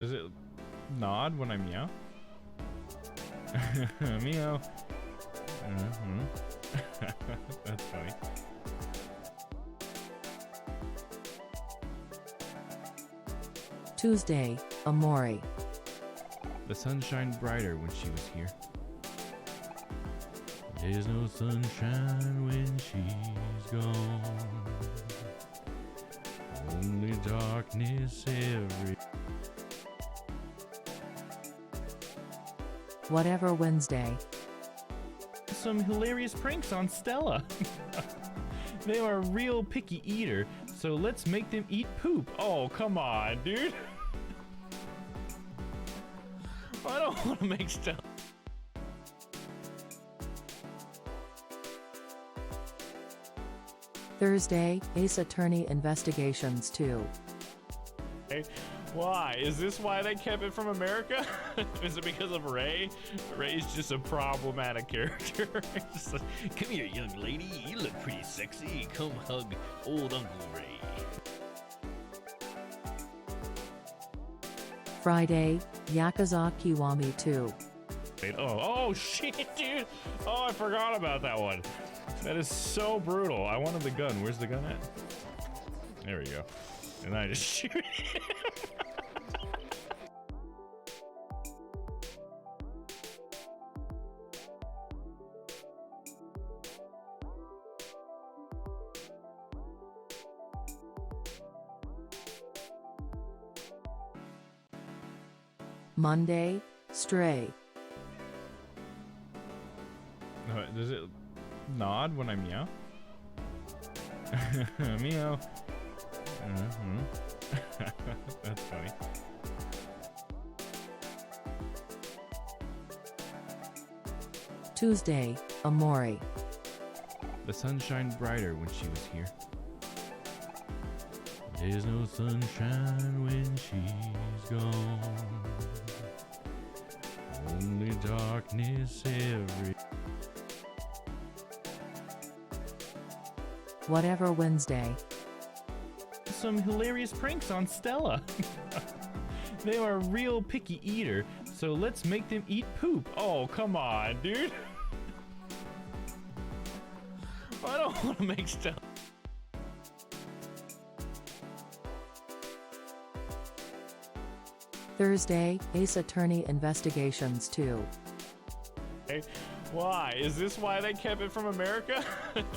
Does it nod when I meow? Meow. That's funny. Tuesday, Amori. The sun shined brighter when she was here. There's no sunshine when she's gone. Only darkness every. Whatever Wednesday. Some hilarious pranks on Stella. They are a real picky eater, so let's make them eat poop. Oh, come on, dude. I don't want to make Stella. Thursday, Ace Attorney Investigations 2. Why? Is this why they kept it from America? Is it because of Ray? Ray's just a problematic character. Just like, come here, young lady. You look pretty sexy. Come hug old Uncle Ray. Friday, Yakuza Kiwami 2. Oh shit, dude. Oh, I forgot about that one. That is so brutal. I wanted the gun. Where's the gun at? There we go. And I just shoot him. Monday, Stray. Does it nod when I meow? Meow. That's funny. Tuesday, Amori. The sun shined brighter when she was here. There's no sunshine when she's gone. Only darkness every. Whatever Wednesday. Some hilarious pranks on Stella. They are a real picky eater, so let's make them eat poop. Oh, come on, dude. I don't want to make Stella. Thursday, Ace Attorney Investigations 2. Why? Is this why they kept it from America?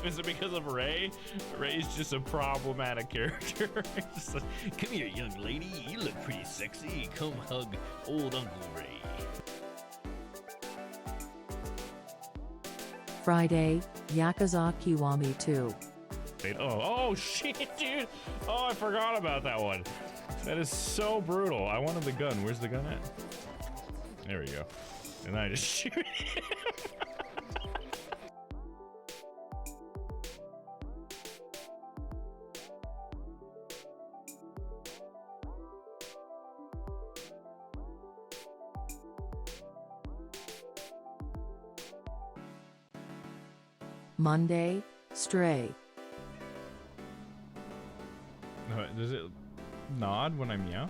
Is it because of Ray? Ray's just a problematic character. Just like, come here, young lady. You look pretty sexy. Come hug old Uncle Ray. Friday, Yakuza Kiwami 2. Oh shit, dude. Oh, I forgot about that one. That is so brutal. I wanted the gun. Where's the gun at? There we go. And I just shoot him. Monday, Stray. Does it nod when I meow?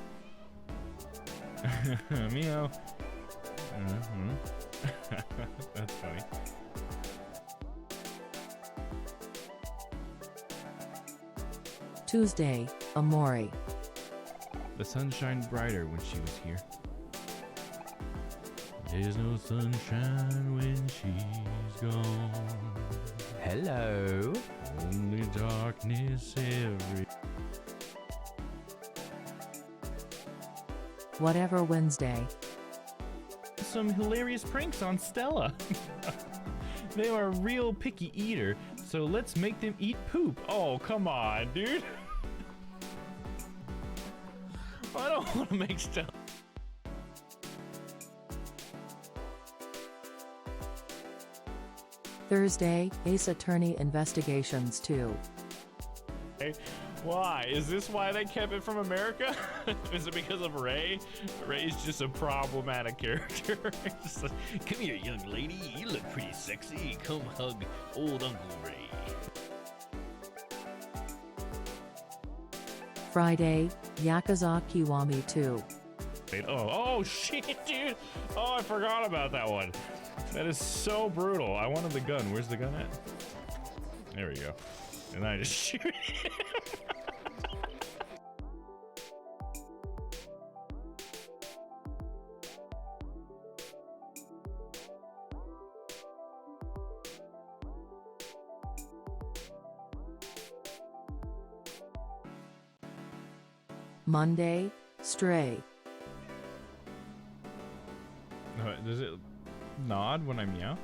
Meow. That's funny. Tuesday, Amori. The sun shined brighter when she was here. There's no sunshine when she's gone. Hello. Only darkness every. Whatever Wednesday. Some hilarious pranks on Stella. They are a real picky eater, so let's make them eat poop. Oh, come on, dude. I don't want to make Stella. Thursday, Ace Attorney Investigations 2. Why? Is this why they kept it from America? Is it because of Ray? Ray's just a problematic character. Just like, come here, young lady. You look pretty sexy. Come hug old Uncle Ray. Friday, Yakuza Kiwami 2. Oh shit, dude. Oh, I forgot about that one. That is so brutal. I wanted the gun. Where's the gun at? There we go. And I just shoot him. Monday, Stray. Does it nod when I meow?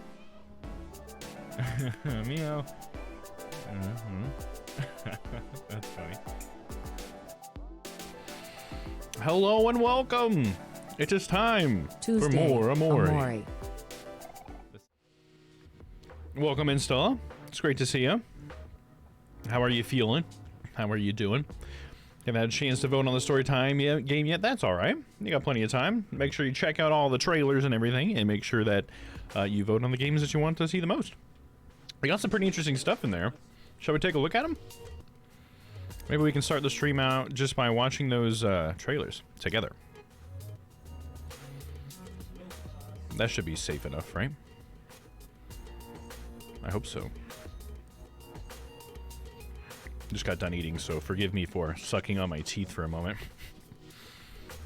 Meow. That's funny. Hello and welcome. It is time Tuesday, for more Amori. Amori. Welcome, Installa. It's great to see you. How are you feeling? How are you doing? Haven't had a chance to vote on the Storytime game yet. That's all right. You got plenty of time. Make sure you check out all the trailers and everything, and make sure that you vote on the games that you want to see the most. We got some pretty interesting stuff in there. Shall we take a look at them? Maybe we can start the stream out just by watching those trailers together. That should be safe enough, right? I hope so. Just got done eating, so forgive me for sucking on my teeth for a moment.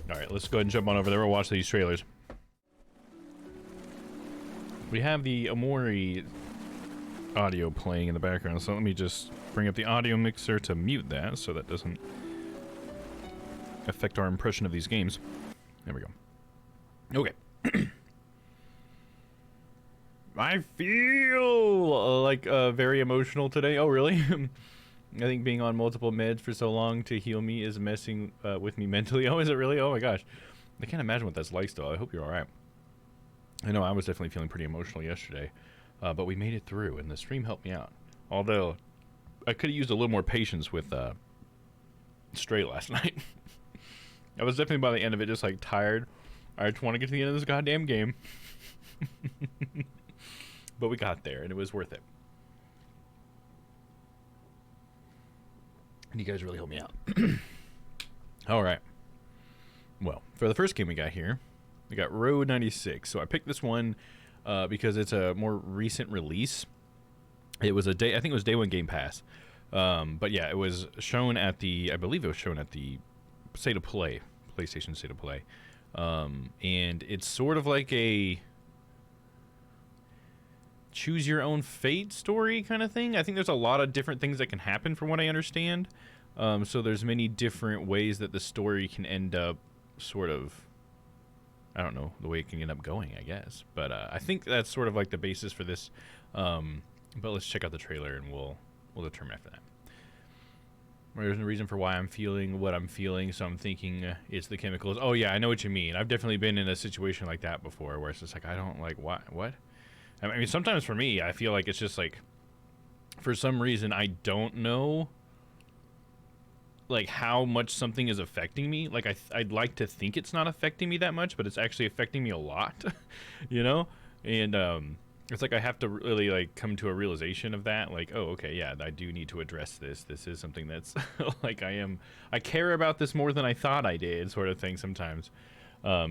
Alright, let's go ahead and jump on over there. We'll watch these trailers. We have the Amori audio playing in the background, so let me just bring up the audio mixer to mute that so that doesn't affect our impression of these games. There we go. Okay. I feel like very emotional today. Oh, really? I think being on multiple meds for so long to heal me is messing with me mentally. Oh, is it really? Oh my gosh. I can't imagine what that's like still. I hope you're alright. I know I was definitely feeling pretty emotional yesterday, but we made it through and the stream helped me out. Although, I could have used a little more patience with Stray last night. I was definitely by the end of it just like tired. I just want to get to the end of this goddamn game. But we got there and it was worth it. And you guys really helped me out. Alright. Well, for the first game we got here, we got Road 96. So I picked this one because it's a more recent release. It was I think it was day one Game Pass. But yeah, it was shown at I believe it was shown at the State of Play, PlayStation State of Play. And it's sort of like a choose your own fate story kind of thing. I think there's a lot of different things that can happen from what I understand. So there's many different ways that the story can end up sort of, I don't know, the way it can end up going, I guess. But I think that's sort of like the basis for this. But let's check out the trailer and we'll determine after that. There's no reason for why I'm feeling what I'm feeling, so I'm thinking it's the chemicals. Oh yeah, I know what you mean. I've definitely been in a situation like that before where it's just like, I don't like, what? I mean, sometimes for me, I feel like it's just like, for some reason, I don't know, like, how much something is affecting me. Like, I'd like to think it's not affecting me that much, but it's actually affecting me a lot, you know? And it's like I have to really, like, come to a realization of that. Like, oh, okay, yeah, I do need to address this. This is something that's, like, I care about this more than I thought I did, sort of thing sometimes.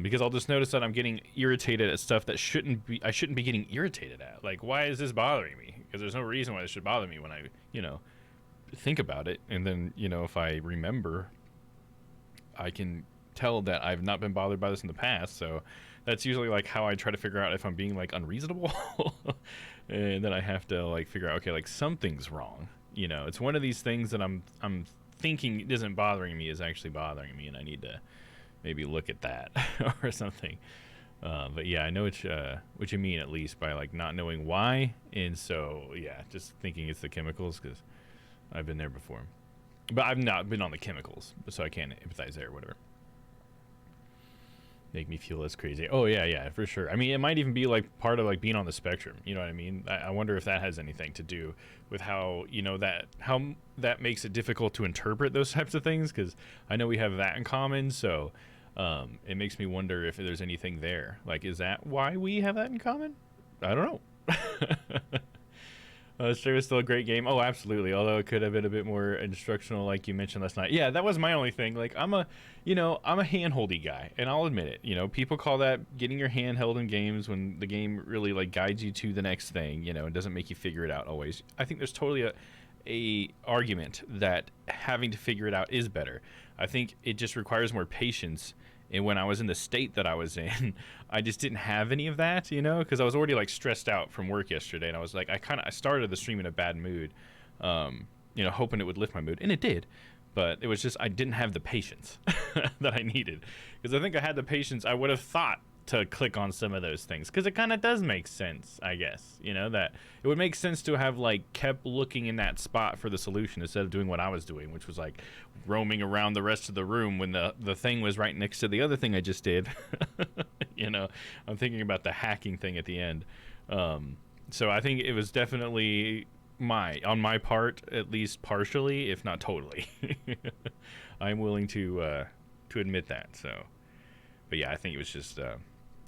Because I'll just notice that I'm getting irritated at stuff that I shouldn't be getting irritated at. Like, why is this bothering me? Because there's no reason why this should bother me when I, think about it. And then, if I remember, I can tell that I've not been bothered by this in the past. So that's usually, like, how I try to figure out if I'm being, like, unreasonable. And then I have to, like, figure out, okay, like, something's wrong. It's one of these things that I'm thinking isn't bothering me is actually bothering me, and I need to maybe look at that or something. But yeah, I know what you mean, at least by like not knowing why. And so yeah, just thinking it's the chemicals because I've been there before, but I've not been on the chemicals, so I can't empathize there or whatever. Make me feel less crazy. Oh yeah, for sure. I mean, it might even be like part of like being on the spectrum. You know what I mean? I wonder if that has anything to do with how how that makes it difficult to interpret those types of things. Because I know we have that in common. So it makes me wonder if there's anything there. Like, is that why we have that in common? I don't know. Stray was still a great game. Oh, absolutely. Although it could have been a bit more instructional, like you mentioned last night. Yeah, that was my only thing. Like, I'm a handholdy guy, and I'll admit it. You know, people call that getting your hand held in games when the game really like guides you to the next thing. You know, and doesn't make you figure it out always. I think there's totally a argument that having to figure it out is better. I think it just requires more patience. And when I was in the state that I was in, I just didn't have any of that, you know, because I was already like stressed out from work yesterday, and I was like, I started the stream in a bad mood, you know, hoping it would lift my mood, and it did, but it was just I didn't have the patience that I needed, because I think I had the patience, I would have thought to click on some of those things, because it kind of does make sense, I guess, you know, that it would make sense to have like kept looking in that spot for the solution instead of doing what I was doing, which was like roaming around the rest of the room when the thing was right next to the other thing I just did. You know, I'm thinking about the hacking thing at the end. So I think it was definitely on my part, at least partially, if not totally. I'm willing to admit that. So, but yeah, I think it was just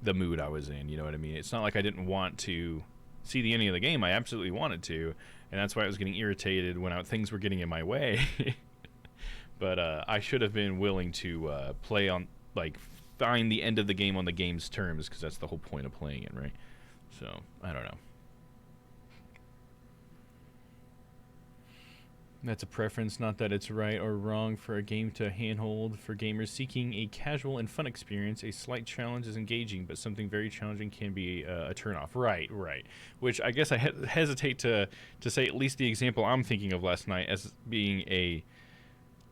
the mood I was in, you know what I mean? It's not like I didn't want to see the ending of the game. I absolutely wanted to, and that's why I was getting irritated when things were getting in my way. But I should have been willing to play on, like, find the end of the game on the game's terms, because that's the whole point of playing it, right? So, I don't know. That's a preference, not that it's right or wrong for a game to handhold. For gamers seeking a casual and fun experience, a slight challenge is engaging, but something very challenging can be a turnoff. Right. Which I guess I hesitate to say at least the example I'm thinking of last night as being a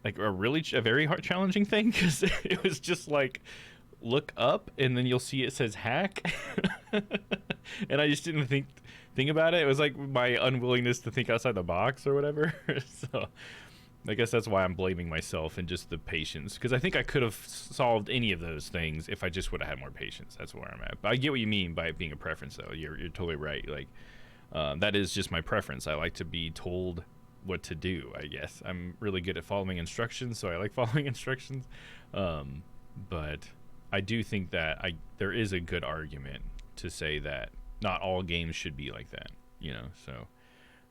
very hard challenging thing, because it was just like, look up and then you'll see it says hack. And I just didn't think about it. It was like my unwillingness to think outside the box or whatever. So I guess that's why I'm blaming myself and just the patience, because I think I could have solved any of those things if I just would have had more patience. That's where I'm at. But I get what you mean by it being a preference, though. You're totally right. Like, that is just my preference. I like to be told what to do, I guess. I'm really good at following instructions, so I like following instructions. But I do think that there is a good argument to say that not all games should be like that, you know. So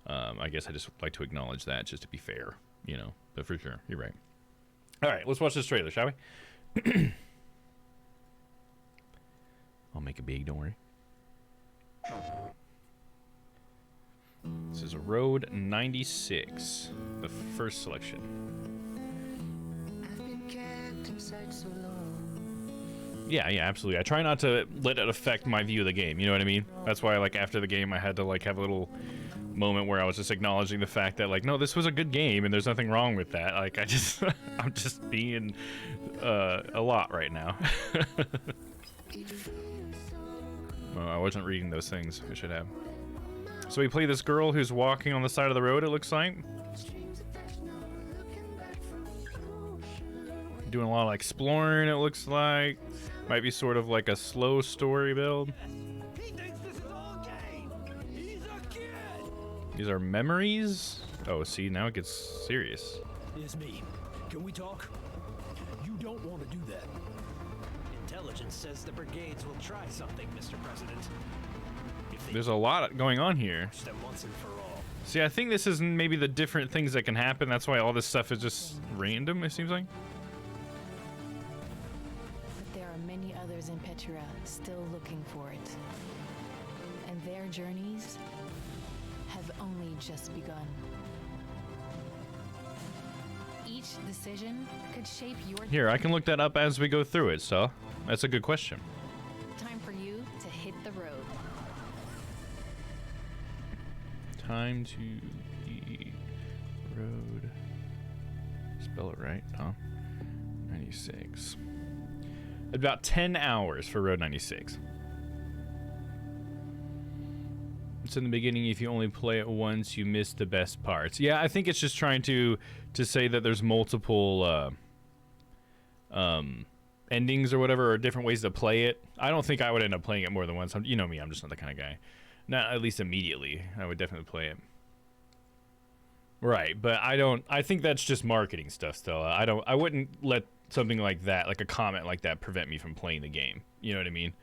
I guess I just like to acknowledge that, just to be fair, you know. But for sure, you're right. All right, let's watch this trailer, shall we? I'll make it big, don't worry. This is Road 96, the first selection. I've been kept inside so long. Yeah, absolutely. I try not to let it affect my view of the game, you know what I mean? That's why, like, after the game, I had to, like, have a little moment where I was just acknowledging the fact that, like, no, this was a good game, and there's nothing wrong with that. Like, I'm just being a lot right now. Oh, I wasn't reading those things. I should have. So we play this girl who's walking on the side of the road, it looks like. Doing a lot of exploring, it looks like. Might be sort of like a slow story build. He thinks this is all game. He's a kid. These are memories. Oh, see, now it gets serious. It's me. Can we talk? You don't want to do that. Intelligence says the brigades will try something, Mr. President. If they There's a lot going on here. catch them once and for all. See, I think this is maybe the different things that can happen. That's why all this stuff is just random, it seems like. But there are many others in Petra still looking for it. And their journeys have only just begun. Each decision could shape your Here, I can look that up as we go through it, so that's a good question. time for you to hit the road. Time to the road. Spell it right, Tom. 96. About 10 hours for Road 96. It's in the beginning. If you only play it once, you miss the best parts. Yeah, I think it's just trying to say that there's multiple endings or whatever, or different ways to play it. I don't think I would end up playing it more than once. You know me, I'm just not the kind of guy. Not at least immediately. I would definitely play it. Right, but I think that's just marketing stuff still. I wouldn't let something like that, like a comment like that, prevent me from playing the game. You know what I mean?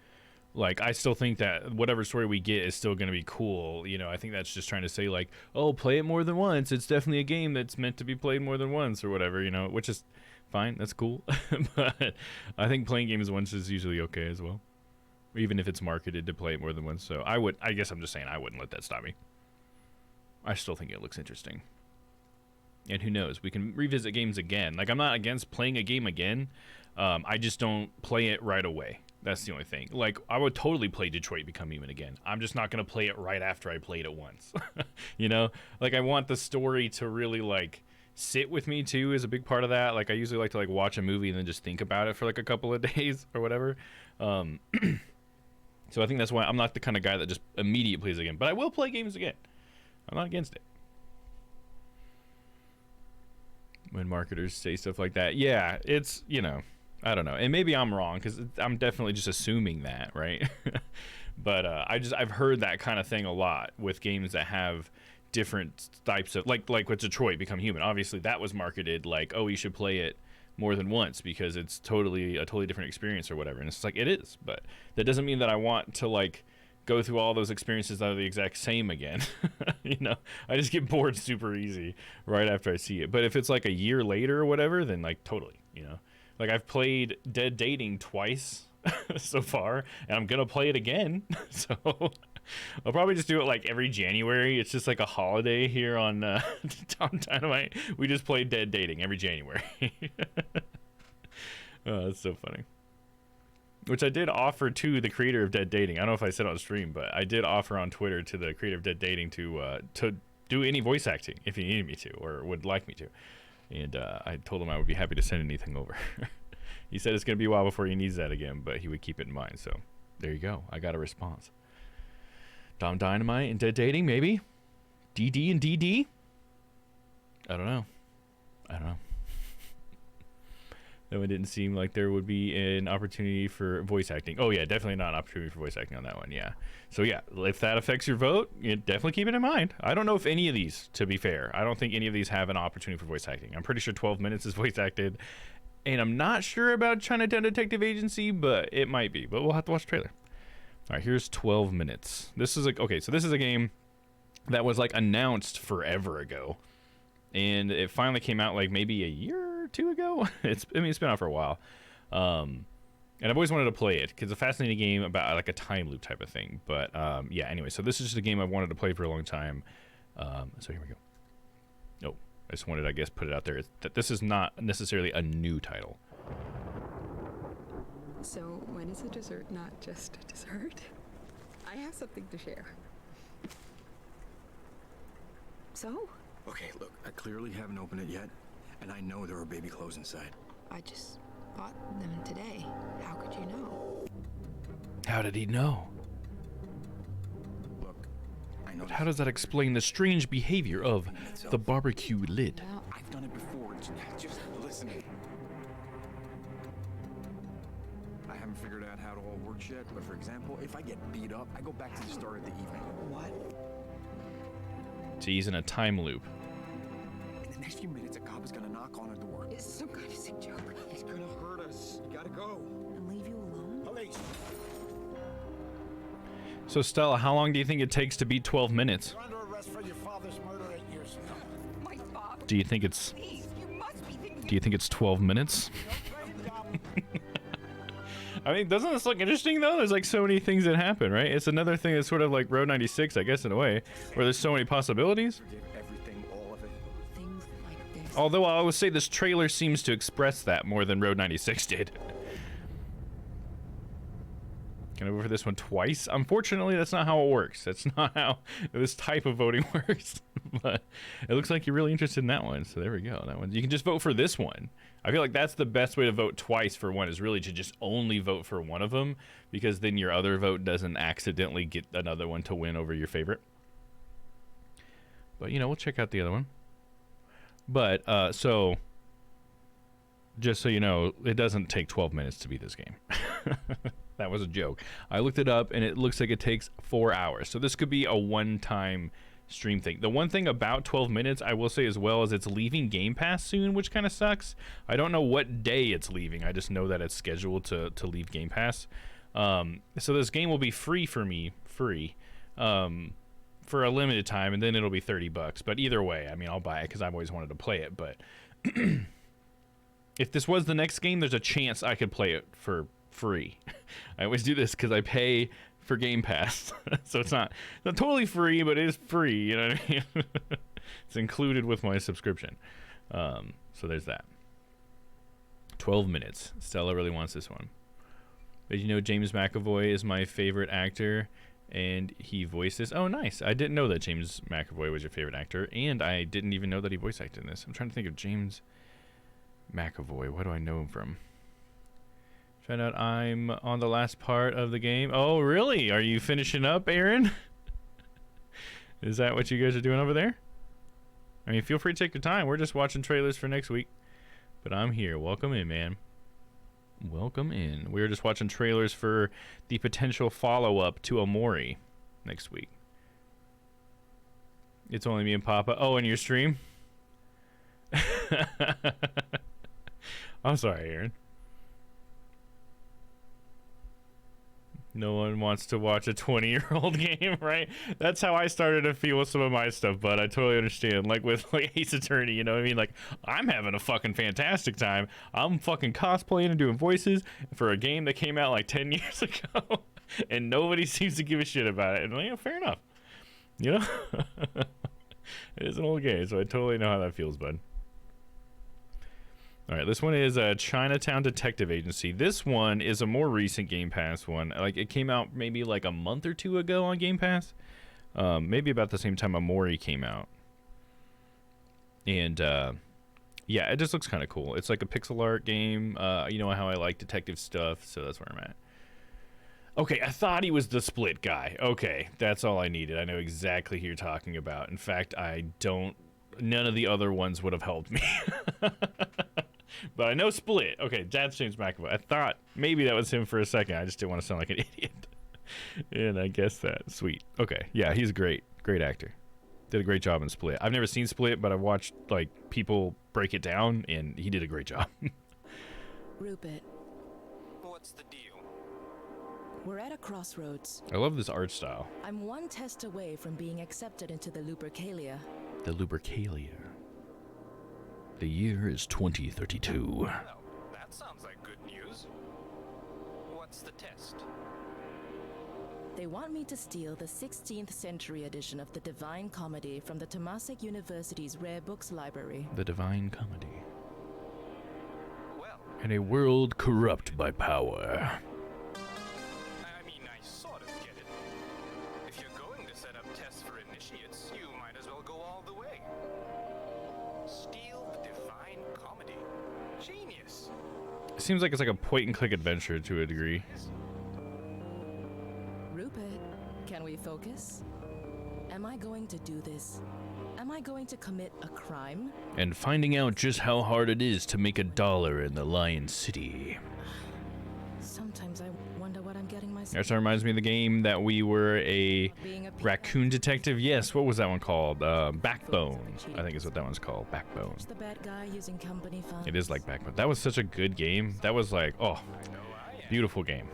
Like, I still think that whatever story we get is still going to be cool. You know, I think that's just trying to say, like, oh, play it more than once. It's definitely a game that's meant to be played more than once or whatever, you know, which is fine. That's cool. But I think playing games once is usually okay as well, even if it's marketed to play it more than once. So I guess I'm just saying I wouldn't let that stop me. I still think it looks interesting. And who knows? We can revisit games again. Like, I'm not against playing a game again. I just don't play it right away. That's the only thing. Like, I would totally play Detroit Become Human again. I'm just not going to play it right after I played it once. You know? Like, I want the story to really, like, sit with me, too, is a big part of that. Like, I usually like to, like, watch a movie and then just think about it for, like, a couple of days or whatever. So I think that's why I'm not the kind of guy that just immediately plays again. But I will play games again. I'm not against it. When marketers say stuff like that. Yeah, it's, you know... I don't know, and maybe I'm wrong because I'm definitely just assuming that, right? But I've heard that kind of thing a lot with games that have different types of like with Detroit Become Human. Obviously, that was marketed like, oh, you should play it more than once because it's a totally different experience or whatever. And it's like it is, but that doesn't mean that I want to like go through all those experiences that are the exact same again. You know, I just get bored super easy right after I see it. But if it's like a year later or whatever, then like totally, you know. Like, I've played Dead Dating twice so far, and I'm going to play it again. So I'll probably just do it, like, every January. It's just like a holiday here on Dynamite. We just play Dead Dating every January. Oh, that's so funny. Which I did offer to the creator of Dead Dating. I don't know if I said on stream, but I did offer on Twitter to the creator of Dead Dating to do any voice acting if he needed me to or would like me to. And I told him I would be happy to send anything over. He said it's going to be a while before he needs that again, but he would keep it in mind. So there you go. I got a response. Dom Dynamite and Dead Dating, maybe? DD and DD? I don't know. Though it didn't seem like there would be an opportunity for voice acting. Oh, yeah, definitely not an opportunity for voice acting on that one, yeah. So, yeah, if that affects your vote, you definitely keep it in mind. I don't know if any of these, to be fair, I don't think any of these have an opportunity for voice acting. I'm pretty sure 12 Minutes is voice acted, and I'm not sure about Chinatown Detective Agency, but it might be. But we'll have to watch the trailer. All right, here's 12 Minutes. This is like, okay, so this is a game that was, like, announced forever ago. And it finally came out, like, maybe a year or two ago. It's been out for a while. And I've always wanted to play it because it's a fascinating game about like a time loop type of thing. But yeah, anyway, so this is just a game I've wanted to play for a long time. So here we go. Oh, I just wanted, I guess, put it out there. This is not necessarily a new title. So when is a dessert not just a dessert? I have something to share. So? Okay, look, I clearly haven't opened it yet, and I know there are baby clothes inside. I just bought them today. How could you know? How did he know? Look, I know. But how does that explain the strange behavior of the barbecue lid? Well, I've done it before. Just listen. I haven't figured out how it all works yet, but for example, if I get beat up, I go back to the start of the evening. What? So he's in a time loop. In the next few minutes, a cop is gonna knock on our door. this is some kind of sick joke. He's gonna hurt us. You gotta go. And leave you alone? Police. So Stella, how long do you think it takes to beat 12 minutes? You're under arrest for your father's murder 8 years ago. My father? Do you think it's Please, you must be thinking. Do you think it's 12 minutes? I mean, doesn't this look interesting though? There's like so many things that happen, right? It's another thing that's sort of like Road 96, I guess, in a way, where there's so many possibilities. Forgive everything, all of it. Things like this. Although I would say this trailer seems to express that more than Road 96 did. Can I vote for this one twice? Unfortunately, that's not how it works. That's not how this type of voting works. But it looks like you're really interested in that one. So there we go. That one. You can just vote for this one. I feel like that's the best way to vote twice for one, is really to just only vote for one of them, because then your other vote doesn't accidentally get another one to win over your favorite. But, you know, we'll check out the other one. But, so, just so you know, it doesn't take 12 minutes to beat this game. That was a joke. I looked it up, and it looks like it takes 4 hours. So this could be a one-time stream thing. The one thing about 12 minutes, I will say as well, is it's leaving Game Pass soon, which kind of sucks. I don't know what day it's leaving. I just know that it's scheduled to leave Game Pass. So this game will be free for me, for a limited time, and then it'll be $30. But either way, I mean, I'll buy it because I've always wanted to play it. But if this was the next game, there's a chance I could play it for free. I always do this because I pay for Game Pass, so it's not totally free, but it is free. You know what I mean? It's included with my subscription. So there's that. 12 minutes. Stella really wants this one. But you know, James McAvoy is my favorite actor, and he voices. Oh, nice. I didn't know that James McAvoy was your favorite actor, and I didn't even know that he voice acted in this. I'm trying to think of James McAvoy. What do I know him from? Find out I'm on the last part of the game. Oh, really? Are you finishing up, Aaron? Is that what you guys are doing over there? I mean, feel free to take your time. We're just watching trailers for next week. But I'm here. Welcome in, man. Welcome in. We're just watching trailers for the potential follow-up to Amori next week. It's only me and Papa. Oh, and your stream? I'm sorry, Aaron. No one wants to watch a 20-year-old game, right? That's how I started to feel with some of my stuff, but I totally understand. Like with like Ace Attorney, you know what I mean? Like, I'm having a fucking fantastic time. I'm fucking cosplaying and doing voices for a game that came out like 10 years ago, and nobody seems to give a shit about it. And you know, fair enough. You know? It is an old game, so I totally know how that feels, bud. All right, this one is Chinatown Detective Agency. This one is a more recent Game Pass one. Like, it came out maybe like a month or two ago on Game Pass. Maybe about the same time Amori came out. And, yeah, it just looks kind of cool. It's like a pixel art game. You know how I like detective stuff, so that's where I'm at. Okay, I thought he was the Split guy. Okay, that's all I needed. I know exactly who you're talking about. In fact, none of the other ones would have helped me. But I know Split. Okay, that's James McAvoy. I thought maybe that was him for a second. I just didn't want to sound like an idiot. And I guess that. Sweet. Okay, yeah, he's great. Great actor. Did a great job in Split. I've never seen Split, but I've watched like people break it down, and he did a great job. Rupert, What's the deal? we're at a crossroads. I love this art style. I'm one test away from being accepted into the Lupercalia. The Lupercalia. The year is 2032. Well, that sounds like good news. What's the test? They want me to steal the 16th century edition of the Divine Comedy from the Temasek University's Rare Books Library. The Divine Comedy. Well, In a world corrupt by power. I mean, I sort of get it. If you're going to set up tests for initiates, you might as well go all the way. Steal the Divine Comedy. Genius. It seems like it's like a point-and-click adventure to a degree. Rupert, can we focus? Am I going to do this? Am I going to commit a crime? And finding out just how hard it is to make $1 in the Lion City. Sometimes I wonder what I'm getting myself. That reminds me of the game that we were a raccoon detective. Yes, what was that one called? Backbone. I think is what that one's called. Backbone. The bad guy using company funds. It is like Backbone. That was such a good game. That was like, oh, beautiful game.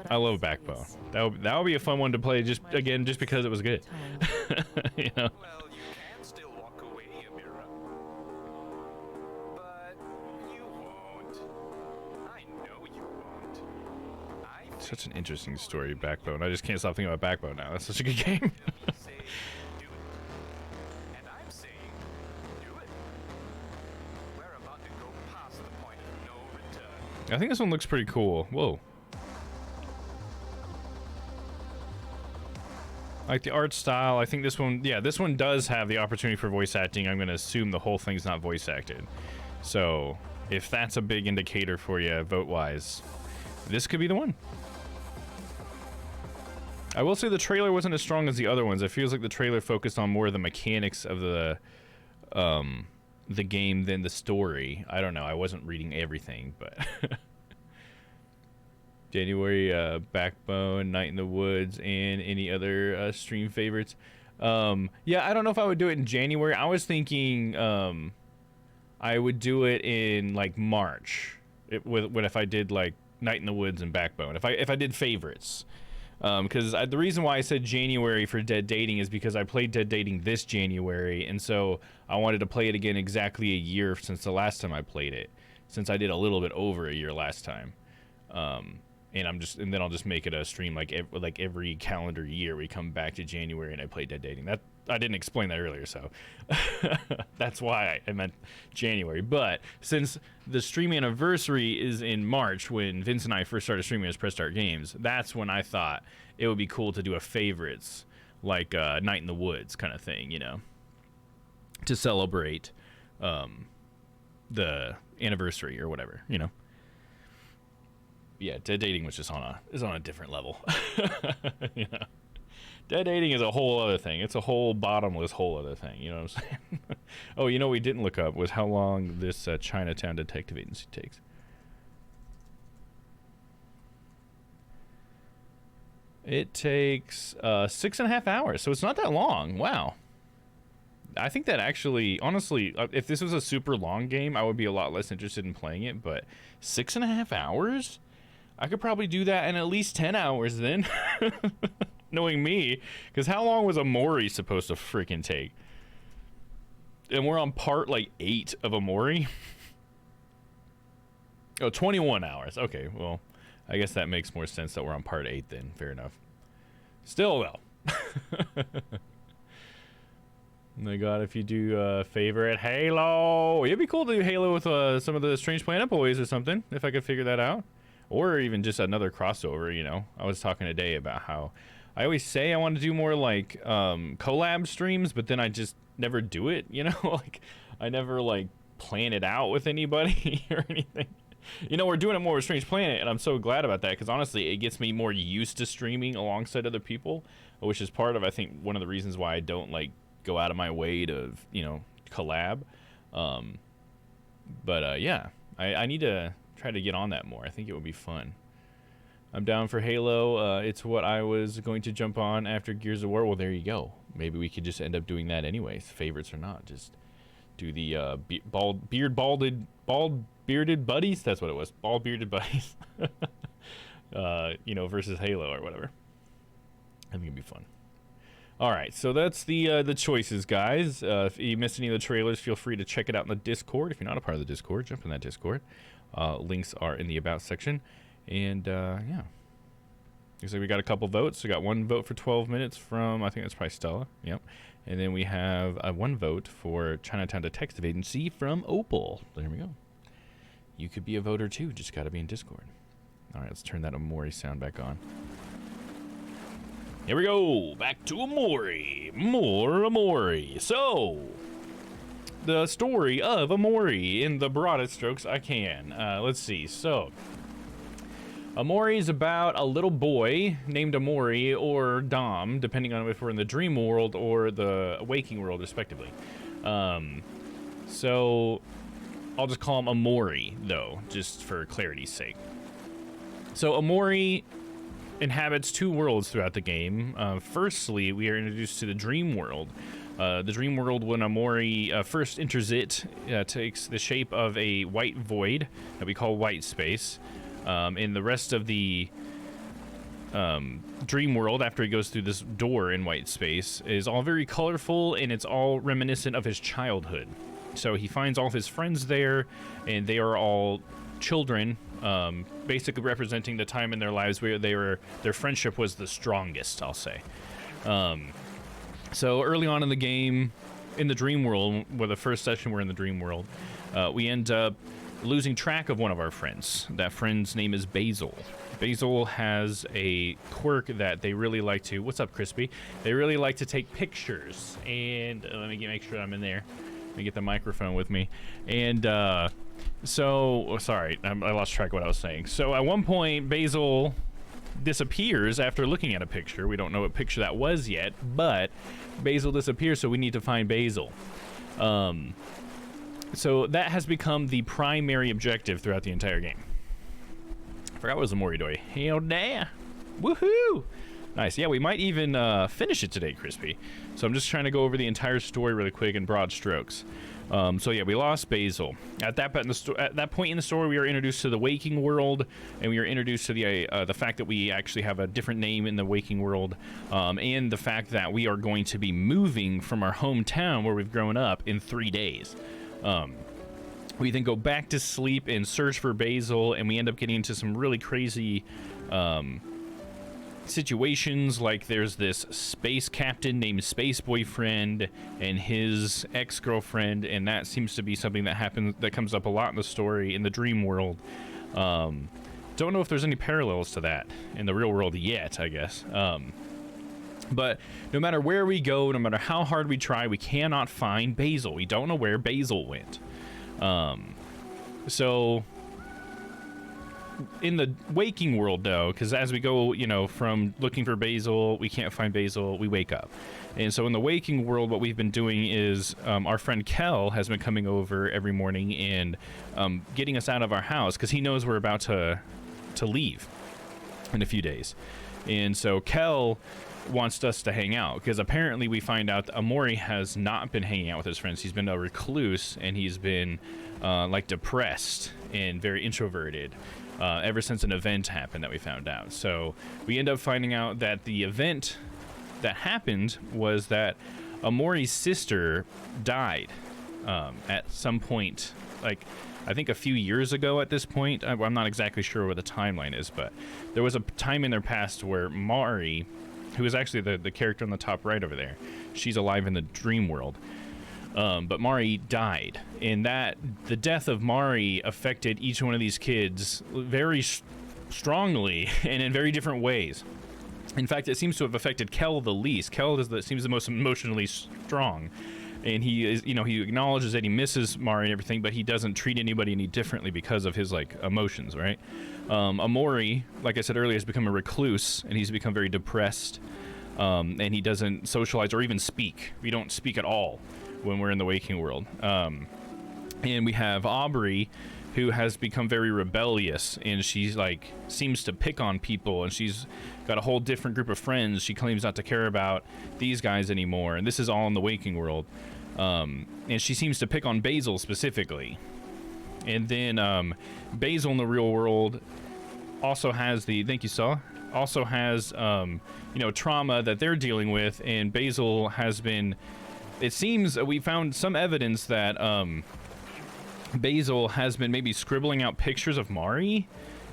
I love Backbone. That would be a fun one to play just because it was good. You know. Well, you can still walk away, Amira. But you won't. I know you won't. Such an interesting story, Backbone. I just can't stop thinking about Backbone now. That's such a good game. Say, do it. And I'm saying, do it. We're about to go past the point of no return. I think this one looks pretty cool. Whoa. I like the art style. I think this one, yeah, this one does have the opportunity for voice acting. I'm going to assume the whole thing's not voice acted. So if that's a big indicator for you vote-wise, this could be the one. I will say the trailer wasn't as strong as the other ones. It feels like the trailer focused on more of the mechanics of the game than the story. I don't know. I wasn't reading everything, but... January, Backbone, Night in the Woods, and any other stream favorites. Yeah, I don't know if I would do it in January. I was thinking I would do it in like March. If I did like Night in the Woods and Backbone. If I did favorites. Because the reason why I said January for Dead Dating is because I played Dead Dating this January, and so I wanted to play it again exactly a year since the last time I played it, since I did a little bit over a year last time. And then I'll just make it a stream like every calendar year we come back to January and I play Dead Dating. That I didn't explain that earlier, so that's why I meant January. But since the stream anniversary is in March, when Vince and I first started streaming as Press Start Games, that's when I thought it would be cool to do a favorites, like Night in the Woods kind of thing, you know, to celebrate the anniversary or whatever, you know. Yeah, Dead Dating was just on a different level, you know. Dead Dating is a whole other thing. It's a whole bottomless whole other thing. You know what I'm saying? Oh, you know what we didn't look up was how long this Chinatown Detective Agency takes. It takes 6.5 hours, so it's not that long. Wow. I think that actually, honestly, if this was a super long game, I would be a lot less interested in playing it, but 6.5 hours? I could probably do that in at least 10 hours then. Knowing me, because how long was Amori supposed to freaking take? And we're on part like 8 of Amori. Oh, 21 hours. Okay, well, I guess that makes more sense that we're on part 8 then. Fair enough. Still though. My God, if you do favorite Halo, it'd be cool to do Halo with some of the Strange Planet boys or something, if I could figure that out. Or even just another crossover, you know. I was talking today about how I always say I want to do more like collab streams, but then I just never do it, you know? Like I never like plan it out with anybody or anything. You know, we're doing it more with Strange Planet, and I'm so glad about that, because honestly, it gets me more used to streaming alongside other people, which is part of, I think, one of the reasons why I don't like go out of my way to, you know, collab. Yeah, I need to try to get on that more. I think it would be fun. I'm down for Halo. It's what I was going to jump on after Gears of War. Well, there you go. Maybe we could just end up doing that anyways, favorites or not. Just do the bald-bearded buddies. That's what it was. Bald-bearded buddies. You know, versus Halo or whatever. I think it'd be fun. All right, so that's the choices, guys. If you missed any of the trailers, feel free to check it out in the Discord. If you're not a part of the Discord, jump in that Discord. Links are in the About section. And, yeah. Looks like we got a couple votes. We got one vote for 12 minutes from, I think that's probably Stella. Yep. And then we have one vote for Chinatown Detective Agency from Opal. There we go. You could be a voter, too. Just got to be in Discord. All right, let's turn that Amori sound back on. Here we go. Back to Amori. More Amori. So, the story of Amori in the broadest strokes I can. Let's see. So, Amori is about a little boy named Amori, or Dom, depending on if we're in the dream world or the waking world, respectively. So I'll just call him Amori, though, just for clarity's sake. So Amori inhabits 2 worlds throughout the game. Firstly, we are introduced to the dream world. The dream world, when Amori first enters it, takes the shape of a white void that we call white space. In the rest of the dream world, after he goes through this door in white space, is all very colorful, and it's all reminiscent of his childhood. So he finds all of his friends there, and they are all children, basically representing the time in their lives where their friendship was the strongest, I'll say. So early on in the game, in the dream world, where the first session we're in the dream world, we end up losing track of one of our friends. That friend's name is Basil. Basil has a quirk that they really like to... What's up, Crispy? They really like to take pictures. And let me make sure I'm in there. Let me get the microphone with me. And sorry, I lost track of what I was saying. So at one point, Basil disappears after looking at a picture. We don't know what picture that was yet, but Basil disappears, so we need to find Basil. So that has become the primary objective throughout the entire game. I forgot what was the Moridoi. Hell yeah. Woohoo! Nice. Yeah, we might even finish it today, Crispy. So I'm just trying to go over the entire story really quick in broad strokes. So yeah, we lost Basil. At that point in the story, we were introduced to the waking world, and we were introduced to the fact that we actually have a different name in the waking world, and the fact that we are going to be moving from our hometown where we've grown up in 3 days. We then go back to sleep and search for Basil, and we end up getting into some really crazy situations. Like there's this space captain named Space Boyfriend and his ex-girlfriend, and that seems to be something that comes up a lot in the story in the dream world. Don't know if there's any parallels to that in the real world yet, I guess. But no matter where we go, no matter how hard we try, we cannot find Basil. We don't know where Basil went. So in the waking world, though, because as we go, from looking for Basil, we can't find Basil, we wake up. And so in the waking world, what we've been doing is our friend Kel has been coming over every morning and getting us out of our house because he knows we're about to leave in a few days. And so Kel wants us to hang out because apparently we find out that Amori has not been hanging out with his friends. He's been a recluse, and he's been depressed and very introverted ever since an event happened that we found out. So we end up finding out that the event that happened was that Amori's sister died at some point, I think a few years ago at this point. I'm not exactly sure what the timeline is, but there was a time in their past where Mari, who is actually the character on the top right over there, she's alive in the dream world. But Mari died, and the death of Mari affected each one of these kids very strongly and in very different ways. In fact, it seems to have affected Kel the least. Kel seems the most emotionally strong, and he is, he acknowledges that he misses Mari and everything, but he doesn't treat anybody any differently because of his emotions, right? Amori, like I said earlier, has become a recluse, and he's become very depressed, and he doesn't socialize or even speak. We don't speak at all when we're in the waking world. And we have Aubrey, who has become very rebellious, and she's seems to pick on people, and she's got a whole different group of friends. She claims not to care about these guys anymore, and this is all in the waking world. And she seems to pick on Basil specifically. And then Basil in the real world also has trauma that they're dealing with, and Basil has been, it seems we found some evidence that Basil has been maybe scribbling out pictures of Mari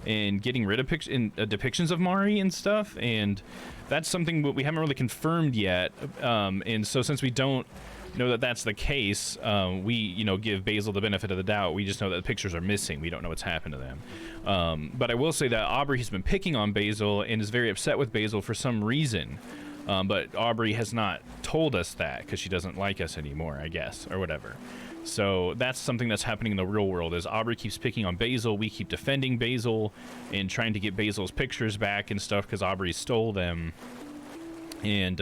and getting rid of depictions of Mari and stuff, and that's something we haven't really confirmed yet. And so since we don't know that that's the case, we give Basil the benefit of the doubt. We just know that the pictures are missing. We don't know what's happened to them. But I will say that Aubrey has been picking on Basil and is very upset with Basil for some reason. But Aubrey has not told us that because she doesn't like us anymore, I guess, or whatever. So that's something that's happening in the real world, is Aubrey keeps picking on Basil. We keep defending Basil and trying to get Basil's pictures back and stuff because Aubrey stole them. And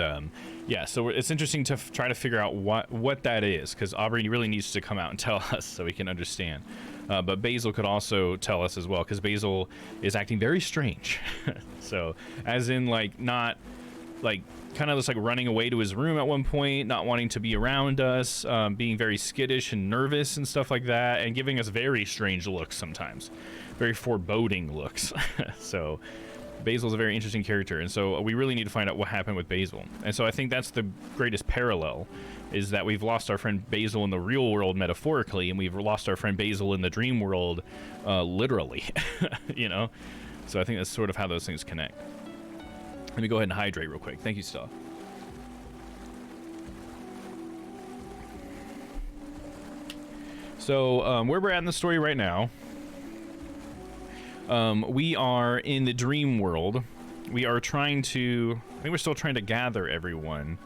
yeah, so it's interesting to try to figure out what that is, because Aubrey really needs to come out and tell us so we can understand. But Basil could also tell us as well, because Basil is acting very strange. So as in not kind of just running away to his room at one point, not wanting to be around us, being very skittish and nervous and stuff like that, and giving us very strange looks sometimes, very foreboding looks. So Basil's a very interesting character, and so we really need to find out what happened with Basil. And so I think that's the greatest parallel, is that we've lost our friend Basil in the real world metaphorically, and we've lost our friend Basil in the dream world literally. So I think that's sort of how those things connect. Let me go ahead and hydrate real quick. Thank you, Stella. So where we're at in the story right now, we are in the dream world. We are trying to, I think we're still trying to gather everyone.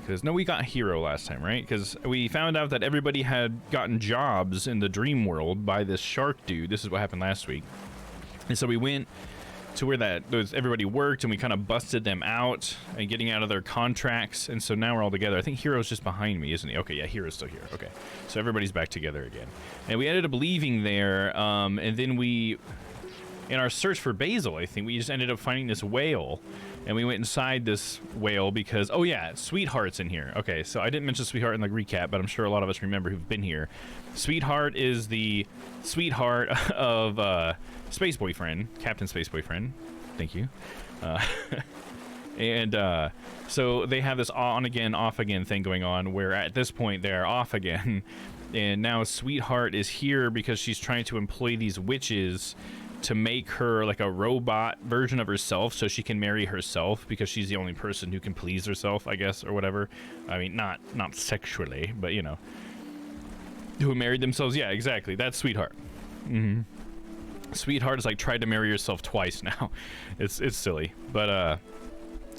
Because, no, we got Hero last time, right? Because we found out that everybody had gotten jobs in the dream world by this shark dude. This is what happened last week. And so we went to where everybody worked, and we kind of busted them out and getting out of their contracts, and so now we're all together. I think Hero's just behind me, isn't he? Okay, yeah, Hero's still here. Okay, so everybody's back together again, and we ended up leaving there, and then we in our search for Basil, I think we just ended up finding this whale, and we went inside this whale because, oh yeah, Sweetheart's in here. Okay, so I didn't mention Sweetheart in the recap, but I'm sure a lot of us remember who've been here. Sweetheart is the sweetheart of Space Boyfriend, Captain Space Boyfriend. Thank you. And so they have this on again, off again thing going on, where at this point they're off again. And now Sweetheart is here because she's trying to employ these witches to make her like a robot version of herself so she can marry herself, because she's the only person who can please herself, I guess, or whatever. I mean, not sexually, but you know, who married themselves. Yeah, exactly. That's Sweetheart. Sweetheart is like tried to marry herself twice now. It's silly, but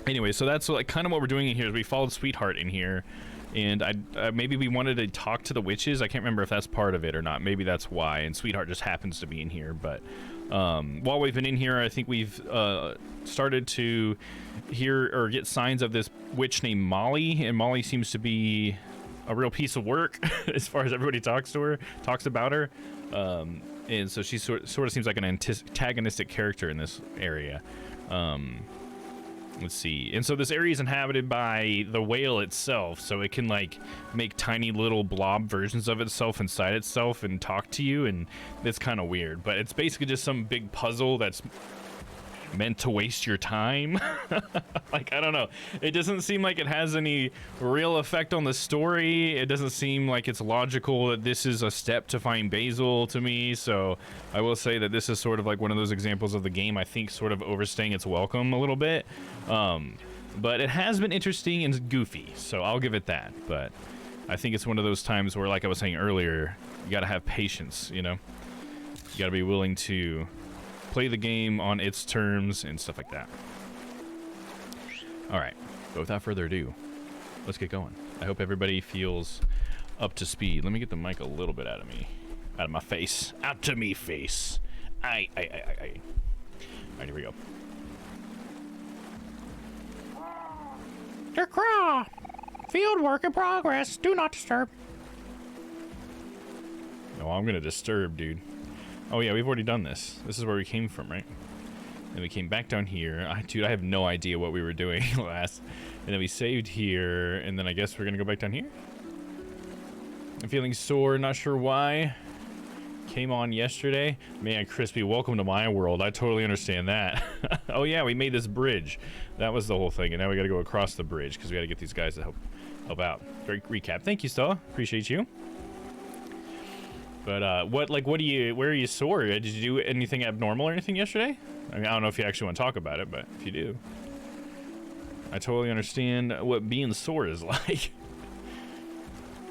anyway, so that's like kind of what we're doing in here is we followed Sweetheart in here, and maybe we wanted to talk to the witches. I can't remember if that's part of it or not. Maybe that's why, and Sweetheart just happens to be in here. But while we've been in here, I think we've started to hear or get signs of this witch named Molly, and Molly seems to be a real piece of work as far as everybody talks about her. And so she sort of seems like an antagonistic character in this area. Let's see. And so this area is inhabited by the whale itself, so it can like make tiny little blob versions of itself inside itself and talk to you, and it's kind of weird, but it's basically just some big puzzle that's meant to waste your time. Like, I don't know, it doesn't seem like it has any real effect on the story. It doesn't seem like it's logical that this is a step to find Basil to me. So I will say that this is sort of like one of those examples of the game, I think, sort of overstaying its welcome a little bit. But it has been interesting and goofy, so I'll give it that. But I think it's one of those times where, like I was saying earlier, you gotta have patience, you know? You gotta be willing to play the game on its terms and stuff like that. All right, but without further ado, let's get going. I hope everybody feels up to speed. Let me get the mic a little bit out of my face. Out to me face. Aye. All right, here we go. Craw. Field work in progress. Do not disturb. No, I'm gonna disturb, dude. Oh yeah, we've already done this. This is where we came from, right? And we came back down here. Dude, I have no idea what we were doing last. And then we saved here, and then I guess we're gonna go back down here? I'm feeling sore, not sure why. Came on yesterday. Man, Crispy, welcome to my world. I totally understand that. Oh yeah, we made this bridge. That was the whole thing, and now we gotta go across the bridge because we gotta get these guys to help out. Great recap. Thank you, Stella. Appreciate you. But where are you sore? Did you do anything abnormal or anything yesterday? I mean, I don't know if you actually want to talk about it, but if you do, I totally understand what being sore is like.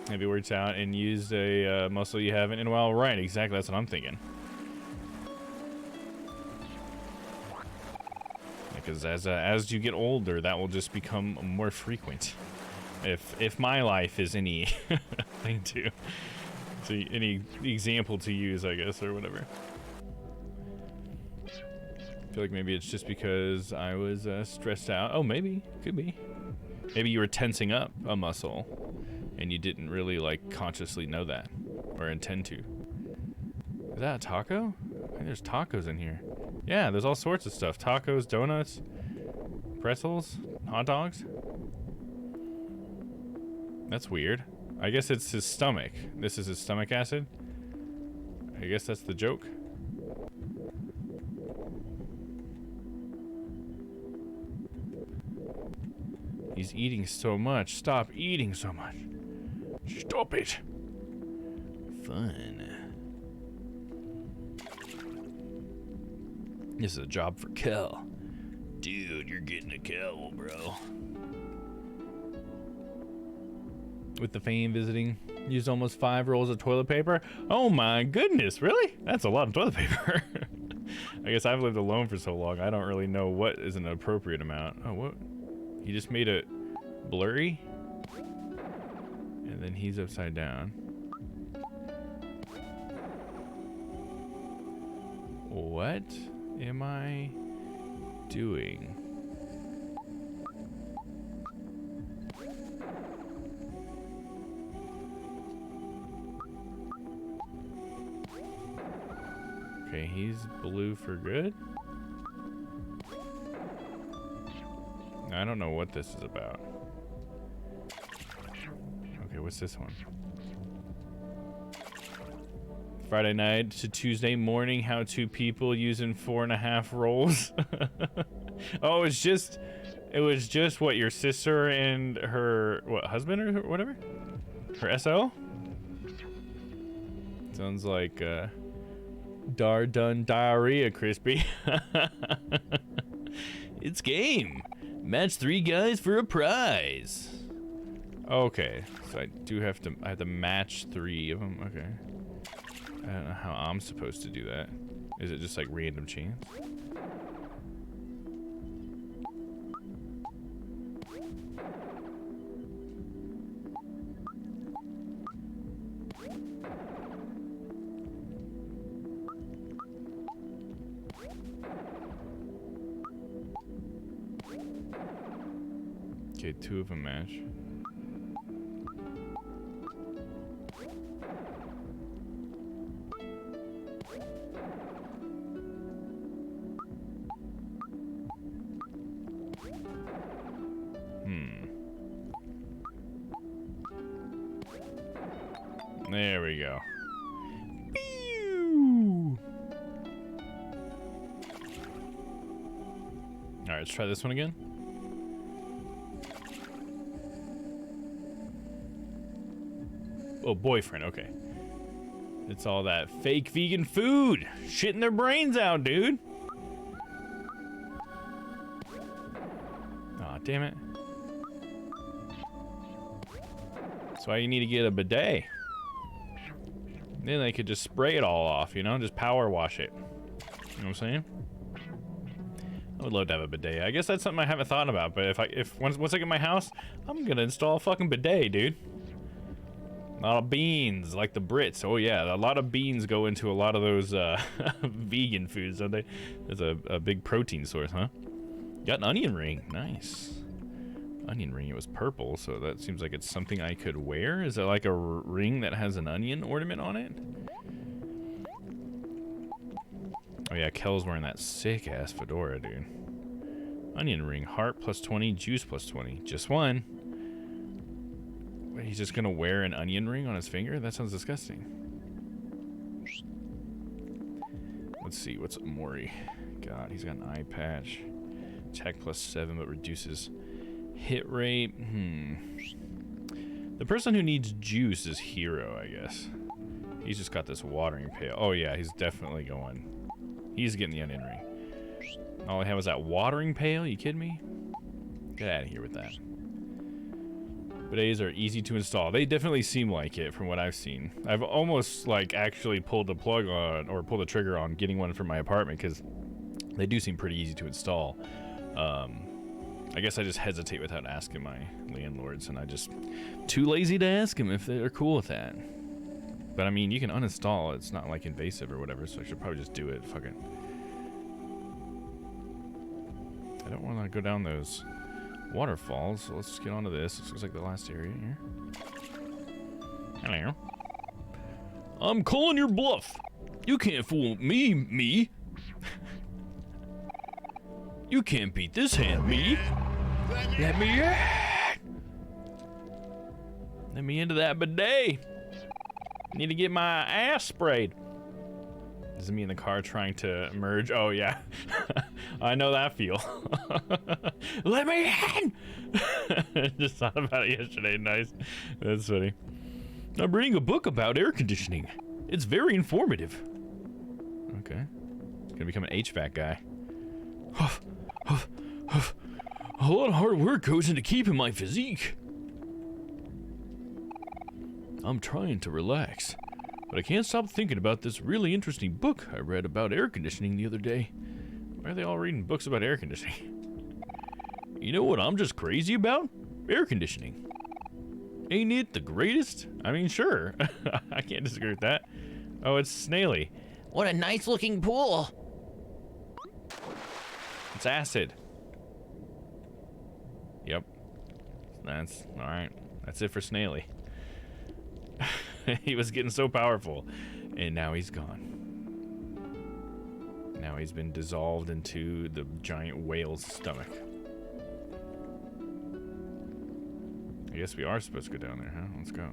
Have you worked out and used a muscle you haven't in a while? Right, exactly. That's what I'm thinking. Because as you get older, that will just become more frequent. If my life is any thing to any example to use, I guess, or whatever. I feel like maybe it's just because I was stressed out. Oh, maybe. Could be. Maybe you were tensing up a muscle and you didn't really like consciously know that or intend to. Is that a taco? I think there's tacos in here. Yeah, there's all sorts of stuff. Tacos, donuts, pretzels, hot dogs. That's weird. I guess it's his stomach. This is his stomach acid. I guess that's the joke. He's eating so much. Stop eating so much. Stop it. Fun. This is a job for Kel. Dude, you're getting a Kel, bro. With the fame visiting, used almost 5 rolls of toilet paper. Oh my goodness, really? That's a lot of toilet paper. I guess I've lived alone for so long, I don't really know what is an appropriate amount. Oh, what? He just made it blurry? And then he's upside down. What am I doing? Okay, Okay, he's blue for good. I don't know what this is about. Okay, what's this one? Friday night to Tuesday morning, how two people using 4.5 rolls. Oh, it was just what, your sister and her husband or whatever? Her SO? Sounds like Done diarrhea, Crispy. It's game. Match 3 guys for a prize. Okay, so I have to match 3 of them. Okay. I don't know how I'm supposed to do that. Is it just like random chance? Okay, 2 of them match. There we go. Pew! All right, let's try this one again. Oh, boyfriend, okay. It's all that fake vegan food. Shitting their brains out, dude. Aw, damn it. That's why you need to get a bidet. Then they could just spray it all off, you know? Just power wash it. You know what I'm saying? I would love to have a bidet. I guess that's something I haven't thought about, but once I get my house, I'm gonna install a fucking bidet, dude. A lot of beans, like the Brits. Oh yeah, a lot of beans go into a lot of those vegan foods, don't they? There's a big protein source, huh? Got an onion ring, nice. Onion ring, it was purple, so that seems like it's something I could wear. Is it like a ring that has an onion ornament on it? Oh yeah, Kel's wearing that sick ass fedora, dude. Onion ring, heart plus 20, juice plus 20. Just one. Wait, he's just gonna wear an onion ring on his finger? That sounds disgusting. Let's see, what's Mori? God, he's got an eye patch. Attack plus 7, but reduces hit rate. The person who needs juice is Hero, I guess. He's just got this watering pail. Oh yeah, he's definitely going. He's getting the onion ring. All I have is that watering pail? You kidding me? Get out of here with that. Bidets are easy to install. They definitely seem like it from what I've seen. I've almost like actually pulled the plug on or pulled the trigger on getting one for my apartment because they do seem pretty easy to install. I guess I just hesitate without asking my landlords, and I just too lazy to ask them if they're cool with that. But I mean, you can uninstall. It's not like invasive or whatever, so I should probably just do it. Fuck it. I don't want to go down those waterfalls, so let's just get onto this. This looks like the last area here. Hello. I'm calling your bluff. You can't fool me. You can't beat this hand, me. Let me in. Let me into that bidet. Need to get my ass sprayed. This is me in the car trying to merge. Oh yeah, I know that feel. Let me in. Just thought about it yesterday. Nice. That's funny. I'm reading a book about air conditioning. It's very informative. Okay. Gonna become an HVAC guy. A lot of hard work goes into keeping my physique. I'm trying to relax, but I can't stop thinking about this really interesting book I read about air conditioning the other day. Why are they all reading books about air conditioning? You know what I'm just crazy about? Air conditioning. Ain't it the greatest? I mean, sure. I can't disagree with that. Oh, it's Snaily. What a nice looking pool. It's acid. Yep. That's alright. That's it for Snaily. He was getting so powerful, and now he's gone. Now he's been dissolved into the giant whale's stomach. I guess we are supposed to go down there, huh? Let's go.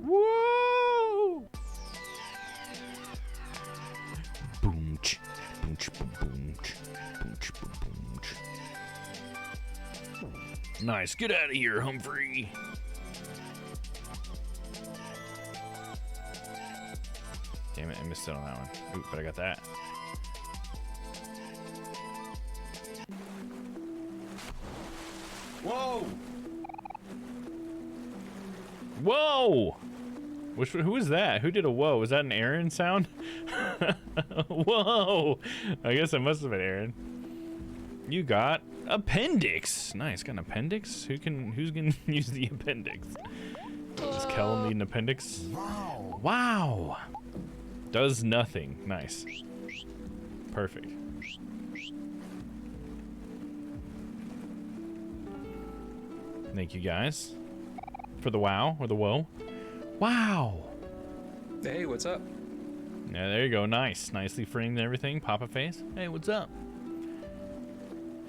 Whoa! Boom, ch, boom, ch, boom, boom, ch, boom, ch, boom, boom, ch. Nice. Get out of here, Humphrey. Damn it, I missed it on that one. Ooh, but I got that. Whoa! Whoa! Who was that? Who did a whoa? Was that an Aaron sound? Whoa! I guess it must have been Aaron. You got appendix. Nice, got an appendix? Who's gonna use the appendix? Does Kel need an appendix? Wow. Wow! Does nothing. Nice. Perfect. Thank you guys for the wow or the whoa. Wow. Hey, what's up? Yeah, there you go. Nice. Nicely framed and everything. Pop a face. Hey, what's up?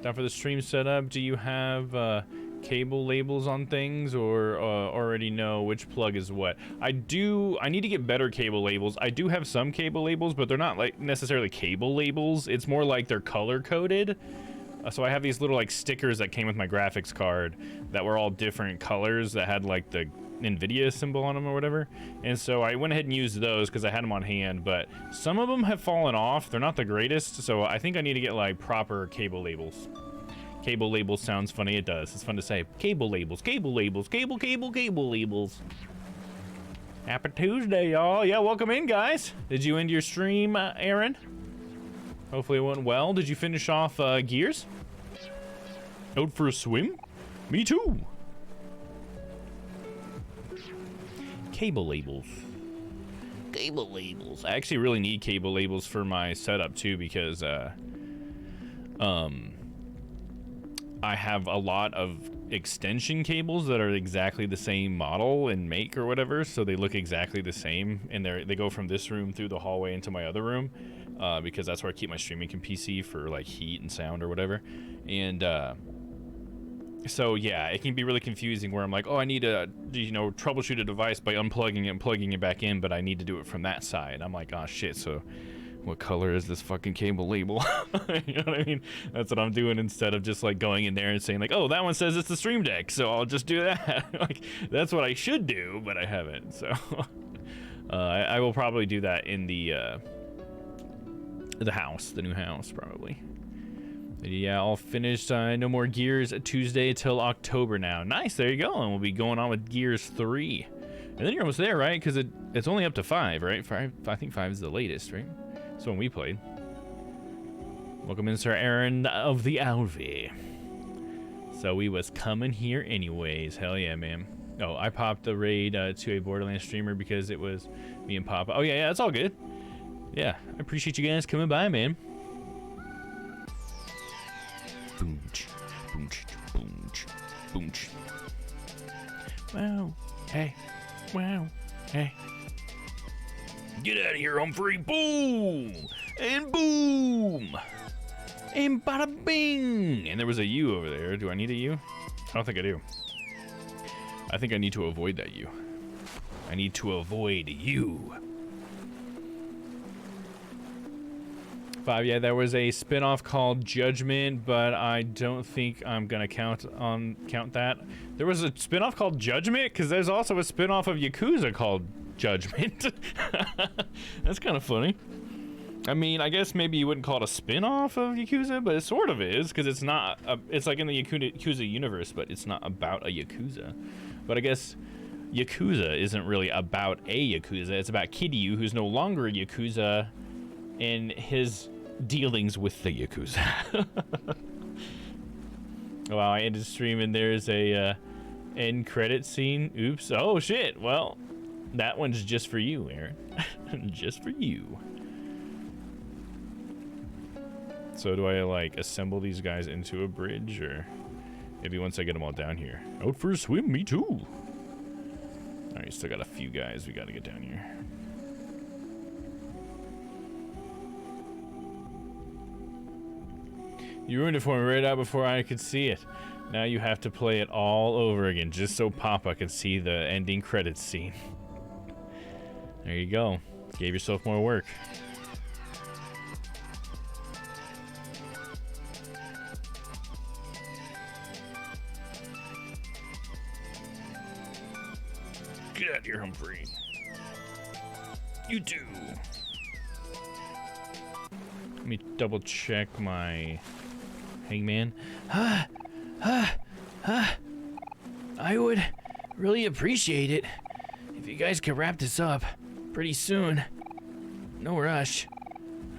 Time for the stream setup. Do you have cable labels on things or already know which plug is what? I do. I need to get better cable labels. I do have some cable labels, but they're not like necessarily cable labels. It's more like they're color coded. So I have these little like stickers that came with my graphics card that were all different colors that had like the NVIDIA symbol on them or whatever. And so I went ahead and used those because I had them on hand, but some of them have fallen off. They're not the greatest. So I think I need to get like proper cable labels. Cable labels sounds funny. It does. It's fun to say. Cable labels, cable labels, cable labels. Happy Tuesday, y'all. Yeah, welcome in, guys. Did you end your stream, Aaron? Hopefully it went well. Did you finish off Gears? Out for a swim? Me too. Cable labels. Cable labels. I actually really need cable labels for my setup too because I have a lot of extension cables that are exactly the same model and make or whatever, so they look exactly the same, and they go from this room through the hallway into my other room. Because that's where I keep my streaming PC for like heat and sound or whatever. And so yeah, it can be really confusing where I'm like, oh, I need to, troubleshoot a device by unplugging it and plugging it back in, but I need to do it from that side. I'm like, oh shit, so what color is this fucking cable label? You know what I mean? That's what I'm doing instead of just like going in there and saying like, oh, that one says it's the Stream Deck, so I'll just do that. Like, that's what I should do, but I haven't. So I will probably do that in the house, the new house, probably. But yeah, all finished. No more Gears Tuesday till October now. Nice, there you go. And we'll be going on with Gears 3. And then you're almost there, right? Because it's only up to 5, right? 5, I think 5 is the latest, right? That's when we played. Welcome in, Sir Aaron of the Alvi. So we was coming here anyways. Hell yeah, man. Oh, I popped the raid to a Borderlands streamer because it was me and Papa. Oh yeah, that's all good. Yeah, I appreciate you guys coming by, man. Boom-ch, boom-ch, boom-ch, boom-ch. Wow, hey, wow, hey. Get out of here, Humphrey. Boom, and boom, and bada bing. And there was a U over there. Do I need a U? I don't think I do. I think I need to avoid that U. I need to avoid you. 5, yeah, there was a spin-off called Judgment, but I don't think I'm gonna count that. There was a spin-off called Judgment because there's also a spin-off of Yakuza called Judgment. That's kind of funny. I mean, I guess maybe you wouldn't call it a spin-off of Yakuza, but it sort of is because it's not. It's like in the Yakuza universe, but it's not about a Yakuza. But I guess Yakuza isn't really about a Yakuza. It's about Kiryu, who's no longer a Yakuza, and his dealings with the Yakuza. Wow, I ended stream and there's a end credit scene. Oops. Oh shit. Well, that one's just for you, Aaron. Just for you. So do I like assemble these guys into a bridge, or maybe once I get them all down here? Out for a swim, me too. All right, still got a few guys we got to get down here. You ruined it for me right out before I could see it. Now you have to play it all over again just so Papa could see the ending credits scene. There you go. Gave yourself more work. Get out of here, Humphrey. You too. Let me double check my hangman. I would really appreciate it if you guys could wrap this up pretty soon. No rush.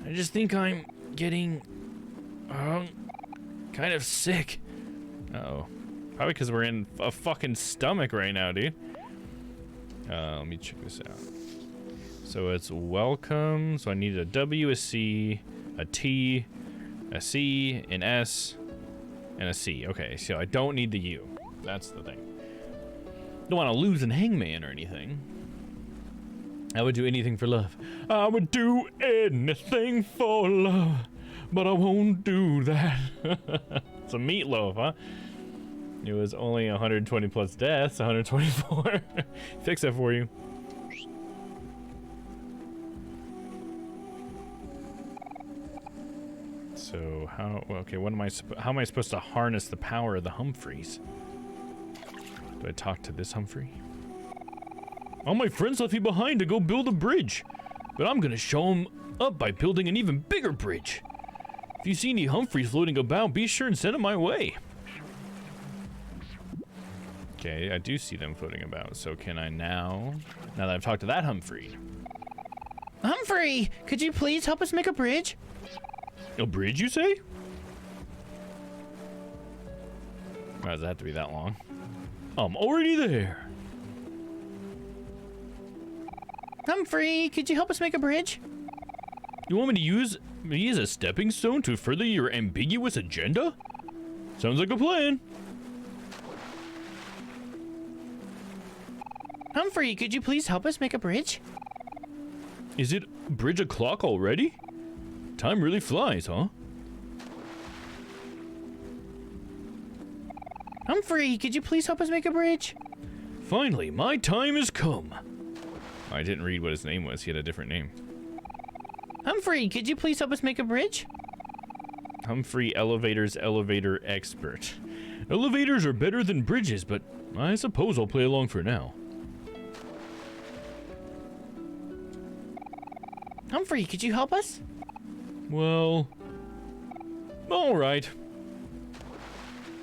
I just think I'm getting kind of sick. Uh-oh. Probably because we're in a fucking stomach right now, dude. Let me check this out. So it's welcome. So I need a W, a C, a T, a C, an S, and a C. Okay, so I don't need the U. That's the thing. Don't want to lose an hangman or anything. I would do anything for love. I would do anything for love, but I won't do that. It's a meatloaf, huh? It was only 120 plus deaths, 124. Fix that for you. So okay, what am how am I supposed to harness the power of the Humphreys? Do I talk to this Humphrey? All my friends left me behind to go build a bridge, but I'm gonna show them up by building an even bigger bridge. If you see any Humphreys floating about, be sure and send them my way. Okay, I do see them floating about, so can I now that I've talked to that Humphrey. Humphrey, could you please help us make a bridge? A bridge, you say? Why does it have to be that long? I'm already there. Humphrey, could you help us make a bridge? You want me to use me as a stepping stone to further your ambiguous agenda? Sounds like a plan. Humphrey, could you please help us make a bridge? Is it bridge o'clock already? Time really flies, huh? Humphrey, could you please help us make a bridge? Finally, my time has come. I didn't read what his name was. He had a different name. Humphrey, could you please help us make a bridge? Humphrey Elevator's elevator expert. Elevators are better than bridges, but I suppose I'll play along for now. Humphrey, could you help us? Well, all right.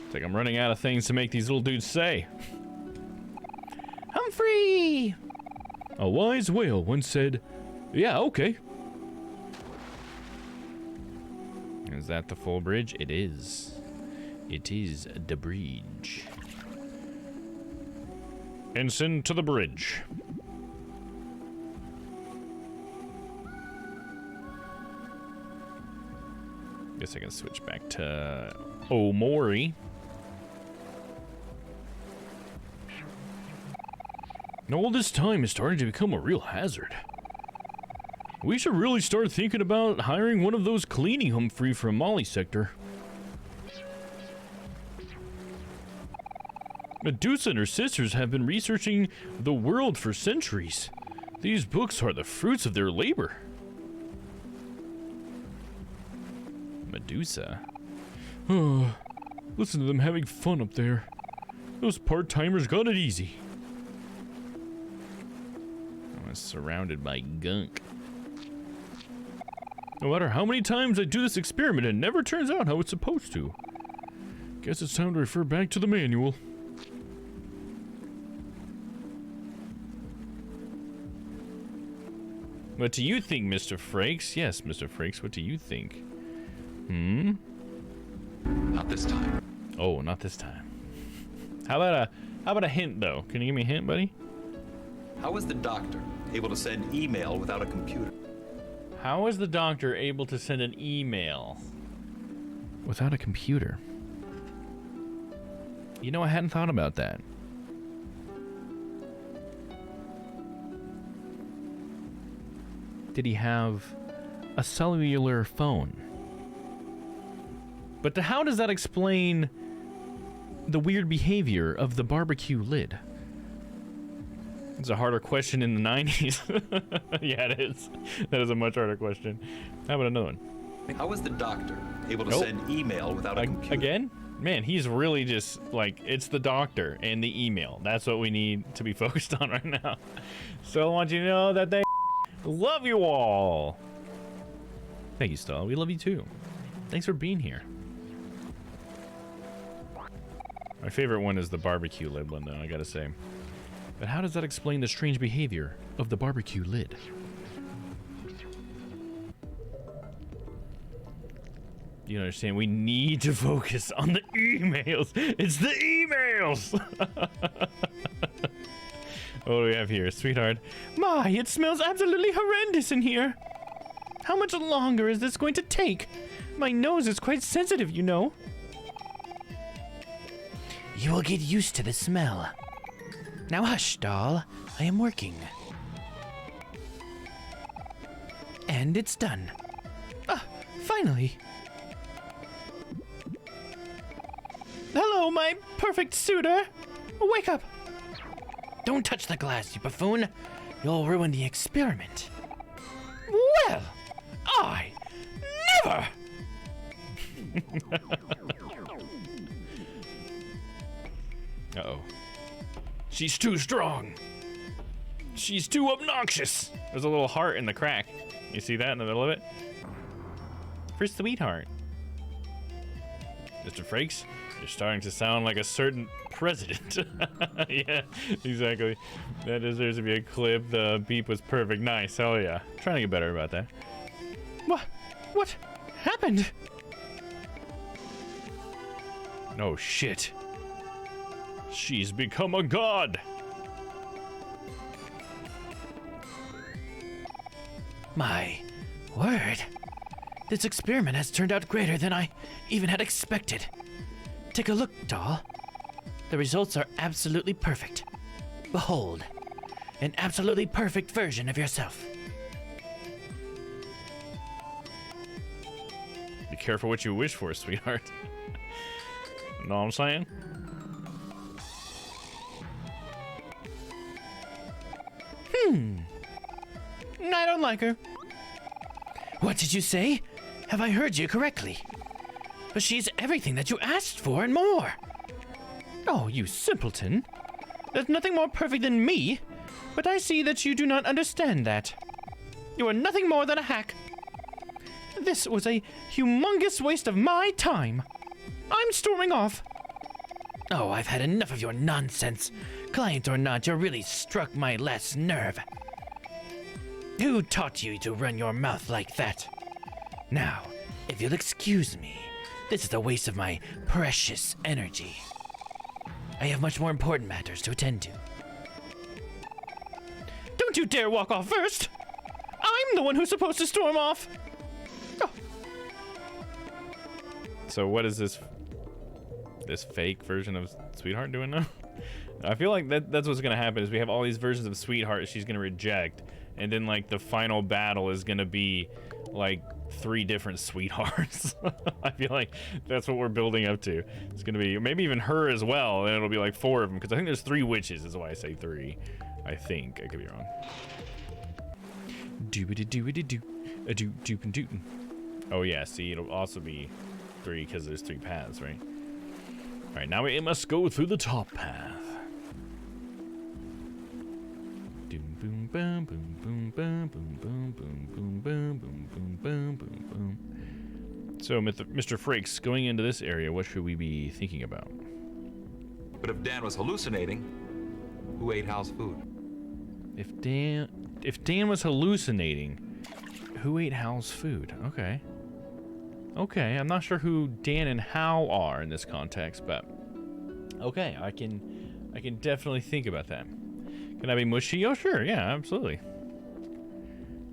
It's like I'm running out of things to make these little dudes say. Humphrey! A wise whale once said, yeah, okay. Is that the full bridge? It is. It is the bridge. Ensign to the bridge. Guess I can switch back to Omori. All this time is starting to become a real hazard. We should really start thinking about hiring one of those cleaning Humphrey from Mali sector. Medusa and her sisters have been researching the world for centuries. These books are the fruits of their labor. Medusa? Oh, listen to them having fun up there. Those part-timers got it easy. I'm surrounded by gunk. No matter how many times I do this experiment, it never turns out how it's supposed to. Guess it's time to refer back to the manual. What do you think, Mr. Frakes? Yes, Mr. Frakes, what do you think? Not this time. Oh, not this time. How about a hint though? Can you give me a hint, buddy? How was the doctor able to send email without a computer? How is the doctor able to send an email without a computer? You know, I hadn't thought about that. Did he have a cellular phone? But how does that explain the weird behavior of the barbecue lid? It's a harder question in the 90s. Yeah, it is. That is a much harder question. How about another one? How was the doctor able to send email without a computer? Again? Man, he's really just like, it's the doctor and the email. That's what we need to be focused on right now. So I want you to know that they love you all. Thank you, Stella. We love you too. Thanks for being here. My favorite one is the barbecue lid one, though, I gotta say. But how does that explain the strange behavior of the barbecue lid? You understand? We need to focus on the emails. It's the emails! What do we have here? Sweetheart. My, it smells absolutely horrendous in here. How much longer is this going to take? My nose is quite sensitive, you know. You will get used to the smell. Now hush, doll. I am working. And it's done. Ah, finally. Hello, my perfect suitor. Wake up. Don't touch the glass, you buffoon. You'll ruin the experiment. Well, I never. Uh-oh. She's too strong. She's too obnoxious. There's a little heart in the crack. You see that in the middle of it? For sweetheart. Mr. Frakes, you're starting to sound like a certain president. Yeah, exactly. That deserves to be a clip. The beep was perfect. Nice. Hell yeah. Trying to get better about that. What happened? Oh shit. She's become a god. My word. This experiment has turned out greater than I even had expected. Take a look, doll. The results are absolutely perfect. Behold, an absolutely perfect version of yourself. Be careful what you wish for, sweetheart. Know what I'm saying? I don't like her. What did you say? Have I heard you correctly? But she's everything that you asked for and more. Oh, you simpleton. There's nothing more perfect than me, but I see that you do not understand that. You are nothing more than a hack. This was a humongous waste of my time. I'm storming off. Oh, I've had enough of your nonsense. Client or not, you really struck my last nerve. Who taught you to run your mouth like that? Now, if you'll excuse me, this is a waste of my precious energy. I have much more important matters to attend to. Don't you dare walk off first! I'm the one who's supposed to storm off! Oh. So what is this fake version of Sweetheart doing now? I feel like that's what's gonna happen is we have all these versions of Sweetheart she's gonna reject, and then like the final battle is gonna be like 3 different Sweethearts. I feel like that's what we're building up to. It's gonna be maybe even her as well, and it'll be like 4 of them because I think there's 3 witches is why I say 3. I think I could be wrong. Doobity-doobity-doo, a doop-and-dootin'. Oh yeah, see, it'll also be 3 because there's 3 paths, right? All right, now we must go through the top path. Boom, boom, boom, boom, boom, boom, boom, boom, boom, boom, boom, boom, boom, boom, boom, boom. So, Mr. Frakes, going into this area, what should we be thinking about? But if Dan was hallucinating, who ate Hal's food? If Dan was hallucinating, who ate Hal's food? Okay. Okay, I'm not sure who Dan and Hal are in this context, but okay, I can definitely think about that. Can I be mushy? Oh, sure, yeah, absolutely.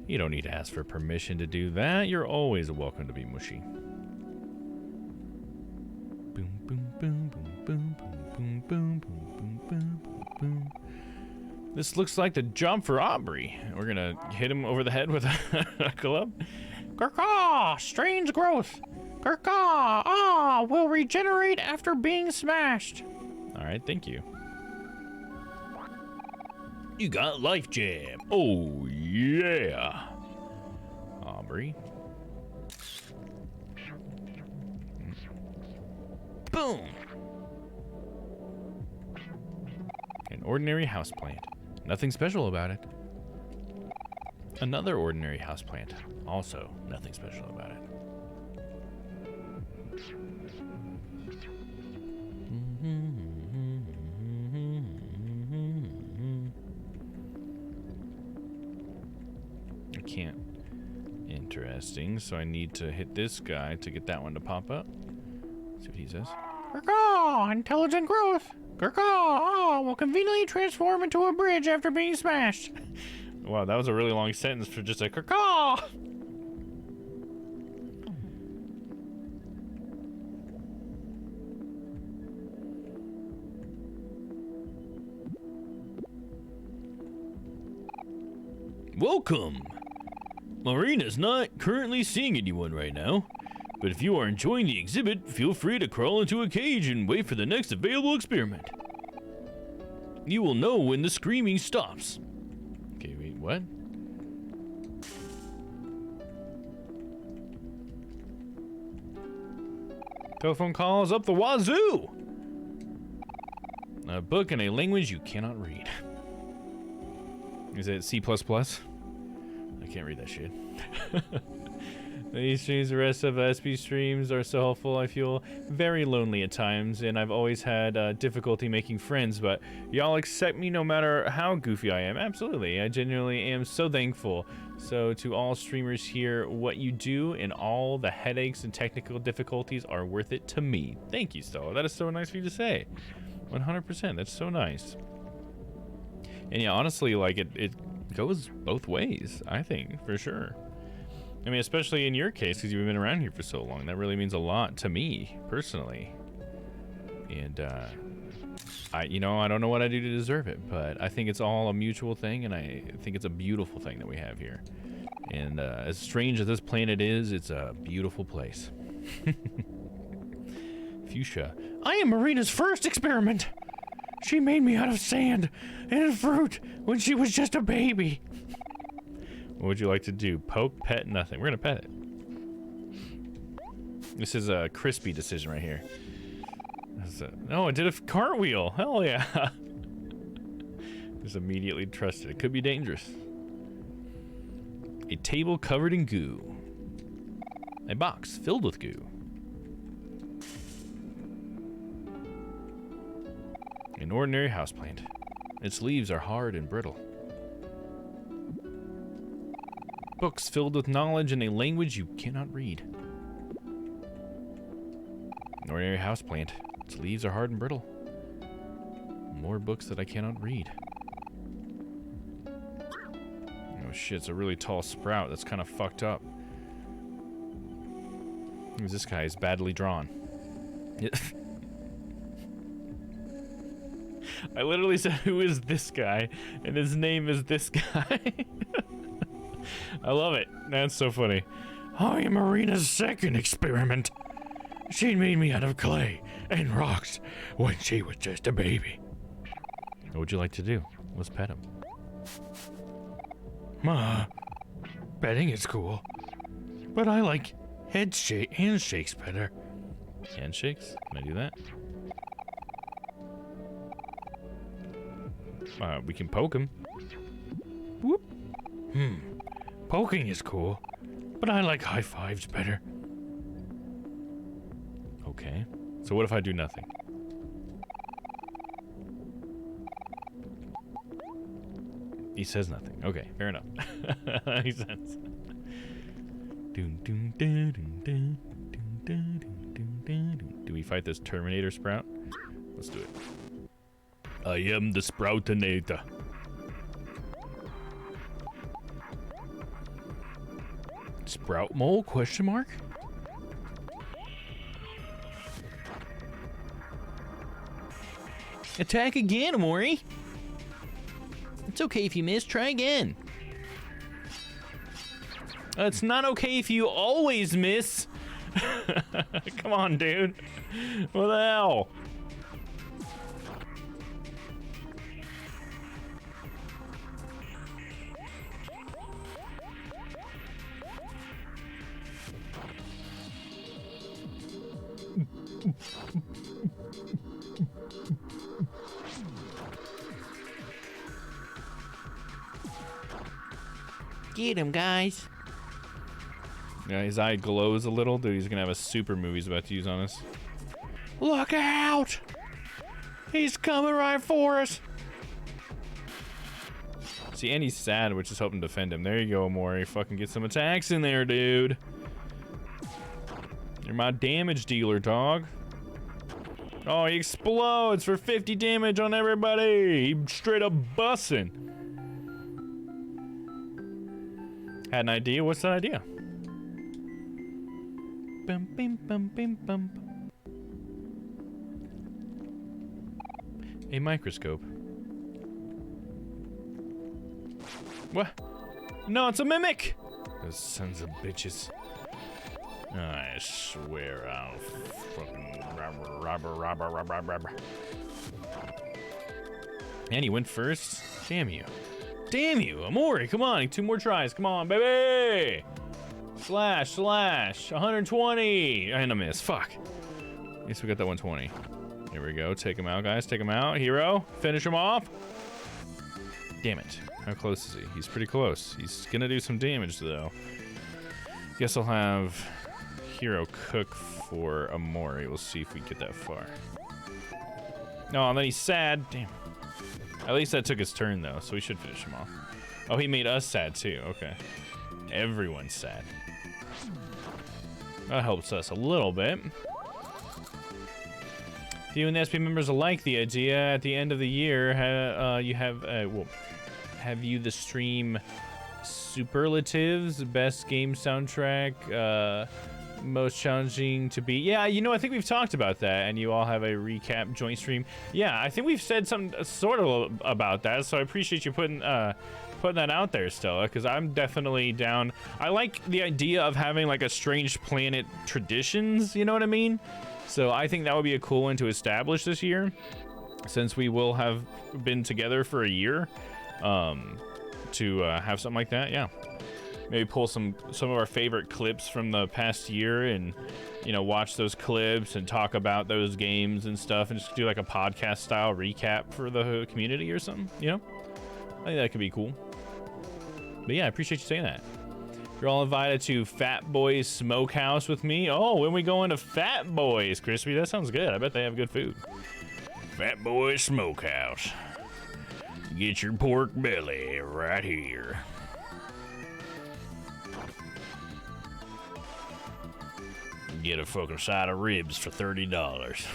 You don't need to ask for permission to do that. You're always welcome to be mushy. Boom, boom, boom, boom, boom, boom, boom, boom, boom, boom, boom, boom. This looks like the job for Aubrey. We're gonna hit him over the head with a club. Caw, strange growth. Gurkha will regenerate after being smashed. All right, thank you. You got Life Jam. Oh, yeah. Aubrey. Boom. An ordinary houseplant. Nothing special about it. Another ordinary houseplant. Also, nothing special about it. I can't. Interesting. So I need to hit this guy to get that one to pop up. Let's see what he says. Gurkha! Intelligent growth! Gurkha! Will conveniently transform into a bridge after being smashed. Wow, that was a really long sentence for just a Gurkha! Welcome! Marina's not currently seeing anyone right now, but if you are enjoying the exhibit, feel free to crawl into a cage and wait for the next available experiment. You will know when the screaming stops. Okay, wait, what? Telephone calls up the wazoo! A book in a language you cannot read. Is it C++? I can't read that shit. These streams, the rest of SP streams are so helpful. I feel very lonely at times, and I've always had difficulty making friends, but y'all accept me no matter how goofy I am. Absolutely. I genuinely am so thankful. So to all streamers here, what you do and all the headaches and technical difficulties are worth it to me. Thank you, Stella. That is so nice for you to say. 100%. That's so nice. And yeah, honestly, like it goes both ways, I think, for sure. I mean, especially in your case, because you've been around here for so long. That really means a lot to me, personally. And, I don't know what I do to deserve it, but I think it's all a mutual thing, and I think it's a beautiful thing that we have here. And, as strange as this planet is, it's a beautiful place. Fuchsia. I am Marina's first experiment. She made me out of sand and fruit when she was just a baby. What would you like to do? Poke, pet, nothing. We're gonna pet it. This is a crispy decision right here. Oh, it did a cartwheel. Hell yeah. Just immediately trusted. It could be dangerous. A table covered in goo. A box filled with goo. An ordinary houseplant. Its leaves are hard and brittle. Books filled with knowledge in a language you cannot read. An ordinary houseplant. Its leaves are hard and brittle. More books that I cannot read. Oh shit, it's a really tall sprout. That's kind of fucked up. Who's this guy? He's badly drawn. I literally said, who is this guy? And his name is this guy. I love it. That's so funny. I am Marina's second experiment. She made me out of clay and rocks when she was just a baby. What would you like to do? Let's pet him. Ma, petting is cool, but I like handshakes better. Handshakes? Can I do that? We can poke him. Whoop. Poking is cool, but I like high fives better. Okay. So what if I do nothing? He says nothing. Okay, fair enough. That makes sense. Do we fight this Terminator Sprout? Let's do it. I am the Sproutinator. Sprout mole? Question mark? Attack again, Amori. It's okay if you miss. Try again. It's not okay if you always miss. Come on, dude. What the hell? Get him, guys. Yeah, his eye glows a little. Dude, he's gonna have a super move he's about to use on us. Look out! He's coming right for us. See, and he's sad, which is helping defend him. There you go, Mori. Fucking get some attacks in there, dude. You're my damage dealer, dog. Oh, he explodes for 50 damage on everybody. He straight up bussin'. Had an idea? What's that idea? Bum, bim, bum, bim, bum. A microscope. What? No, it's a mimic! Those sons of bitches. I swear I'll fucking robber. And he went first? Damn you. Damn you, Amori, come on, 2 more tries, come on, baby! Slash, 120, and a miss, fuck. At least we got that 120. Here we go, take him out, guys, take him out. Hero, finish him off. Damn it, how close is he? He's pretty close. He's gonna do some damage, though. Guess I'll have Hero cook for Amori. We'll see if we get that far. No, and then he's sad, damn. At least that took his turn, though, so we should finish him off. Oh, he made us sad, too. Okay. Everyone's sad. That helps us a little bit. If you and the SP members like the idea, at the end of the year, you have, have you the stream superlatives, best game soundtrack, most challenging to beat. Yeah, you know, I think we've talked about that, and you all have a recap joint stream. Yeah, I think we've said some sort of about that, so I appreciate you putting that out there, Stella, because I'm definitely down. I like the idea of having like a Strange Planet traditions, you know what I mean? So I think that would be a cool one to establish this year, since we will have been together for a year, to have something like that. Yeah. Maybe pull some of our favorite clips from the past year and, you know, watch those clips and talk about those games and stuff and just do like a podcast style recap for the community or something, you know? I think that could be cool. But yeah, I appreciate you saying that. You're all invited to Fat Boys Smokehouse with me. Oh, when we go into Fat Boys, Crispy, that sounds good. I bet they have good food. Fat Boys Smokehouse. Get your pork belly right here. Get a fucking side of ribs for $30.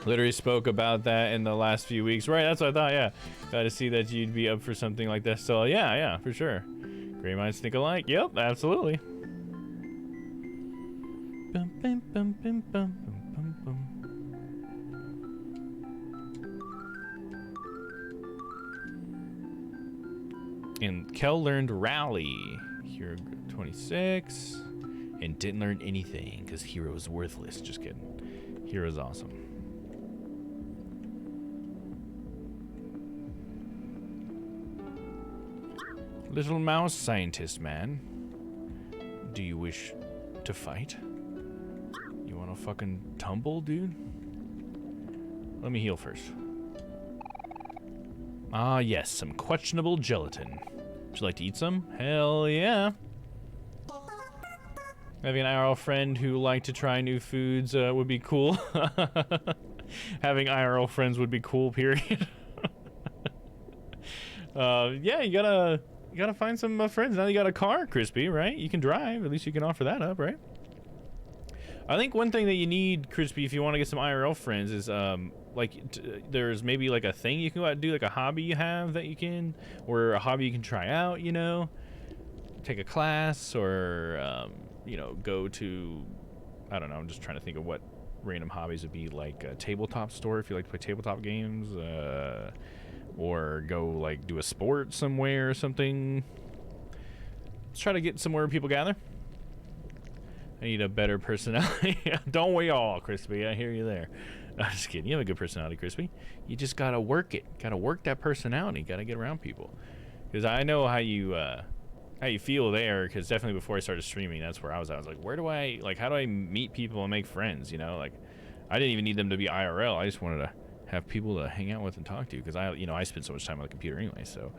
Literally spoke about that in the last few weeks. Right, that's what I thought, yeah. Glad to see that you'd be up for something like that. So, yeah, for sure. Great minds think alike. Yep, absolutely. Bum, bum, bum, bum, bum, bum, bum. And Kel learned Rally. Hero 26. And didn't learn anything because Hero's worthless. Just kidding. Hero's awesome. Little mouse scientist man. Do you wish to fight? You wanna fucking tumble, dude? Let me heal first. Ah, yes, some questionable gelatin. Would you like to eat some? Hell yeah. Having an IRL friend who liked to try new foods would be cool. Having IRL friends would be cool, period. Yeah, you gotta find some friends. Now you got a car, Crispy, right? You can drive. At least you can offer that up, right? I think one thing that you need, Crispy, if you want to get some IRL friends is, there's maybe like a thing you can go out and do, like a hobby you have that you can, or a hobby you can try out, you know? Take a class, or, you know, go to, I don't know, I'm just trying to think of what random hobbies would be, like a tabletop store if you like to play tabletop games, or go, like, do a sport somewhere or something. Let's try to get somewhere where people gather. I need a better personality. Don't we all, Crispy? I hear you there. No, I'm just kidding. You have a good personality, Crispy. You just gotta work it. Gotta work that personality. Gotta get around people. Because I know how you feel there. Because definitely before I started streaming, that's where I was. I was like, where do I how do I meet people and make friends? You know, like I didn't even need them to be IRL. I just wanted to have people to hang out with and talk to. Because I spend so much time on the computer anyway. So,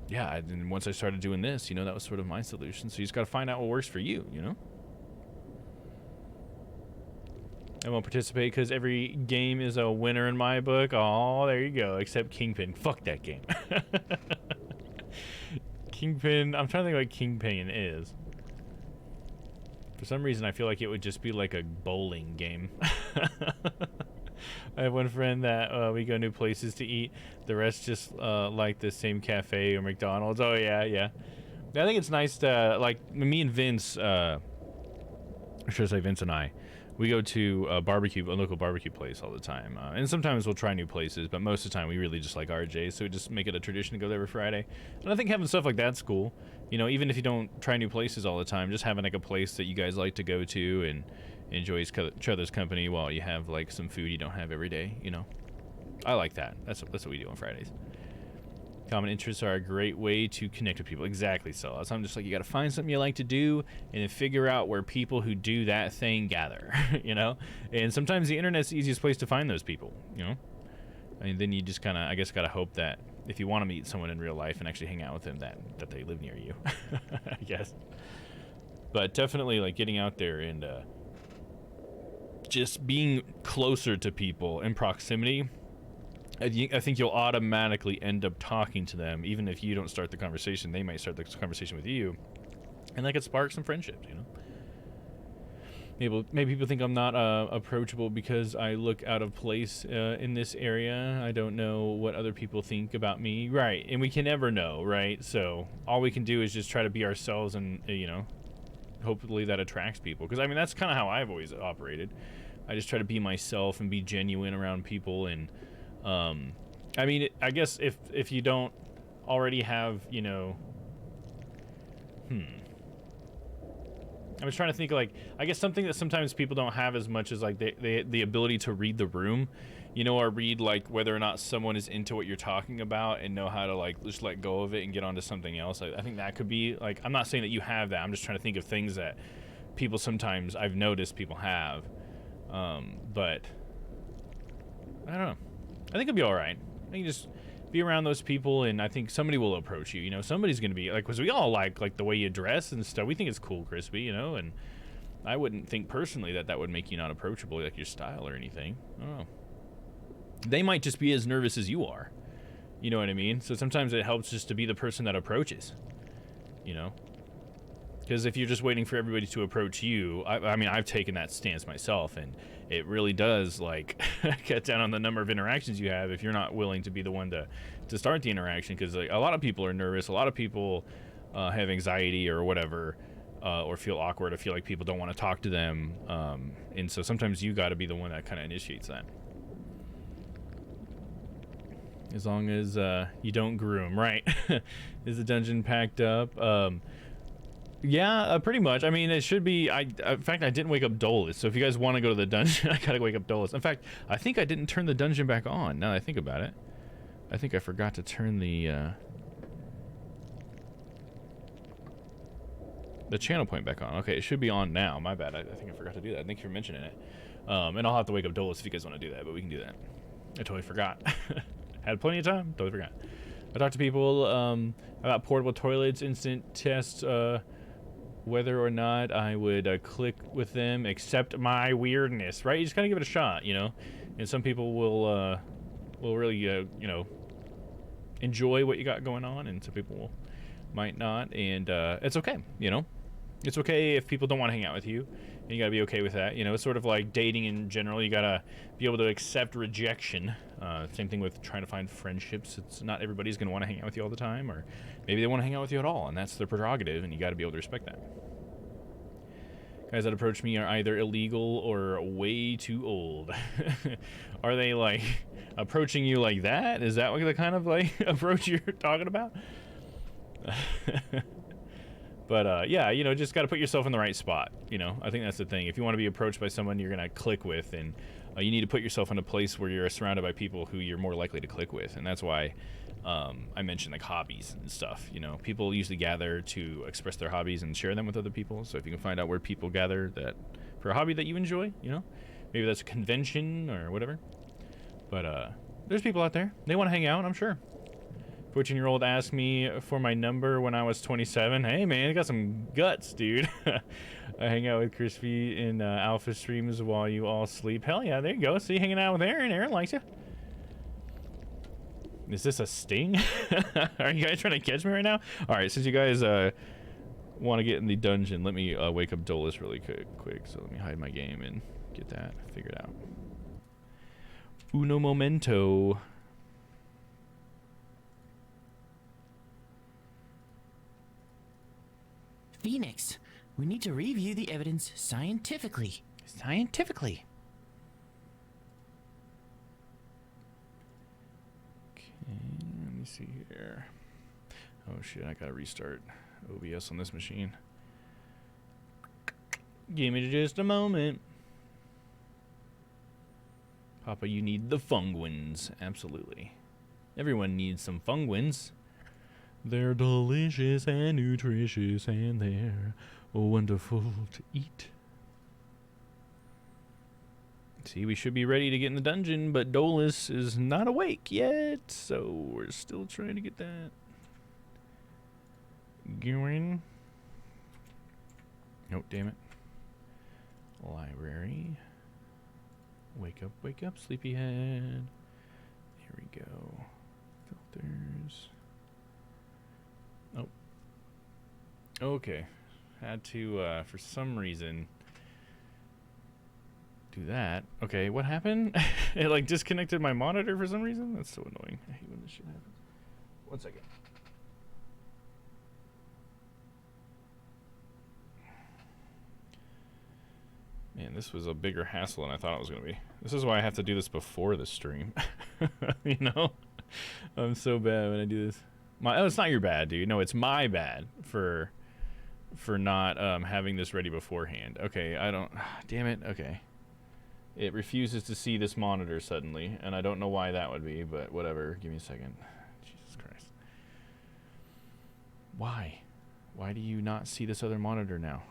yeah. And once I started doing this, that was sort of my solution. So you just gotta find out what works for you. I won't participate because every game is a winner in my book. Oh, there you go. Except Kingpin. Fuck that game. Kingpin. I'm trying to think what Kingpin is. For some reason, I feel like it would just be like a bowling game. I have one friend that we go new places to eat. The rest just like the same cafe or McDonald's. Oh, yeah, yeah. I think it's nice to, like, me and Vince, or should I say Vince and I, we go to a local barbecue place all the time. And sometimes we'll try new places, but most of the time we really just like RJ, so we just make it a tradition to go there every Friday. And I think having stuff like that's cool. Even if you don't try new places all the time, just having like a place that you guys like to go to and enjoy each other's company while you have like some food you don't have every day, I like that. That's what we do on Fridays. Common interests are a great way to connect with people. Exactly, so I'm just like, you got to find something you like to do and then figure out where people who do that thing gather, And sometimes the internet's the easiest place to find those people, And then you just kind of, I guess, got to hope that if you want to meet someone in real life and actually hang out with them, that they live near you, I guess. But definitely, like, getting out there and just being closer to people in proximity, I think you'll automatically end up talking to them. Even if you don't start the conversation, they might start the conversation with you. And that could spark some friendships, Maybe people think I'm not approachable because I look out of place in this area. I don't know what other people think about me. Right, and we can never know, right? So all we can do is just try to be ourselves and, hopefully that attracts people. Because, that's kind of how I've always operated. I just try to be myself and be genuine around people and... I guess if you don't already have, I was trying to think, like, I guess something that sometimes people don't have as much as, like, the ability to read the room, or read, like, whether or not someone is into what you're talking about and know how to, like, just let go of it and get onto something else. I think that could be, like, I'm not saying that you have that. I'm just trying to think of things that people sometimes, I've noticed people have. But I don't know. I think it'll be all right. I think just be around those people, and I think somebody will approach you. Somebody's gonna be like, because we all like the way you dress and stuff. We think it's cool, Crispy, and I wouldn't think personally that would make you not approachable, like your style or anything. I don't know. They might just be as nervous as you are. You know what I mean? So sometimes it helps just to be the person that approaches. Because if you're just waiting for everybody to approach you, I've taken that stance myself, and it really does, like, cut down on the number of interactions you have if you're not willing to be the one to start the interaction. Because, like, a lot of people are nervous. A lot of people have anxiety or whatever, or feel awkward or feel like people don't want to talk to them. And so sometimes you got to be the one that kind of initiates that. As long as you don't groom, right? Is the dungeon packed up? Yeah, pretty much. It should be. In fact, I didn't wake up Dolus. So if you guys want to go to the dungeon, I gotta wake up Dolus. In fact, I think I didn't turn the dungeon back on. Now that I think about it, I think I forgot to turn the channel point back on. Okay, it should be on now. My bad. I think I forgot to do that. Thank you for mentioning it. And I'll have to wake up Dolus if you guys want to do that, but we can do that. I totally forgot. Had plenty of time. Totally forgot. I talked to people about portable toilets, instant tests. Whether or not I would click with them, accept my weirdness, right? You just gotta give it a shot, And some people will really, enjoy what you got going on, and some people might not, and it's okay, It's okay if people don't want to hang out with you, and you gotta be okay with that. It's sort of like dating in general. You gotta be able to accept rejection. Same thing with trying to find friendships. It's not everybody's gonna want to hang out with you all the time, or maybe they want to hang out with you at all, and that's their prerogative, and you gotta be able to respect that. Guys that approach me are either illegal or way too old. Are they, like, approaching you like that? Is that what the kind of, like, approach you're talking about? But yeah, you know, just got to put yourself in the right spot. You know, I think that's the thing. If you want to be approached by someone you're gonna click with, and you need to put yourself in a place where you're surrounded by people who you're more likely to click with, and that's why I mentioned like hobbies and stuff. You know, people usually gather to express their hobbies and share them with other people. So if you can find out where people gather that for a hobby that you enjoy, you know, maybe that's a convention or whatever. But there's people out there. They want to hang out, I'm sure. 14-year-old asked me for my number when I was 27. Hey, man, you got some guts, dude. I hang out with Crispy in alpha streams while you all sleep. Hell yeah, there you go. See, hanging out with Aaron. Aaron likes you. Is this a sting? Are you guys trying to catch me right now? All right, since you guys want to get in the dungeon, let me wake up Dolus really quick. So let me hide my game and get that figured out. Uno momento. Phoenix, we need to review the evidence scientifically. Scientifically. Okay, let me see here. Oh shit, I gotta restart OBS on this machine. Give me just a moment. Papa, you need the funguins. Absolutely. Everyone needs some funguins. They're delicious and nutritious, and they're wonderful to eat. See, we should be ready to get in the dungeon, but Dolus is not awake yet, so we're still trying to get that going. Oh, damn it. Library. Wake up, sleepyhead. Here we go. Filters. Oh. Okay. Had to, for some reason, do that. Okay, what happened? It, like, disconnected my monitor for some reason? That's so annoying. I hate when this shit happens. 1 second. Man, this was a bigger hassle than I thought it was going to be. This is why I have to do this before the stream. You know? I'm so bad when I do this. Oh, it's not your bad, dude. No, it's my bad for not having this ready beforehand. Okay, I don't... Damn it. Okay. It refuses to see this monitor suddenly, and I don't know why that would be, but whatever. Give me a second. Jesus Christ. Why? Why do you not see this other monitor now?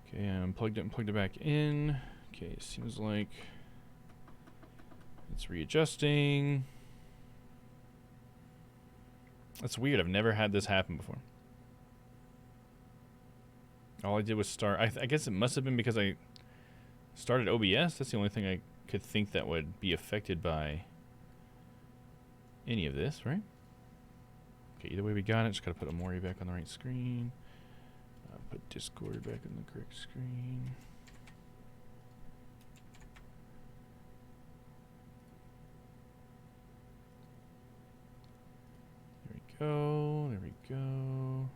Okay, I unplugged it and plugged it back in. Okay, it seems like it's readjusting. That's weird. I've never had this happen before. All I did was start. I guess it must have been because I started OBS. That's the only thing I could think that would be affected by any of this, right? Okay, either way we got it. Just gotta put Amori back on the right screen. Put Discord back on the correct screen. There we go. There we go.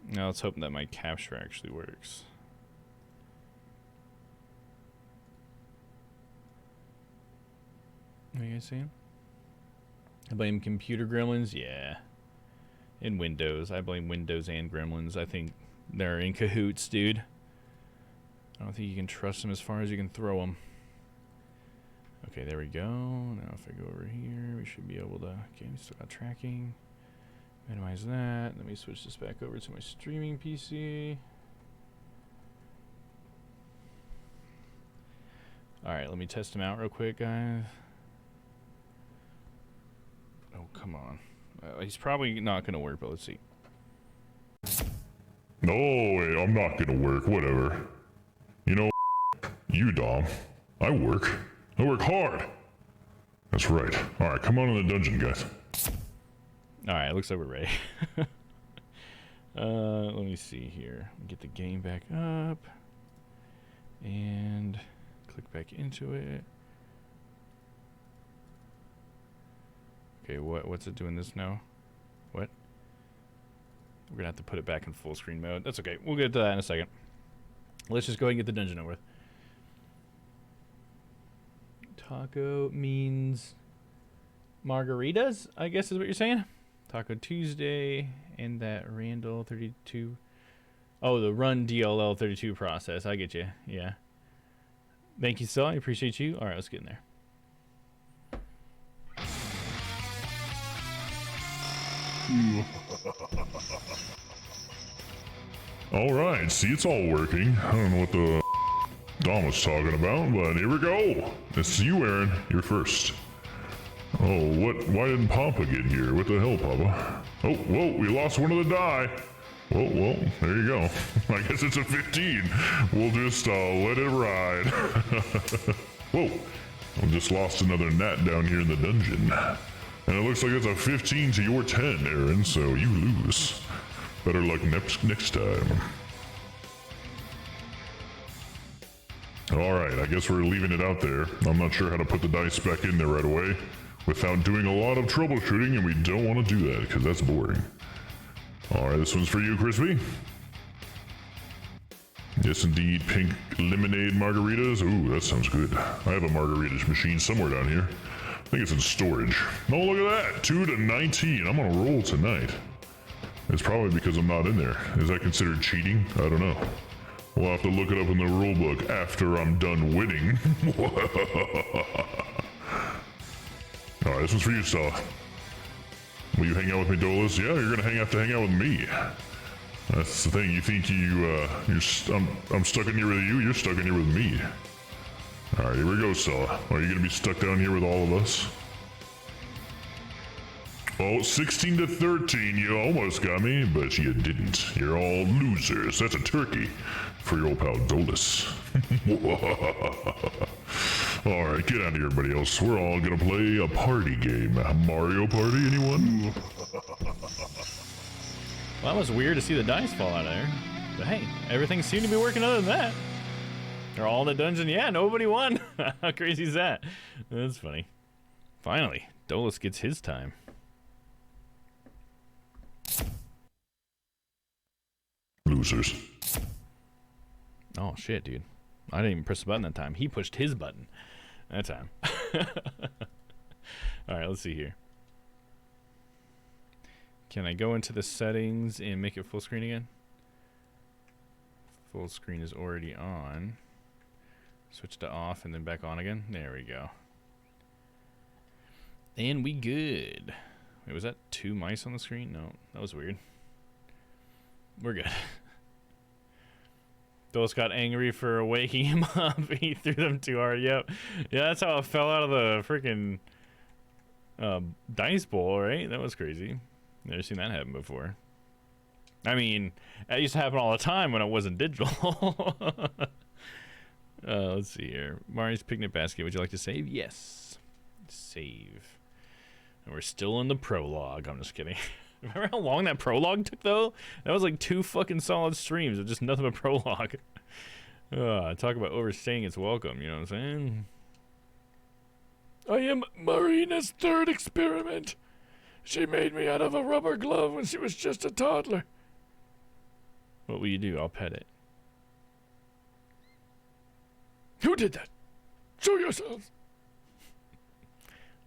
Now let's hope that my capture actually works. What are you guys saying? I blame computer gremlins? Yeah. In Windows. I blame Windows and gremlins. I think they're in cahoots, dude. I don't think you can trust them as far as you can throw them. Okay, there we go. Now if I go over here, we should be able to... Okay, we still got tracking. Minimize that. Let me switch this back over to my streaming PC. Alright, let me test them out real quick, guys. Oh, come on. He's probably not going to work, but let's see. No, wait, I'm not going to work. Whatever. You know, you, Dom. I work. I work hard. That's right. Alright, come on in the dungeon, guys. Alright, looks like we're ready. Let me see here. Get the game back up. And click back into it. Okay, what's it doing this now? What? We're gonna have to put it back in full screen mode. That's okay. We'll get to that in a second. Let's just go ahead and get the dungeon over with. Taco means margaritas, I guess is what you're saying? Taco Tuesday and that Randall 32. Oh, the run DLL 32 process. I get you. Yeah. Thank you, Saul. I appreciate you. All right, let's get in there. All right, see, it's all working. I don't know what the Dom was talking about, but here we go. It's you, Aaron. You're first. Oh, what? Why didn't Papa get here? What the hell, Papa? Oh, whoa, we lost one of the die. Well, there you go. I guess it's a 15. We'll just let it ride. Whoa, I just lost another gnat down here in the dungeon. And it looks like it's a 15 to your 10, Aaron, so you lose. Better luck next time. Alright, I guess we're leaving it out there. I'm not sure how to put the dice back in there right away without doing a lot of troubleshooting, and we don't want to do that because that's boring. Alright, this one's for you, Crispy. Yes, indeed, pink lemonade margaritas. Ooh, that sounds good. I have a margaritas machine somewhere down here. I think it's in storage. Oh, look at that! 2 to 19. I'm on a roll tonight. It's probably because I'm not in there. Is that considered cheating? I don't know. We'll have to look it up in the rule book after I'm done winning. Alright, this one's for you, Saw. Will you hang out with me, Dolus? Yeah, you're gonna have to hang out with me. That's the thing. You think I'm stuck in here with you? You're stuck in here with me. Alright, here we go, Saw. Are you gonna be stuck down here with all of us? Oh, 16 to 13. You almost got me, but you didn't. You're all losers. That's a turkey for your old pal Dolus. Alright, get out of here, everybody else. We're all gonna play a party game. Mario Party, anyone? Well, that was weird to see the dice fall out of there. But hey, everything seemed to be working other than that. They're all in the dungeon. Yeah, nobody won. How crazy is that? That's funny. Finally, Dolus gets his time. Losers. Oh, shit, dude. I didn't even press the button that time. He pushed his button that time. Alright, let's see here. Can I go into the settings and make it full screen again? Full screen is already on. Switch to off and then back on again. There we go. And we good. Wait, was that 2 mice on the screen? No, that was weird. We're good. Dolus got angry for waking him up. He threw them too hard. Yep. Yeah, that's how it fell out of the freaking dice bowl, right? That was crazy. Never seen that happen before. I mean, that used to happen all the time when it wasn't digital. Let's see here. Mario's picnic basket. Would you like to save? Yes. Save. And we're still in the prologue. I'm just kidding. Remember how long that prologue took, though? That was like 2 fucking solid streams of just nothing but prologue. Talk about overstaying its welcome, you know what I'm saying? I am Marina's 3rd experiment. She made me out of a rubber glove when she was just a toddler. What will you do? I'll pet it. Who did that? Show yourselves.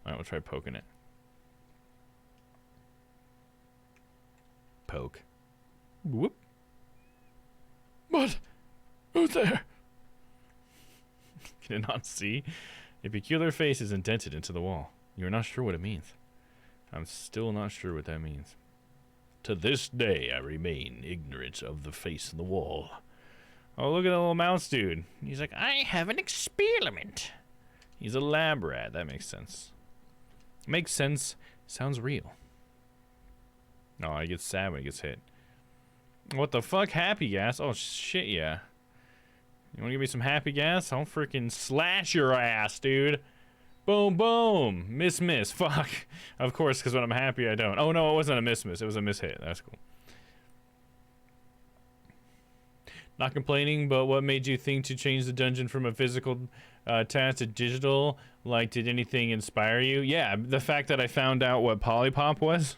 Alright, we'll try poking it. Poke. Whoop. What? Who's there? Can it not see? A peculiar face is indented into the wall. You are not sure what it means. I'm still not sure what that means. To this day, I remain ignorant of the face in the wall. Oh, look at that little mouse dude. He's like, I have an experiment. He's a lab rat. That makes sense. Makes sense. Sounds real. No, I get sad when he gets hit. What the fuck? Happy gas? Oh, shit, yeah. You wanna give me some happy gas? I'll freaking slash your ass, dude. Boom, boom. Miss, miss. Fuck. Of course, because when I'm happy, I don't. Oh, no, it wasn't a miss, miss. It was a miss hit. That's cool. Not complaining, but what made you think to change the dungeon from a physical task to digital? Like, did anything inspire you? Yeah, the fact that I found out what Polypop was.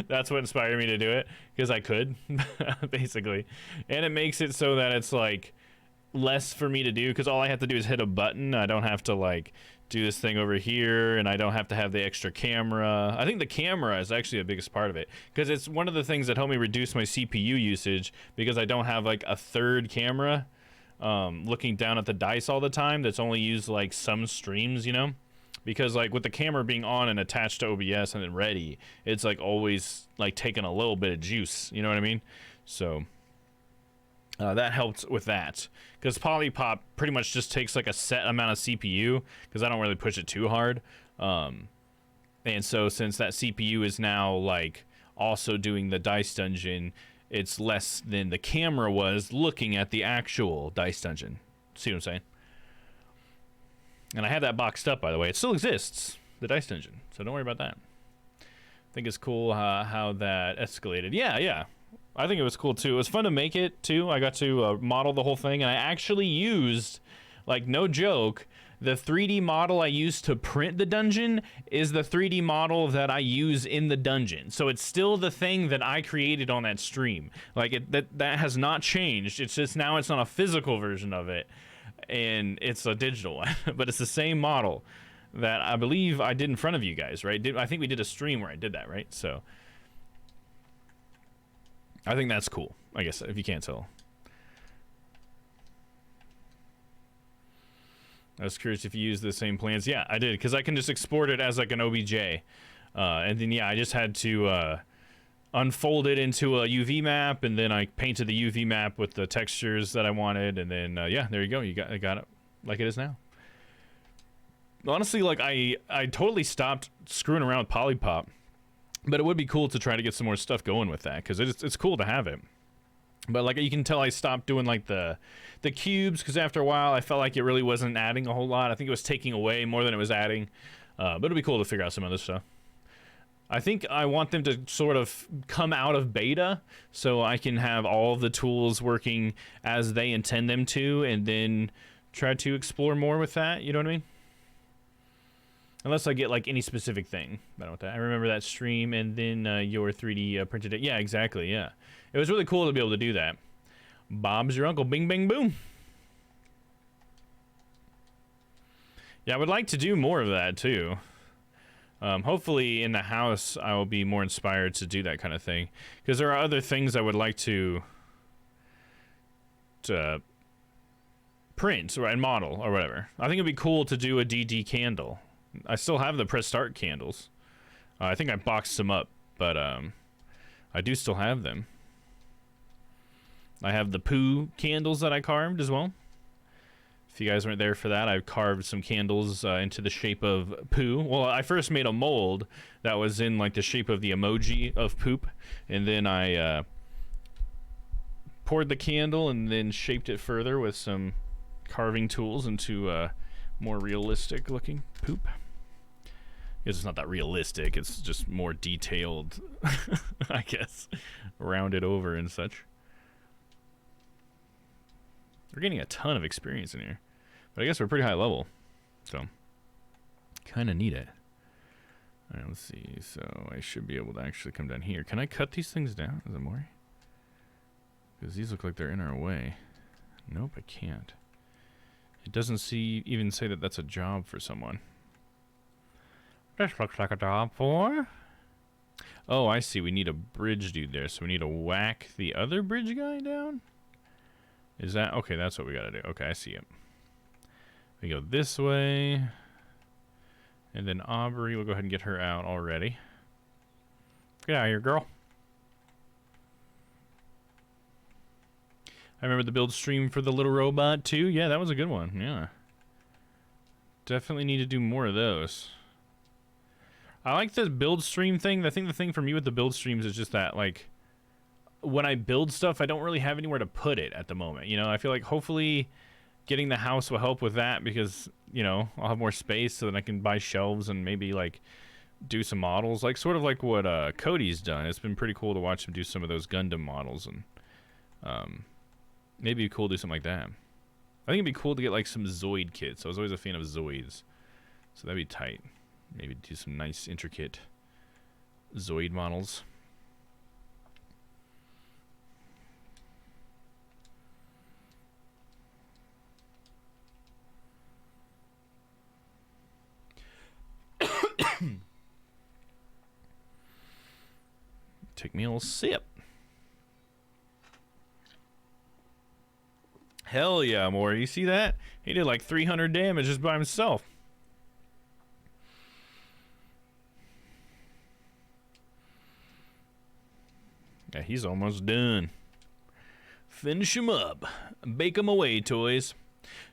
That's what inspired me to do it, because I could, basically. And it makes it so that it's, like, less for me to do, because all I have to do is hit a button. I don't have to, like, do this thing over here, and I don't have to have the extra camera. I think the camera is actually the biggest part of it, because it's one of the things that helped me reduce my CPU usage, because I don't have, like, a third camera looking down at the dice all the time that's only used like some streams, you know, because like with the camera being on and attached to OBS and then ready, it's like always like taking a little bit of juice, you know what I mean? So that helped with that, because Polypop pretty much just takes like a set amount of CPU, because I don't really push it too hard, and so since that CPU is now like also doing the dice dungeon, it's less than the camera was looking at the actual dice dungeon. See what I'm saying? And I have that boxed up, by the way. It still exists, the dice dungeon, so don't worry about that. I think it's cool how that escalated. Yeah. I think it was cool, too. It was fun to make it, too. I got to model the whole thing, and I actually used, like, no joke, the 3D model I used to print the dungeon is the 3D model that I use in the dungeon. So it's still the thing that I created on that stream. Like, that has not changed. It's just now it's not a physical version of it, and it's a digital one. But it's the same model that I believe I did in front of you guys, right? I think we did a stream where I did that, right? So I think that's cool, I guess, if you can't tell. I was curious if you used the same plans. Yeah, I did, because I can just export it as like an OBJ. And then, yeah, I just had to unfold it into a UV map, and then I painted the UV map with the textures that I wanted, and then, yeah, there you go. I got it like it is now. Honestly, like, I totally stopped screwing around with Polypop, but it would be cool to try to get some more stuff going with that, because it's cool to have it. But like you can tell, I stopped doing like the cubes, because after a while I felt like it really wasn't adding a whole lot. I think it was taking away more than it was adding. But it'll be cool to figure out some other stuff. I think I want them to sort of come out of beta so I can have all of the tools working as they intend them to, and then try to explore more with that. You know what I mean? Unless I get like any specific thing. I remember that stream, and then your 3D printed it. Yeah, exactly. Yeah. It was really cool to be able to do that. Bob's your uncle. Bing, bang, boom. Yeah, I would like to do more of that, too. Hopefully, in the house, I will be more inspired to do that kind of thing. Because there are other things I would like to print and model or whatever. I think it'd be cool to do a DD candle. I still have the press start candles. I think I boxed them up, but I do still have them. I have the poo candles that I carved as well. If you guys weren't there for that, I carved some candles into the shape of poo. Well, I first made a mold that was in like the shape of the emoji of poop, and then I poured the candle and then shaped it further with some carving tools into a more realistic looking poop. It's not that realistic, it's just more detailed, I guess, rounded over and such. We're getting a ton of experience in here, but I guess we're pretty high level, so kind of need it. All right, let's see. So I should be able to actually come down here. Can I cut these things down? Is it more? Because these look like they're in our way. Nope, I can't. It doesn't even say that that's a job for someone. This looks like a job for... Oh, I see. We need a bridge dude there, so we need to whack the other bridge guy down? Is that... Okay, that's what we gotta do. Okay, I see it. We go this way. And then Aubrey, we'll go ahead and get her out already. Get out of here, girl. I remember the build stream for the little robot, too. Yeah, that was a good one. Yeah. Definitely need to do more of those. I like the build stream thing. I think the thing for me with the build streams is just that, like... when I build stuff, I don't really have anywhere to put it at the moment. You know, I feel like hopefully getting the house will help with that, because, you know, I'll have more space so that I can buy shelves and maybe like do some models, like sort of like what Cody's done. It's been pretty cool to watch him do some of those Gundam models, and Maybe it'd be cool to do something like that. I think it'd be cool to get like some Zoid kits. I was always a fan of Zoids. So that'd be tight. Maybe do some nice, intricate Zoid models. Take me a little sip. Hell yeah, Maury. You see that? He did like 300 damage just by himself. Yeah, he's almost done. Finish him up. Bake him away, toys.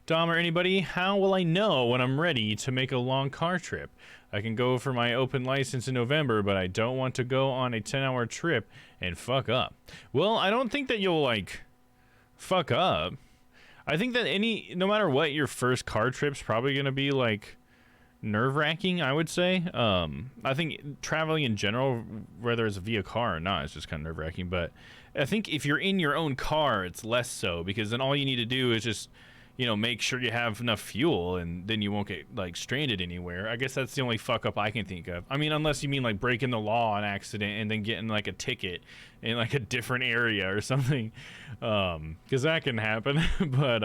Dom or anybody, how will I know when I'm ready to make a long car trip? I can go for my open license in November, but I don't want to go on a 10-hour trip and fuck up. Well, I don't think that you'll, like, fuck up. I think that no matter what, your first car trip's probably going to be, like, nerve-wracking, I would say. I think traveling in general, whether it's via car or not, is just kind of nerve-wracking. But I think if you're in your own car, it's less so, because then all you need to do is just, you know, make sure you have enough fuel, and then you won't get, like, stranded anywhere. I guess that's the only fuck-up I can think of. I mean, unless you mean, like, breaking the law on accident and then getting, like, a ticket in, like, a different area or something, because that can happen. But,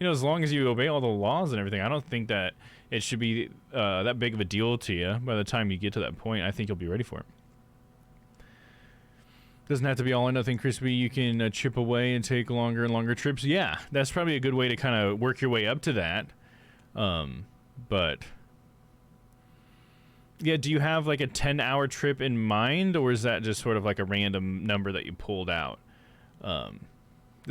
you know, as long as you obey all the laws and everything, I don't think that it should be that big of a deal to you. By the time you get to that point, I think you'll be ready for it. Doesn't have to be all or nothing, Crispy. You can chip away and take longer and longer trips. Yeah, that's probably a good way to kind of work your way up to that. But yeah, do you have like a 10-hour trip in mind, or is that just sort of like a random number that you pulled out? I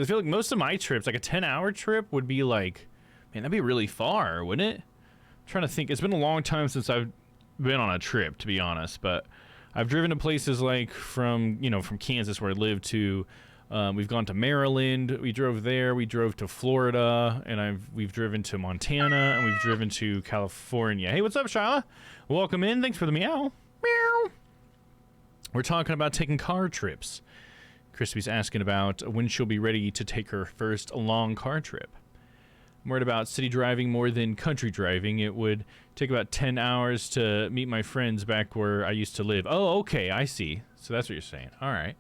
feel like most of my trips, like a 10-hour trip would be like, man, that'd be really far, wouldn't it? I'm trying to think. It's been a long time since I've been on a trip, to be honest, but I've driven to places like from Kansas, where I live, to we've gone to Maryland. We drove there. We drove to Florida, and we've driven to Montana, and we've driven to California. Hey, what's up, Shyla? Welcome in. Thanks for the meow. Meow. We're talking about taking car trips. Crispy's asking about when she'll be ready to take her first long car trip. I'm worried about city driving more than country driving. It would take about 10 hours to meet my friends back where I used to live. Oh, okay, I see. So that's what you're saying. All right.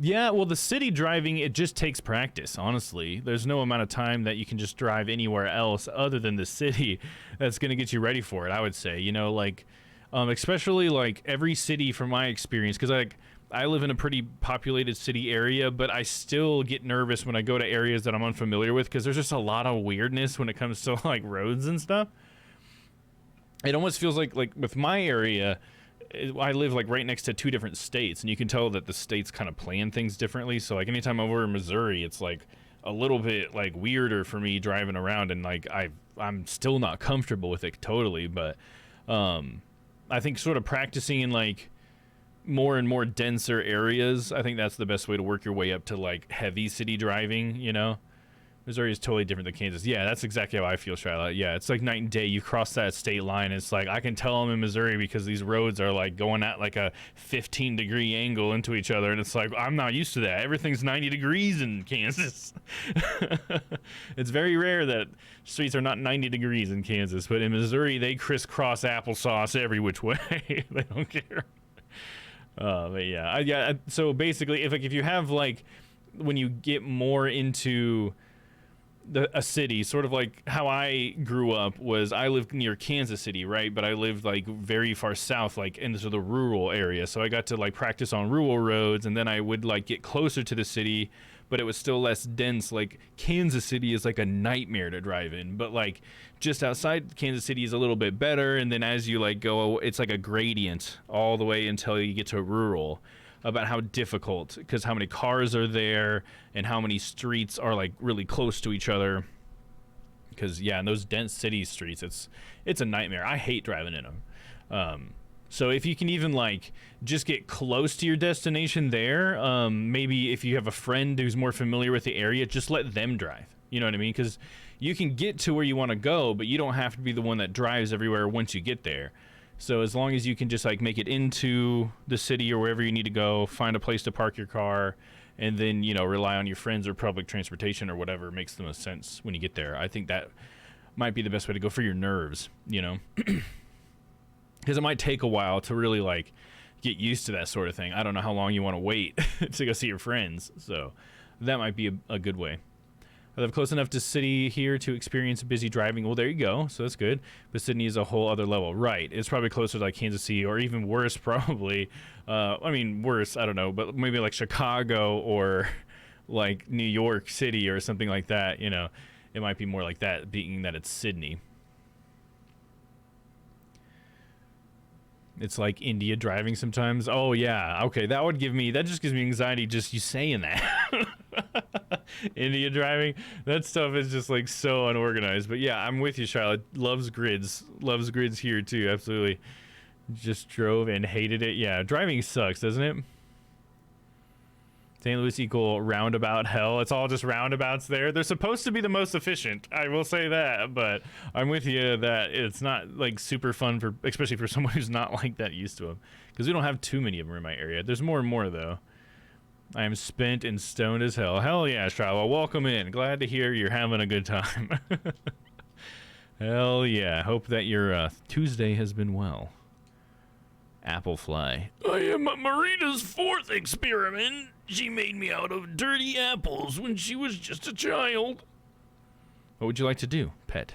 Yeah, well, the city driving, it just takes practice, honestly. There's no amount of time that you can just drive anywhere else other than the city that's going to get you ready for it, I would say. You know, like, especially, like, every city, from my experience, because, like, I live in a pretty populated city area, but I still get nervous when I go to areas that I'm unfamiliar with, because there's just a lot of weirdness when it comes to, like, roads and stuff. It almost feels like with my area, I live, like, right next to two different states, and you can tell that the states kind of plan things differently. So, like, anytime I'm over in Missouri, it's, like, a little bit, like, weirder for me driving around, and, like, I'm still not comfortable with it totally, but I think sort of practicing in, like, more and more denser areas, I think that's the best way to work your way up to, like, heavy city driving, you know? Missouri is totally different than Kansas. Yeah, that's exactly how I feel, Shyla. Yeah, it's like night and day. You cross that state line, it's like, I can tell I'm in Missouri because these roads are, like, going at, like, a 15-degree angle into each other, and it's like, I'm not used to that. Everything's 90 degrees in Kansas. It's very rare that streets are not 90 degrees in Kansas, but in Missouri, they crisscross applesauce every which way. They don't care. But yeah, so basically, if you have, like, when you get more into a city, sort of like how I grew up was, I lived near Kansas City, right? But I lived, like, very far south, like, into the rural area. So I got to, like, practice on rural roads, and then I would, like, get closer to the city, but it was still less dense. Like, Kansas City is, like, a nightmare to drive in, but, like, just outside Kansas City is a little bit better, and then as you, like, go, it's like a gradient all the way until you get to rural, about how difficult, because how many cars are there and how many streets are, like, really close to each other. Because yeah, in those dense city streets, it's a nightmare. I hate driving in them. So if you can even, like, just get close to your destination there, maybe if you have a friend who's more familiar with the area, just let them drive. You know what I mean? Because you can get to where you want to go, but you don't have to be the one that drives everywhere once you get there. So as long as you can just, like, make it into the city or wherever you need to go, find a place to park your car, and then, you know, rely on your friends or public transportation or whatever makes the most sense when you get there. I think that might be the best way to go for your nerves, you know, because it might take a while to really like get used to that sort of thing. I don't know how long you want to wait to go see your friends, so that might be a good way. I live close enough to city here to experience busy driving. Well, there you go, so that's good. But Sydney is a whole other level. Right, it's probably closer to like Kansas City, or even worse probably. I mean, worse, I don't know, but maybe like Chicago or like New York City or something like that, you know. It might be more like that, being that it's Sydney. It's like India driving sometimes. Oh yeah, okay, that just gives me anxiety just you saying that. India driving, that stuff is just like so unorganized. But yeah, I'm with you, Charlotte. Loves grids here too, absolutely. Just drove and hated it. Yeah, driving sucks, doesn't it? St. Louis equal roundabout hell. It's all just roundabouts there. They're supposed to be the most efficient, I will say that, but I'm with you that it's not like super fun for, especially for someone who's not like that used to them, because we don't have too many of them in my area. There's more and more though. I am spent and stoned as hell. Hell yeah, Strava. Welcome in. Glad to hear you're having a good time. Hell yeah. Hope that your Tuesday has been well. Applefly. I am Marina's 4th experiment. She made me out of dirty apples when she was just a child. What would you like to do, pet?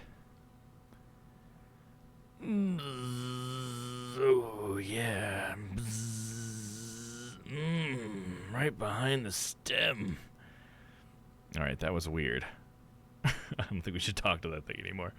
Oh, yeah. Right behind the stem. All right, that was weird. I don't think we should talk to that thing anymore.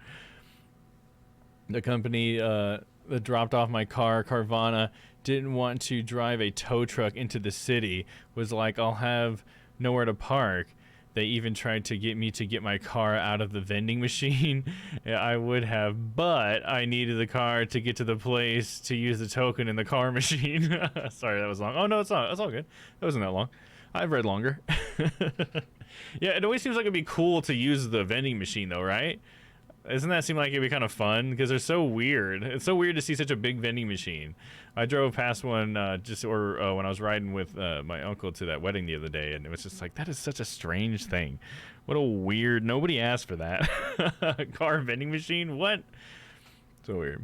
The company that dropped off my car, Carvana, didn't want to drive a tow truck into the city. Was like, I'll have nowhere to park. They even tried to get me to get my car out of the vending machine. I would have, but I needed the car to get to the place to use the token in the car machine. Sorry, that was long. Oh, no, it's not. It's all good. That wasn't that long. I've read longer. Yeah, it always seems like it'd be cool to use the vending machine, though, right? Doesn't that seem like it'd be kind of fun? Because they're so weird. It's so weird to see such a big vending machine. I drove past one when I was riding with my uncle to that wedding the other day, and it was just like, that is such a strange thing. What a weird, nobody asked for that. Car vending machine? What? So weird.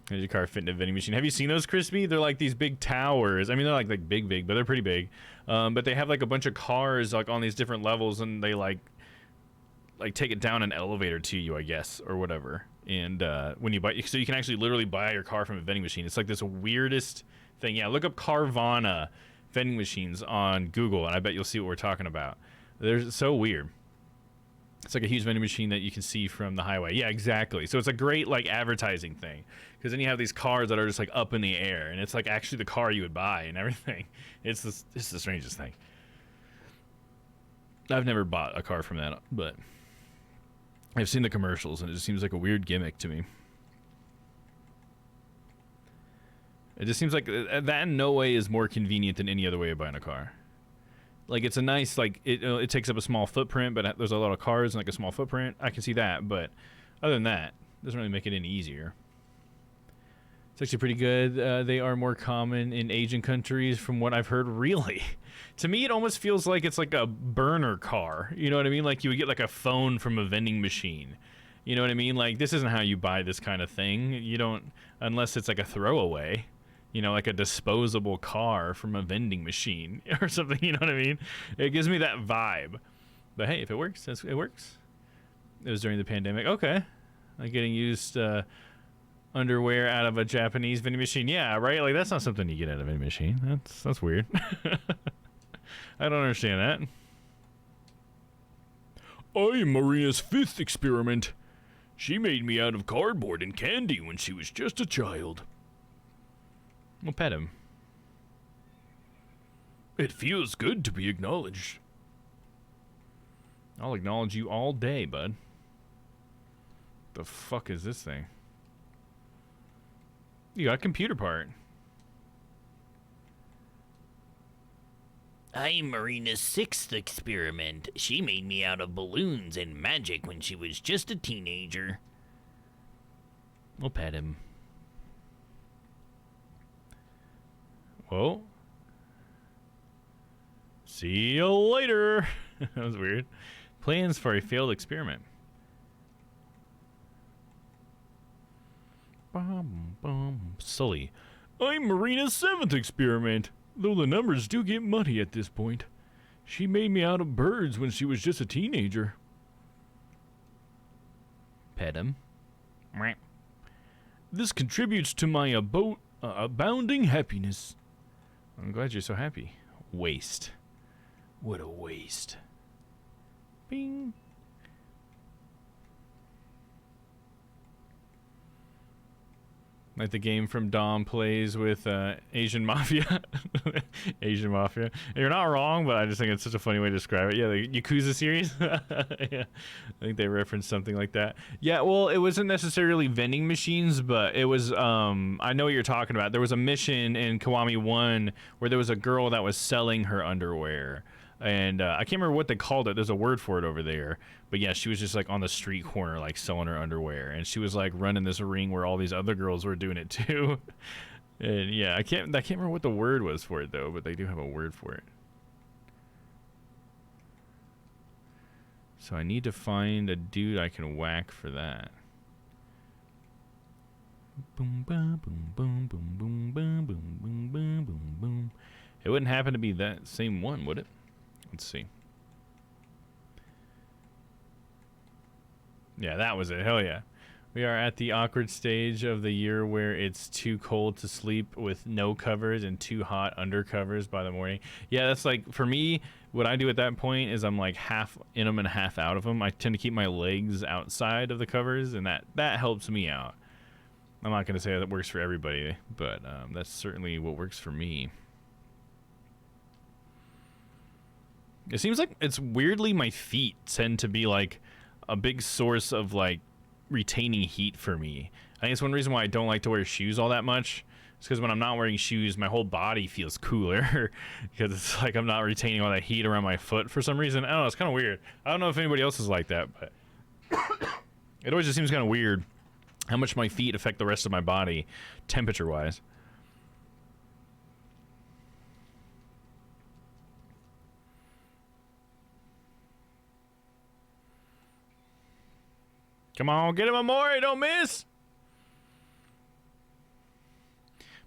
Does your car fit in a vending machine? Have you seen those, Crispy? They're like these big towers. I mean, they're like big, but they're pretty big. But they have like a bunch of cars like on these different levels, and they like take it down an elevator to you, I guess, or whatever. And when you buy, so you can actually literally buy your car from a vending machine. It's like this weirdest thing. Yeah, look up Carvana vending machines on Google, and I bet you'll see what we're talking about. They're so weird. It's like a huge vending machine that you can see from the highway. Yeah, exactly. So it's a great like advertising thing, because then you have these cars that are just like up in the air, and it's like actually the car you would buy and everything. It's the strangest thing. I've never bought a car from that, but I've seen the commercials, and it just seems like a weird gimmick to me. It just seems like that in no way is more convenient than any other way of buying a car. Like, it's a nice, like, it takes up a small footprint, but there's a lot of cars and, like, a small footprint. I can see that, but other than that, it doesn't really make it any easier. It's actually pretty good. They are more common in Asian countries from what I've heard, really. To me, it almost feels like it's like a burner car. You know what I mean? Like, you would get, like, a phone from a vending machine. You know what I mean? Like, this isn't how you buy this kind of thing. You don't, unless it's, like, a throwaway. You know, like a disposable car from a vending machine or something, you know what I mean? It gives me that vibe. But hey, if it works, it works. It was during the pandemic. Okay. Like getting used underwear out of a Japanese vending machine. Yeah, right? Like, that's not something you get out of a vending machine. That's weird. I don't understand that. I'm Marina's 5th experiment. She made me out of cardboard and candy when she was just a child. We'll pet him. It feels good to be acknowledged. I'll acknowledge you all day, bud. The fuck is this thing? You got a computer part. I'm Marina's 6th experiment. She made me out of balloons and magic when she was just a teenager. We'll pet him. Whoa. See you later. That was weird. Plans for a failed experiment. Sully. I'm Marina's 7th experiment, though the numbers do get muddy at this point. She made me out of birds when she was just a teenager. Pet him. This contributes to my abounding happiness. I'm glad you're so happy. Waste. What a waste. Bing. Like the game from Dom plays with Asian Mafia. Asian Mafia. You're not wrong, but I just think it's such a funny way to describe it. Yeah, the Yakuza series. Yeah, I think they referenced something like that. Yeah, well, it wasn't necessarily vending machines, but it was, I know what you're talking about. There was a mission in Kiwami 1 where there was a girl that was selling her underwear. And I can't remember what they called it. There's a word for it over there. But yeah, she was just like on the street corner, like selling her underwear. And she was like running this ring where all these other girls were doing it too. And yeah, I can't remember what the word was for it though, but they do have a word for it. So I need to find a dude I can whack for that. Boom, ba, boom, boom, boom, boom, boom, boom, boom, boom, boom, boom. It wouldn't happen to be that same one, would it? Let's see. Yeah, that was it. Hell yeah. We are at the awkward stage of the year where it's too cold to sleep with no covers and too hot under covers by the morning. Yeah, that's like, for me, what I do at that point is I'm like half in them and half out of them. I tend to keep my legs outside of the covers, and that helps me out. I'm not going to say that works for everybody, but that's certainly what works for me. It seems like it's weirdly my feet tend to be like a big source of like retaining heat for me. I think it's one reason why I don't like to wear shoes all that much. It's because when I'm not wearing shoes, my whole body feels cooler because it's like I'm not retaining all that heat around my foot for some reason. I don't know, it's kind of weird. I don't know if anybody else is like that, but it always just seems kind of weird how much my feet affect the rest of my body temperature-wise. Come on, get him, Amore, don't miss!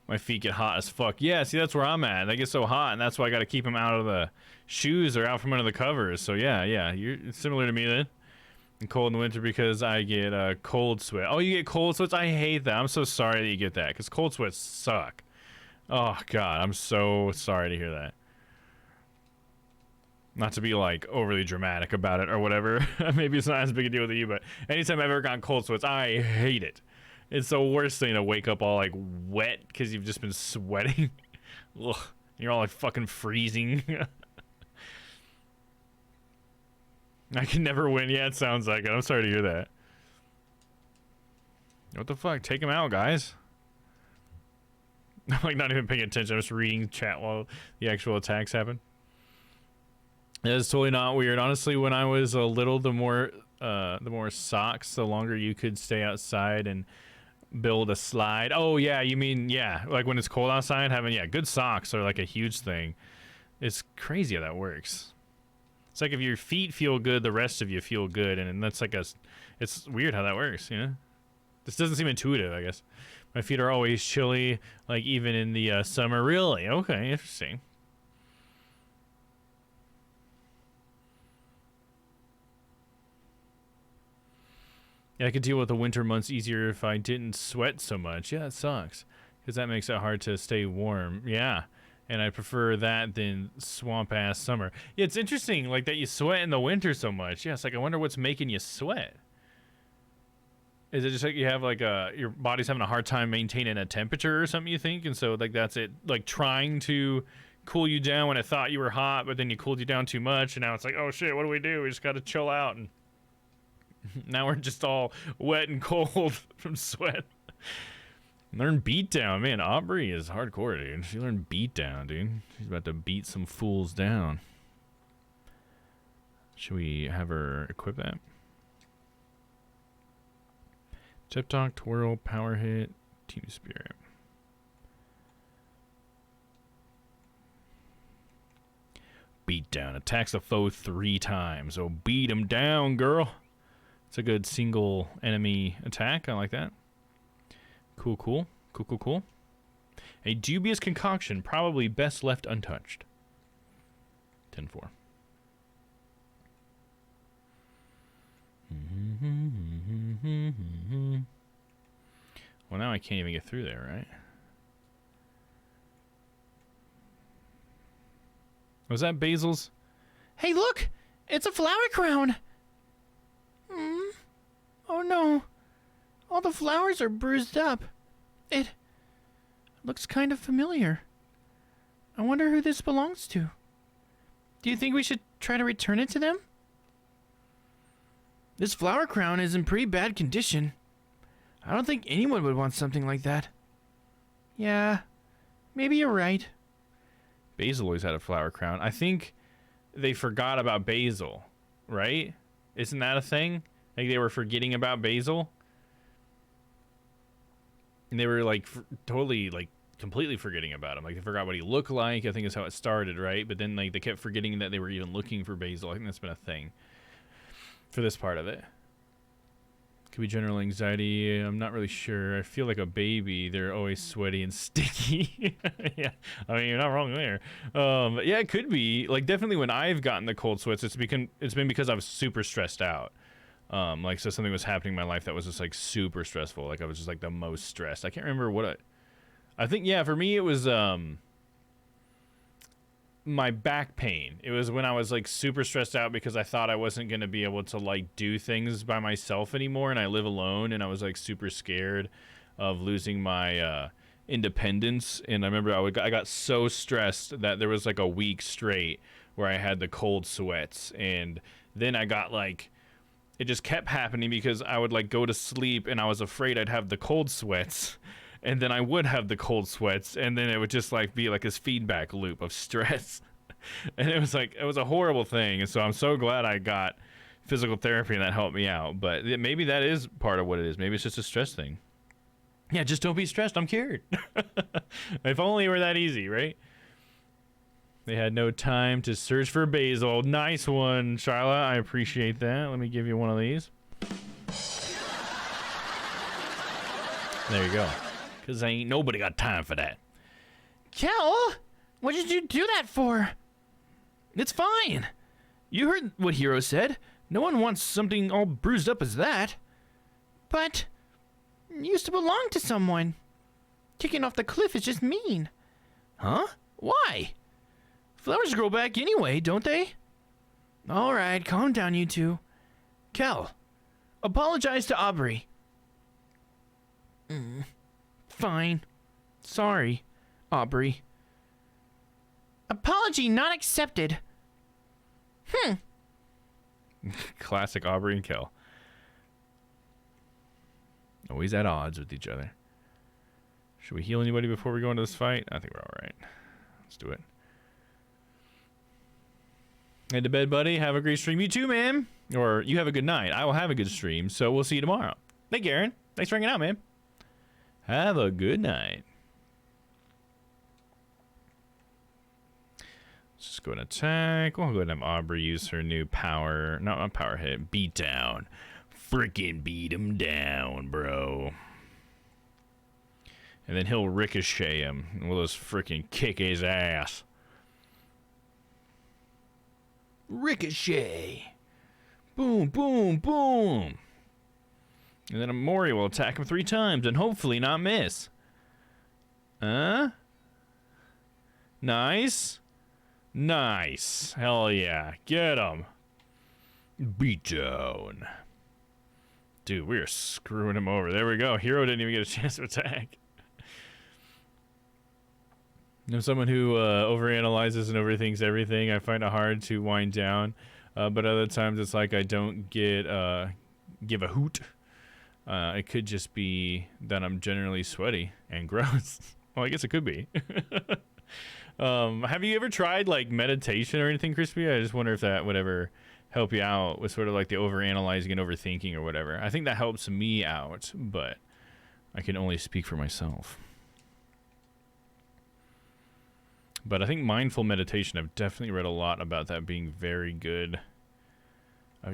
My feet get hot as fuck. Yeah, see, that's where I'm at. They get so hot, and that's why I gotta keep them out of the shoes or out from under the covers. So yeah, you're similar to me then. And cold in the winter because I get cold sweat. Oh, you get cold sweats? I hate that. I'm so sorry that you get that, because cold sweats suck. Oh, God, I'm so sorry to hear that. Not to be like overly dramatic about it or whatever. Maybe it's not as big a deal with you, but anytime I've ever gotten cold sweats, I hate it. It's the worst thing to wake up all like wet because you've just been sweating. Ugh, you're all like fucking freezing. I can never win. Yeah, it sounds like it. I'm sorry to hear that. What the fuck? Take him out, guys. I'm like not even paying attention. I'm just reading chat while the actual attacks happen. It's totally not weird. Honestly, when I was a little, the more socks, the longer you could stay outside and build a slide. Oh yeah, you mean, yeah, like when it's cold outside, having, yeah, good socks are like a huge thing. It's crazy how that works. It's like if your feet feel good, the rest of you feel good, and that's like it's weird how that works, you know? This doesn't seem intuitive, I guess. My feet are always chilly, like even in the summer. Really? Okay, interesting. Yeah, I could deal with the winter months easier if I didn't sweat so much. Yeah, it sucks, because that makes it hard to stay warm. Yeah, and I prefer that than swamp-ass summer. Yeah, it's interesting, like, that you sweat in the winter so much. Yeah, it's like, I wonder what's making you sweat. Is it just like you have, like, your body's having a hard time maintaining a temperature or something, you think? And so, like, that's it, like, trying to cool you down when it thought you were hot, but then you cooled you down too much, and now it's like, oh, shit, what do? We just got to chill out, and now we're just all wet and cold from sweat. Learn beatdown. Man, Aubrey is hardcore, dude. She learned beatdown, dude. She's about to beat some fools down. Should we have her equip that? Tip Talk, Twirl, Power Hit, Team Spirit. Beat down. Attacks the foe 3 times. So beat him down, girl. It's a good single enemy attack. I like that. Cool, cool. Cool, cool, cool. A dubious concoction, probably best left untouched. 10-4. Well, now I can't even get through there, right? Was that Basil's? Hey, look! It's a flower crown! Oh no. All the flowers are bruised up. It looks kind of familiar. I wonder who this belongs to. Do you think we should try to return it to them? This flower crown is in pretty bad condition. I don't think anyone would want something like that. Yeah, maybe you're right. Basil always had a flower crown. I think they forgot about Basil, right? Isn't that a thing? Like they were forgetting about Basil? And they were like totally like completely forgetting about him. Like they forgot what he looked like. I think is how it started, right? But then like they kept forgetting that they were even looking for Basil. I think that's been a thing for this part of it. Could be general anxiety. I'm not really sure. I feel like a baby. They're always sweaty and sticky. Yeah, I mean you're not wrong there. Yeah, it could be. Like definitely when I've gotten the cold sweats, it's been because I was super stressed out. Like so something was happening in my life that was just like super stressful. Like I was just like the most stressed. I can't remember what I think. Yeah, for me it was my back pain. It was when I was like super stressed out because I thought I wasn't going to be able to like do things by myself anymore, and I live alone, and I was like super scared of losing my independence. And I remember I got so stressed that there was like a week straight where I had the cold sweats, and then I got like it just kept happening because I would like go to sleep and I was afraid I'd have the cold sweats. And then I would have the cold sweats, and then it would just like be like this feedback loop of stress. And it was like, it was a horrible thing. And so I'm so glad I got physical therapy and that helped me out. But maybe that is part of what it is. Maybe it's just a stress thing. Yeah, just don't be stressed. I'm cured. If only it were that easy, right? They had no time to search for Basil. Nice one, Shyla. I appreciate that. Let me give you one of these. There you go. Because ain't nobody got time for that. Kel, what did you do that for? It's fine. You heard what Hero said. No one wants something all bruised up as that. But it used to belong to someone. Kicking off the cliff is just mean. Huh? Why? Flowers grow back anyway, don't they? All right, calm down, you two. Kel, apologize to Aubrey. Fine. Sorry, Aubrey. Apology not accepted. Classic Aubrey and Kel. Always at odds with each other. Should we heal anybody before we go into this fight? I think we're alright. Let's do it. Head to bed, buddy. Have a great stream. You too, man. Or you have a good night. I will have a good stream, so we'll see you tomorrow. Thank you, Aaron. Thanks for hanging out, man. Have a good night. Let's just go and attack. We'll go ahead and have Aubrey use her new power. Not power hit. Beat down. Freaking beat him down, bro. And then he'll ricochet him. And we'll just freaking kick his ass. Ricochet. Boom, boom, boom. And then Mori will attack him 3 times and hopefully not miss. Nice. Nice. Hell yeah. Get him. Beat down. Dude, we are screwing him over. There we go. Hero didn't even get a chance to attack. I'm someone who overanalyzes and overthinks everything. I find it hard to wind down. But other times it's like I don't give a hoot. It could just be that I'm generally sweaty and gross. Well, I guess it could be. Have you ever tried like meditation or anything, Crispy? I just wonder if that would ever help you out with sort of like the overanalyzing and overthinking or whatever. I think that helps me out, but I can only speak for myself. But I think mindful meditation, I've definitely read a lot about that being very good.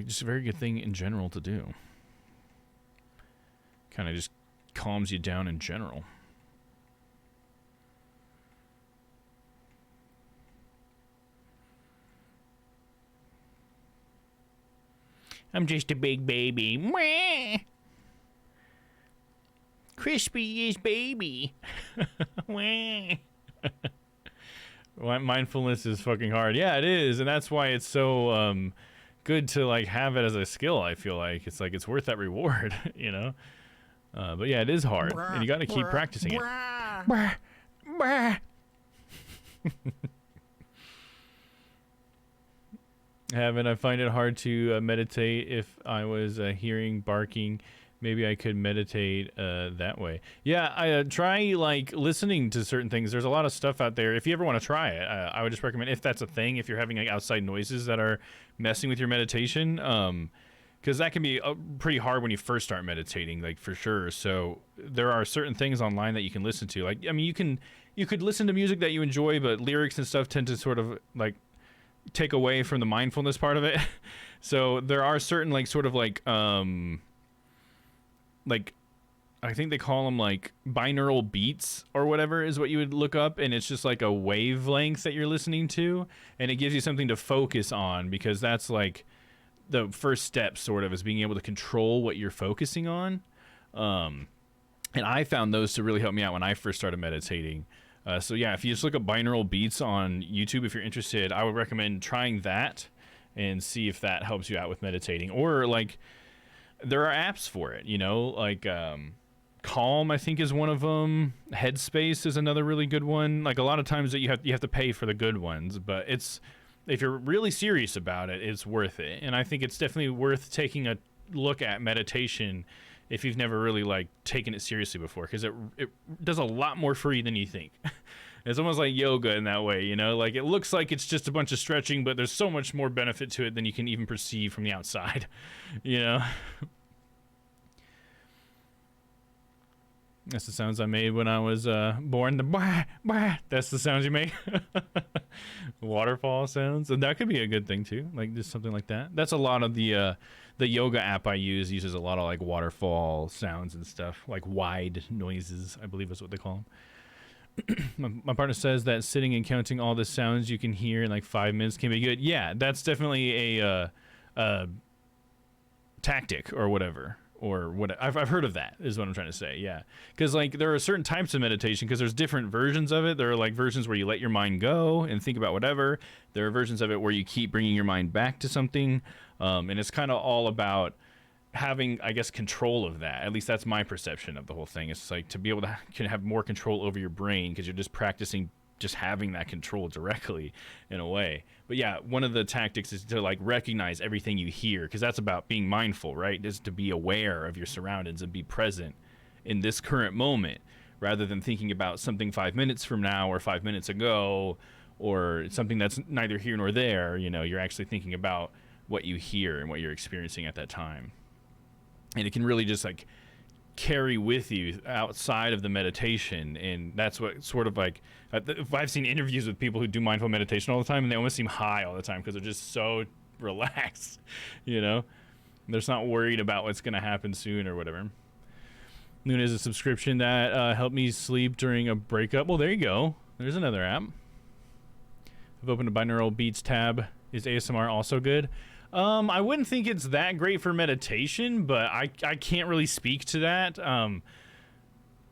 Just a very good thing in general to do. Kind of just calms you down in general. I'm just a big baby. Mwah. Crispy is baby. Mwah. Mindfulness is fucking hard. Yeah, it is, and that's why it's so good to like have it as a skill. I feel like it's worth that reward, you know. But yeah, it is hard, and you got to keep practicing it. Brah, brah. I find it hard to meditate if I was hearing barking. Maybe I could meditate that way. Yeah, I try like listening to certain things. There's a lot of stuff out there. If you ever want to try it, I would just recommend, if that's a thing, if you're having like outside noises that are messing with your meditation, because that can be pretty hard when you first start meditating, like for sure. So there are certain things online that you can listen to. Like, I mean, you could listen to music that you enjoy, but lyrics and stuff tend to sort of like take away from the mindfulness part of it. So there are certain like sort of like I think they call them like binaural beats or whatever is what you would look up, and it's just like a wavelength that you're listening to, and it gives you something to focus on, because that's like the first step sort of, is being able to control what you're focusing on. And I found those to really help me out when I first started meditating. So yeah, if you just look up binaural beats on YouTube, if you're interested, I would recommend trying that and see if that helps you out with meditating. Or like, there are apps for it, you know, like Calm, I think, is one of them. Headspace is another really good one. Like, a lot of times that you have to pay for the good ones, but it's, if you're really serious about it, it's worth it. And I think it's definitely worth taking a look at meditation if you've never really like taken it seriously before, because it does a lot more for you than you think. It's almost like yoga in that way, you know, like it looks like it's just a bunch of stretching, but there's so much more benefit to it than you can even perceive from the outside, you know. That's the sounds I made when I was born. The bah, bah, that's the sounds you make. Waterfall sounds, and that could be a good thing too, like just something like that. That's a lot of the yoga app I uses a lot of like waterfall sounds and stuff, like wide noises, I believe is what they call them. My partner says that sitting and counting all the sounds you can hear in like 5 minutes can be good. Yeah, that's definitely a tactic or whatever. Or what I've heard of that, is what I'm trying to say. Yeah, because like there are certain types of meditation, because there's different versions of it. There are like versions where you let your mind go and think about whatever. There are versions of it where you keep bringing your mind back to something, and it's kind of all about having, I guess, control of that. At least that's my perception of the whole thing. It's like to be able to can have more control over your brain, because you're just practicing just having that control directly in a way. But yeah, one of the tactics is to like recognize everything you hear, because that's about being mindful, right? Is to be aware of your surroundings and be present in this current moment, rather than thinking about something 5 minutes from now or 5 minutes ago, or something that's neither here nor there. You know, you're actually thinking about what you hear and what you're experiencing at that time. And it can really just like carry with you outside of the meditation, and that's what sort of like I've seen interviews with people who do mindful meditation all the time, and they almost seem high all the time because they're just so relaxed, you know. They're just not worried about what's going to happen soon or whatever. Nunez, a subscription that helped me sleep during a breakup. Well, there you go. There's another app. I've opened a binaural beats tab. Is ASMR also good? I wouldn't think it's that great for meditation, but I can't really speak to that.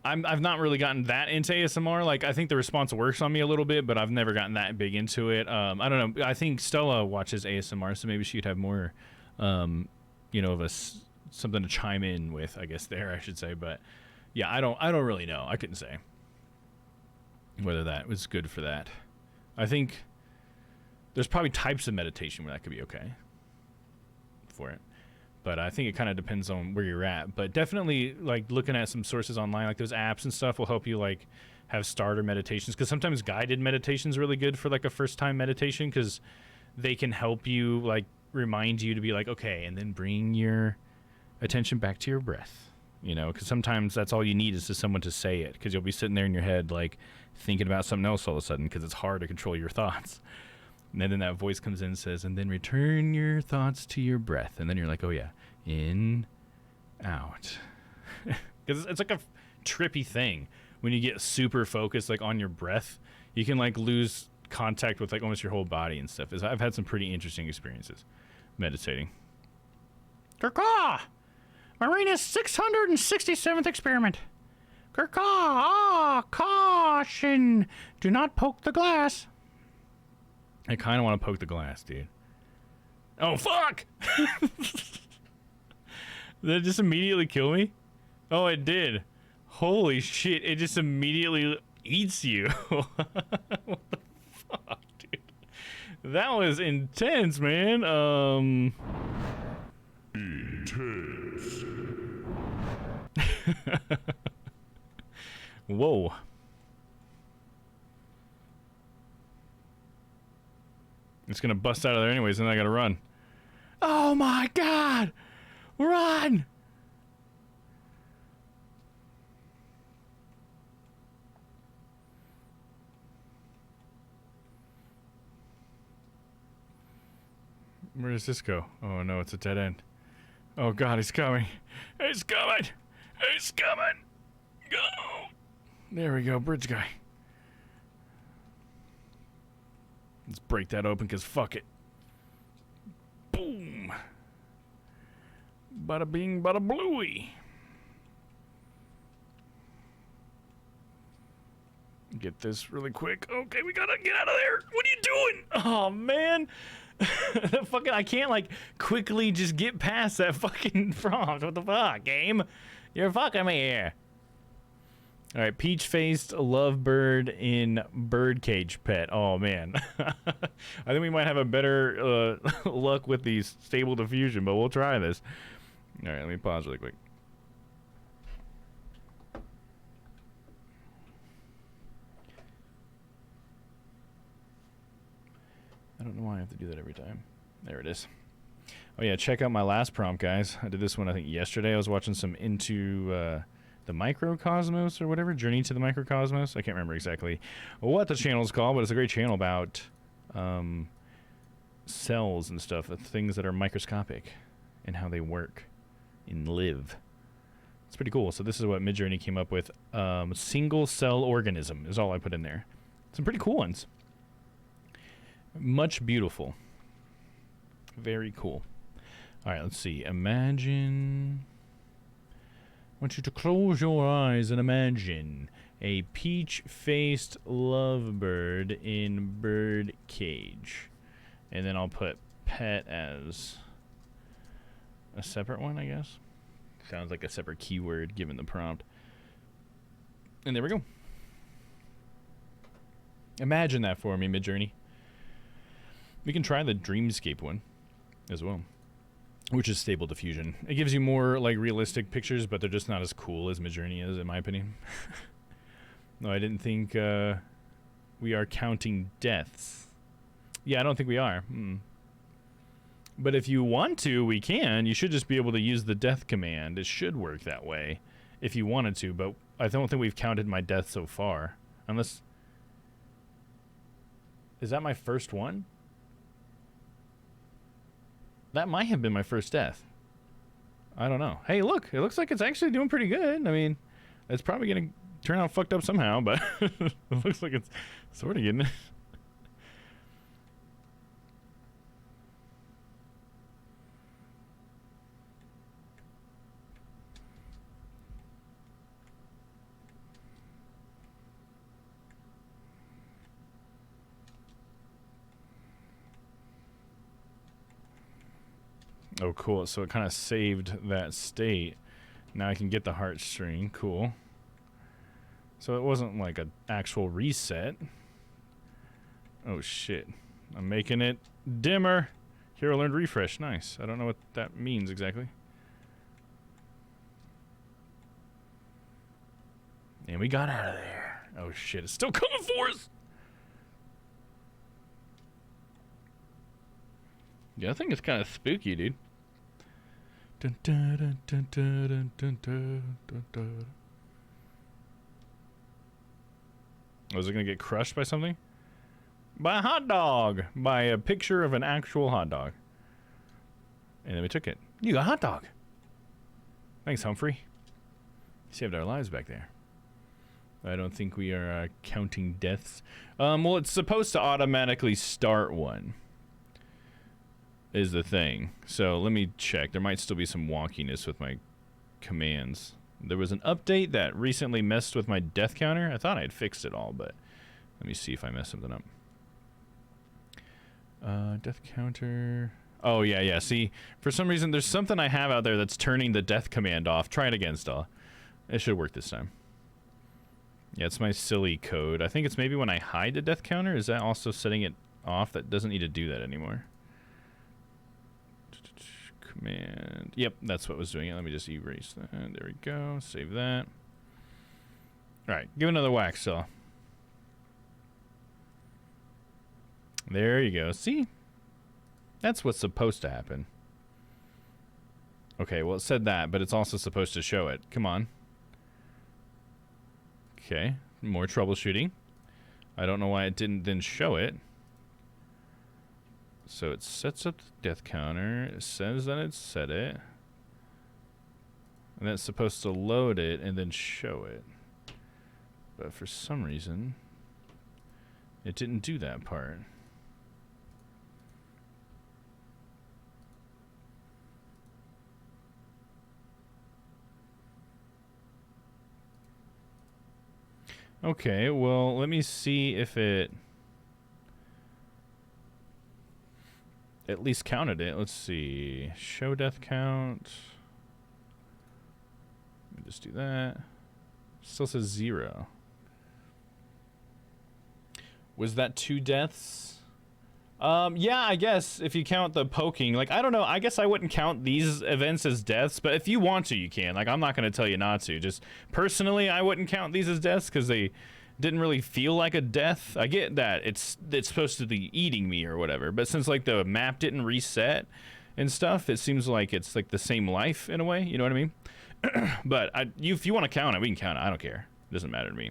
I've not really gotten that into ASMR. Like, I think the response works on me a little bit, but I've never gotten that big into it. I don't know. I think Stella watches ASMR, so maybe she'd have more, you know, of something to chime in with, I guess, there, I should say. But yeah, I don't really know. I couldn't say whether that was good for that. I think there's probably types of meditation where that could be okay for it, but I think it kind of depends on where you're at. But definitely, like, looking at some sources online, like those apps and stuff, will help you like have starter meditations, because sometimes guided meditation is really good for like a first time meditation, because they can help you like remind you to be like, okay, and then bring your attention back to your breath, you know, because sometimes that's all you need is just someone to say it, because you'll be sitting there in your head, like, thinking about something else all of a sudden, because it's hard to control your thoughts. And then that voice comes in and says, and then return your thoughts to your breath. And then you're like, oh yeah, in, out. Because it's like a trippy thing. When you get super focused, like, on your breath, you can, like, lose contact with, like, almost your whole body and stuff. I've had some pretty interesting experiences meditating. Kerkaw! Marina's 667th experiment. Kerkaw! Caution! Do not poke the glass. I kind of want to poke the glass, dude. Oh, fuck! Did it just immediately kill me? Oh, it did. Holy shit, it just immediately eats you. What the fuck, dude? That was intense, man. Intense. Whoa. It's gonna bust out of there anyways, and I gotta run. Oh my god! Run! Where does this go? Oh no, it's a dead end. Oh god, he's coming. He's coming! He's coming! Go! There we go, bridge guy. Let's break that open, because fuck it. Boom! Bada bing, bada blooey. Get this really quick. Okay, we gotta get out of there. What are you doing? Oh, man. Fucking, I can't, like, quickly just get past that fucking prompt. What the fuck, game? You're fucking me here. All right, peach-faced lovebird in birdcage pet. Oh, man. I think we might have a better luck with the stable diffusion, but we'll try this. All right, let me pause really quick. I don't know why I have to do that every time. There it is. Oh, yeah, check out my last prompt, guys. I did this one, I think, yesterday. I was watching some Into the Microcosmos or whatever. Journey to the Microcosmos. I can't remember exactly what the channel is called, but it's a great channel about cells and stuff, things that are microscopic and how they work and live. It's pretty cool. So this is what Midjourney came up with. Single cell organism is all I put in there. Some pretty cool ones. Much beautiful. Very cool. All right, let's see. Imagine. I want you to close your eyes and imagine a peach-faced lovebird in bird cage. And then I'll put pet as a separate one, I guess. Sounds like a separate keyword given the prompt. And there we go. Imagine that for me, Midjourney. We can try the Dreamscape one as well, which is stable diffusion. It gives you more like realistic pictures, but they're just not as cool as Midjourney is, in my opinion. No, I didn't think we are counting deaths. Yeah, I don't think we are. But if you want to, we can. You should just be able to use the death command. It should work that way if you wanted to, but I don't think we've counted my deaths so far. Unless... Is that my first one? That might have been my first death. I don't know. Hey, look. It looks like it's actually doing pretty good. I mean, it's probably going to turn out fucked up somehow, but it looks like it's sort of getting it. Oh, cool. So it kind of saved that state. Now I can get the heartstring. Cool. So it wasn't like an actual reset. Oh, shit. I'm making it dimmer. Hero learned refresh. Nice. I don't know what that means exactly. And we got out of there. Oh, shit. It's still coming for us. Yeah, I think it's kind of spooky, dude. Dun, dun, dun, dun, dun, dun, dun, dun, dun. Was it gonna get crushed by something? By a hot dog! By a picture of an actual hot dog. And then we took it. You got a hot dog! Thanks, Humphrey. Saved our lives back there. I don't think we are counting deaths. Well, it's supposed to automatically start one. Is the thing. So let me check. There might still be some wonkiness with my commands. There was an update that recently messed with my death counter. I thought I had fixed it all, but let me see if I messed something up. Death counter. Oh, yeah. See, for some reason, there's something I have out there that's turning the death command off. Try it again, Stella. It should work this time. Yeah, it's my silly code. I think it's maybe when I hide the death counter. Is that also setting it off? That doesn't need to do that anymore. Command. Yep, that's what was doing it. Let me just erase that. There we go. Save that. Alright, give another whack, Stella. There you go. See? That's what's supposed to happen. Okay, well, it said that, but it's also supposed to show it. Come on. Okay, more troubleshooting. I don't know why it didn't then show it. So it sets up the death counter. It says that it set it. And that's supposed to load it and then show it. But for some reason, it didn't do that part. Okay, well, let me see if it at least counted it. Let's see. Show death count. Let me just do that. Still says 0. Was that 2 deaths? Yeah, I guess if you count the poking. Like, I don't know. I guess I wouldn't count these events as deaths, but if you want to, you can. Like, I'm not going to tell you not to. Just personally, I wouldn't count these as deaths because they didn't really feel like a death. I get that it's supposed to be eating me or whatever, but since like the map didn't reset and stuff, it seems like it's like the same life in a way. You know what I mean? But if you want to count it, we can count it. I don't care. It doesn't matter to me.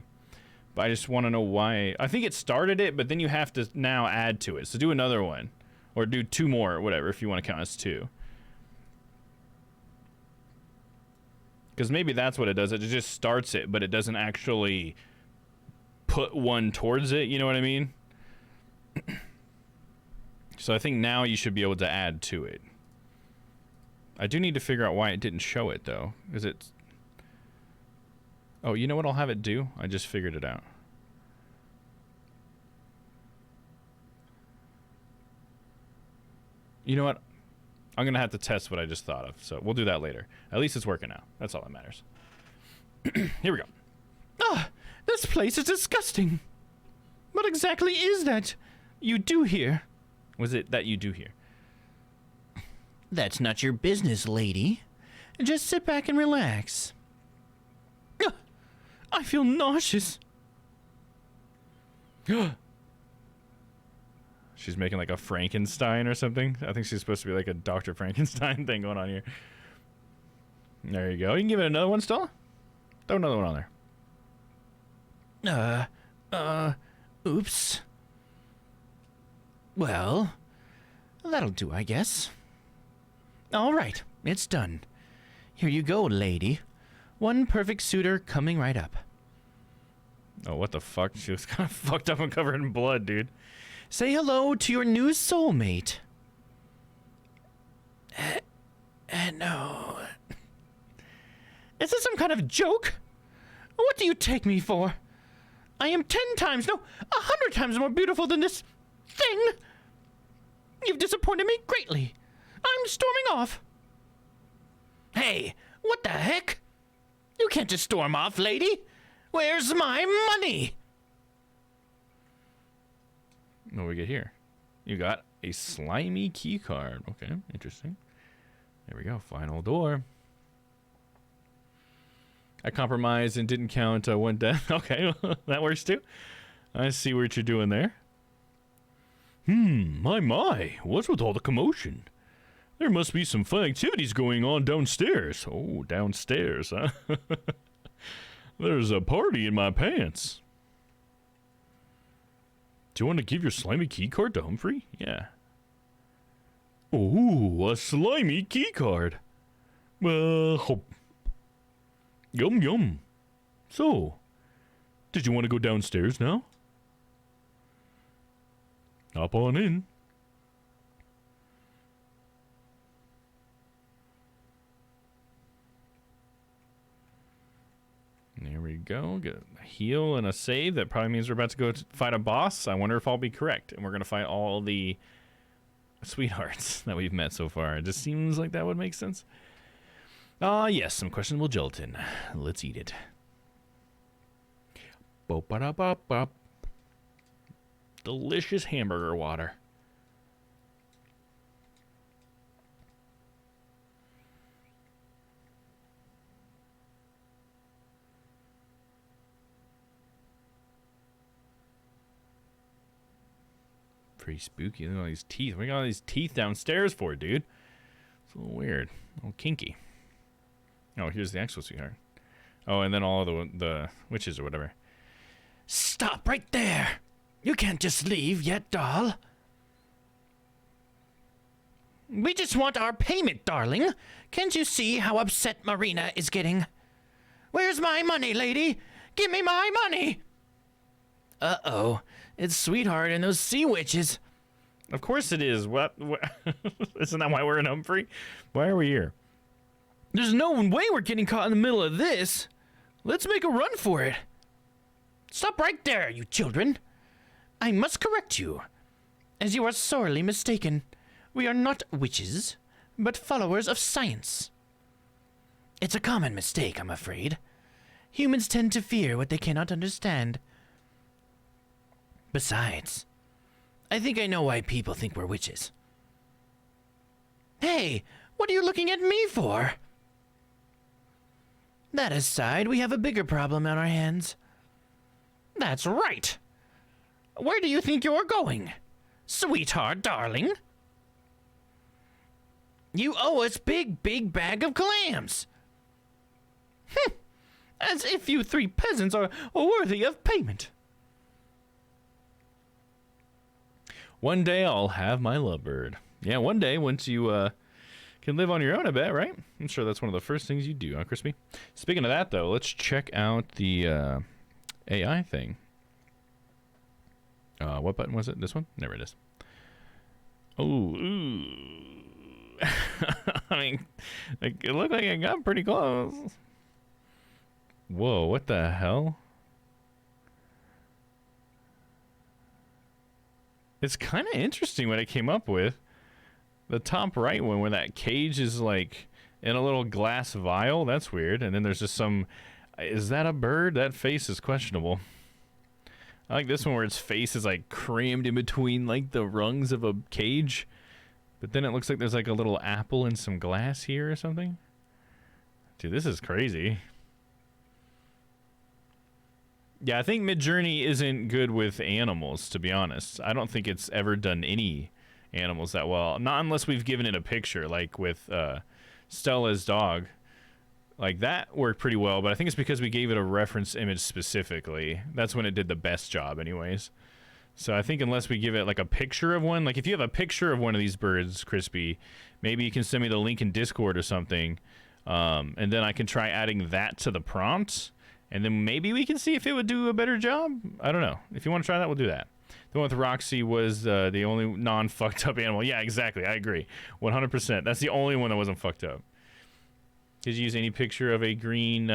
But I just want to know why. I think it started it, but then you have to now add to it. So do another one. Or do 2 more or whatever if you want to count as 2. Because maybe that's what it does. It just starts it, but it doesn't actually put one towards it. You know what I mean? So I think now you should be able to add to it. I do need to figure out why it didn't show it, though. Is it... Oh, you know what I'll have it do? I just figured it out. You know what? I'm going to have to test what I just thought of, so we'll do that later. At least it's working now. That's all that matters. Here we go. Ah, this place is disgusting. What exactly is that you do here? Was it that you do here? That's not your business, lady. Just sit back and relax. I feel nauseous. She's making like a Frankenstein or something. I think she's supposed to be like a Dr. Frankenstein thing going on here. There you go. You can give it another one, Stella. Throw another one on there. Oops. Well, that'll do, I guess. All right, it's done. Here you go, lady. One perfect suitor coming right up. Oh, what the fuck? She was kind of fucked up and covered in blood, dude. Say hello to your new soulmate. No. Is this some kind of joke? What do you take me for? I am 10 times, no, 100 times more beautiful than this thing. You've disappointed me greatly. I'm storming off. Hey, what the heck? You can't just storm off, lady. Where's my money? What do we get here? You got a slimy key card. Okay, interesting. There we go. Final door. I compromised and didn't count 1 death. Okay, that works too. I see what you're doing there. My. What's with all the commotion? There must be some fun activities going on downstairs. Oh, downstairs, huh? There's a party in my pants. Do you want to give your slimy keycard to Humphrey? Yeah. Ooh, a slimy keycard. Well, yum yum. So, did you want to go downstairs now? Hop on in. There we go. Get a heal and a save. That probably means we're about to go fight a boss. I wonder if I'll be correct. And we're going to fight all the sweethearts that we've met so far. It just seems like that would make sense. Ah, yes, some questionable gelatin. Let's eat it. Bo-ba-da-ba-ba. Delicious hamburger water. Pretty spooky. Look at all these teeth. What are all these teeth downstairs for, dude? It's a little weird. A little kinky. Oh, here's the actual sweetheart. Oh, and then all the witches or whatever. Stop right there! You can't just leave yet, doll. We just want our payment, darling. Can't you see how upset Marina is getting? Where's my money, lady? Give me my money! Uh-oh. It's Sweetheart and those sea witches. Of course it is. What? Isn't that why we're in Humphrey? Why are we here? There's no way we're getting caught in the middle of this. Let's make a run for it. Stop right there, you children. I must correct you, as you are sorely mistaken. We are not witches, but followers of science. It's a common mistake, I'm afraid. Humans tend to fear what they cannot understand. Besides, I think I know why people think we're witches. Hey, what are you looking at me for? That aside, we have a bigger problem on our hands. That's right. Where do you think you're going? Sweetheart, darling? You owe us big bag of clams. As if you three peasants are worthy of payment. One day I'll have my lovebird. Yeah, one day once you can live on your own, I bet, right? I'm sure that's one of the first things you do, huh, Crispy? Speaking of that, though, let's check out the AI thing. What button was it? This one? There it is. Oh, ooh. I mean, like, it looked like it got pretty close. Whoa, what the hell? It's kind of interesting what it came up with. The top right one where that cage is like in a little glass vial. That's weird. And then there's just some... Is that a bird? That face is questionable. I like this one where its face is like crammed in between like the rungs of a cage. But then it looks like there's like a little apple and some glass here or something. Dude, this is crazy. Yeah, I think Midjourney isn't good with animals, to be honest. I don't think it's ever done any animals that well. Not unless we've given it a picture, like with Stella's dog. Like, that worked pretty well, but I think it's because we gave it a reference image specifically. That's when it did the best job anyways. So I think unless we give it, like, a picture of one, like, if you have a picture of one of these birds, Crispy, maybe you can send me the link in Discord or something, and then I can try adding that to the prompt, and then maybe we can see if it would do a better job. I don't know. If you want to try that, we'll do that. The one with Roxy was the only non-fucked up animal. Yeah, exactly. I agree. 100%. That's the only one that wasn't fucked up. Did you use any picture of a green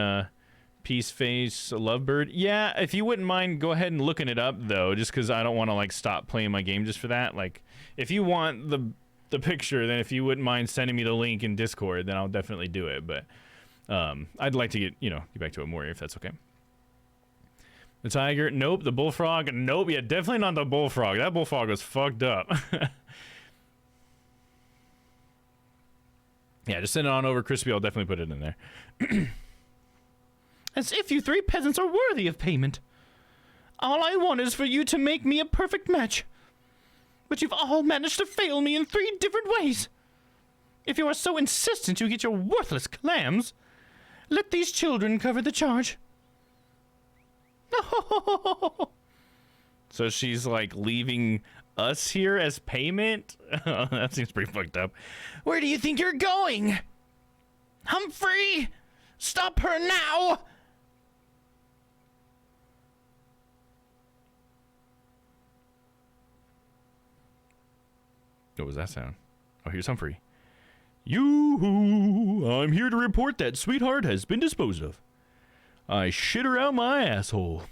peace face lovebird? Yeah, if you wouldn't mind, go ahead and looking it up, though, just because I don't want to, like, stop playing my game just for that. Like, if you want the picture, then if you wouldn't mind sending me the link in Discord, then I'll definitely do it. But I'd like to get back to it more if that's okay. The tiger, nope. The bullfrog, nope. Yeah, definitely not the bullfrog. That bullfrog was fucked up. Yeah, just send it on over, Crispy. I'll definitely put it in there. As if you three peasants are worthy of payment. All I want is for you to make me a perfect match. But you've all managed to fail me in 3 different ways. If you are so insistent you get your worthless clams, let these children cover the charge. So she's like leaving us here as payment? That seems pretty fucked up. Where do you think you're going? Humphrey! Stop her now! What was that sound? Oh, here's Humphrey. Yoo-hoo! I'm here to report that Sweetheart has been disposed of. I shit her out my asshole.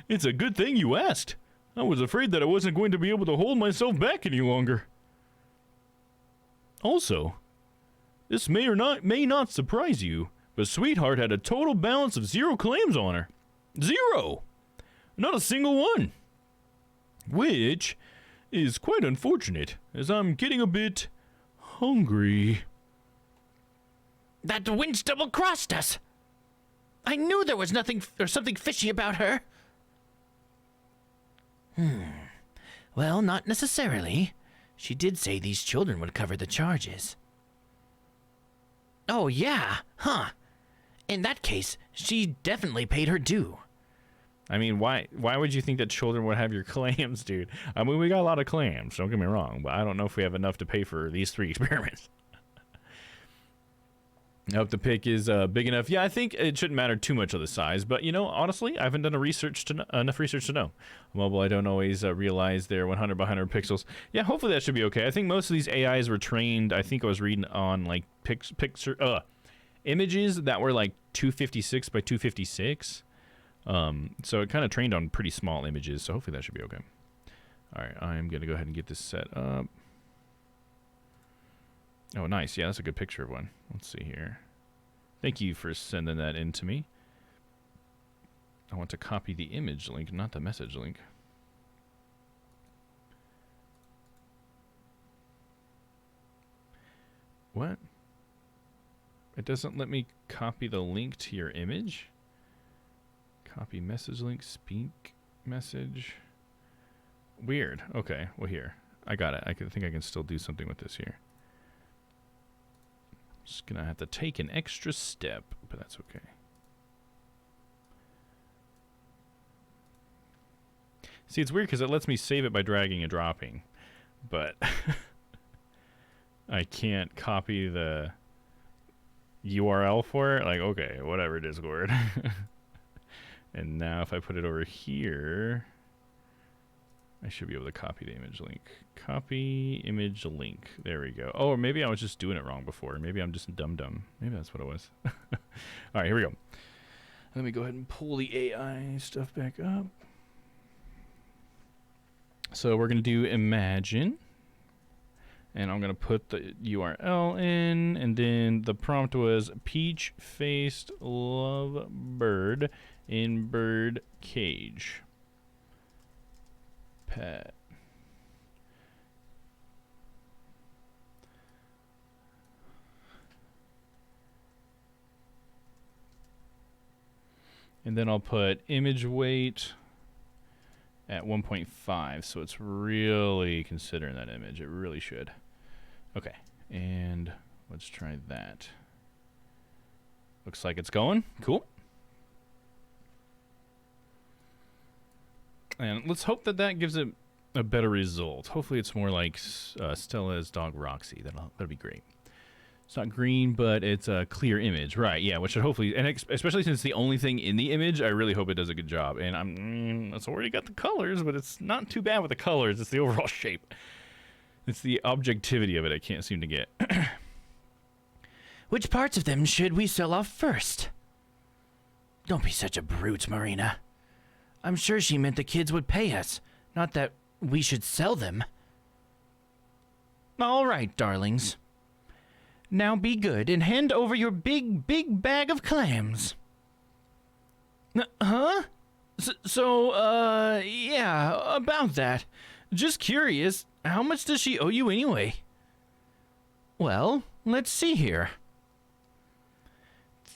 It's a good thing you asked. I was afraid that I wasn't going to be able to hold myself back any longer. Also, this may not surprise you, but Sweetheart had a total balance of 0 claims on her. 0! Not a single one. Which is quite unfortunate, as I'm getting a bit hungry. That winch double-crossed us. I knew there was something fishy about her. Well, not necessarily. She did say these children would cover the charges. Oh, yeah, huh. In that case, she definitely paid her due. I mean, why would you think that children would have your clams, dude? I mean, we got a lot of clams, don't get me wrong, but I don't know if we have enough to pay for these 3 experiments. I hope the pick is big enough. Yeah, I think it shouldn't matter too much of the size, but you know, honestly, I haven't done enough research to know. Mobile, I don't always realize they're 100 by 100 pixels. Yeah, hopefully that should be okay. I think most of these AIs were trained, I think I was reading on like images that were like 256 by 256. So it kind of trained on pretty small images, so hopefully that should be okay. All right, I'm going to go ahead and get this set up. Oh, nice. Yeah, that's a good picture of one. Let's see here. Thank you for sending that in to me. I want to copy the image link, not the message link. What? It doesn't let me copy the link to your image? Copy message link, speak message. Weird. Okay, well here. I got it. I think I can still do something with this here. Just gonna have to take an extra step, but that's okay. See, it's weird because it lets me save it by dragging and dropping, but I can't copy the URL for it. Like, okay, whatever, Discord. And now if I put it over here, I should be able to copy the image link. Copy image link. There we go. Oh, or maybe I was just doing it wrong before. Maybe I'm just dumb. Maybe that's what it was. All right, here we go. Let me go ahead and pull the AI stuff back up. So we're going to do Imagine. And I'm going to put the URL in. And then the prompt was peach-faced lovebird in bird cage. Pet. And then I'll put image weight at 1.5, so it's really considering that image. It really should. Okay, and let's try that. Looks like it's going. Cool. And let's hope that that gives it a better result. Hopefully it's more like Stella's dog Roxy. That'll be great. It's not green, but it's a clear image. Right, yeah, which should hopefully, and especially since it's the only thing in the image, I really hope it does a good job. And it's already got the colors, but it's not too bad with the colors. It's the overall shape. It's the objectivity of it I can't seem to get. Which parts of them should we sell off first? Don't be such a brute, Marina. I'm sure she meant the kids would pay us, not that we should sell them. All right, darlings. Now be good and hand over your big bag of clams. Huh? Yeah, about that. Just curious, how much does she owe you anyway? Well, let's see here.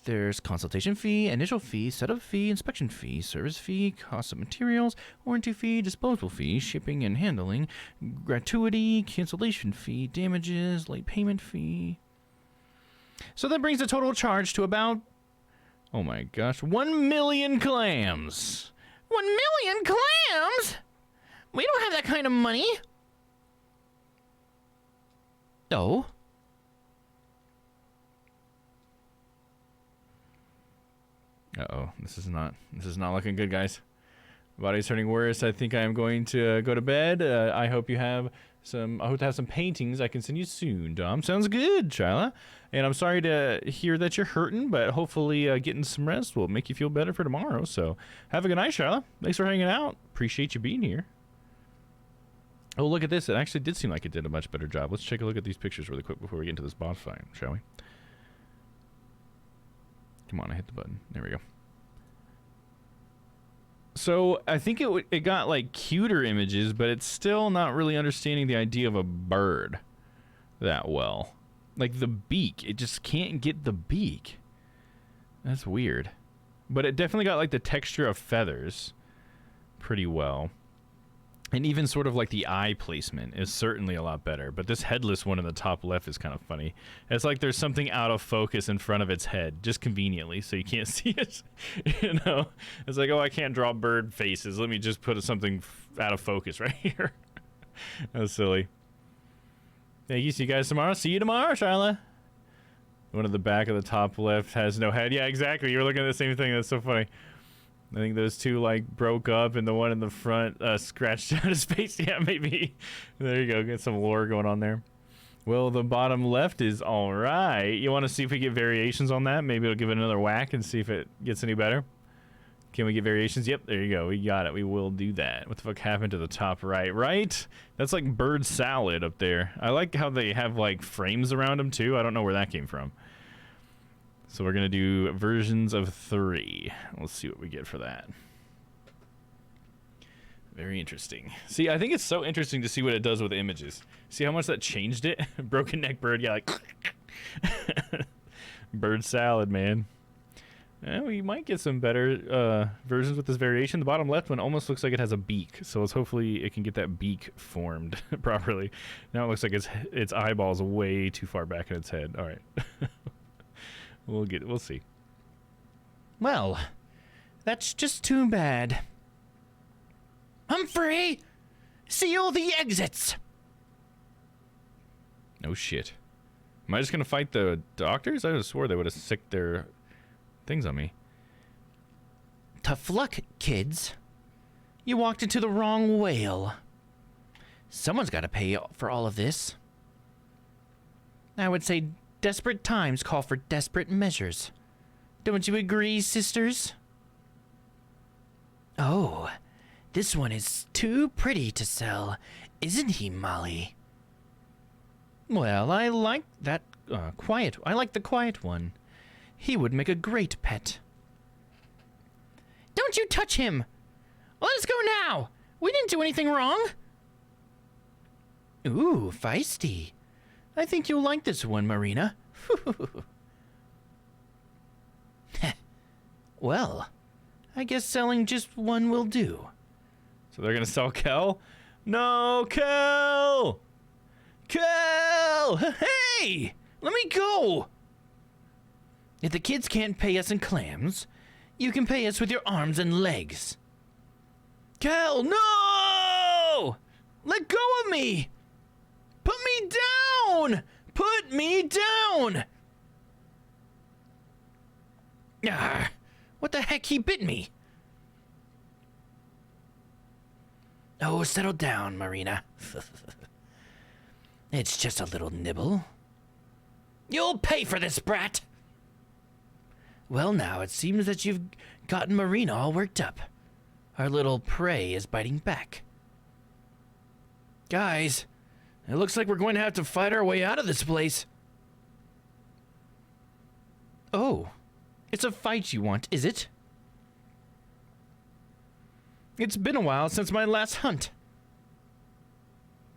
There's consultation fee, initial fee, setup fee, inspection fee, service fee, cost of materials, warranty fee, disposal fee, shipping and handling, gratuity, cancellation fee, damages, late payment fee. So that brings the total charge to about, oh my gosh, 1 million clams. 1 million clams? We don't have that kind of money. No. Uh-oh, this is not looking good, guys. Body's turning worse. I think I am going to go to bed. I hope to have some paintings I can send you soon, Dom. Sounds good, Shyla. And I'm sorry to hear that you're hurting, but hopefully getting some rest will make you feel better for tomorrow. So have a good night, Shyla. Thanks for hanging out. Appreciate you being here. Oh, look at this. It actually did seem like it did a much better job. Let's take a look at these pictures really quick before we get into this boss fight, shall we? Come on, I hit the button. There we go. So I think it got like cuter images, but it's still not really understanding the idea of a bird that well. Like the beak, it just can't get the beak. That's weird. But it definitely got like the texture of feathers pretty well. And even sort of like the eye placement is certainly a lot better. But this headless one in the top left is kind of funny. It's like there's something out of focus in front of its head, just conveniently, so you can't see it. You know, it's like, oh, I can't draw bird faces. Let me just put something out of focus right here. That's silly. Thank you. See you guys tomorrow. See you tomorrow, Shyla. One at the back of the top left has no head. Yeah, exactly. You're looking at the same thing. That's so funny. I think those two like broke up and the one in the front scratched out his face. Yeah, maybe. There you go. Get some lore going on there. Well, the bottom left is all right. You want to see if we get variations on that? Maybe it'll give it another whack and see if it gets any better. Can we get variations? Yep, there you go. We got it. We will do that. What the fuck happened to the top right? Right? That's like bird salad up there. I like how they have like frames around them too. I don't know where that came from. So we're going to do versions of 3. Let's see what we get for that. Very interesting. See, I think it's so interesting to see what it does with images. See how much that changed it? Broken neck bird, yeah, like... bird salad, man. We might get some better versions with this variation. The bottom left one almost looks like it has a beak. So let's hopefully it can get that beak formed properly. Now it looks like its eyeballs way too far back in its head. All right. We'll see. Well, that's just too bad. Humphrey, seal the exits. No shit. Am I just gonna fight the doctors? I swore they would have sicked their things on me. Tough luck, kids. You walked into the wrong whale. Someone's got to pay for all of this. I would say desperate times call for desperate measures. Don't you agree, sisters? Oh, this one is too pretty to sell, isn't he, Molly? Well, I like that quiet. I like the quiet one. He would make a great pet. Don't you touch him! Let us go now! We didn't do anything wrong! Ooh, feisty. I think you'll like this one, Marina. Well, I guess selling just one will do. So they're gonna sell Kel? No, Kel! Kel! Hey! Let me go! If the kids can't pay us in clams, you can pay us with your arms and legs. Kel, no! Let go of me! Put me down! Put me down! Ah, what the heck? He bit me. Oh, settle down, Marina. It's just a little nibble. You'll pay for this, brat! Well, now, it seems that you've gotten Marina all worked up. Our little prey is biting back. Guys, it looks like we're going to have to fight our way out of this place. Oh, it's a fight you want, is it? It's been a while since my last hunt.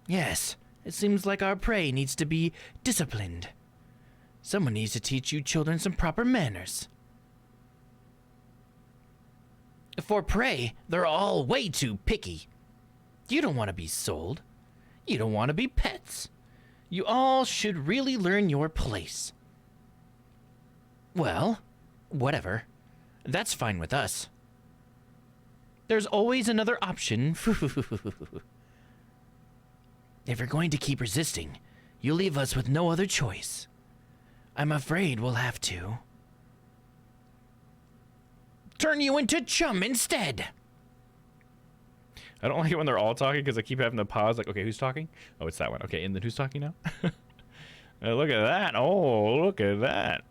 Yes, it seems like our prey needs to be disciplined. Someone needs to teach you children some proper manners. For prey, they're all way too picky. You don't want to be sold. You don't want to be pets. You all should really learn your place. Well, whatever. That's fine with us. There's always another option. If you're going to keep resisting, you leave us with no other choice. I'm afraid we'll have to turn you into chum instead. I don't like it when they're all talking because I keep having to pause. Like, okay, who's talking? Oh, it's that one. Okay, and then who's talking now? Look at that. Oh, look at that.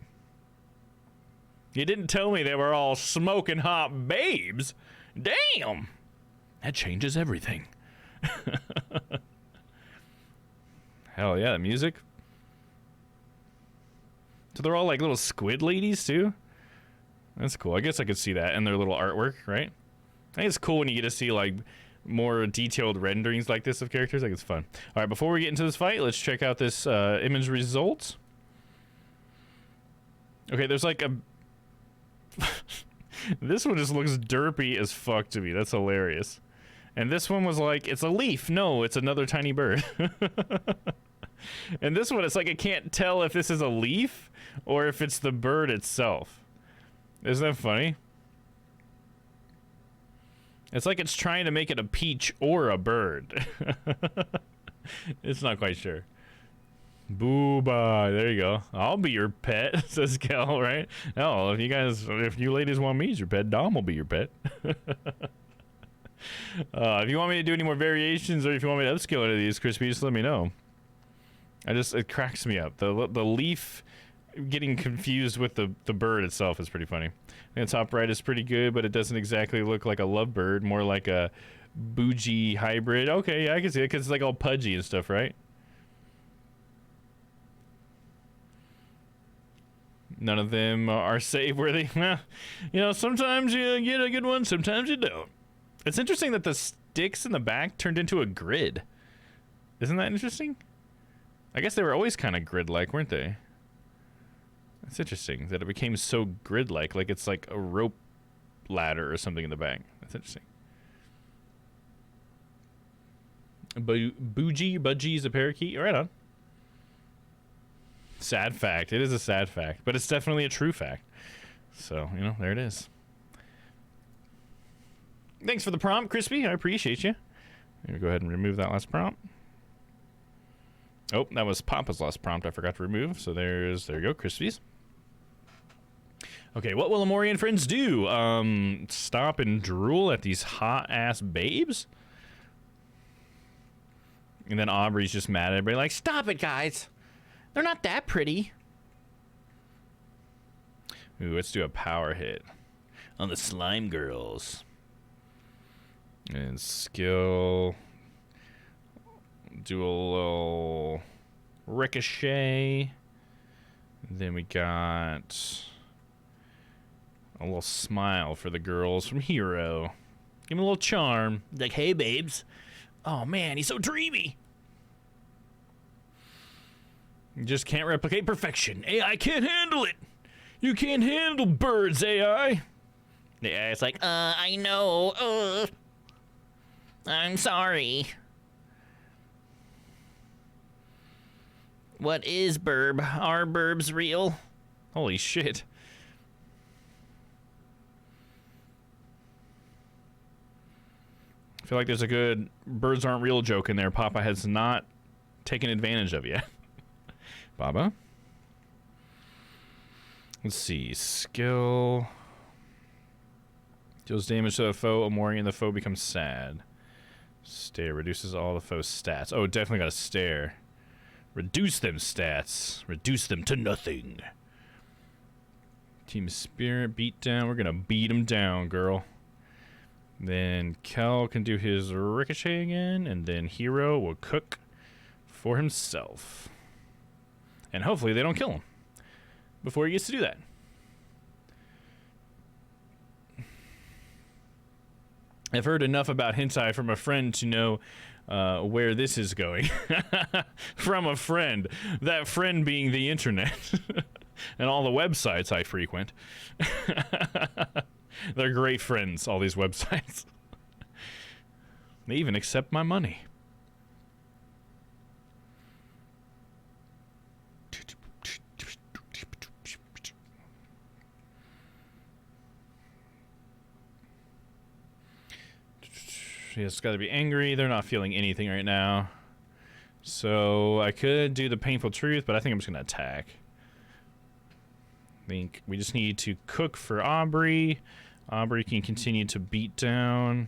You didn't tell me they were all smoking hot babes. Damn. That changes everything. Hell yeah, the music. So they're all like little squid ladies too? That's cool. I guess I could see that in their little artwork, right? I think it's cool when you get to see like more detailed renderings like this of characters. Like it's fun. All right, before we get into this fight, let's check out this image results. Okay, there's like a... This one just looks derpy as fuck to me. That's hilarious. And this one was like, it's a leaf. No, it's another tiny bird. And this one, it's like I can't tell if this is a leaf or if it's the bird itself. Isn't that funny? It's like it's trying to make it a peach or a bird. It's not quite sure. Booba, there you go. I'll be your pet, says Kel, right? No, if you ladies want me as your pet, Dom will be your pet. If you want me to do any more variations or if you want me to upscale any of these, Crispy, just let me know. It cracks me up. The leaf getting confused with the bird itself is pretty funny. The top right is pretty good, but it doesn't exactly look like a lovebird, more like a bougie hybrid. Okay, yeah, I can see it because it's like all pudgy and stuff, right? None of them are save-worthy. You know, sometimes you get a good one, sometimes you don't. It's interesting that the sticks in the back turned into a grid. Isn't that interesting? I guess they were always kind of grid-like, weren't they? It's interesting that it became so grid-like, like it's like a rope ladder or something in the back. That's interesting. Budgie is a parakeet. Right on. Sad fact. It is a sad fact, but it's definitely a true fact. So, you know, there it is. Thanks for the prompt, Crispy. I appreciate you. Let me go ahead and remove that last prompt. Oh, that was Papa's last prompt I forgot to remove. So there you go, Crispies. Okay, what will Amori and friends do? Stop and drool at these hot-ass babes? And then Aubrey's just mad at everybody like, stop it, guys. They're not that pretty. Ooh, let's do a power hit on the slime girls. And skill. Do a little ricochet. Then we got a little smile for the girls from Hero. Give him a little charm. Like, hey, babes. Oh, man, he's so dreamy. You just can't replicate perfection. AI can't handle it. You can't handle birds, AI. Yeah, it's like, I know. I'm sorry. What is burb? Are burbs real? Holy shit. I feel like there's a good birds aren't real joke in there Papa has not taken advantage of yet. Baba. Let's see. Skill. Deals damage to the foe. Amori and the foe becomes sad. Stare. Reduces all the foe's stats. Oh, definitely got a stare. Reduce them stats. Reduce them to nothing. Team Spirit. Beat down. We're going to beat him down, girl. Then Kel can do his ricochet again. And then Hero will cook for himself. And hopefully they don't kill him before he gets to do that. I've heard enough about hentai from a friend to know where this is going. From a friend. That friend being the internet. And all the websites I frequent. They're great friends, all these websites. They even accept my money. It's got to be angry. They're not feeling anything right now. So I could do the painful truth, but I think I'm just going to attack. I think we just need to cook for Aubrey. Aubrey can continue to beat down.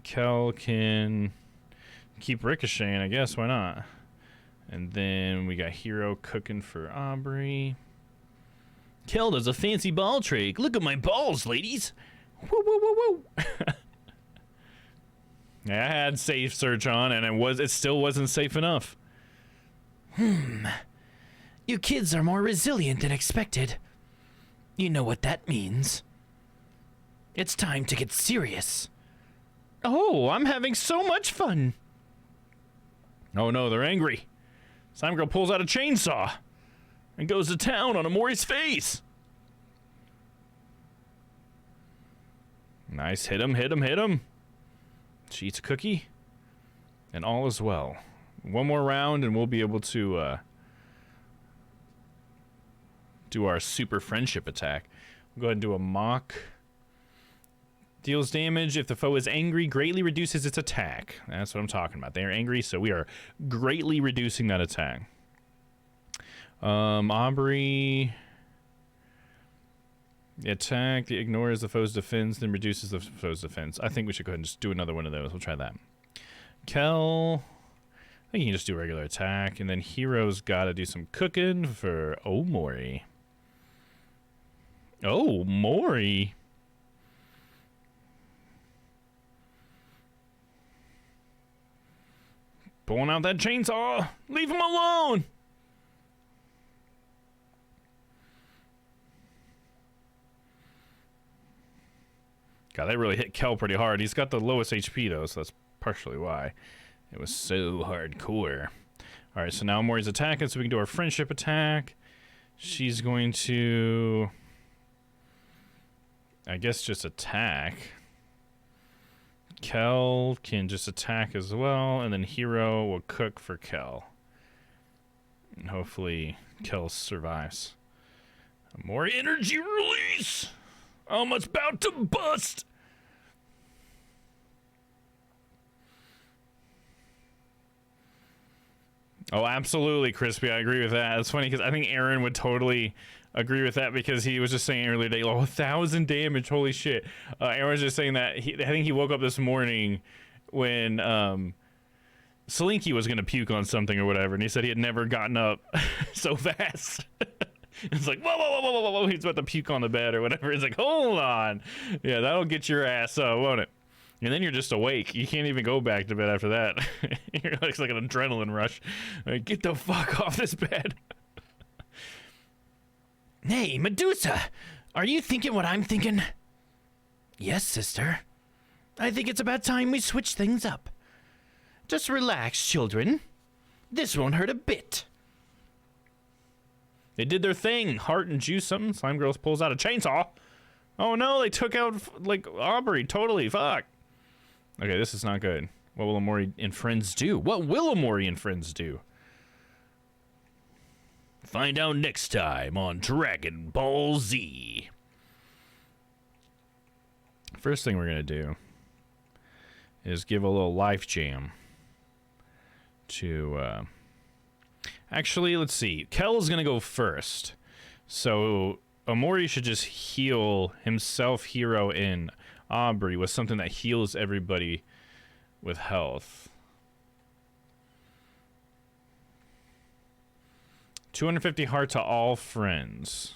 Kel can keep ricocheting, I guess. Why not? And then we got Hero cooking for Aubrey. Kel does a fancy ball trick. Look at my balls, ladies. Woo, woo, woo, woo. Yeah, I had safe search on, and it still wasn't safe enough. You kids are more resilient than expected. You know what that means. It's time to get serious. Oh, I'm having so much fun. Oh no, they're angry. Slime Girl pulls out a chainsaw and goes to town on Amori's face. Nice, hit him, hit him, hit him. She eats a cookie, and all is well. One more round, and we'll be able to do our super friendship attack. We'll go ahead and do a mock. Deals damage if the foe is angry, greatly reduces its attack. That's what I'm talking about. They are angry, so we are greatly reducing that attack. Aubrey... The attack, the ignores the foe's defense, then reduces the foe's defense. I think we should go ahead and just do another one of those. We'll try that. Kel, I think you can just do regular attack. And then Hero's got to do some cooking for Omori. Oh, Mori. Pulling out that chainsaw. Leave him alone. God, that really hit Kel pretty hard. He's got the lowest HP, though, so that's partially why it was so hardcore. All right, so now Mori's attacking, so we can do our friendship attack. She's going to, I guess, just attack. Kel can just attack as well, and then Hero will cook for Kel. And hopefully Kel survives. More energy release! I'm about to bust! Oh, absolutely, Crispy. I agree with that. It's funny because I think Aaron would totally agree with that because he was just saying earlier today, oh, 1,000 damage, holy shit. Aaron was just saying that I think he woke up this morning when Slinky was going to puke on something or whatever, and he said he had never gotten up so fast. It's like, whoa, whoa, whoa, whoa, whoa, whoa, he's about to puke on the bed or whatever. It's like, hold on. Yeah, that'll get your ass up, won't it? And then you're just awake. You can't even go back to bed after that. It's like an adrenaline rush. Like, get the fuck off this bed. Hey, Medusa! Are you thinking what I'm thinking? Yes, sister. I think it's about time we switch things up. Just relax, children. This won't hurt a bit. They did their thing. Heart and juice something. Slime Girls pulls out a chainsaw. Oh no, they took out, like, Aubrey. Totally. Fuck. Okay, this is not good. What will Omori and friends do? What will Omori and friends do? Find out next time on Dragon Ball Z. First thing we're going to do is give a little life jam to... Actually, let's see. Kel's going to go first. So Omori should just heal himself, Hero, and Aubrey with something that heals everybody with health. 250 heart to all friends.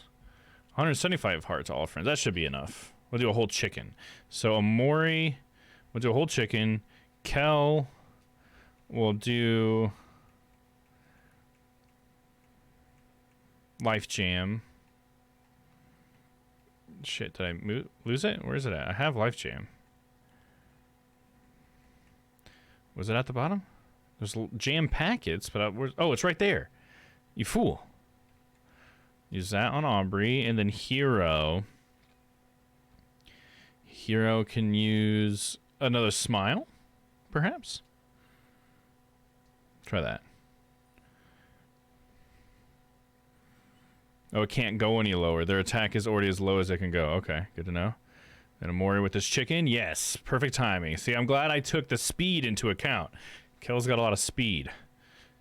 175 heart to all friends. That should be enough. We'll do a whole chicken. So Omori, we'll do a whole chicken. Kel will do life jam. Shit, did I lose it? Where is it at? I have life jam. Was it at the bottom? There's jam packets, but oh, it's right there. You fool. Use that on Aubrey, and then Hero. Hero can use another smile, perhaps? Try that. Oh, it can't go any lower. Their attack is already as low as it can go. Okay, good to know. And Amori with this chicken. Yes, perfect timing. See, I'm glad I took the speed into account. Kel's got a lot of speed.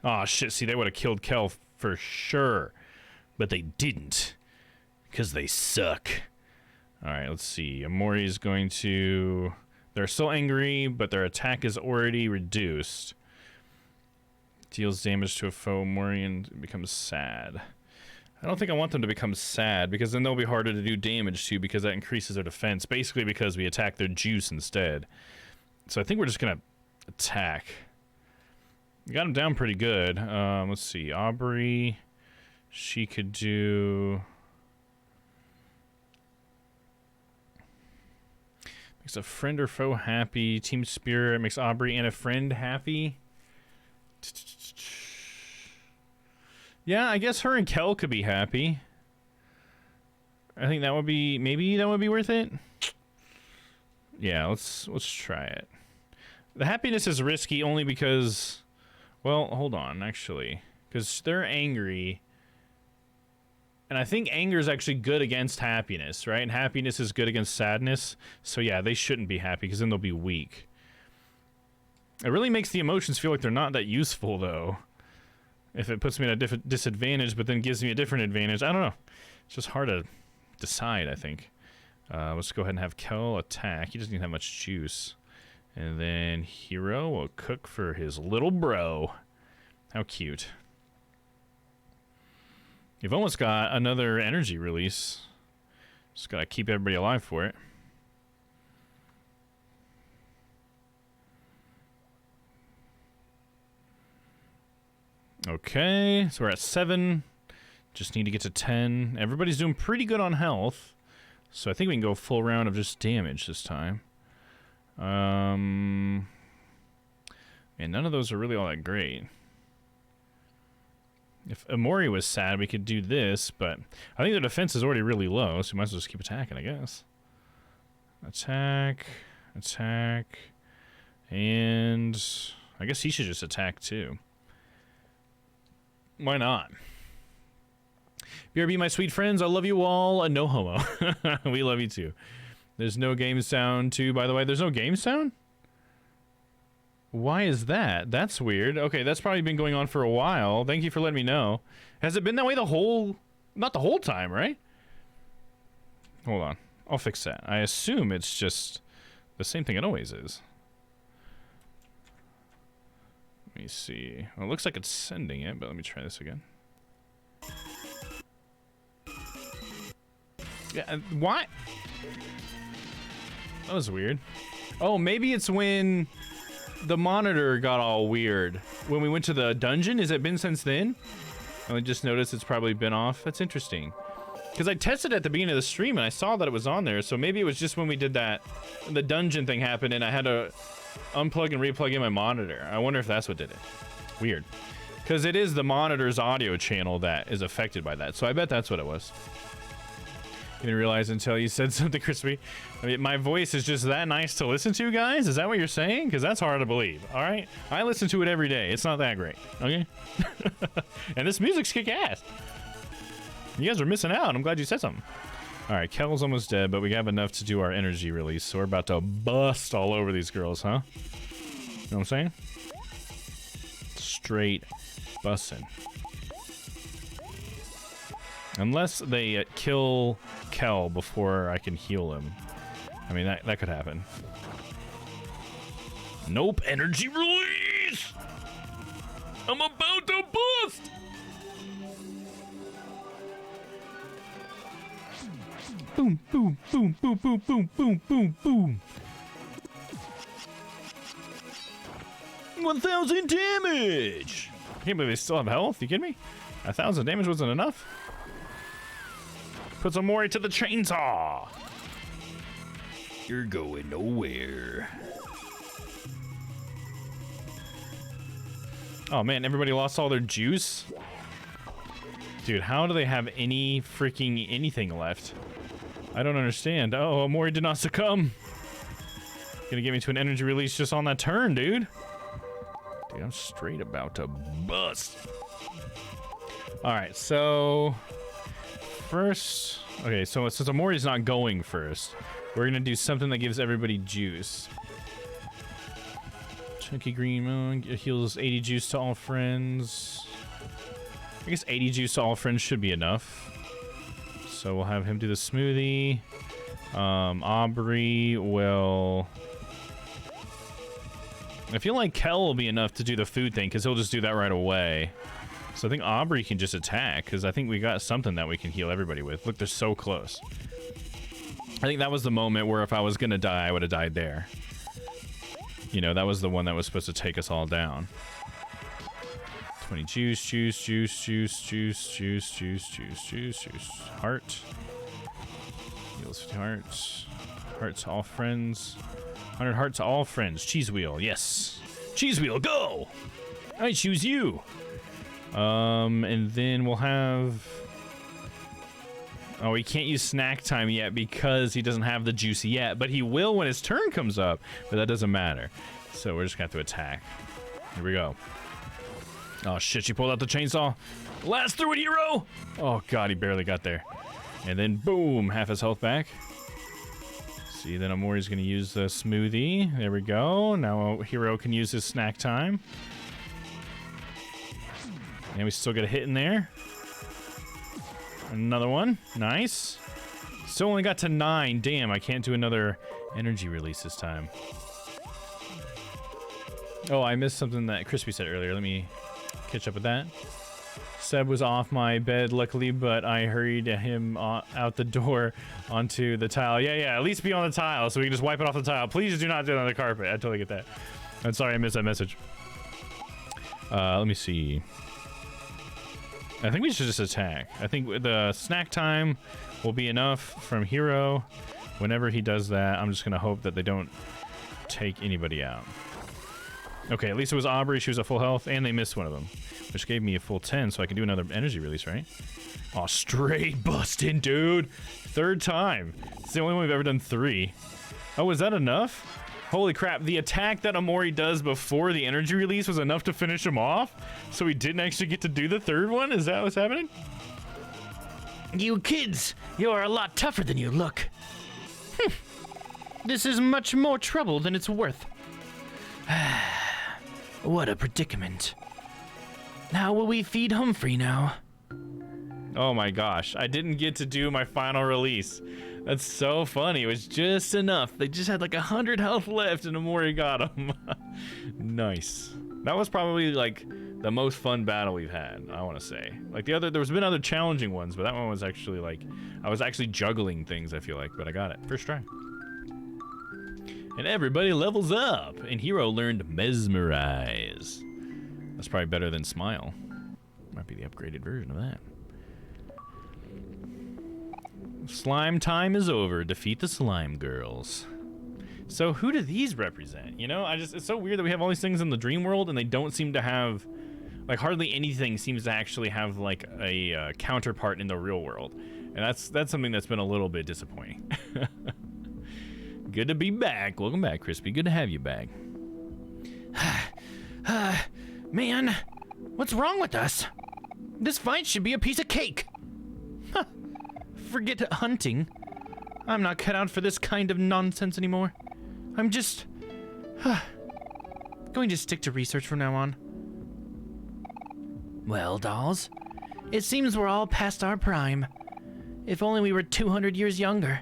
Oh shit, see, they would have killed Kel for sure. But they didn't. Because they suck. Alright, let's see. Amori is going to... They're still angry, but their attack is already reduced. Deals damage to a foe. Amori and becomes sad. I don't think I want them to become sad, because then they'll be harder to do damage to, because that increases their defense. Basically because we attack their juice instead. So I think we're just going to attack. We got him down pretty good. Let's see. Aubrey... She could do... Makes a friend or foe happy. Team Spirit makes Aubrey and a friend happy. Yeah, I guess her and Kel could be happy. I think that would be... Maybe that would be worth it? Yeah, let's try it. The happiness is risky only because... Well, hold on, actually. Because they're angry... And I think anger is actually good against happiness, right? And happiness is good against sadness. So yeah, they shouldn't be happy because then they'll be weak. It really makes the emotions feel like they're not that useful, though. If it puts me at a disadvantage, but then gives me a different advantage. I don't know. It's just hard to decide, I think. Let's go ahead and have Kel attack. He doesn't even have much juice. And then Hero will cook for his little bro. How cute. You've almost got another energy release. Just gotta keep everybody alive for it. Okay, so we're at 7. Just need to get to 10. Everybody's doing pretty good on health. So I think we can go full round of just damage this time. And none of those are really all that great. If Amori was sad, we could do this, but I think their defense is already really low, so we might as well just keep attacking, I guess. Attack, attack, and I guess he should just attack too. Why not? BRB, my sweet friends, I love you all. No homo. We love you too. There's no game sound too, by the way. There's no game sound? Why is that? That's weird. Okay, that's probably been going on for a while. Thank you for letting me know. Has it been that way the whole... Not the whole time, right? Hold on. I'll fix that. I assume it's just the same thing it always is. Let me see. Well, it looks like it's sending it, but let me try this again. Yeah, what? That was weird. Oh, maybe it's when... the monitor got all weird when we went to the dungeon. Has it been since then? I just noticed it's probably been off. That's interesting. Because I tested at the beginning of the stream and I saw that it was on there. So maybe it was just when we did that, the dungeon thing happened and I had to unplug and replug in my monitor. I wonder if that's what did it. Weird. Because it is the monitor's audio channel that is affected by that. So I bet that's what it was. I didn't realize until you said something crispy. I mean, my voice is just that nice to listen to, guys? Is that what you're saying? Because that's hard to believe, all right? I listen to it every day. It's not that great, okay? And this music's kick-ass. You guys are missing out. I'm glad you said something. All right, Kel's almost dead, but we have enough to do our energy release, so we're about to bust all over these girls, huh? You know what I'm saying? Straight bussin'. Unless they kill Kel before I can heal him. I mean, that could happen. Nope, energy release! I'm about to bust! Boom, boom, boom, boom, boom, boom, boom, boom, boom. 1,000 damage! I can't believe they still have health. You kidding me? 1,000 damage wasn't enough? Puts Amori to the chainsaw. You're going nowhere. Oh man, everybody lost all their juice? Dude, how do they have any freaking anything left? I don't understand. Oh, Omori did not succumb. Gonna get me to an energy release just on that turn, dude. Dude, I'm straight about to bust. Alright, so... First... Okay, so since Omori's not going first, we're gonna do something that gives everybody juice. Chunky Green Moon heals 80 juice to all friends. I guess 80 juice to all friends should be enough. So we'll have him do the smoothie. Aubrey will... I feel like Kel will be enough to do the food thing, because he'll just do that right away. So I think Aubrey can just attack, because I think we got something that we can heal everybody with. Look, they're so close. I think that was the moment where if I was going to die, I would have died there. You know, that was the one that was supposed to take us all down. 20 juice, juice, juice, juice, juice, juice, juice, juice, juice, juice. Heart. Heals 50 hearts. Hearts to all friends. 100 hearts to all friends. Cheese wheel, yes. Cheese wheel, go! I choose you. And then we'll have... Oh, he can't use snack time yet because he doesn't have the juice yet, but he will when his turn comes up, but that doesn't matter. So we're just gonna have to attack. Here we go. Oh shit, she pulled out the chainsaw. Blast through it, hero! Oh god, he barely got there. And then boom, half his health back. See, then Omori's gonna use the smoothie. There we go. Now Hero can use his snack time. And we still get a hit in there. Another one. Nice. Still only got to 9. Damn, I can't do another energy release this time. Oh, I missed something that Crispy said earlier. Let me catch up with that. Seb was off my bed, luckily, but I hurried him out the door onto the tile. Yeah, at least be on the tile so we can just wipe it off the tile. Please do not do it on the carpet. I totally get that. I'm sorry I missed that message. Let me see. I think we should just attack. I think the snack time will be enough from Hero. Whenever he does that, I'm just going to hope that they don't take anybody out. Okay, at least it was Aubrey. She was at full health, and they missed one of them, which gave me a full 10, so I can do another energy release, right? Oh, straight busting, dude. 3rd time. It's the only one we've ever done 3. Oh, is that enough? Holy crap, the attack that Omori does before the energy release was enough to finish him off? So he didn't actually get to do the 3rd one? Is that what's happening? You kids, you're a lot tougher than you look. This is much more trouble than it's worth. What a predicament. How will we feed Humphrey now? Oh my gosh, I didn't get to do my final release. That's so funny. It was just enough. They just had like 100 health left and Omori got him. Nice. That was probably like the most fun battle we've had, I want to say. Like there's been other challenging ones, but that one was actually like, I was actually juggling things, I feel like, but I got it. First try. And everybody levels up. And Hero learned Mesmerize. That's probably better than Smile. Might be the upgraded version of that. Slime time is over. Defeat the slime girls. So who do these represent? You know, it's so weird that we have all these things in the dream world and they don't seem to have, like, hardly anything seems to actually have like a counterpart in the real world. And that's something that's been a little bit disappointing. Good to be back. Welcome back, Crispy. Good to have you back. Man, what's wrong with us? This fight should be a piece of cake. Huh. Forget hunting. I'm not cut out for this kind of nonsense anymore. I'm just going to stick to research from now on. Well, dolls, it seems we're all past our prime. If only we were 200 years younger.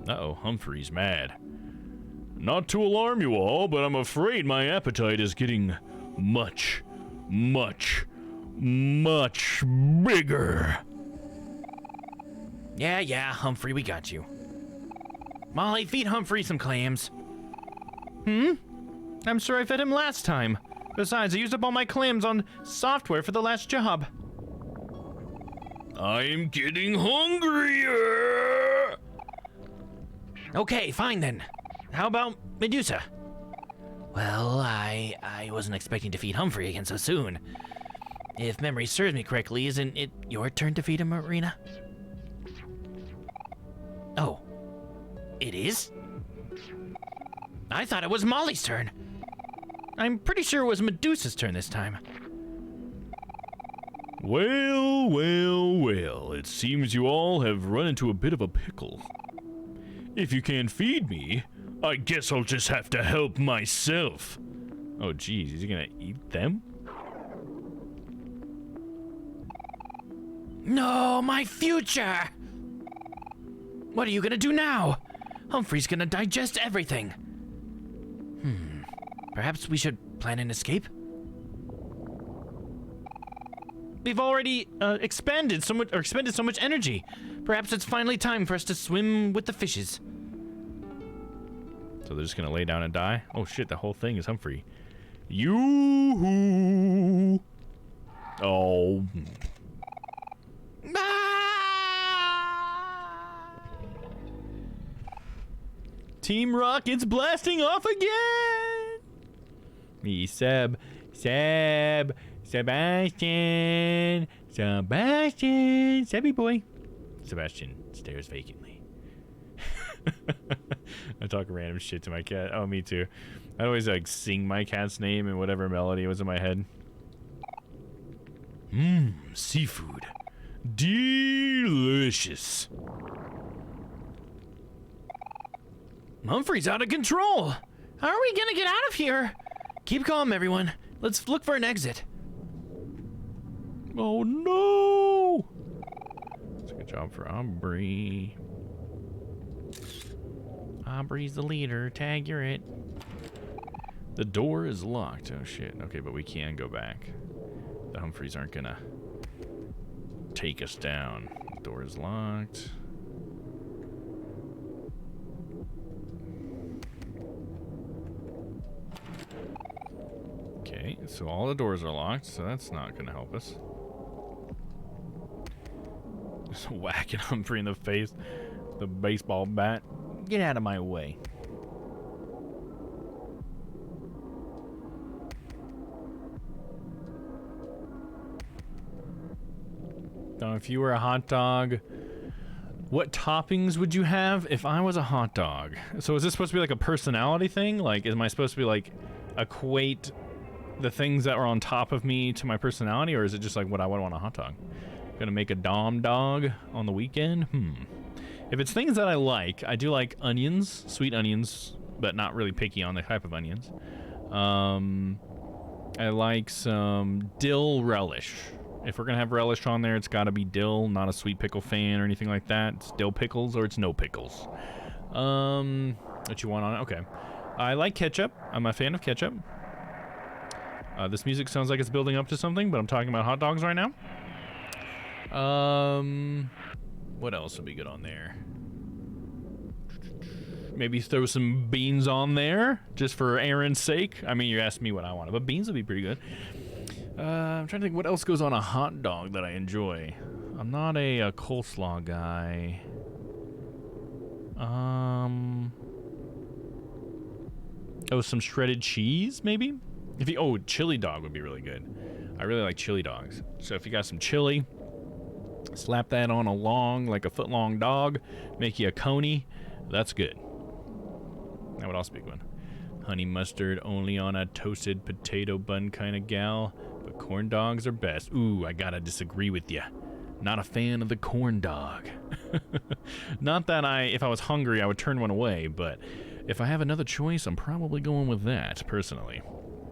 Uh-oh, Humphrey's mad. Not to alarm you all, but I'm afraid my appetite is getting much, much, much bigger. Yeah, Humphrey, we got you. Molly, feed Humphrey some clams. I'm sure I fed him last time. Besides, I used up all my clams on software for the last job. I'm getting hungrier! Okay, fine then. How about Medusa? Well, I wasn't expecting to feed Humphrey again so soon. If memory serves me correctly, isn't it your turn to feed him, Marina? Oh, it is? I thought it was Molly's turn. I'm pretty sure it was Medusa's turn this time. Well, well, well, it seems you all have run into a bit of a pickle. If you can't feed me, I guess I'll just have to help myself. Oh, geez, is he gonna eat them? No, my future! What are you gonna do now? Humphrey's gonna digest everything. Perhaps we should plan an escape? We've already expended so much energy. Perhaps it's finally time for us to swim with the fishes. So they're just gonna lay down and die? Oh shit, the whole thing is Humphrey. Yoo-hoo! Oh. Team Rocket's blasting off again! Me, Sebastian, Sebby boy. Sebastian stares vacantly. I talk random shit to my cat. Oh, me too. I always like sing my cat's name in whatever melody was in my head. Seafood. Delicious. Humphrey's out of control. How are we gonna get out of here? Keep calm, everyone. Let's look for an exit. Oh no! That's a good job for Aubrey. Aubrey's the leader. Tag, you're it. The door is locked. Oh shit. Okay, but we can go back. The Humphreys aren't gonna take us down. The door is locked. Okay, so all the doors are locked, so that's not gonna help us. Just whacking Humphrey in the face. The baseball bat. Get out of my way. Now, if you were a hot dog, what toppings would you have if I was a hot dog? So is this supposed to be like a personality thing? Like, am I supposed to be like, equate the things that are on top of me to my personality, or is it just like what I would want a hot dog? Gonna make a Dom dog on the weekend? If it's things that I like, I do like onions, sweet onions, but not really picky on the type of onions. I like some dill relish. If we're gonna have relish on there, it's gotta be dill, not a sweet pickle fan or anything like that. It's dill pickles or it's no pickles. What you want on it? Okay. I like ketchup. I'm a fan of ketchup. This music sounds like it's building up to something, but I'm talking about hot dogs right now. What else would be good on there? Maybe throw some beans on there, just for Aaron's sake. I mean, you're asking me what I want, but beans would be pretty good. I'm trying to think what else goes on a hot dog that I enjoy. I'm not a coleslaw guy. Oh, some shredded cheese, maybe? Chili dog would be really good. I really like chili dogs. So if you got some chili, slap that on like a foot-long dog, make you a coney. That's good. That would also be a good one. Honey mustard only on a toasted potato bun kind of gal, but corn dogs are best. Ooh, I gotta disagree with you. Not a fan of the corn dog. Not that if I was hungry, I would turn one away, but if I have another choice, I'm probably going with that, personally.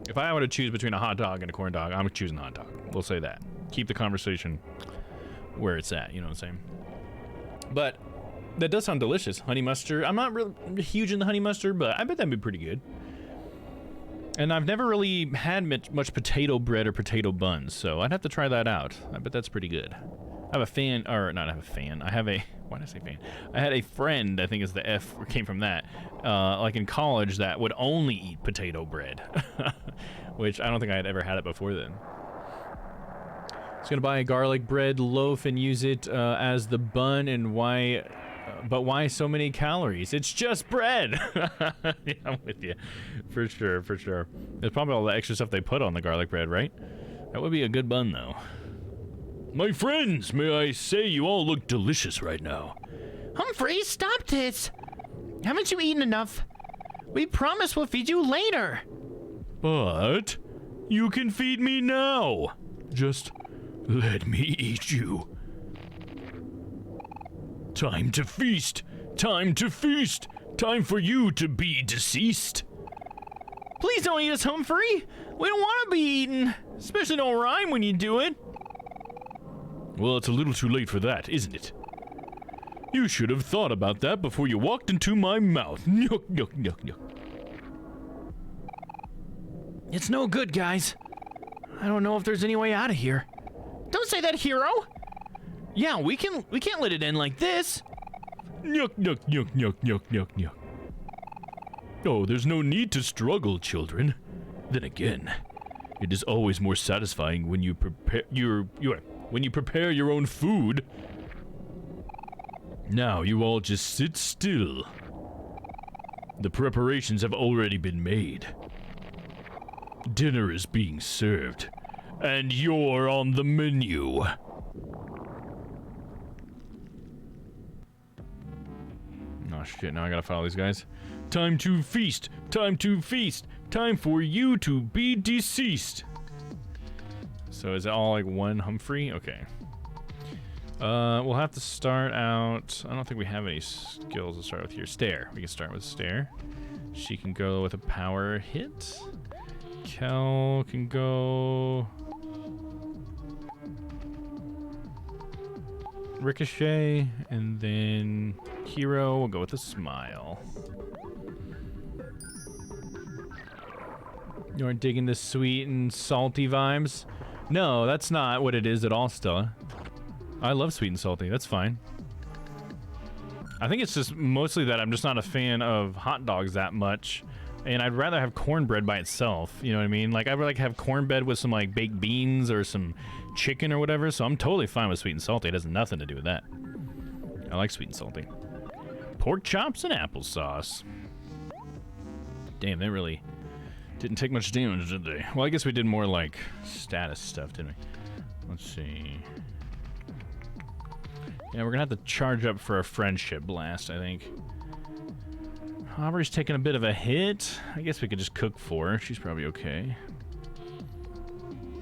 If I were to choose between a hot dog and a corn dog, I'm choosing a hot dog. We'll say that. Keep the conversation where it's at, you know what I'm saying? But that does sound delicious. Honey mustard. I'm not really huge in the honey mustard, but I bet that'd be pretty good. And I've never really had much potato bread or potato buns, so I'd have to try that out. I bet that's pretty good. I have a fan, or not have a fan. I have a, why did I say fan? I had a friend, I think is the F came from that, like in college, that would only eat potato bread, which I don't think I had ever had it before then. I was gonna buy a garlic bread loaf and use it as the bun, and why? But why so many calories? It's just bread. Yeah, I'm with you, for sure, for sure. There's probably all the extra stuff they put on the garlic bread, right? That would be a good bun, though. My friends, may I say you all look delicious right now. Humphrey, stop this! Haven't you eaten enough? We promise we'll feed you later. But you can feed me now. Just let me eat you. Time to feast. Time to feast. Time for you to be deceased. Please don't eat us, Humphrey. We don't want to be eaten. Especially don't rhyme when you do it. Well, it's a little too late for that, isn't it? You should have thought about that before you walked into my mouth. Nyuk, nyuk, nyuk, nyuk. It's no good, guys. I don't know if there's any way out of here. Don't say that, Hero. Yeah, we can't let it end like this. Nyuk, nyuk, nyuk, nyuk, nyuk, nyuk, nyuk. Oh, there's no need to struggle, children. Then again, it is always more satisfying when you prepare when you prepare your own food. Now you all just sit still. The preparations have already been made. Dinner is being served, and you're on the menu. Oh shit, now I gotta follow these guys. Time to feast! Time to feast! Time for you to be deceased! So is it all like one Humphrey? Okay. We'll have to start out... I don't think we have any skills to start with here. Stare. We can start with Stare. She can go with a power hit. Kel can go... Ricochet. And then Hero will go with a Smile. You aren't digging the sweet and salty vibes? No, that's not what it is at all, Stella. I love sweet and salty. That's fine. I think it's just mostly that I'm just not a fan of hot dogs that much. And I'd rather have cornbread by itself. You know what I mean? Like, I would like have cornbread with some, like, baked beans or some chicken or whatever. So I'm totally fine with sweet and salty. It has nothing to do with that. I like sweet and salty. Pork chops and applesauce. Damn, they really didn't take much damage, did they? Well, I guess we did more, like, status stuff, didn't we? Let's see. Yeah, we're gonna have to charge up for a friendship blast, I think. Aubrey's taking a bit of a hit. I guess we could just cook for her. She's probably okay.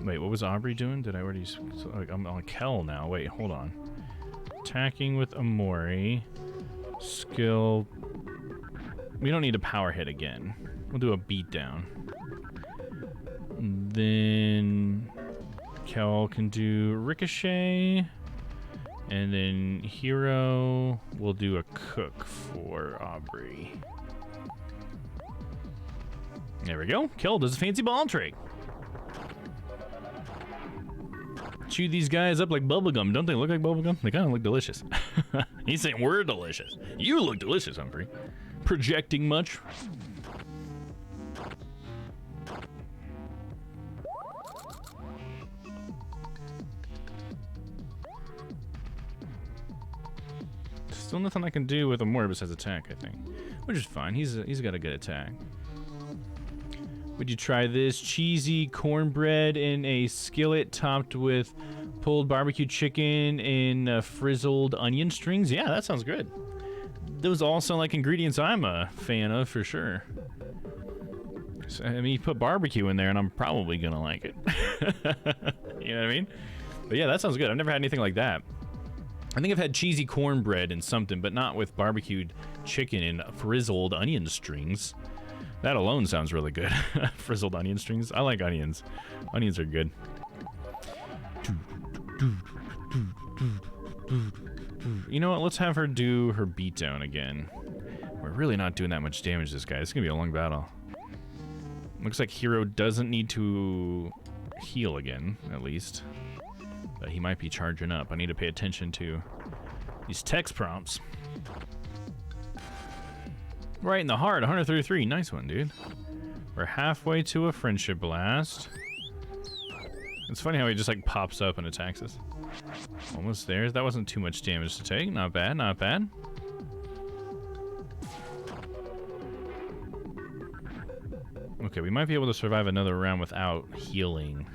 Wait, what was Aubrey doing? Did I already... I'm on Kel now. Wait, hold on. Attacking with Amori. Skill... We don't need a power hit again. We'll do a beatdown. Then... Kel can do Ricochet. And then Hero will do a cook for Aubrey. There we go. Kel does a fancy ball trick. Chew these guys up like bubblegum. Don't they look like bubblegum? They kind of look delicious. He's saying we're delicious. You look delicious, Humphrey. Projecting much? Still nothing I can do with Amori besides attack, I think. Which is fine. He's got a good attack. Would you try this? Cheesy cornbread in a skillet topped with pulled barbecue chicken and frizzled onion strings? Yeah, that sounds good. Those all sound like ingredients I'm a fan of for sure. So, I mean, you put barbecue in there and I'm probably gonna like it. You know what I mean? But yeah, that sounds good. I've never had anything like that. I think I've had cheesy cornbread and something, but not with barbecued chicken and frizzled onion strings. That alone sounds really good. Frizzled onion strings. I like onions. Onions are good. You know what? Let's have her do her beatdown again. We're really not doing that much damage to this guy. It's gonna be a long battle. Looks like Hero doesn't need to heal again, at least. But he might be charging up. I need to pay attention to these text prompts. Right in the heart, 133. Nice one, dude. We're halfway to a friendship blast. It's funny how he just like pops up and attacks us. Almost there. That wasn't too much damage to take. Not bad, not bad. Okay, we might be able to survive another round without healing.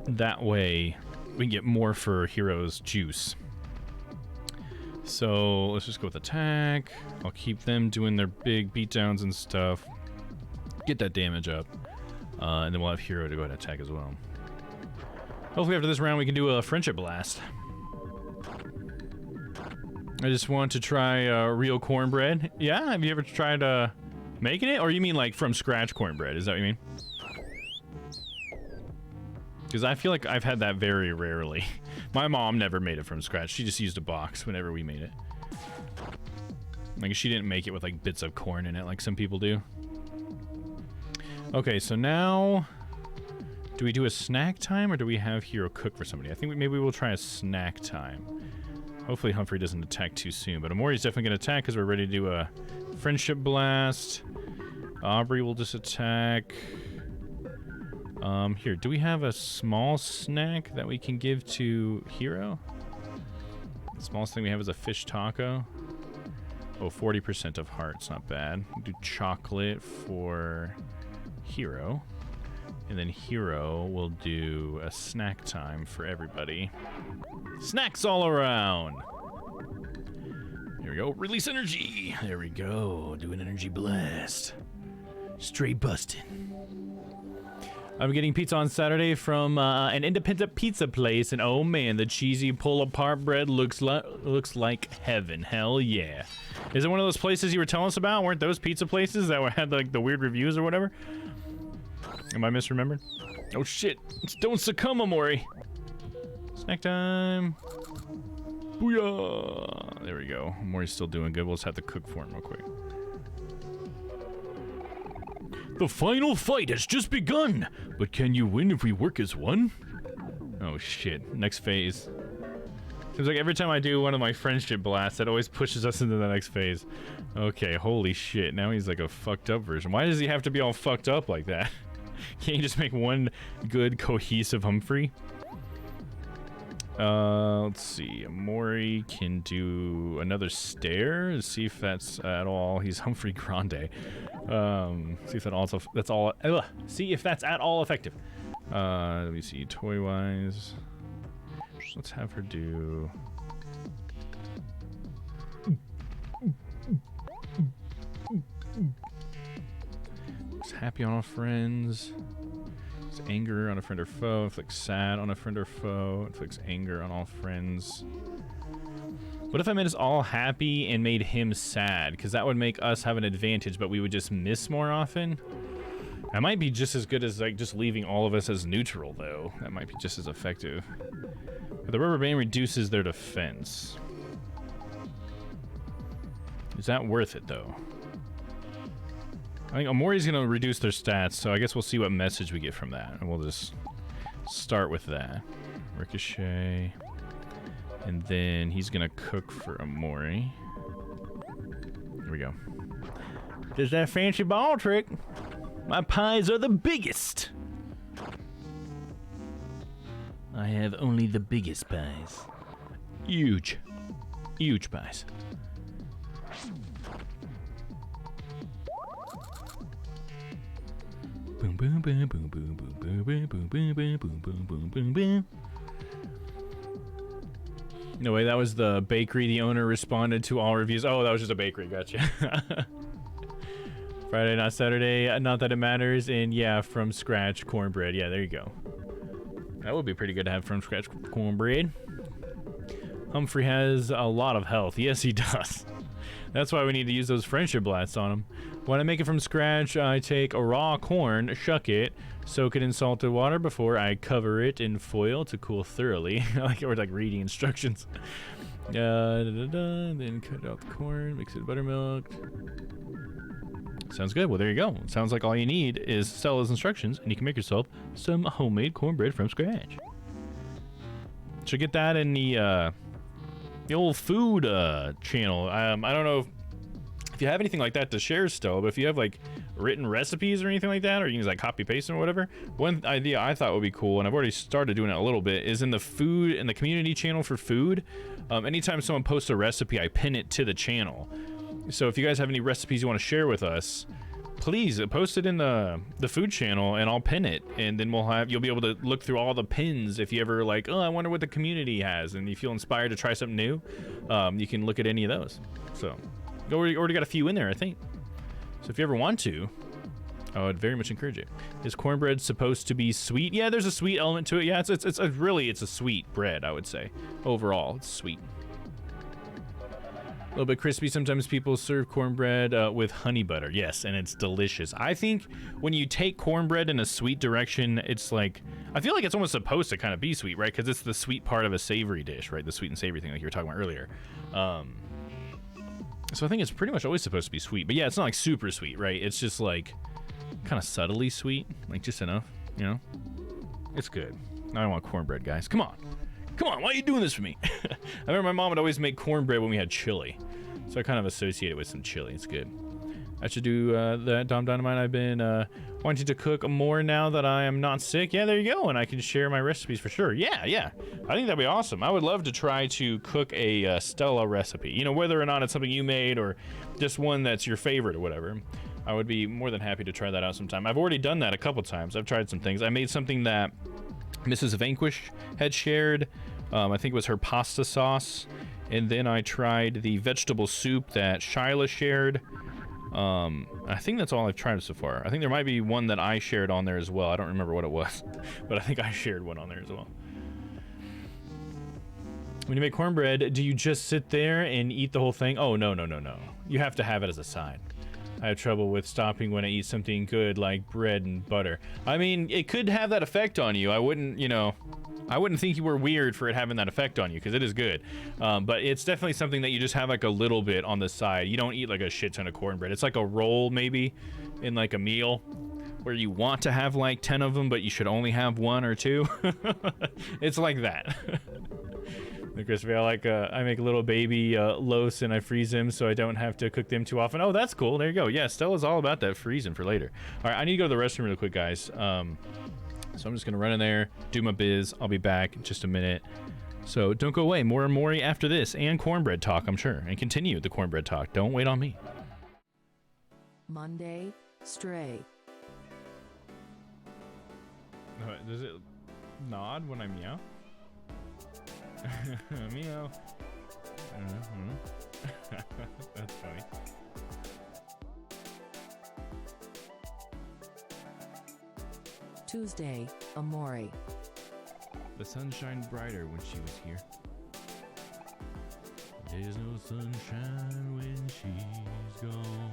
That way, we can get more for Hero's juice. So let's just go with attack. I'll keep them doing their big beatdowns and stuff. Get that damage up. And then we'll have Hero to go ahead and attack as well. Hopefully after this round we can do a friendship blast. I just want to try real cornbread. Yeah, have you ever tried making it? Or you mean like from scratch cornbread? Is that what you mean? Because I feel like I've had that very rarely. My mom never made it from scratch. She just used a box whenever we made it. Like, she didn't make it with like bits of corn in it like some people do. Okay, so now... do we do a snack time or do we have Hero cook for somebody? I think maybe we'll try a snack time. Hopefully Humphrey doesn't attack too soon, but Amori's definitely going to attack because we're ready to do a friendship blast. Aubrey will just attack. Here, do we have a small snack that we can give to Hero? The smallest thing we have is a fish taco. Oh, 40% of hearts, not bad. We'll do chocolate for Hero. And then Hero will do a snack time for everybody. Snacks all around! Here we go. Release energy! There we go. Do an energy blast. Straight busted. I'm getting pizza on Saturday from an independent pizza place, and oh man, the cheesy pull-apart bread looks like heaven. Hell yeah. Is it one of those places you were telling us about? Weren't those pizza places that had like the weird reviews or whatever? Am I misremembered? Oh shit. Don't succumb, Amori. Snack time. Booyah! There we go. Amori's still doing good. We'll just have to cook for him real quick. The final fight has just begun! But can you win if we work as one? Oh shit. Next phase. Seems like every time I do one of my friendship blasts, that always pushes us into the next phase. Okay, holy shit. Now he's like a fucked up version. Why does he have to be all fucked up like that? Can't you just make one good, cohesive Humphrey? Let's see. Amori can do another stare. Let's see if that's at all. He's Humphrey Grande. See if that's all. See if that's at all effective. Let me see. Toy wise, let's have her do. It's happy on all friends. It's anger on a friend or foe. Inflicts sad on a friend or foe. Inflicts anger on all friends. What if I made us all happy and made him sad? Because that would make us have an advantage, but we would just miss more often. That might be just as good as like just leaving all of us as neutral, though. That might be just as effective. But the rubber band reduces their defense. Is that worth it, though? I think Amori's going to reduce their stats, so I guess we'll see what message we get from that. And we'll just start with that. Ricochet. And then he's going to cook for Amori. Here we go. Does that fancy ball trick? My pies are the biggest. I have only the biggest pies. Huge. Huge pies. Boom boom boom boom boom boom boom boom boom boom boom boom boom boom boom. No way, that was the bakery the owner responded to all reviews. Oh, that was just a bakery, gotcha. Friday, not Saturday, not that it matters, and yeah, from scratch cornbread. Yeah, there you go. That would be pretty good to have from scratch cornbread. Humphrey has a lot of health. Yes, he does. That's why we need to use those friendship blasts on him. When I make it from scratch, I take a raw corn, shuck it, soak it in salted water before I cover it in foil to cool thoroughly. Or like reading instructions. Then cut out the corn, mix it with buttermilk. Sounds good. Well, there you go. Sounds like all you need is Stella's instructions, and you can make yourself some homemade cornbread from scratch. Should get that in the old food channel. I don't know if you have anything like that to share still, but if you have like written recipes or anything like that, or you can just like copy paste them or whatever. One idea I thought would be cool, and I've already started doing it a little bit, is in the food, in the community channel for food. Anytime someone posts a recipe, I pin it to the channel. So if you guys have any recipes you want to share with us, please post it in the food channel, and I'll pin it, and then you'll be able to look through all the pins if you ever like, oh, I wonder what the community has, and you feel inspired to try something new. You can look at any of those. So, already got a few in there, I think. So if you ever want to, I would very much encourage it. Is cornbread supposed to be sweet? Yeah, there's a sweet element to it. Yeah, it's really a sweet bread, I would say. Overall, it's sweet. A little bit crispy. Sometimes people serve cornbread with honey butter. Yes, and it's delicious. I think when you take cornbread in a sweet direction, it's like, I feel like it's almost supposed to kind of be sweet, right? Because it's the sweet part of a savory dish, right? The sweet and savory thing like you were talking about earlier. So I think it's pretty much always supposed to be sweet. But yeah, it's not like super sweet, right? It's just like kind of subtly sweet, like just enough, you know? It's good. I don't want cornbread, guys. Come on. Come on, why are you doing this for me? I remember my mom would always make cornbread when we had chili. So I kind of associate it with some chili. It's good. I should do that, Dom Dynamite. I've been wanting to cook more now that I am not sick. Yeah, there you go. And I can share my recipes for sure. Yeah. I think that'd be awesome. I would love to try to cook a Stella recipe. You know, whether or not it's something you made or just one that's your favorite or whatever. I would be more than happy to try that out sometime. I've already done that a couple times. I've tried some things. I made something that Mrs. Vanquish had shared. I think it was her pasta sauce. And then I tried the vegetable soup that Shyla shared. I think that's all I've tried so far. I think there might be one that I shared on there as well. I don't remember what it was, but I think I shared one on there as well. When you make cornbread, do you just sit there and eat the whole thing? Oh, no. You have to have it as a side. I have trouble with stopping when I eat something good like bread and butter. I mean, it could have that effect on you. I wouldn't think you were weird for it having that effect on you, because it is good. But it's definitely something that you just have like a little bit on the side. You don't eat like a shit ton of cornbread. It's like a roll maybe in like a meal where you want to have like 10 of them, but you should only have 1 or 2. It's like that. Crispy, I make little baby loaves and I freeze them so I don't have to cook them too often. Oh, that's cool. There you go. Yeah, Stella's all about that freezing for later. All right, I need to go to the restroom real quick, guys. So I'm just going to run in there, do my biz. I'll be back in just a minute. So don't go away. More and Mori after this, and cornbread talk, I'm sure. And continue the cornbread talk. Don't wait on me. Monday, Stray. Does it nod when I meow? Meow. That's funny. Tuesday, Amori. The sun shined brighter when she was here. There's no sunshine when she's gone.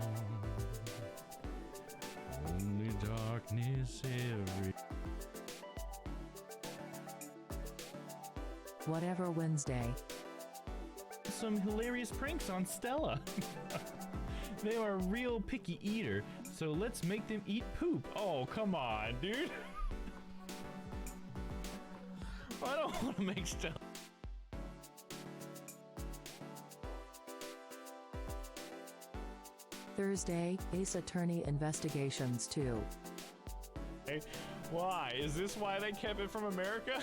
Only darkness every... Whatever Wednesday. Some hilarious pranks on Stella. They are a real picky eater, so let's make them eat poop. Oh, come on, dude. I don't want to make Stella. Thursday, Ace Attorney Investigations 2. Why? Is this why they kept it from America?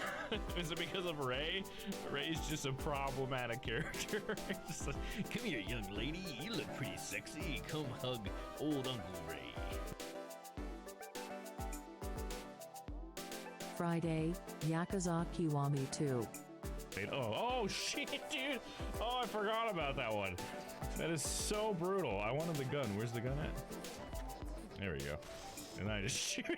Is it because of Ray? Ray's just a problematic character. Just like, come here, young lady. You look pretty sexy. Come hug old Uncle Ray. Friday, Yakuza Kiwami 2. Oh shit, dude. Oh, I forgot about that one. That is so brutal. I wanted the gun. Where's the gun at? There we go. And I just shoot him.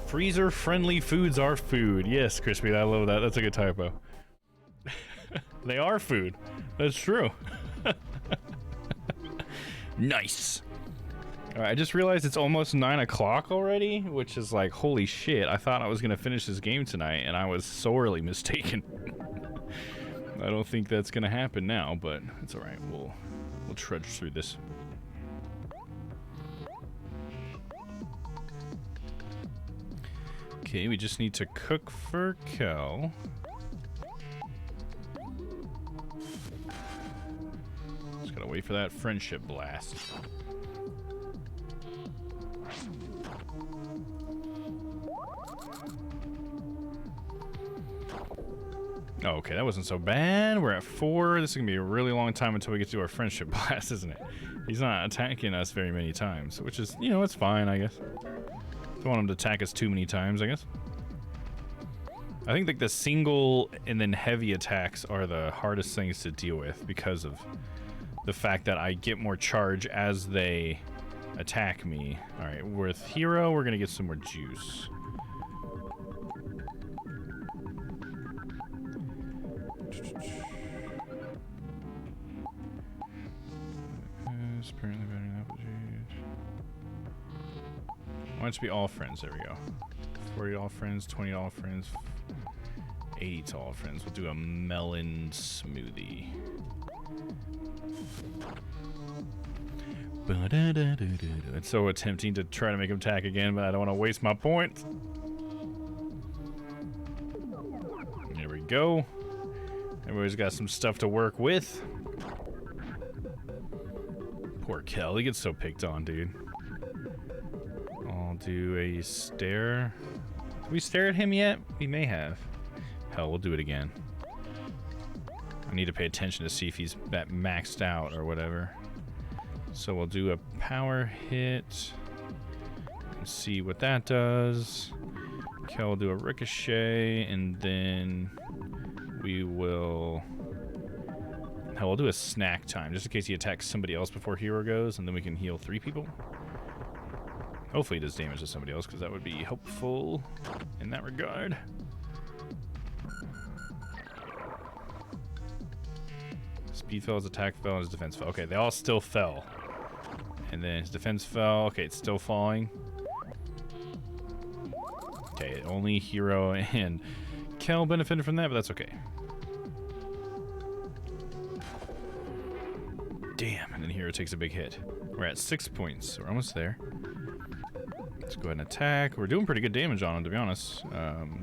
Freezer-friendly foods are food. Yes, Crispy, I love that. That's a good typo. They are food. That's true. Nice. All right, I just realized it's almost 9 o'clock already, which is like, holy shit. I thought I was going to finish this game tonight, and I was sorely mistaken. I don't think that's going to happen now, but it's all right. We'll trudge through this. Okay, we just need to cook for Kel. Just gotta wait for that friendship blast. Oh, okay, that wasn't so bad. We're at 4. This is gonna be a really long time until we get to our friendship blast, isn't it? He's not attacking us very many times, which is, you know, it's fine, I guess. Don't want him to attack us too many times, I guess. I think like the single and then heavy attacks are the hardest things to deal with because of the fact that I get more charge as they attack me. All right, with Hero, we're gonna get some more juice. Apparently better than apple juice. I want it to be all friends. There we go. 40 all friends, 20 all friends, 80 to all friends. We'll do a melon smoothie. It's so tempting to try to make him attack again, but I don't want to waste my points. There we go. Everybody's got some stuff to work with. Poor Kel, he gets so picked on, dude. I'll do a stare. Did we stare at him yet? We may have. Hell, we'll do it again. I need to pay attention to see if he's maxed out or whatever. So we'll do a power hit and see what that does. Kel will do a ricochet, and then we will... Hell, we'll do a snack time, just in case he attacks somebody else before Hero goes, and then we can heal 3 people. Hopefully he does damage to somebody else, because that would be helpful in that regard. Speed fell, his attack fell, and his defense fell. Okay, they all still fell. And then his defense fell. Okay, it's still falling. Okay, only Hero and Kel benefited from that, but that's okay. Damn, and then Hero takes a big hit. We're at 6 points, so we're almost there. Let's go ahead and attack. We're doing pretty good damage on him, to be honest.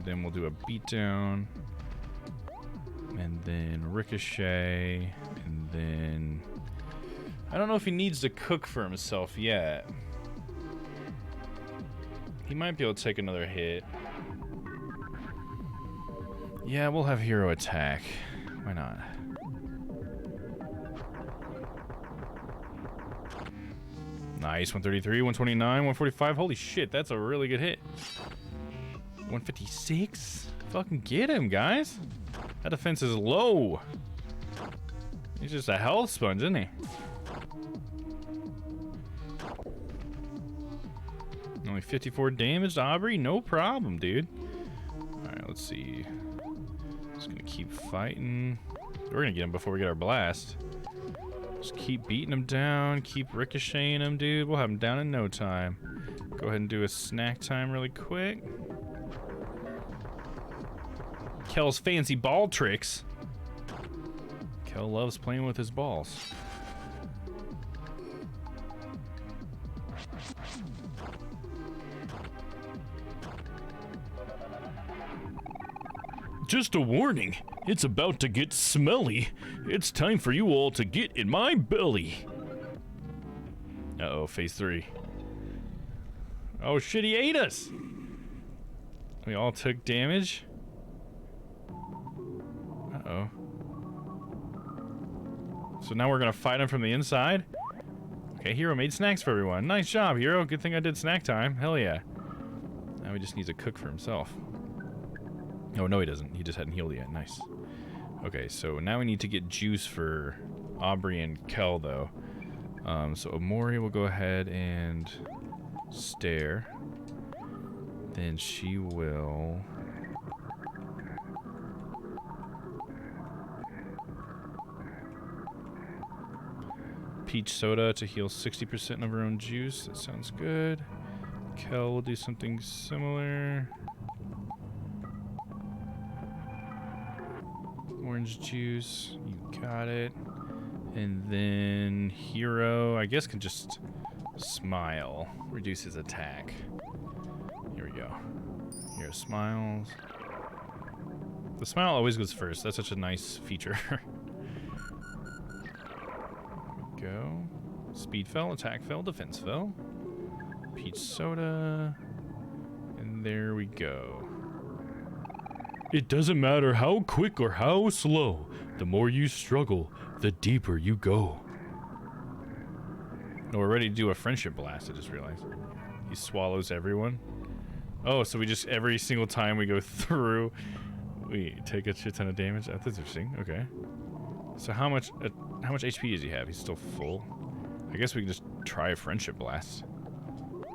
Then we'll do a beatdown. And then ricochet. And then... I don't know if he needs to cook for himself yet. He might be able to take another hit. Yeah, we'll have Hero attack. Why not? Nice, 133, 129, 145. Holy shit, that's a really good hit. 156? Fucking get him, guys. That defense is low. He's just a health sponge, isn't he? Only 54 damage to Aubrey? No problem, dude. Alright, let's see. Just gonna keep fighting. We're gonna get him before we get our blast. Just keep beating him down, keep ricocheting him, dude. We'll have him down in no time. Go ahead and do a snack time really quick. Kel's fancy ball tricks. Kel loves playing with his balls. Just a warning, it's about to get smelly. It's time for you all to get in my belly. Uh-oh, phase 3. Oh shit, he ate us! We all took damage. Uh-oh. So now we're gonna fight him from the inside? Okay, Hero made snacks for everyone. Nice job, Hero. Good thing I did snack time. Hell yeah. Now he just needs to cook for himself. Oh, no, he doesn't. He just hadn't healed yet. Nice. Okay, so now we need to get juice for Aubrey and Kel, though. So Omori will go ahead and stare. then she will... Peach soda to heal 60% of her own juice. That sounds good. Kel will do something similar. Orange juice. You got it. And then Hero, I guess, can just smile. Reduce his attack. Here we go. Hero smiles. The smile always goes first. That's such a nice feature. Go. Speed fell, attack fell, defense fell. Peach soda. And there we go. It doesn't matter how quick or how slow. The more you struggle, the deeper you go. Oh, we're ready to do a friendship blast, I just realized. He swallows everyone. Oh, so we just, every single time we go through, we take a shit ton of damage? That's interesting, okay. So how much HP does he have? He's still full. I guess we can just try a friendship blast.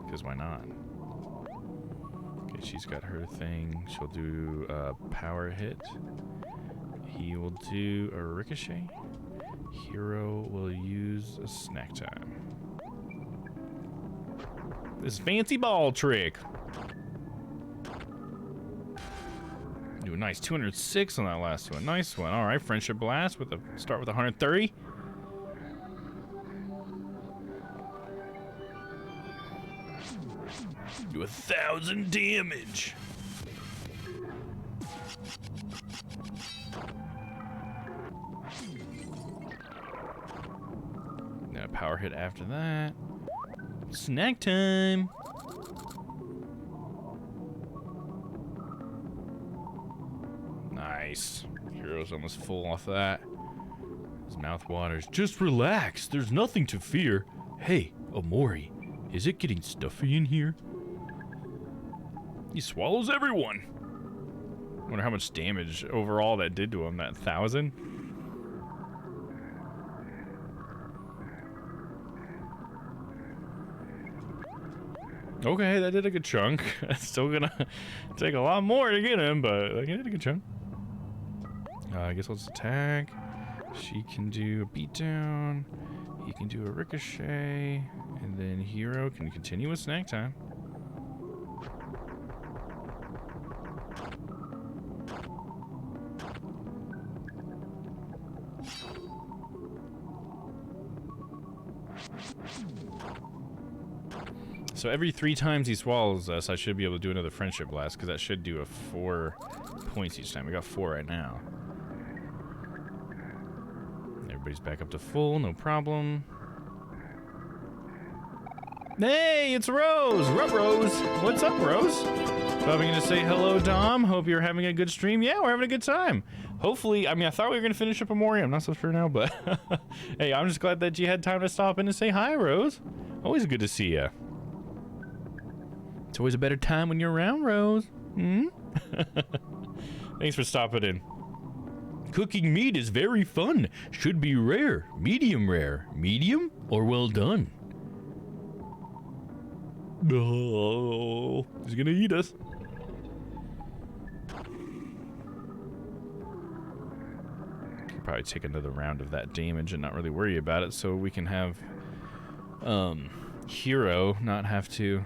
Because why not? Okay, she's got her thing. She'll do a power hit. He will do a ricochet. Hero will use a snack time. This fancy ball trick. Do a nice 206 on that last one. Nice one. All right, friendship blast with a start with 130. Do 1,000 damage. Then a power hit after that. Snack time. Nice. Hero's almost full off that. His mouth waters. Just relax. There's nothing to fear. Hey, Omori, is it getting stuffy in here? He swallows everyone. Wonder how much damage overall that did to him. That 1,000. Okay, that did a good chunk. It's still gonna take a lot more to get him, but like, it did a good chunk. I guess let's attack. She can do a beatdown. He can do a ricochet. And then Hero can continue with snack time. So every 3 times he swallows us, I should be able to do another friendship blast, because that should do a 4 points each time. We got 4 right now. Everybody's back up to full, no problem. Hey, it's Rose! Rup Rose! What's up, Rose? Stopping in to say hello, Dom. Hope you're having a good stream. Yeah, we're having a good time. Hopefully, I mean, I thought we were going to finish up Omori. I'm not so sure now, but hey, I'm just glad that you had time to stop in and say hi, Rose. Always good to see you. It's always a better time when you're around, Rose. Hmm? Thanks for stopping in. Cooking meat is very fun. Should be rare. Medium rare. Medium or well done? Oh, he's gonna eat us. Could probably take another round of that damage and not really worry about it, so we can have Hero not have to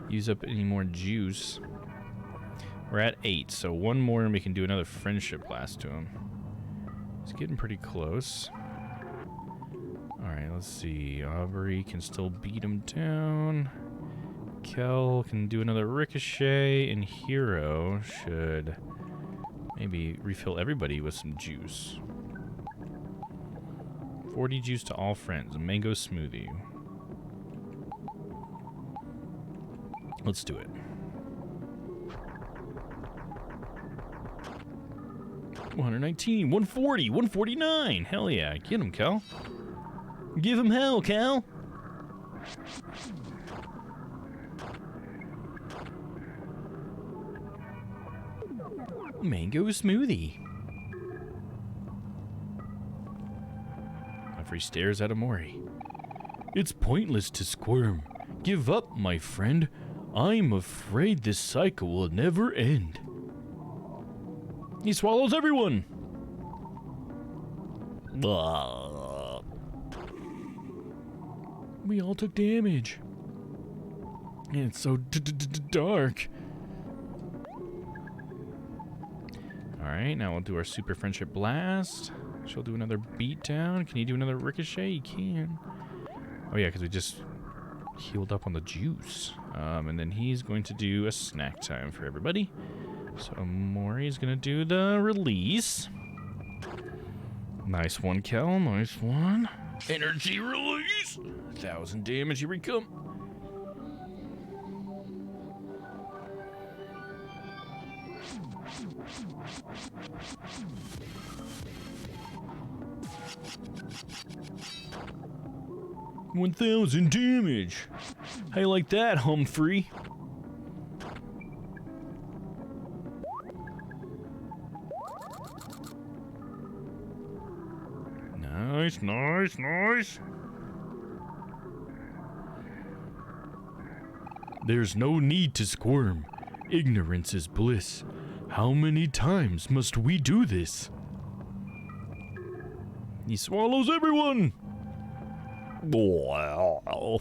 use up any more juice. We're at 8, so 1 more and we can do another friendship blast to him. He's getting pretty close. Alright, let's see. Aubrey can still beat him down. Kel can do another ricochet, and Hero should maybe refill everybody with some juice. 40 juice to all friends. A mango smoothie. Let's do it. 119, 140, 149. Hell yeah. Get him, Kel. Give him hell, Kel. Mango smoothie. Jeffrey stares at Omori. It's pointless to squirm. Give up, my friend. I'm afraid this cycle will never end. He swallows everyone. We all took damage. And it's so dark. Alright, now we'll do our Super Friendship Blast. She'll do another beatdown. Can you do another Ricochet? You can. Oh yeah, because we just healed up on the juice. And then he's going to do a snack time for everybody. So Mori's going to do the release. Nice one, Kel. Nice one. Energy release. 1,000 damage. Here we come. $1,000 damage. How you like that, Humphrey? Nice, nice, nice. There's no need to squirm. Ignorance is bliss. How many times must we do this? He swallows everyone. Wow.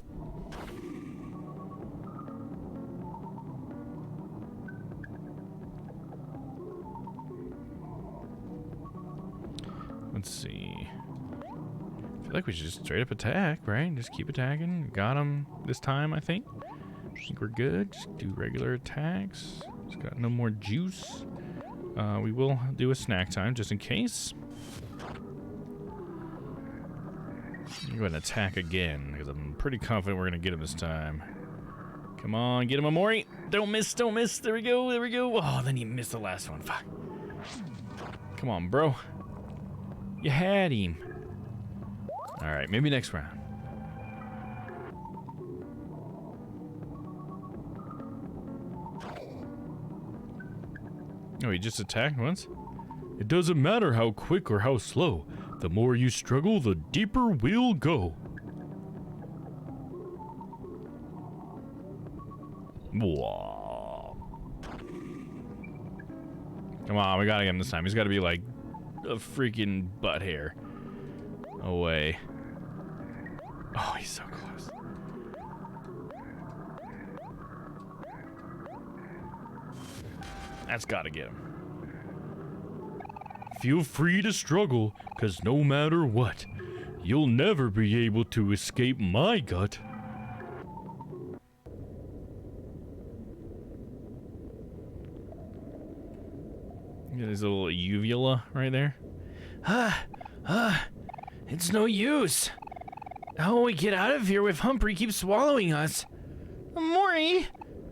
Let's see. I feel like we should just straight up attack, right? Just keep attacking. Got him this time, I think. I think we're good. Just do regular attacks. Just got no more juice. We will do a snack time just in case. Go ahead and attack again, because I'm pretty confident we're going to get him this time. Come on, get him, Amori. Don't miss, don't miss. There we go, there we go. Oh, then he missed the last one. Fuck. Come on, bro. You had him. All right, maybe next round. Oh, he just attacked once? It doesn't matter how quick or how slow. The more you struggle, the deeper we'll go. Whoa. Come on, we gotta get him this time. He's gotta be like a freaking butt hair away. Oh, he's so close. That's gotta get him. Feel free to struggle, cause no matter what, you'll never be able to escape my gut. Got his little uvula right there. It's no use. How will we get out of here if Humphrey keeps swallowing us? Mori,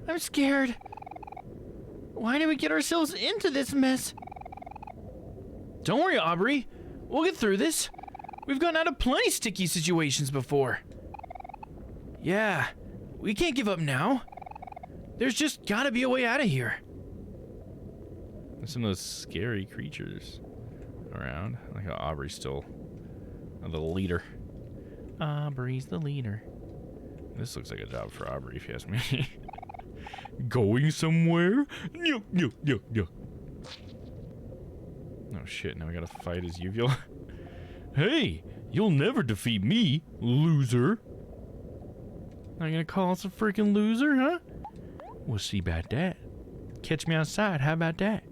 I'm scared. Why did we get ourselves into this mess? Don't worry, Aubrey. We'll get through this. We've gotten out of plenty sticky situations before. Yeah, we can't give up now. There's just gotta be a way out of here. There's some of those scary creatures around. I like how Aubrey's still the leader. Aubrey's the leader. This looks like a job for Aubrey, if you ask me. Going somewhere? No. Oh shit, now we gotta fight his uvula. Hey, you'll never defeat me, loser. Are you gonna call us a freaking loser, huh? We'll see about that. Catch me outside, how about that?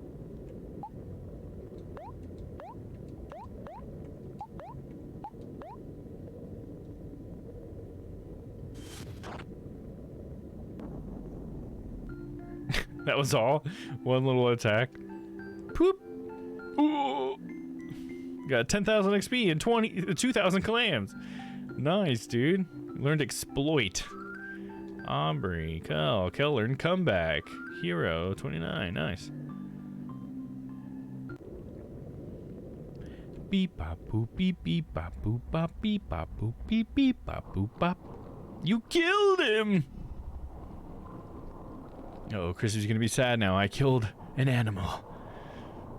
That was all? One little attack. Poop. Ooh. Got 10,000 XP and 2,000 clams. Nice, dude. Learned exploit. Aubrey, Kel learned comeback. Hero 29, nice. Beep bop boop beep beep bop boop bop beep bop boop beep beep bop boop bop. You killed him. Oh, Chrissy's gonna be sad now. I killed an animal.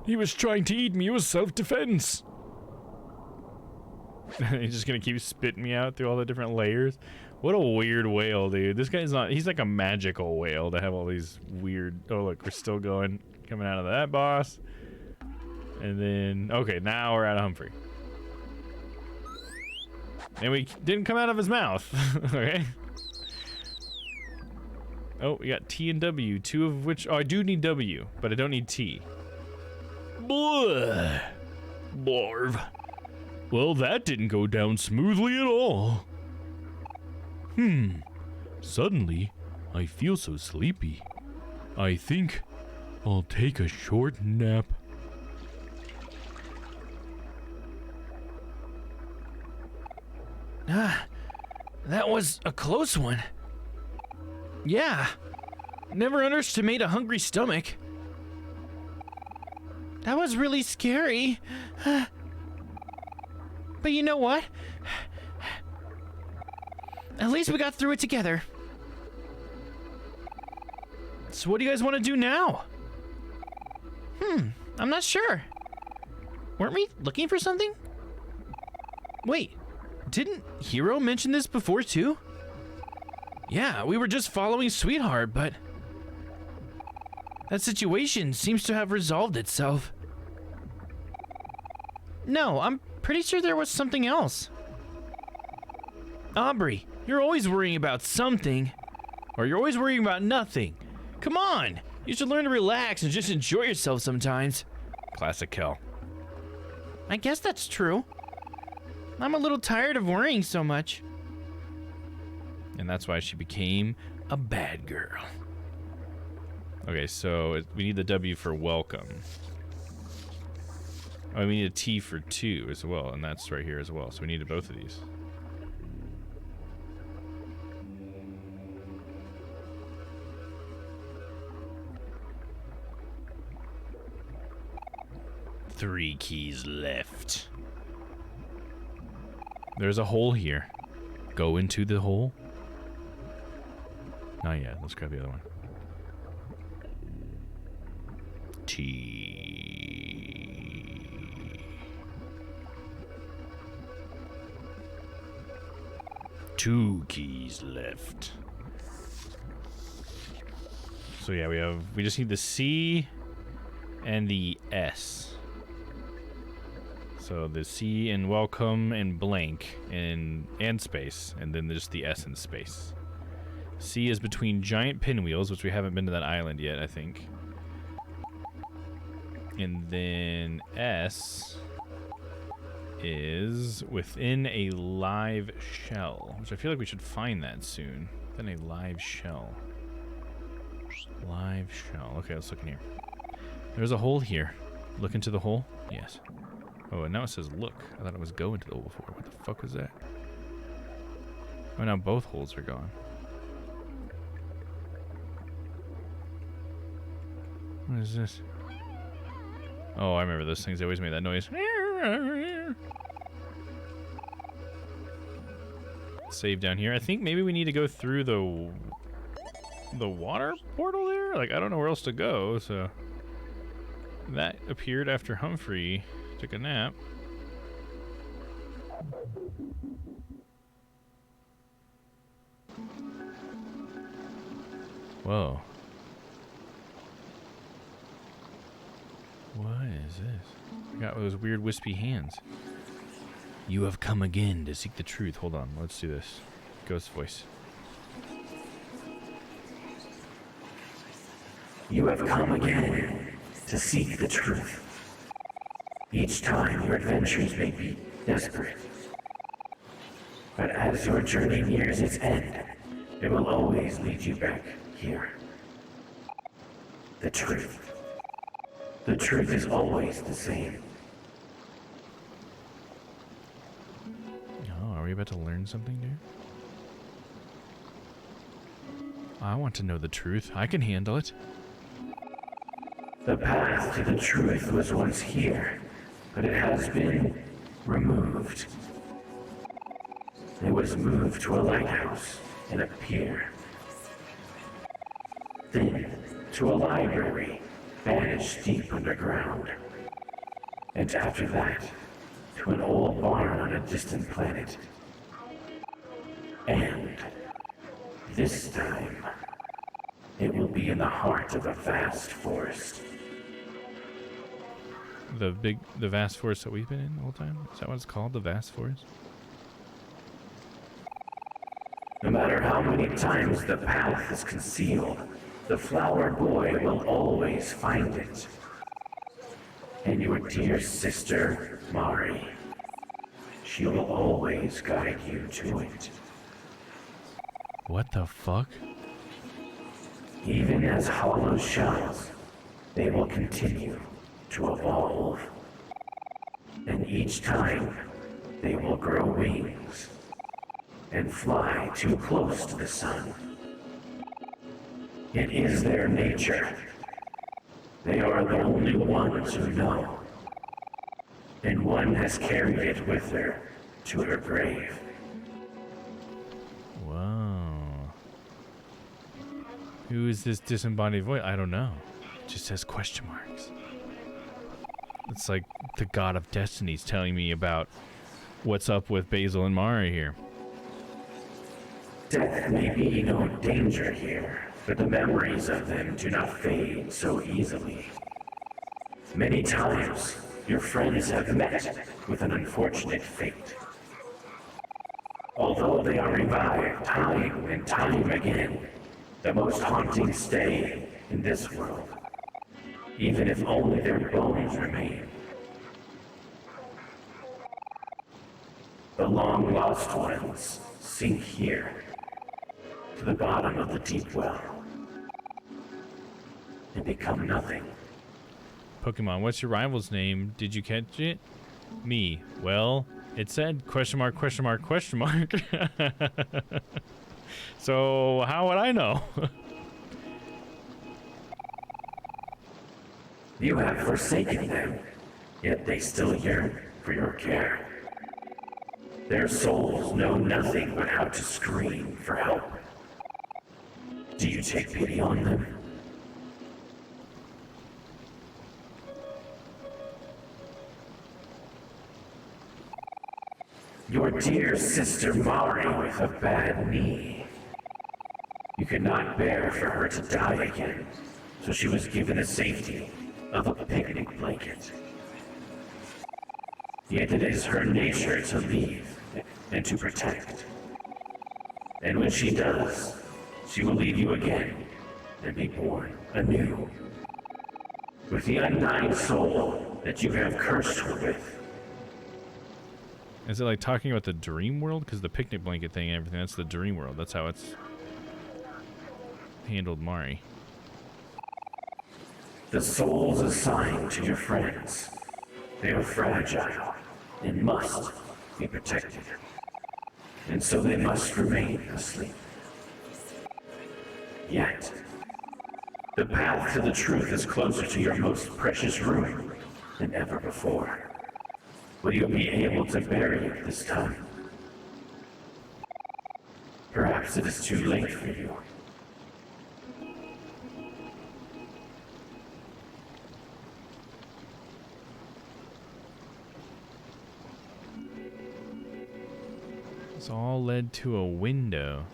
He was trying to eat me. It was self-defense. He's just gonna keep spitting me out through all the different layers. What a weird whale, dude. This guy's not, he's like a magical whale to have all these weird, oh look, we're still going, coming out of that boss. And then, okay, now we're out of Humphrey. And we didn't come out of his mouth, okay? Oh, we got T and W, two of which, oh, I do need W, but I don't need T. Blah. Blarv. Well, that didn't go down smoothly at all. Suddenly, I feel so sleepy. I think I'll take a short nap. Ah, that was a close one. Yeah, never underestimate a hungry stomach. That was really scary. But you know what? At least we got through it together. So what do you guys want to do now? I'm not sure. Weren't we looking for something? Wait, didn't Hero mention this before too? Yeah, we were just following Sweetheart, but that situation seems to have resolved itself. No, I'm pretty sure there was something else. Aubrey, you're always worrying about something. Or you're always worrying about nothing. Come on, you should learn to relax and just enjoy yourself sometimes. Classic Kel. I guess that's true. I'm a little tired of worrying so much. And that's why she became a bad girl. Okay, so we need the W for welcome. Oh, we need a T for 2 as well, and that's right here as well. So we needed both of these. Three keys left. There's a hole here. Go into the hole. Not yet. Let's grab the other one. T. 2 keys left. So yeah, we just need the C and the S. So the C in welcome and blank and space, and then just the S and space. C is between giant pinwheels, which we haven't been to that island yet, I think. And then S is within a live shell, which I feel like we should find that soon. Then a live shell. Live shell. Okay, let's look in here. There's a hole here. Look into the hole? Yes. Oh, and now it says look. I thought it was go into the hole before. What the fuck was that? Oh, now both holes are gone. What is this? Oh, I remember those things. They always made that noise. Save down here. I think maybe we need to go through the water portal there. Like, I don't know where else to go, so that appeared after Humphrey took a nap. Whoa. What is this? I got those weird wispy hands. You have come again to seek the truth. Hold on, let's do this. Ghost voice. You have come again to seek the truth. Each time your adventures may be desperate. But as your journey nears its end, it will always lead you back here. The truth. The truth is always the same. Oh, are we about to learn something new? I want to know the truth. I can handle it. The path to the truth was once here, but it has been removed. It was moved to a lighthouse and a pier. Then to a library banished deep underground. And after that, to an old barn on a distant planet. And this time, it will be in the heart of a vast forest. The vast forest that we've been in the whole time? Is that what it's called? The vast forest? No matter how many times the path is concealed, the flower boy will always find it. And your dear sister, Mari, she will always guide you to it. What the fuck? Even as hollow shells, they will continue to evolve. And each time, they will grow wings and fly too close to the sun. It is their nature. They are the only ones who know. And one has carried it with her to her grave. Wow. Who is this disembodied voice? I don't know. It just says question marks. It's like the god of destiny's telling me about what's up with Basil and Mari here. Death may be no danger here, but the memories of them do not fade so easily. Many times, your friends have met with an unfortunate fate. Although they are revived time and time again, the most haunting stay in this world, even if only their bones remain. The long-lost ones sink here, to the bottom of the deep well, and become nothing. Pokemon, what's your rival's name? Did you catch it? Me. Well, it said question mark, question mark, question mark. So how would I know? You have forsaken them, yet they still yearn for your care. Their souls know nothing but how to scream for help. Do you take pity on them? Your dear sister Mari with a bad knee. You could not bear for her to die again, so she was given the safety of a picnic blanket. Yet it is her nature to leave and to protect. And when she does, she will leave you again and be born anew. With the undying soul that you have cursed her with. Is it like talking about the dream world? Because the picnic blanket thing and everything, that's the dream world. That's how it's handled Mari. The souls assigned to your friends, they are fragile and must be protected. And so they must remain asleep. Yet, the path to the truth is closer to your most precious ruin than ever before. Will you be able to bury it this time? Perhaps it is too late for you. It's all led to a window.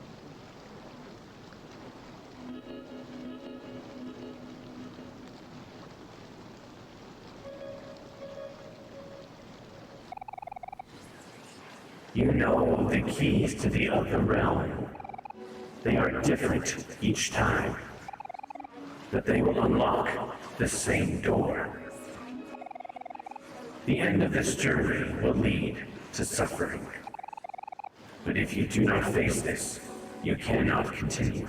You know the keys to the other realm. They are different each time, but they will unlock the same door. The end of this journey will lead to suffering. But if you do not face this, you cannot continue.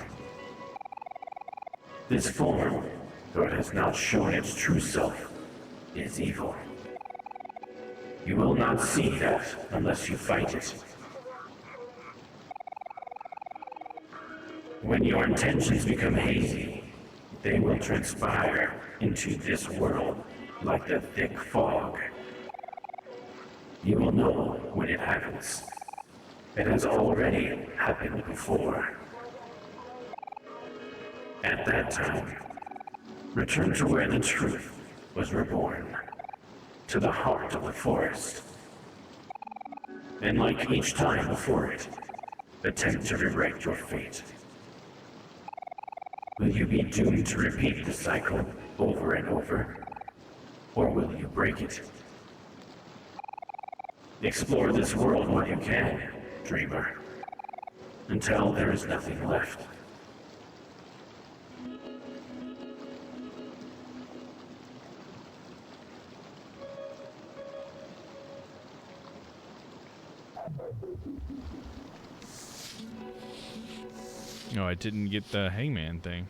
This form, though it has not shown its true self, is evil. You will not see that unless you fight it. When your intentions become hazy, they will transpire into this world like the thick fog. You will know when it happens. It has already happened before. At that time, return to where the truth was reborn, to the heart of the forest, and like each time before it, attempt to rewrite your fate. Will you be doomed to repeat the cycle over and over, or will you break it? Explore this world while you can, dreamer, until there is nothing left. No, I didn't get the hangman thing.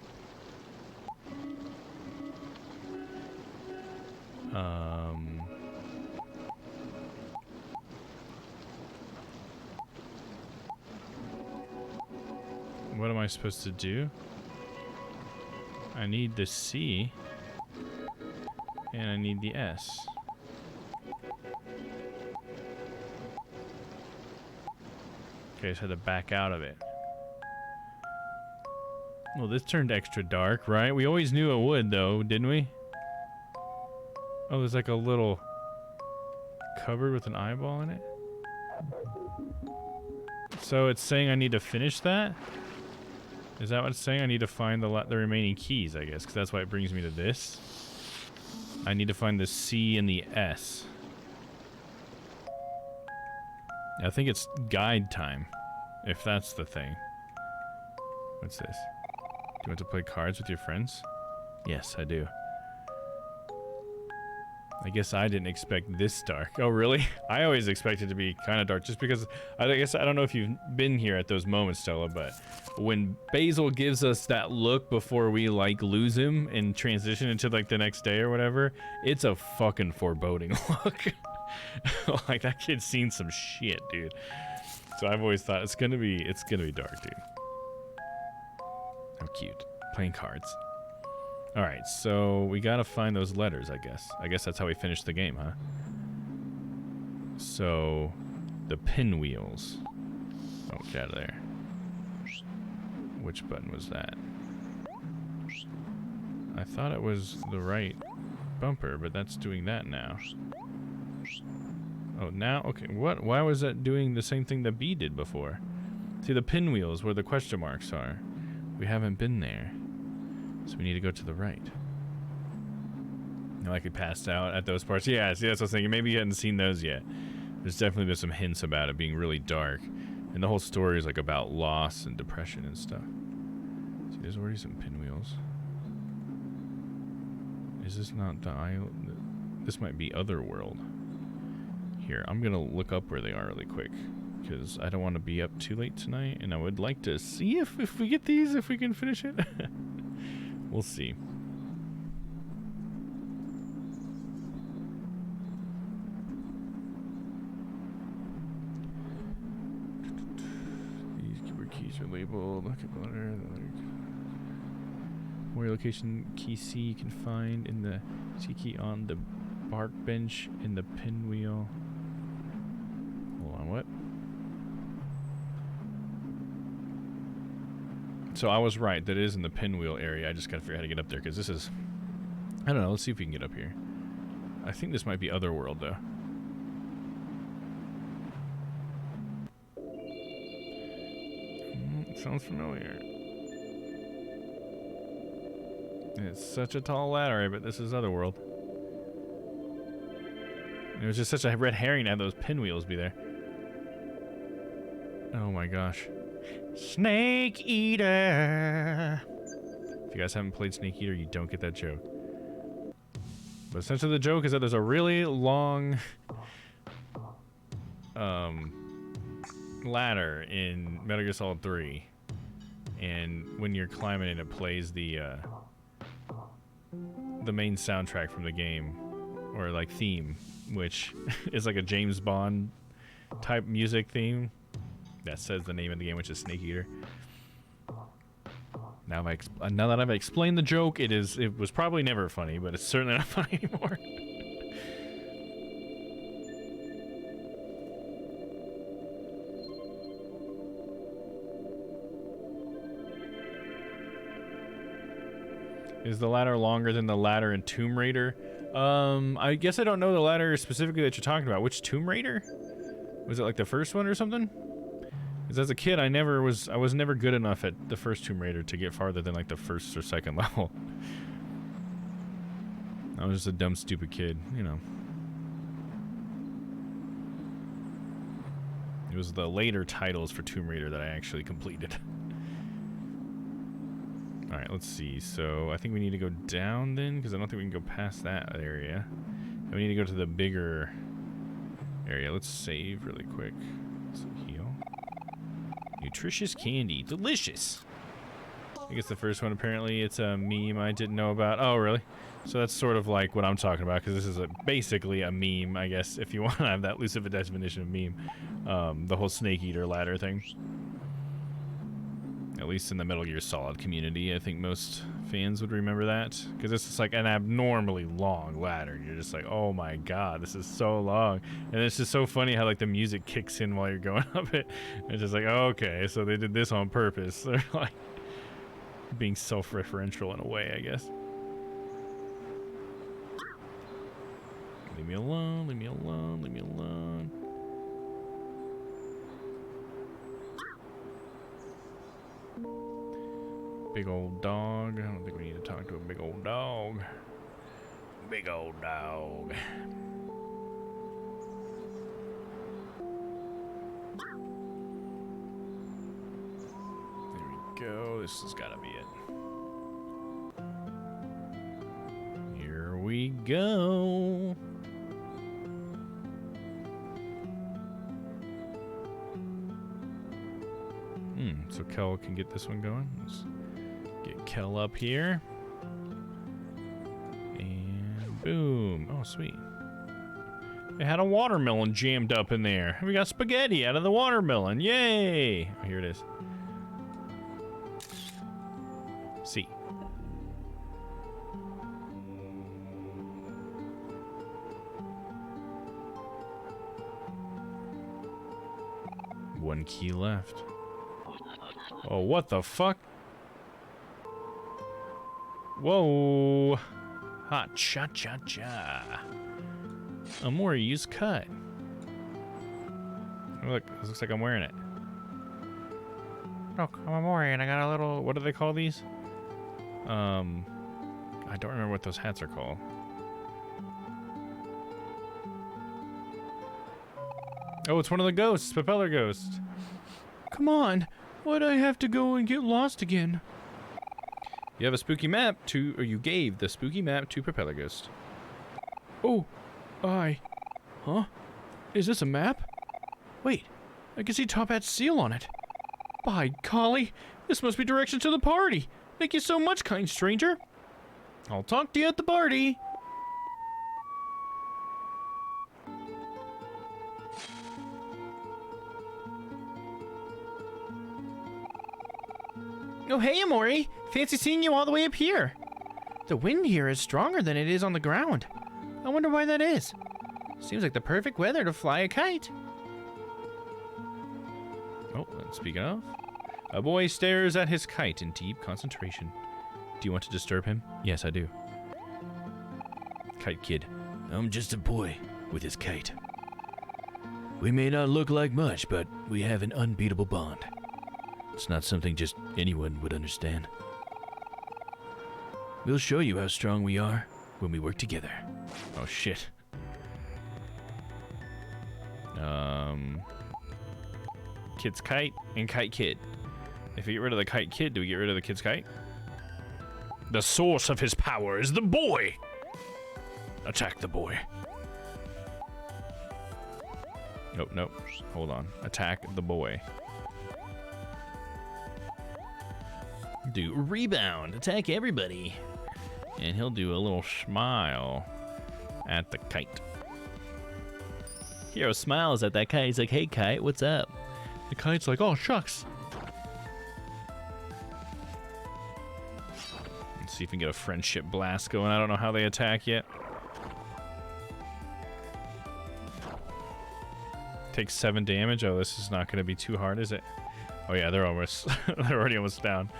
What am I supposed to do? I need the C and I need the S. Okay, I just had to back out of it. Well, this turned extra dark, right? We always knew it would, though, didn't we? Oh, there's like a little cupboard with an eyeball in it. So it's saying I need to finish that? Is that what it's saying? I need to find the remaining keys, I guess, because that's why it brings me to this. I need to find the C and the S. I think it's guide time, if that's the thing. What's this? Do you want to play cards with your friends? Yes, I do. I guess I didn't expect this dark. Oh, really? I always expect it to be kind of dark, just because I guess I don't know if you've been here at those moments, Stella, but when Basil gives us that look before we like lose him and transition into like the next day or whatever, it's a fucking foreboding look. Like that kid's seen some shit, dude. So I've always thought it's gonna be dark, dude. How cute. Playing cards. Alright, so we gotta find those letters, I guess. I guess that's how we finish the game, huh? So, the pinwheels. Oh, get out of there. Which button was that? I thought it was the right bumper, but that's doing that now. Oh, now? Okay, what? Why was that doing the same thing that B did before? See, the pinwheels where the question marks are. We haven't been there. So we need to go to the right. Like we passed out at those parts. Yeah, see, that's what I was thinking. Maybe you hadn't seen those yet. There's definitely been some hints about it being really dark. And the whole story is like about loss and depression and stuff. See, there's already some pinwheels. Is this not the island? This might be Otherworld. Here, I'm gonna look up where they are really quick, because I don't want to be up too late tonight, and I would like to see if we get these, if we can finish it. We'll see. These keyboard keys are labeled. Look at the letter. Where location key C you can find in the C key on the bark bench in the pinwheel. Hold on, what? So I was right, that is in the pinwheel area. I just gotta figure out how to get up there, because this is... I don't know, let's see if we can get up here. I think this might be Otherworld, though. Sounds familiar. It's such a tall ladder, but this is Otherworld. It was just such a red herring to have those pinwheels be there. Oh my gosh. Snake Eater! If you guys haven't played Snake Eater, you don't get that joke. But essentially the joke is that there's a really long ladder in Metal Gear Solid 3. And when you're climbing it, it plays the main soundtrack from the game, or like theme, which is like a James Bond type music theme that says the name of the game, which is Snake Eater. Now that I've explained the joke, it was probably never funny, but it's certainly not funny anymore. Is the ladder longer than the ladder in Tomb Raider? I guess I don't know the ladder specifically that you're talking about. Which Tomb Raider? Was it like the first one or something? Because as a kid, I was never good enough at the first Tomb Raider to get farther than like the first or second level. I was just a dumb, stupid kid, you know. It was the later titles for Tomb Raider that I actually completed. Alright, let's see. So, I think we need to go down then, because I don't think we can go past that area. And we need to go to the bigger area. Let's save really quick. So, heal. Nutritious candy. Delicious! I guess the first one, apparently, it's a meme I didn't know about. Oh, really? So that's sort of like what I'm talking about, because this is basically a meme, I guess, if you want to have that loose of a definition of meme. The whole Snake Eater ladder thing. At least in the Metal Gear Solid community, I think most fans would remember that. Because it's just like an abnormally long ladder. You're just like, oh my god, this is so long. And it's just so funny how like the music kicks in while you're going up it. It's just like, okay, so they did this on purpose. They're like being self-referential in a way, I guess. Leave me alone, leave me alone, leave me alone. Big old dog. I don't think we need to talk to a big old dog. Big old dog. There we go. This has got to be it. Here we go. So Kel can get this one going. Let's get Kel up here. And boom. Oh, sweet. They had a watermelon jammed up in there. We got spaghetti out of the watermelon. Yay! Oh, here it is. See. One key left. Oh, what the fuck? Whoa. Hot cha-cha-cha. Amori's cut. Look, this looks like I'm wearing it. Look, I'm Amori and I got a little, what do they call these? I don't remember what those hats are called. Oh, it's one of the ghosts, Propeller Ghost. Come on. Why'd I have to go and get lost again? You have a spooky map to, or you gave the spooky map to Propeller Ghost. Oh, huh? Is this a map? Wait, I can see Top Hat's seal on it. By golly, this must be directions to the party. Thank you so much, kind stranger. I'll talk to you at the party. Oh, hey, Amori. Fancy seeing you all the way up here. The wind here is stronger than it is on the ground. I wonder why that is. Seems like the perfect weather to fly a kite. Oh, speaking of, a boy stares at his kite in deep concentration. Do you want to disturb him? Yes, I do. Kite Kid. I'm just a boy with his kite. We may not look like much, but we have an unbeatable bond. It's not something just anyone would understand. We'll show you how strong we are when we work together. Oh, shit. Kid's kite and Kite Kid. If you get rid of the Kite Kid, do we get rid of the kid's kite? The source of his power is the boy. Attack the boy. Nope, nope. Hold on. Attack the boy. Do rebound. Attack everybody. And he'll do a little smile at the kite. Hero smiles at that kite. He's like, hey, kite, what's up? The kite's like, oh, shucks. Let's see if we can get a friendship blast going. I don't know how they attack yet. Takes 7 damage. Oh, this is not going to be too hard, is it? Oh, yeah, they're almost, they're already almost down.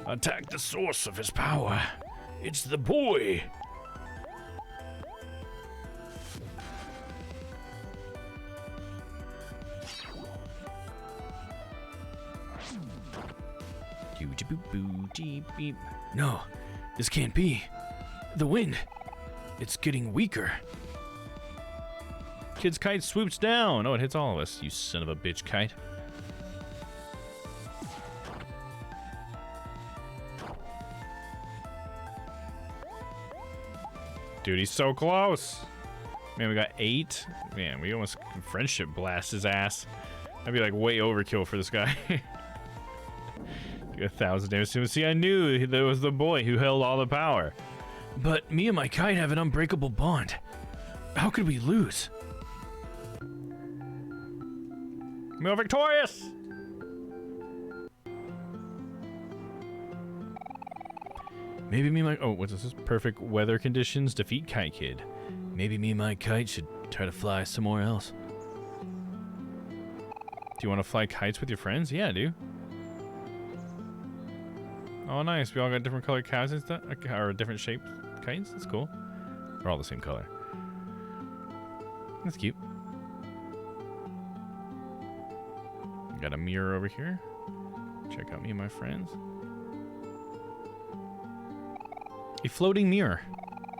Attack the source of his power. It's the boy. No, this can't be. The wind. It's getting weaker. Kid's kite swoops down. Oh, it hits all of us, you son of a bitch kite. Dude, he's so close. Man, we got 8. Man, we almost friendship blast his ass. That'd be like way overkill for this guy. Do 1,000 damage to him. See, I knew there was the boy who held all the power. But me and my kite have an unbreakable bond. How could we lose? We're victorious! Maybe me and my... Oh, what's this? Perfect weather conditions defeat Kite Kid. Maybe me and my kite should try to fly somewhere else. Do you want to fly kites with your friends? Yeah, I do. Oh, nice. We all got different colored kites and stuff? Or different shaped kites? That's cool. They're all the same color. That's cute. Got a mirror over here. Check out me and my friends. A floating mirror.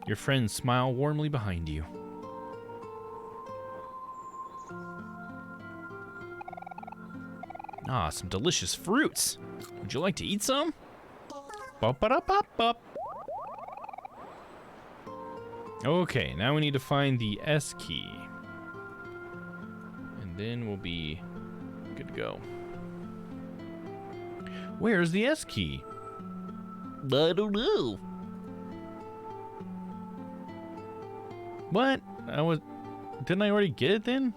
Your friends smile warmly behind you. Ah, some delicious fruits. Would you like to eat some? Bop-ba-da-bop-bop. Okay, now we need to find the S key. And then we'll be good to go. Where's the S key? I don't know. What? Didn't I already get it then?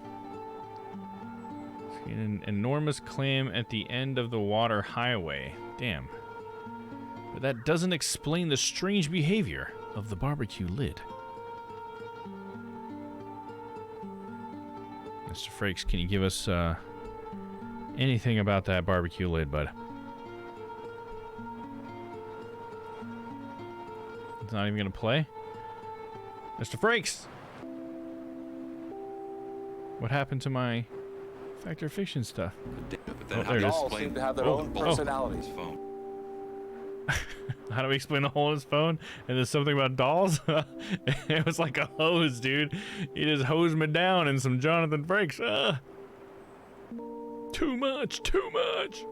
An enormous clam at the end of the water highway. Damn. But that doesn't explain the strange behavior of the barbecue lid. Mr. Frakes, can you give us anything about that barbecue lid, bud? It's not even gonna play? Mr. Frakes! What happened to my Fact or Fiction stuff? But then Oh, how there do it you is. explain to have their own Oh. personalities. phone? How do we explain the hole in his phone? And there's something about dolls? It was like a hose, dude. He just hosed me down in some Jonathan Frakes. Too much, too much.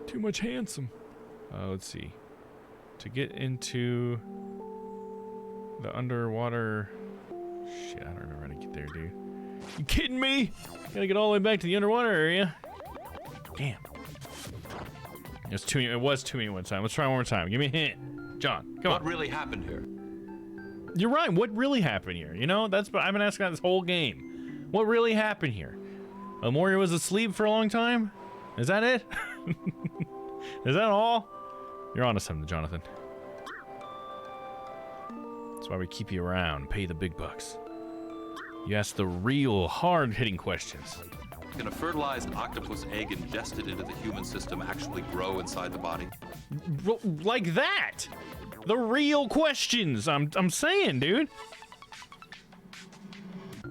Too much handsome. Let's see. To get into the underwater... Shit, I don't remember how to get there, dude. You kidding me? Gotta get all the way back to the underwater area. Damn. It was too many one time. Let's try one more time. Give me a hint. John, come on. What really happened here? You're right. What really happened here? You know, that's what I've been asking that this whole game. What really happened here? Moria was asleep for a long time? Is that it? Is that all? You're onto something, Jonathan. That's why we keep you around, pay the big bucks. You ask the real hard-hitting questions. Can a fertilized octopus egg ingested into the human system actually grow inside the body? Like that! The real questions, I'm saying, dude.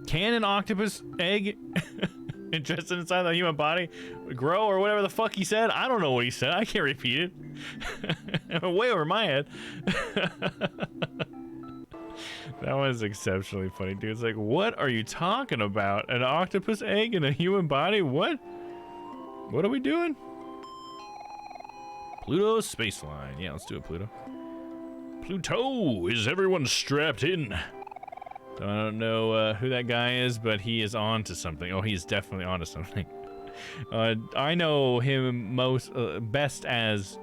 Can an octopus egg ingested inside the human body grow, or whatever the fuck he said? I don't know what he said. I can't repeat it. Way over my head. That was exceptionally funny, dude. It's like, what are you talking about? An octopus egg in a human body? What? What are we doing? Pluto space line. Yeah, let's do it, Pluto. Pluto, is everyone strapped in? I don't know who that guy is, but he is on to something. Oh, he's definitely on to something. I know him best as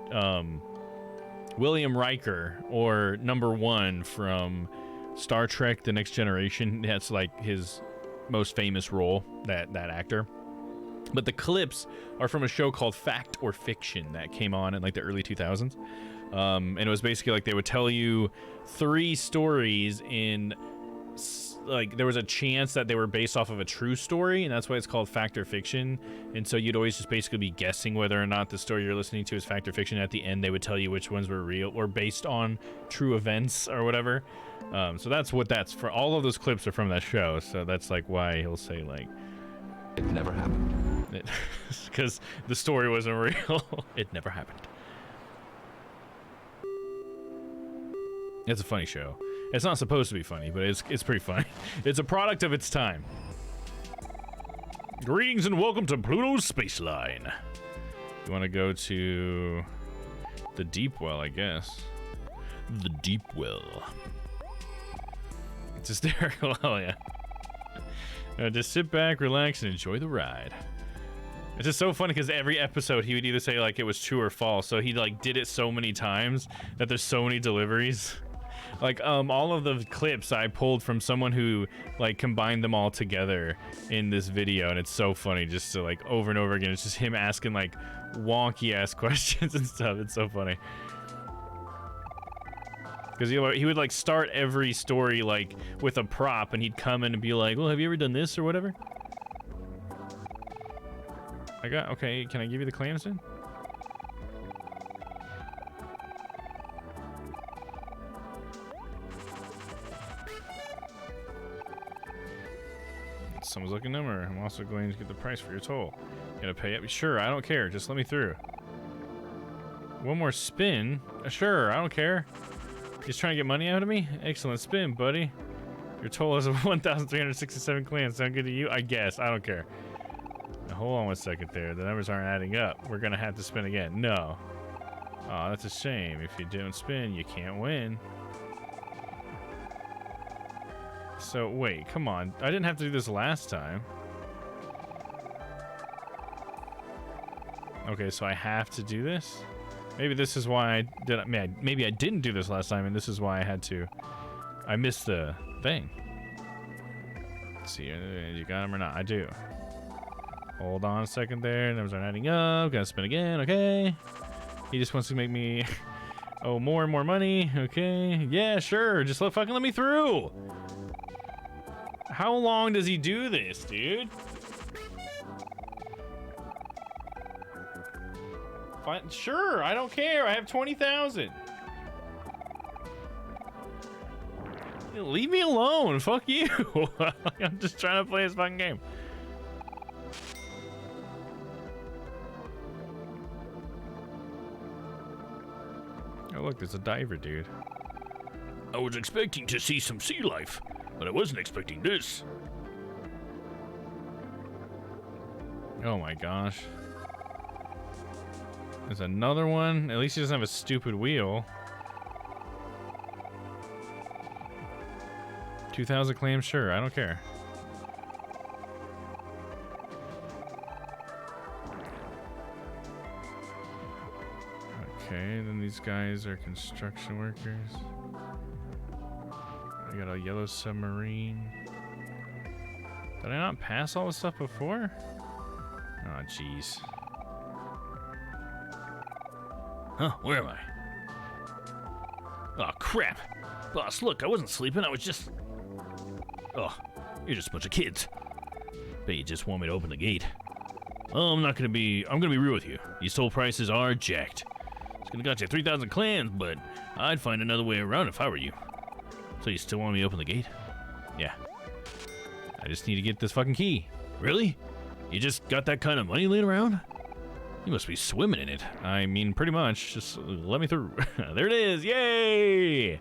William Riker, or Number One from Star Trek The Next Generation. That's like his most famous role, that actor. But the clips are from a show called Fact or Fiction that came on in like the early 2000s. And it was basically like they would tell you 3 stories in, like, there was a chance that they were based off of a true story, and that's why it's called Fact or Fiction. And so you'd always just basically be guessing whether or not the story you're listening to is fact or fiction. At the end, they would tell you which ones were real or based on true events or whatever. So that's what that's for. All of those clips are from that show, so that's like why he'll say like, it never happened. Because the story wasn't real. It never happened. It's a funny show. It's not supposed to be funny, but it's pretty funny. It's a product of its time. Greetings and welcome to Pluto's Space Line. You want to go to the deep well, I guess. The deep well. It's hysterical. Oh yeah. Just sit back, relax, and enjoy the ride. It's just so funny because every episode he would either say like it was true or false. So he like did it so many times that there's so many deliveries. Like all of the clips I pulled from someone who like combined them all together in this video, and it's so funny just to like over and over again. It's just him asking like wonky ass questions and stuff. It's so funny. Because he would like start every story like with a prop, and he'd come in and be like, well, have you ever done this or whatever? Okay, can I give you the clams then? Someone's looking number. I'm also going to get the price for your toll. You gonna pay it? Sure, I don't care. Just let me through. One more spin? Sure, I don't care. He's trying to get money out of me? Excellent spin, buddy. Your toll is 1,367 clams. Sound good to you? I guess. I don't care. Now, hold on one second there. The numbers aren't adding up. We're gonna have to spin again. No. Oh, that's a shame. If you don't spin, you can't win. So, wait, come on. I didn't have to do this last time. Okay, so I have to do this? Maybe this is why I did. Maybe I didn't do this last time, and this is why I had to. I missed the thing. Let's see, you got him or not? I do. Hold on a second there. Numbers aren't adding up. Gotta spin again. Okay. He just wants to make me owe more and more money. Okay. Yeah, sure. Just fucking let me through. How long does he do this, dude? Fine. Sure, I don't care. I have 20,000. Leave me alone. Fuck you. I'm just trying to play this fucking game. Oh, look, there's a diver, dude. I was expecting to see some sea life, but I wasn't expecting this. Oh my gosh. There's another one. At least he doesn't have a stupid wheel. 2,000 clams, sure. I don't care. Okay, then these guys are construction workers. I got a yellow submarine. Did I not pass all this stuff before? Oh, jeez. Huh, where am I? Oh, crap. Boss, look, I wasn't sleeping, I was just... Oh, you're just a bunch of kids. Bet you just want me to open the gate. Oh, I'm gonna be real with you. These toll prices are jacked. It's gonna got you 3,000 clams, but I'd find another way around if I were you. So you still want me to open the gate? Yeah. I just need to get this fucking key. Really? You just got that kind of money laying around? You must be swimming in it. I mean, pretty much. Just let me through. There it is. Yay!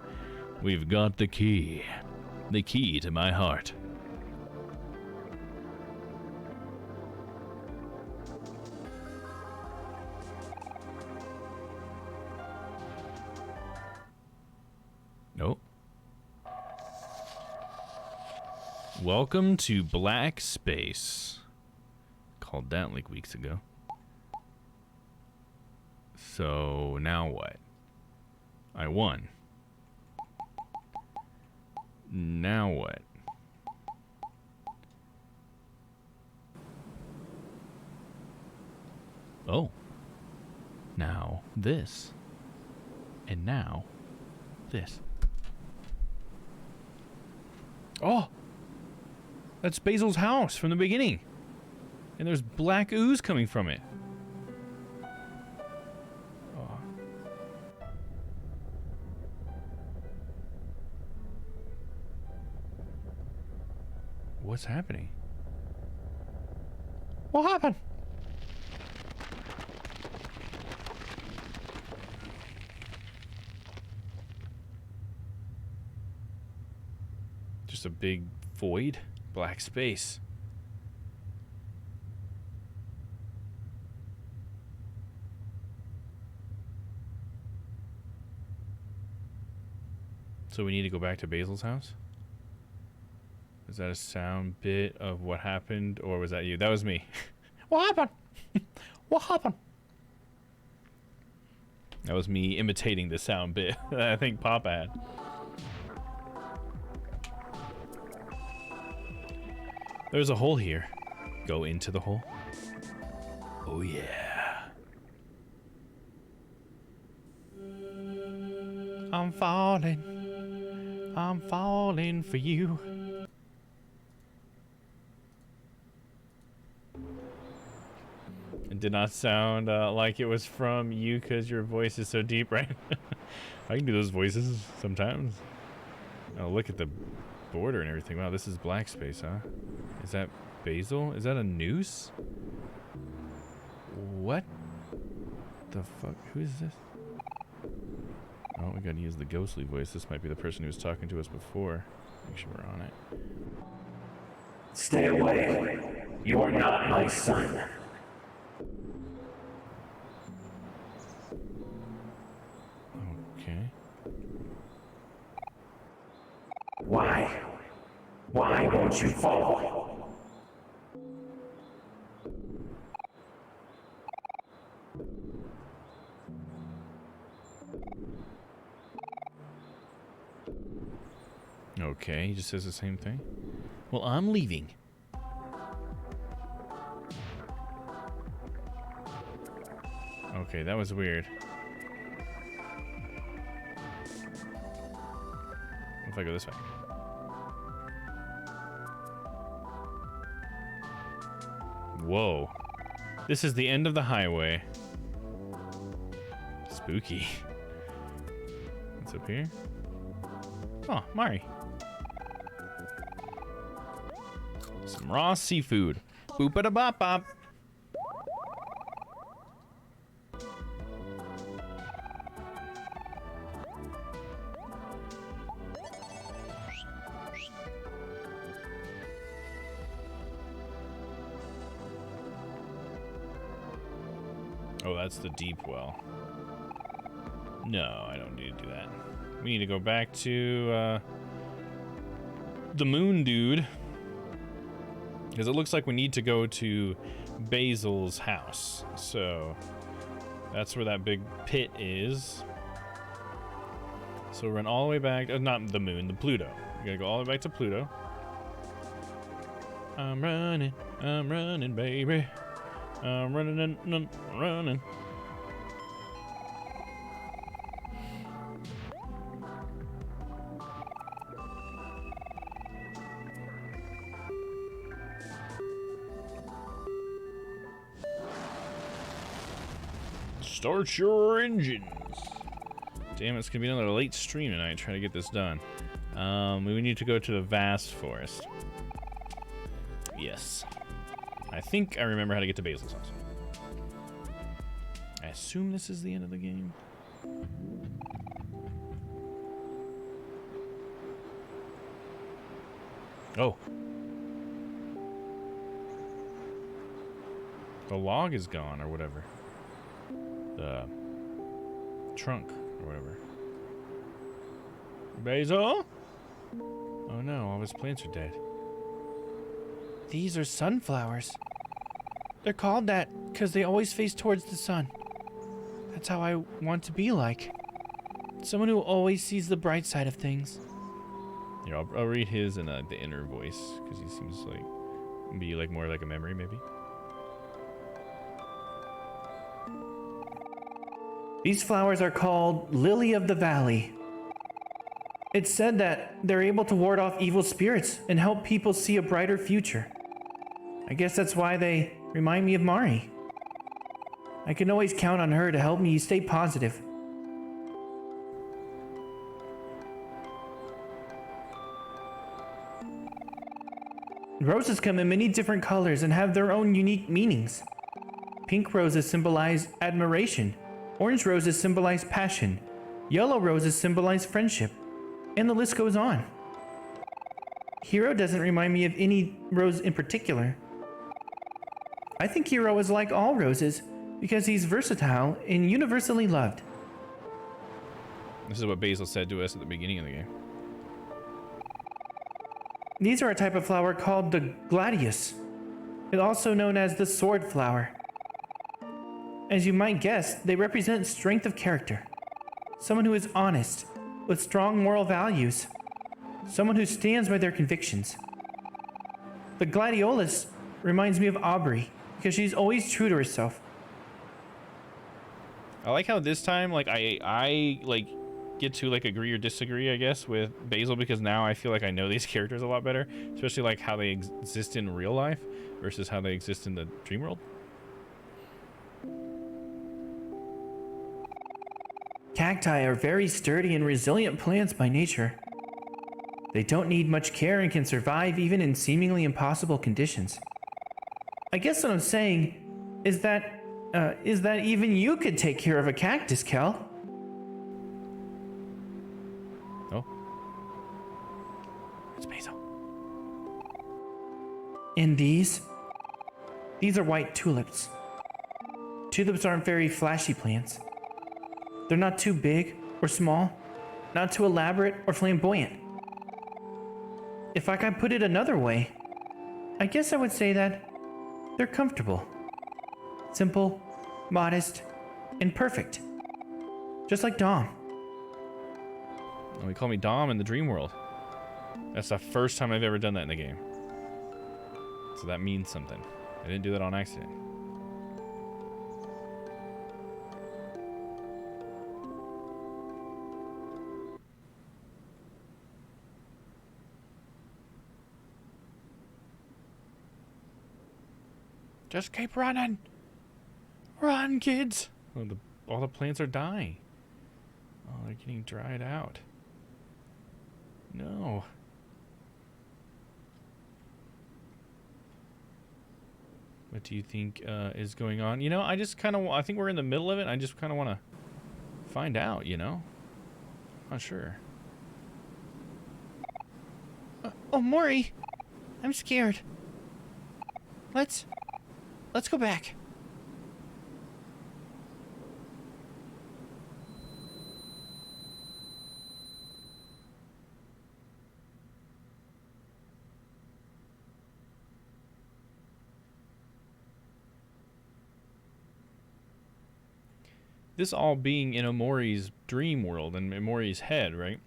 We've got the key. The key to my heart. Nope. Welcome to Black Space. Called that like weeks ago. So now what? I won. Now what? Oh. Now this. And now this. Oh! That's Basil's house from the beginning. And there's black ooze coming from it. Oh. What's happening? What happened? big void, black space. So we need to go back to Basil's house? Is that a sound bit of what happened, or was that you? That was me. What happened? What happened? That was me imitating the sound bit that I think Papa had. There's a hole here. Go into the hole. Oh yeah. I'm falling for you. It did not sound like it was from you because your voice is so deep, right? I can do those voices sometimes. Oh, look at the border and everything. Wow, this is black space, huh? Is that Basil? Is that a noose? What the fuck? Who is this? Oh, we gotta use the ghostly voice. This might be the person who was talking to us before. Make sure we're on it. Stay away. You are not my son. Okay. Why? Why won't you follow? Okay, he just says the same thing. Well, I'm leaving. Okay, that was weird. What if I go this way? Whoa. This is the end of the highway. Spooky. What's up here? Oh, Mari. Some raw seafood. Boop-a-da-bop-bop. Oh, that's the deep well. No, I don't need to do that. We need to go back to the moon dude. Because it looks like we need to go to Basil's house. So that's where that big pit is. So run all the way back. Not the moon, the Pluto. We gotta go all the way back to Pluto. I'm running, baby. I'm running. Start your engines. Damn, it's gonna be another late stream tonight trying to get this done. We need to go to the vast forest. Yes. I think I remember how to get to Basil's house. I assume this is the end of the game. Oh. The log is gone or whatever. The trunk or whatever. Basil? Oh no, all his plants are dead. These are sunflowers. They're called that because they always face towards the sun. That's how I want to be like. Someone who always sees the bright side of things. Here, I'll read his in the inner voice because he seems like be like more like a memory maybe. These flowers are called Lily of the Valley. It's said that they're able to ward off evil spirits and help people see a brighter future. I guess that's why they remind me of Mari. I can always count on her to help me stay positive. Roses come in many different colors and have their own unique meanings. Pink roses symbolize admiration. Orange roses symbolize passion. Yellow roses symbolize friendship. And the list goes on. Hero doesn't remind me of any rose in particular. I think Hero is like all roses because he's versatile and universally loved. This is what Basil said to us at the beginning of the game. These are a type of flower called the gladius, also known as the sword flower. As you might guess, they represent strength of character. Someone who is honest, with strong moral values. Someone who stands by their convictions. The gladiolus reminds me of Aubrey, because she's always true to herself. I like how this time, like, I like get to like agree or disagree, I guess, with Basil, because now I feel like I know these characters a lot better, especially like how they exist in real life versus how they exist in the dream world. Cacti are very sturdy and resilient plants by nature. They don't need much care and can survive even in seemingly impossible conditions. I guess what I'm saying is that even you could take care of a cactus, Kel. Oh. It's Basil. And these are white tulips. Tulips aren't very flashy plants. They're not too big or small, not too elaborate or flamboyant. If I could put it another way, I guess I would say that they're comfortable, simple, modest, and perfect. Just like Dom. Oh, he called me Dom in the dream world. That's the first time I've ever done that in the game. So that means something. I didn't do that on accident. Just keep running. Run, kids. Oh, all the plants are dying. Oh, they're getting dried out. No. What do you think is going on? You know, I think we're in the middle of it. I just kind of want to find out, you know? Not sure. Oh, Mori. I'm scared. Let's go back. This all being in Omori's dream world and Omori's head, right?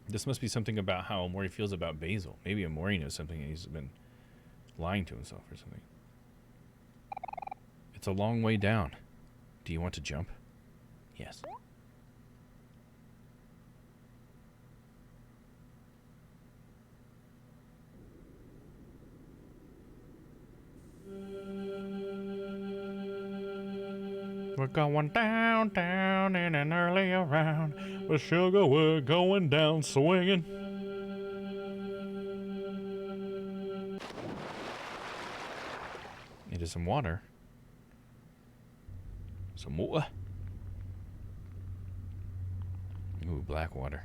This must be something about how Omori feels about Basil. Maybe Omori knows something and he's been lying to himself or something. It's a long way down. Do you want to jump? Yes. We're going down, down in an early round. With sugar, we're going down swinging. It is some water. Some water. Ooh, black water.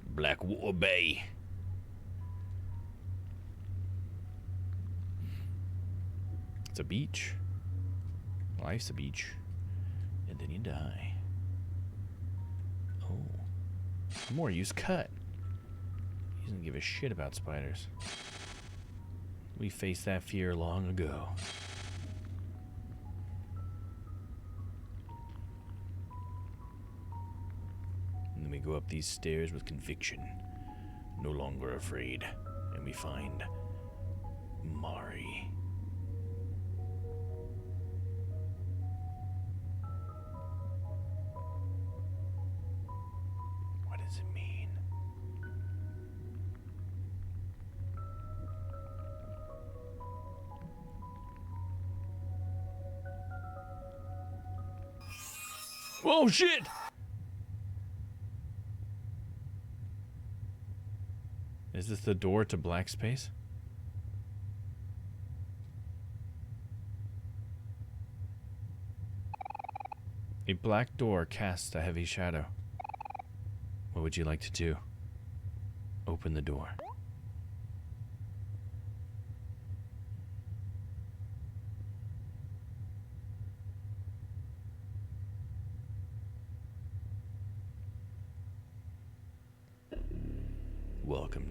Blackwater Bay. It's a beach. Life's a beach. And then you die. Oh. More use cut. He doesn't give a shit about spiders. We faced that fear long ago. And then we go up these stairs with conviction. No longer afraid. And we find Mari. What does it mean? Oh shit! Is this the door to black space? A black door casts a heavy shadow. What would you like to do? Open the door.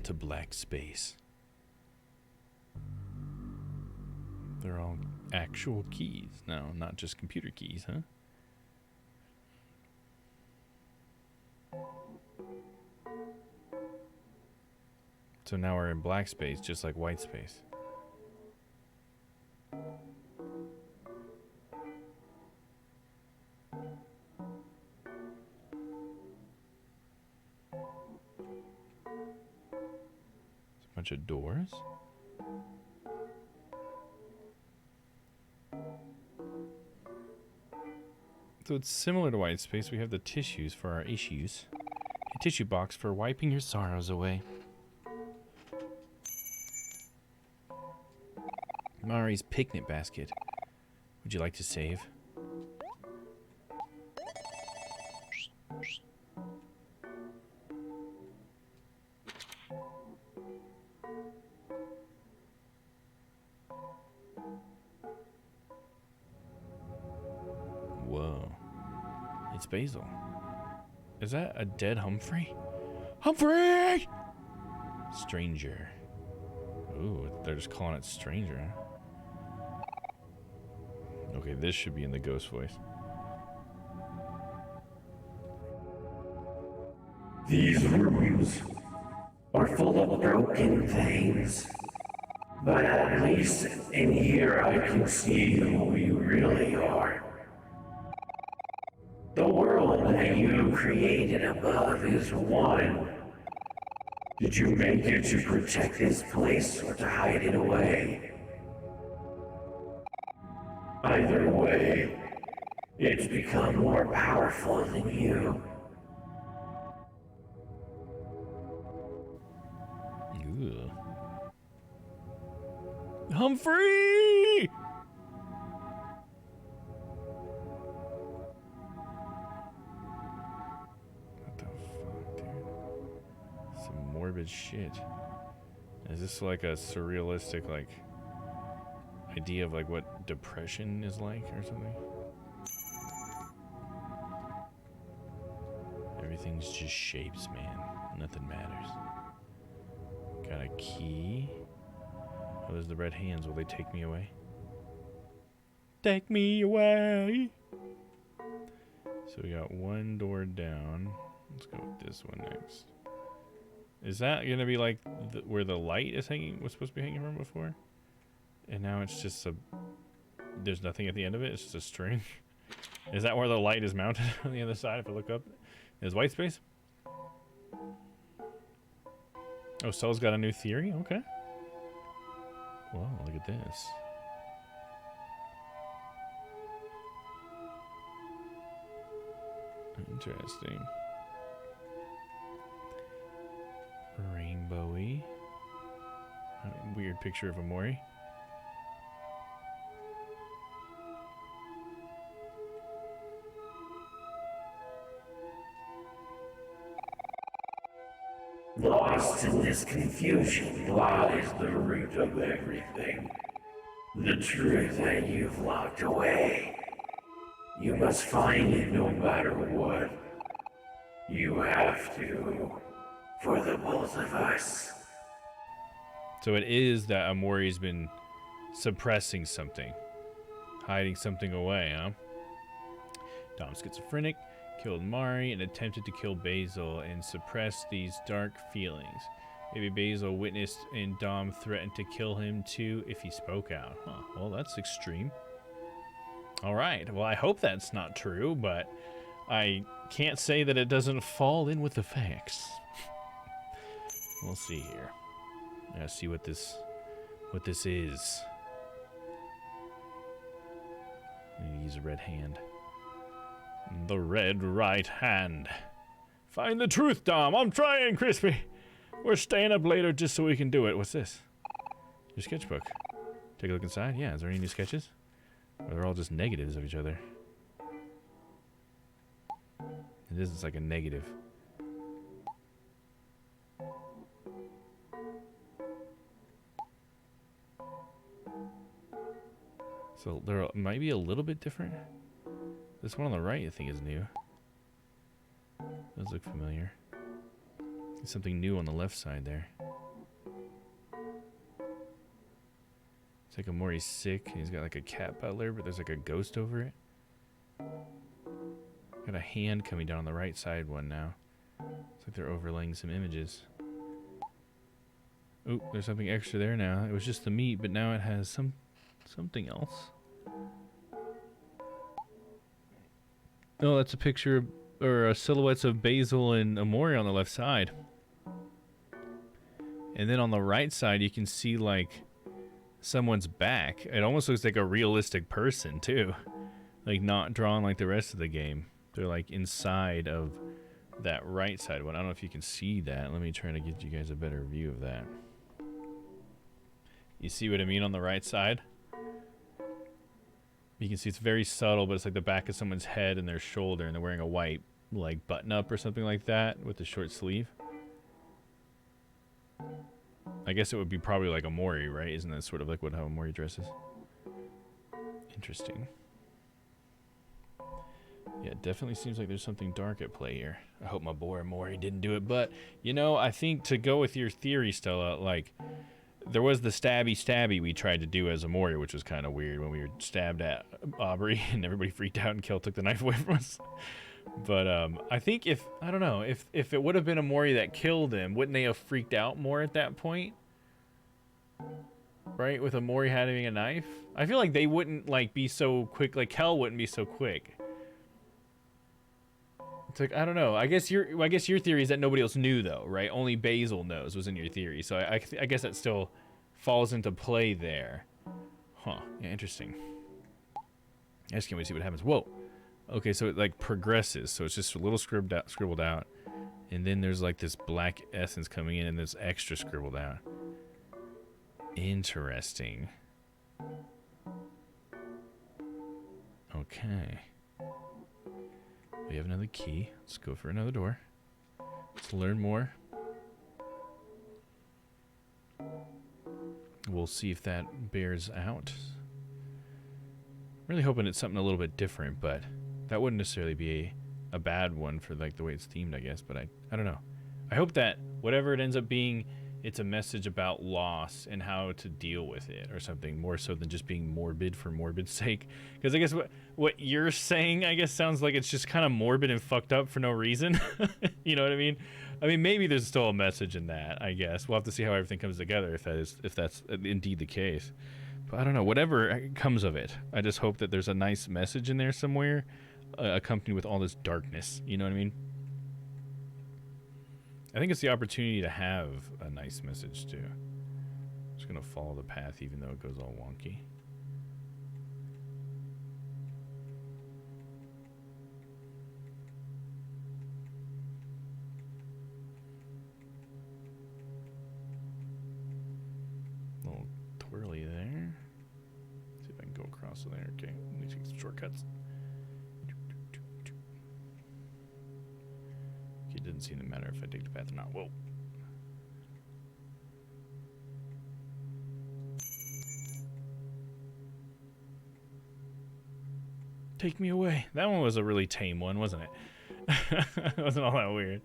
to black space. They're all actual keys. No, not just computer keys, huh? So now we're in black space, just like white space. It's a bunch of doors. So it's similar to white space. We have the tissues for our issues. A tissue box for wiping your sorrows away. Mari's picnic basket. Would you like to save? Whoa. It's Basil. Is that a dead Humphrey? Humphrey! Stranger. Ooh, they're just calling it Stranger. Okay, this should be in the ghost voice. These rooms are full of broken things, but at least in here I can see who you really are. The world that you created above is one. Did you make it to protect this place or to hide it away? Either way, it's become more powerful than you. Ugh. Humphrey! What the fuck, dude? Some morbid shit. Is this like a surrealistic, like, idea of like what depression is like or something? Everything's just shapes, man. Nothing matters. Got a key. Oh, there's the red hands. Will they take me away? Take me away! So we got one door down. Let's go with this one next. Is that gonna be like where the light is hanging? Was supposed to be hanging from before? And now it's just a... There's nothing at the end of it. It's just a string. Is that where the light is mounted on the other side? If I look up, is white space? Oh, Cell's got a new theory? Okay. Whoa, look at this. Interesting. Rainbowy. Weird picture of Amori. Lost in this confusion lies the root of everything. The truth that you've locked away. You must find it no matter what. You have to. For the both of us. So it is that Amori's been suppressing something. Hiding something away, huh? Dom's schizophrenic. Killed Mari and attempted to kill Basil and suppress these dark feelings. Maybe Basil witnessed and Dom threatened to kill him too if he spoke out. Huh, well, that's extreme. Alright, well, I hope that's not true, but I can't say that it doesn't fall in with the facts. We'll see here. Let's see what this is. I need to use a red hand. The red right hand. Find the truth, Dom. I'm trying, Crispy. We're staying up later just so we can do it. What's this? Your sketchbook. Take a look inside. Yeah, is there any new sketches? Or they're all just negatives of each other? It is, it's like a negative. So there might be a little bit different. This one on the right, I think, is new. Does look familiar. There's something new on the left side there. It's like Amori's sick. And he's got like a cat butler, but there's like a ghost over it. Got a hand coming down on the right side one now. It's like they're overlaying some images. Oh, there's something extra there now. It was just the meat, but now it has something else. Oh, that's a picture of, or silhouettes of Basil and Amori on the left side. And then on the right side, you can see like someone's back. It almost looks like a realistic person too. Like not drawn like the rest of the game. They're like inside of that right side one. I don't know if you can see that. Let me try to get you guys a better view of that. You see what I mean on the right side? You can see it's very subtle, but it's like the back of someone's head and their shoulder, and they're wearing a white like button up or something like that with the short sleeve. I guess it would be probably like Amori, right? Isn't that sort of like how Amori dresses? Interesting. Yeah, it definitely seems like there's something dark at play here. I hope my boy Amori didn't do it, but you know, I think to go with your theory, Stella, like there was the stabby we tried to do as Amori, which was kind of weird when we were stabbed at Aubrey and everybody freaked out and Kel took the knife away from us. But I think if it would have been Amori that killed him, wouldn't they have freaked out more at that point? Right, with Amori having a knife? I feel like they wouldn't like be so quick, like Kel wouldn't be so quick. It's like, I don't know. I guess your theory is that nobody else knew though, right? Only Basil knows was in your theory. So I guess that still falls into play there. Huh. Yeah, interesting. I just can't wait to see what happens. Whoa. Okay, so it like progresses. So it's just a little scribbled out. And then there's like this black essence coming in and there's extra scribbled out. Interesting. Okay. We have another key. Let's go for another door. Let's learn more. We'll see if that bears out. Really hoping it's something a little bit different, but that wouldn't necessarily be a bad one for like the way it's themed, I guess. But I don't know. I hope that whatever it ends up being, it's a message about loss and how to deal with it or something more so than just being morbid for morbid's sake. Because I guess what you're saying, I guess, sounds like it's just kind of morbid and fucked up for no reason. You know what I mean? I mean, maybe there's still a message in that, I guess. We'll have to see how everything comes together if that's indeed the case. But I don't know. Whatever comes of it, I just hope that there's a nice message in there somewhere accompanied with all this darkness. You know what I mean? I think it's the opportunity to have a nice message too. I'm just gonna follow the path even though it goes all wonky. A little twirly there. See if I can go across there. Okay, need to take some shortcuts. It doesn't seem to matter if I take the path or not. Whoa. Take me away. That one was a really tame one, wasn't it? It wasn't all that weird.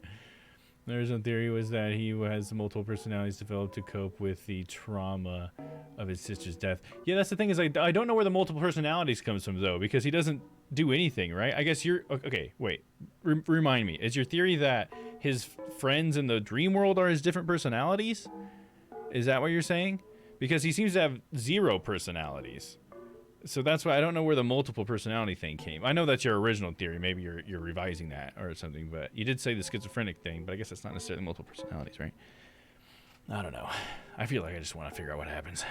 The original theory was that he has multiple personalities developed to cope with the trauma of his sister's death. Yeah, that's the thing is I don't know where the multiple personalities comes from though, because he doesn't do anything, right? I guess you're okay. Wait, remind me. Is your theory that his friends in the dream world are his different personalities? Is that what you're saying? Because he seems to have 0 personalities. So that's why I don't know where the multiple personality thing came. I know that's your original theory. Maybe you're revising that or something, but you did say the schizophrenic thing, but I guess that's not necessarily multiple personalities, right? I don't know. I feel like I just want to figure out what happens.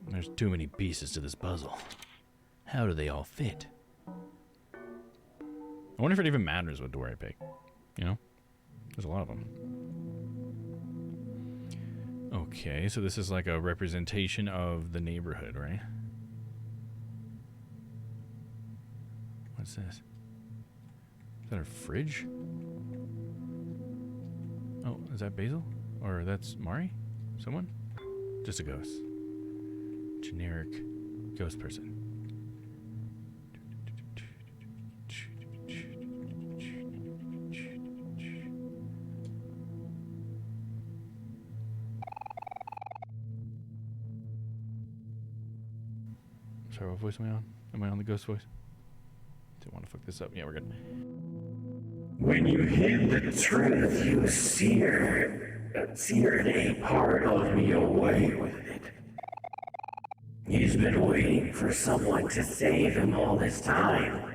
There's too many pieces to this puzzle. How do they all fit? I wonder if it even matters what door I pick. You know? There's a lot of them. Okay, so this is like a representation of the neighborhood, right? What's this? Is that a fridge? Oh, is that Basil? Or that's Mari? Someone? Just a ghost. Generic ghost person. sorry, what voice am I on? Am I on the ghost voice? Didn't want to fuck this up. Yeah, we're good. When you hid the truth, you seared a part of me away with it. He's been waiting for someone to save him all this time.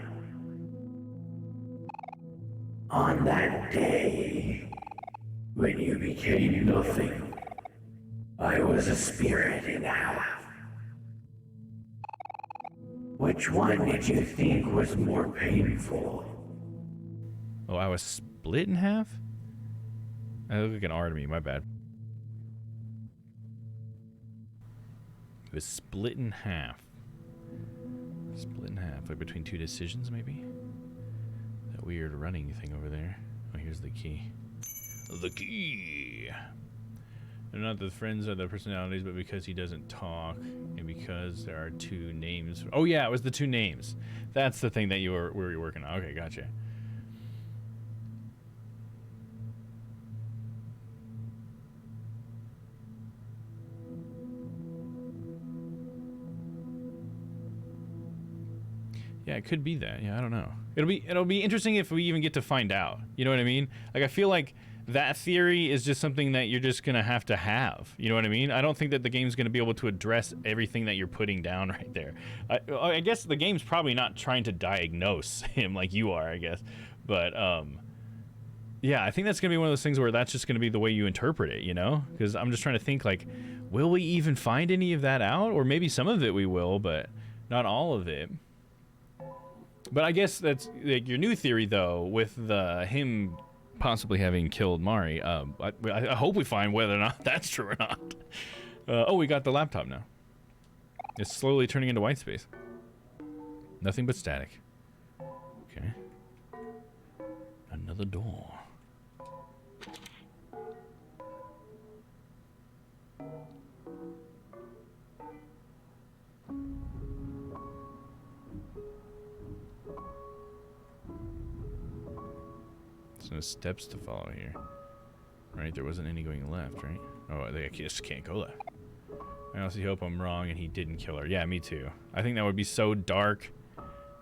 On that day, when you became nothing, I was a spirit in half. Which one did you think was more painful? Oh, I was split in half? I look like an R to me, my bad. It was split in half. Split in half, like between two decisions, maybe? That weird running thing over there. Oh, here's the key. The key! They're not the friends or the personalities, but because he doesn't talk, and because there are two names. Oh yeah, it was the two names. That's the thing that you were working on. Okay, gotcha. Yeah, it could be that. Yeah, I don't know. It'll be interesting if we even get to find out. You know what I mean? Like, I feel like that theory is just something that you're just gonna have to have. You know what I mean? I don't think that the game's gonna be able to address everything that you're putting down right there. I guess the game's probably not trying to diagnose him like you are, I guess. But yeah, I think that's gonna be one of those things where that's just gonna be the way you interpret it. You know? Because I'm just trying to think, like, will we even find any of that out? Or maybe some of it we will, but not all of it. But I guess that's like your new theory, though, with him possibly having killed Mari. I hope we find whether or not that's true or not. Oh, we got the laptop now. It's slowly turning into white space. Nothing but static. Okay. Another door. There's no steps to follow here. Right? There wasn't any going left, right? Oh, they just can't go left. I honestly hope I'm wrong and he didn't kill her. Yeah, me too. I think that would be so dark,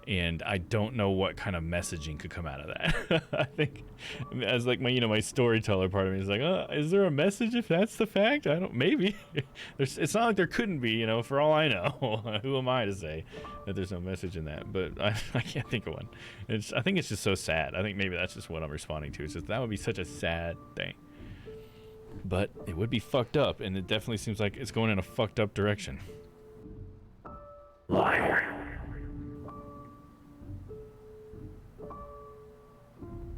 and I don't know what kind of messaging could come out of that. I think, as like my storyteller part of me is like, is there a message if that's the fact? Maybe. It's not like there couldn't be, for all I know. Who am I to say that there's no message in that? But I can't think of one. I think it's just so sad. I think maybe that's just what I'm responding to. It's just that would be such a sad thing. But it would be fucked up, and it definitely seems like it's going in a fucked up direction. Liar. Liar.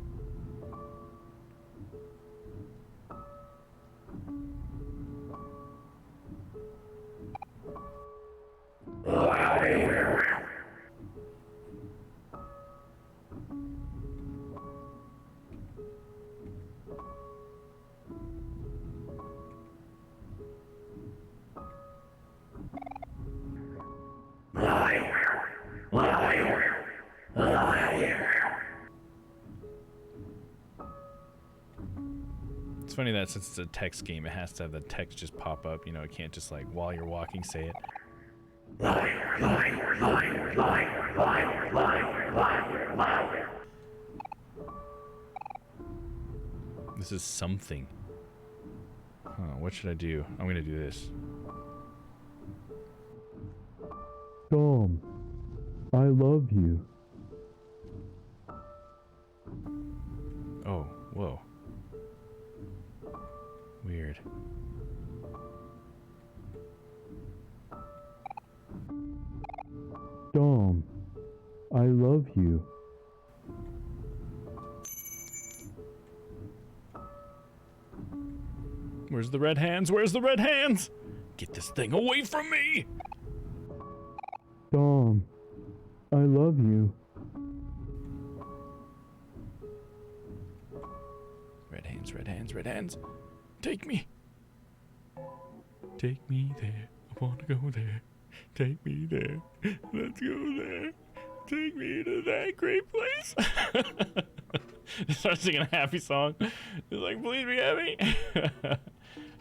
Liar. Liar. Liar. It's funny that since it's a text game, it has to have the text just pop up. It can't just like while you're walking say it. Liar, liar, liar, liar, liar, liar, liar, liar. This is something. What should I do? I'm gonna do this. Dom, I love you. Oh, whoa. Weird. Dom, I love you. Where's the red hands? Where's the red hands? Get this thing away from me! Dom, I love you. Red hands, red hands, red hands. Take me. Take me there. I want to go there. Take me there. Let's go there. Take me to that great place. Start singing a happy song. It's like, please be happy.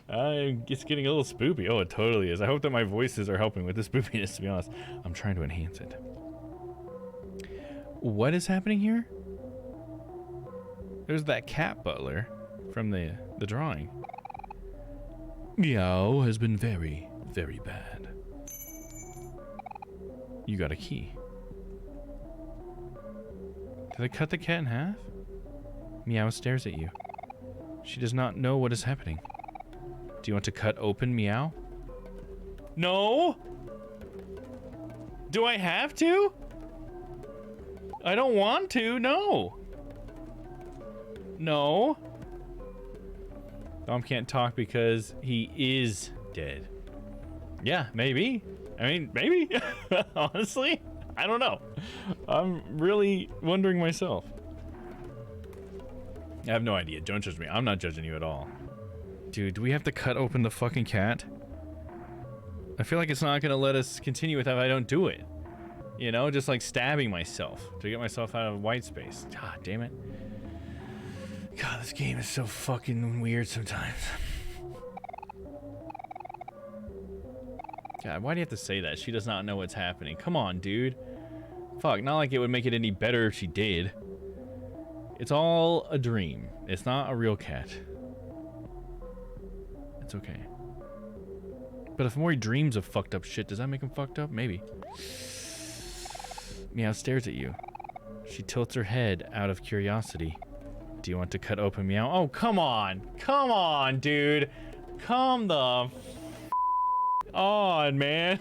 It's getting a little spoopy. Oh, it totally is. I hope that my voices are helping with the spoopiness, to be honest. I'm trying to enhance it. What is happening here? There's that cat butler from the drawing. Meow has been very, very bad. You got a key. Did I cut the cat in half? Meow stares at you. She does not know what is happening. Do you want to cut open Meow? No! Do I have to? I don't want to, no. No. Dom can't talk because he is dead. Yeah, maybe. I mean, maybe. Honestly, I don't know. I'm really wondering myself. I have no idea. Don't judge me. I'm not judging you at all. Dude, do we have to cut open the fucking cat? I feel like it's not gonna let us continue with that if I don't do it. You know, just like stabbing myself to get myself out of white space. God damn it. God, this game is so fucking weird sometimes. God, why do you have to say that? She does not know what's happening. Come on, dude. Fuck, not like it would make it any better if she did. It's all a dream. It's not a real cat. It's okay. But if Mori dreams of fucked up shit, does that make him fucked up? Maybe. Meow stares at you. She tilts her head out of curiosity. Do you want to cut open Meow? Oh, come on. Come on, dude. Come the on, man.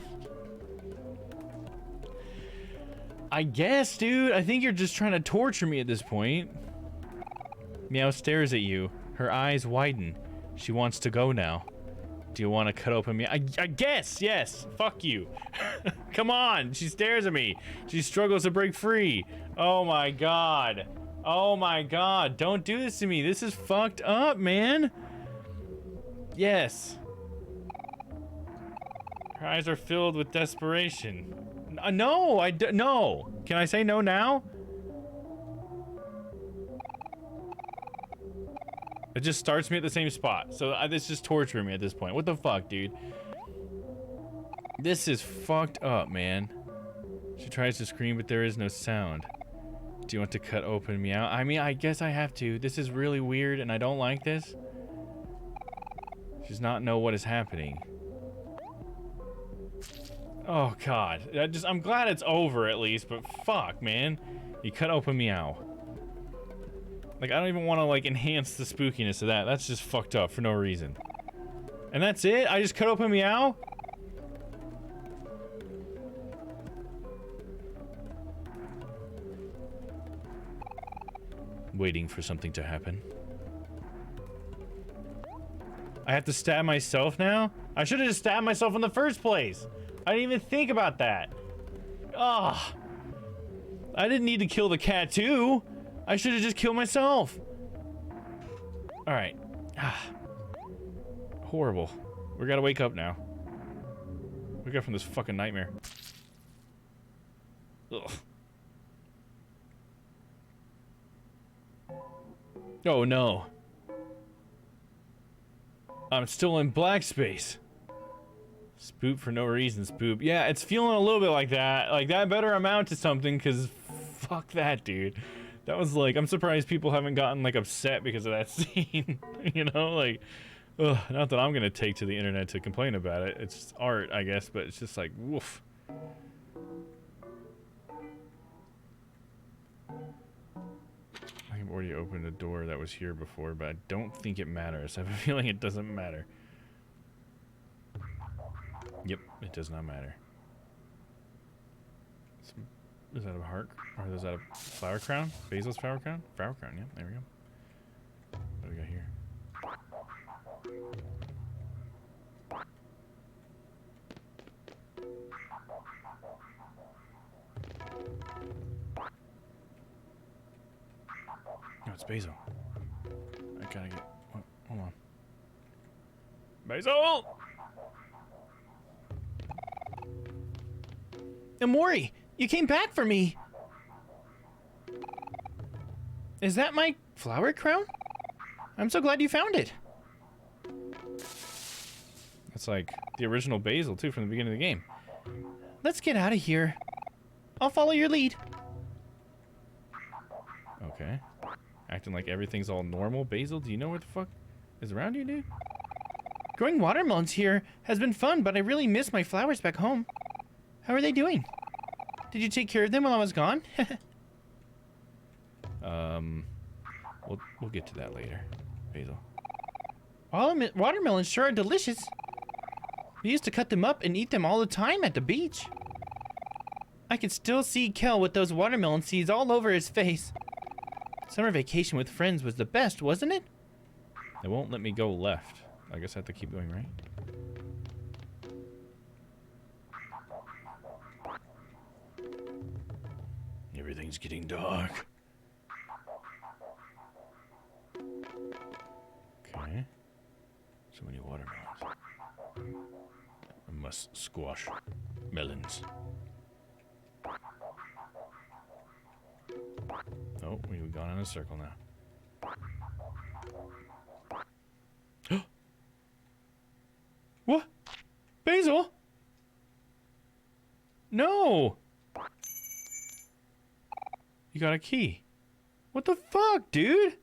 I guess, dude. I think you're just trying to torture me at this point. Meow stares at you. Her eyes widen. She wants to go now. Do you want to cut open Meow? I guess, yes. Fuck you. Come on. She stares at me. She struggles to break free. Oh my god. Oh my god. Don't do this to me. This is fucked up, man. Yes. Her eyes are filled with desperation. No, no. Can I say no now? It just starts me at the same spot. So this is torturing me at this point. What the fuck, dude? This is fucked up, man. She tries to scream, but there is no sound. Do you want to cut open Meow? I mean, I guess I have to. This is really weird, and I don't like this. She does not know what is happening. Oh, God. I'm glad it's over, at least, but fuck, man. You cut open Meow. Like, I don't even want to, like, enhance the spookiness of that. That's just fucked up for no reason. And that's it? I just cut open Meow? Waiting for something to happen. I have to stab myself now? I should have just stabbed myself in the first place. I didn't even think about that. Ah, I didn't need to kill the cat too. I should have just killed myself. All right. Horrible. We gotta wake up now. Wake up from this fucking nightmare. Ugh. Oh no. I'm still in black space. Spoop for no reason, spoop. Yeah, it's feeling a little bit like that. Like, that better amount to something, because fuck that, dude. That was like, I'm surprised people haven't gotten, like, upset because of that scene. You know, like, ugh, not that I'm gonna take to the internet to complain about it. It's art, I guess, but it's just like, woof. I've already opened a door that was here before, but I don't think it matters. I have a feeling it doesn't matter. Yep, it does not matter. Is that a heart? Or is that a flower crown? Basil's flower crown? Flower crown, yeah, there we go. What do we got here? No, it's Basil. I gotta get... Oh, hold on. Basil! Amori, you came back for me. Is that my flower crown? I'm so glad you found it. That's like the original Basil, too, from the beginning of the game. Let's get out of here. I'll follow your lead. Okay. Acting like everything's all normal. Basil, do you know what the fuck is around you, dude? Growing watermelons here has been fun, but I really miss my flowers back home. How are they doing? Did you take care of them while I was gone? We'll get to that later, Basil. Watermelons sure are delicious. We used to cut them up and eat them all the time at the beach. I can still see Kel with those watermelon seeds all over his face. Summer vacation with friends was the best, wasn't it? It won't let me go left. I guess I have to keep going right. Everything's getting dark. Okay. So many watermelons. I must squash melons. Oh, we've gone in a circle now. What? Basil? No! You got a key. What the fuck, dude?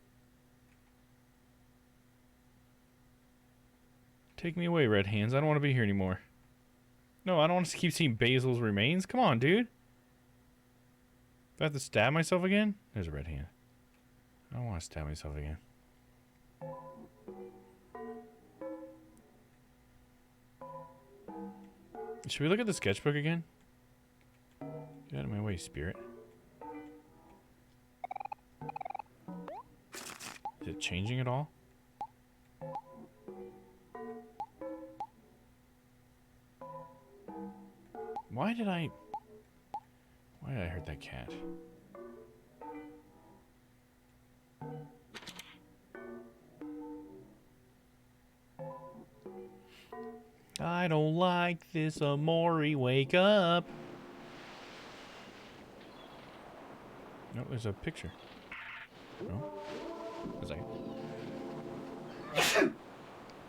Take me away, Red Hands. I don't want to be here anymore. No, I don't want to keep seeing Basil's remains. Come on, dude. Do I have to stab myself again? There's a red hand. I don't want to stab myself again. Should we look at the sketchbook again? Get out of my way, spirit. Is it changing at all? Why did I hurt that cat? I don't like this, Amori. Wake up. No, there's a picture. No. A second.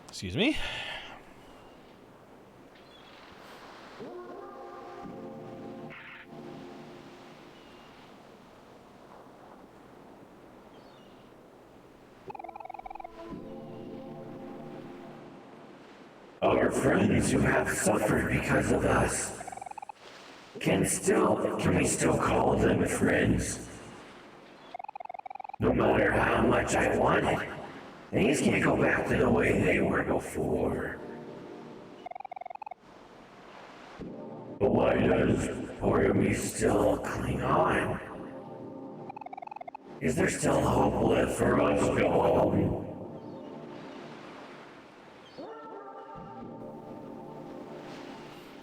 Excuse me. Our friends who have suffered because of us. Can we still call them friends? No matter how much I want it, things can't go back to the way they were before. But why does part of me still cling on? Is there still hope left for us to go home?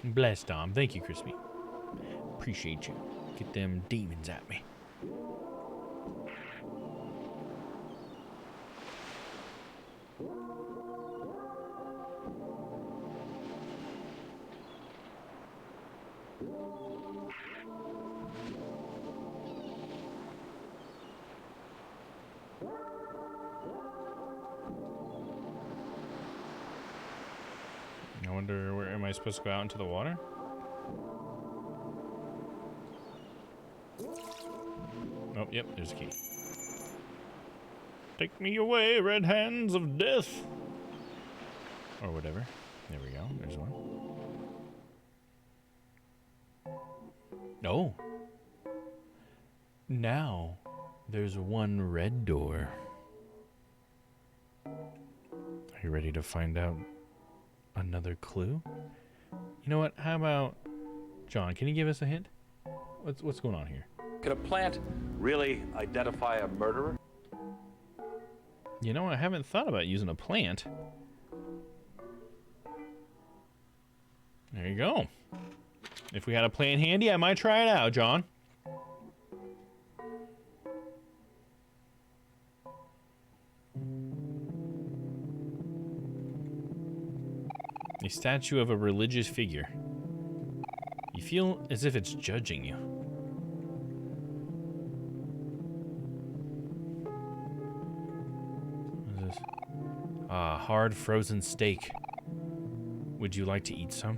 Bless Dom. Thank you, Crispy. Appreciate you. Get them demons at me. I wonder, where am I supposed to go out into the water? Oh, yep, there's a key. Take me away, red hands of death. Or whatever. There we go, there's one. Oh. Now, there's one red door. Are you ready to find out another clue? You know what? How about John? Can you give us a hint? What's going on here? Could a plant really identify a murderer? You know, I haven't thought about using a plant. There you go. If we had a plant handy, I might try it out, John. A statue of a religious figure. You feel as if it's judging you. What is this? Ah, hard frozen steak. Would you like to eat some?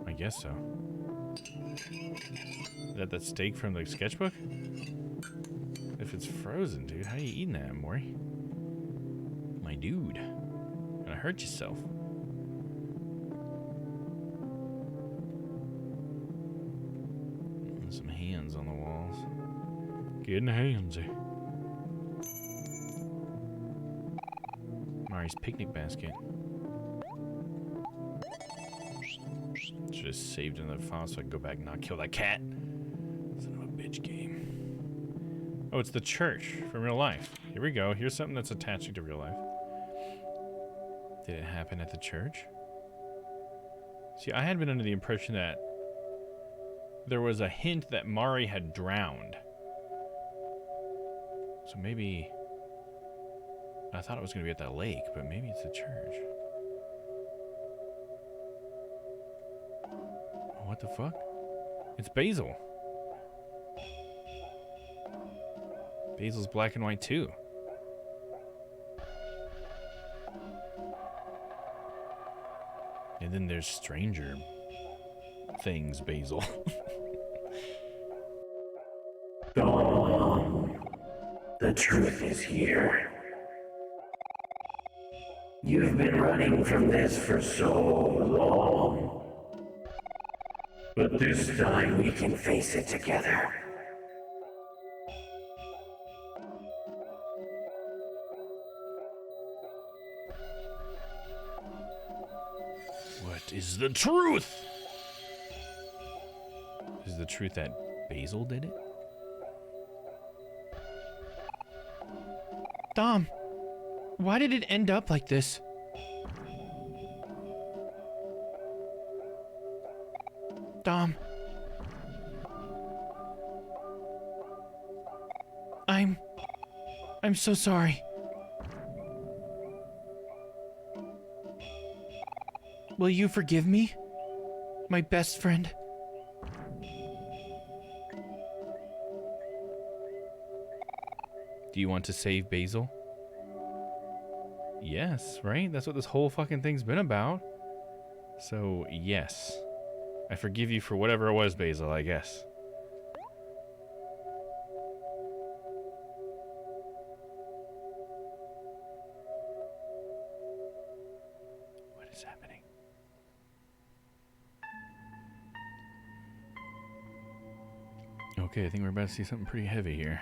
I guess so. Is that steak from the sketchbook? If it's frozen, dude, how are you eating that, Maury? My dude. Gonna hurt yourself. And some hands on the walls. Getting handsy. Mari's picnic basket. Should have saved another file so I can go back and not kill that cat. Son of a bitch game. Oh, it's the church from real life. Here we go. Here's something that's attaching to real life. Did it happen at the church? See, I had been under the impression that there was a hint that Mari had drowned. So maybe... I thought it was going to be at that lake, but maybe it's the church. What the fuck? It's Basil. Basil's black and white too. And then there's Stranger Things Basil. Dawn. The truth is here. You've been running from this for so long. But this time we can face it together. What is the truth? Is the truth that Basil did it? Dom, why did it end up like this? Dom. I'm so sorry. Will you forgive me? My best friend? Do you want to save Basil? Yes, right? That's what this whole fucking thing's been about. So, yes. I forgive you for whatever it was, Basil, I guess. What is happening? Okay, I think we're about to see something pretty heavy here.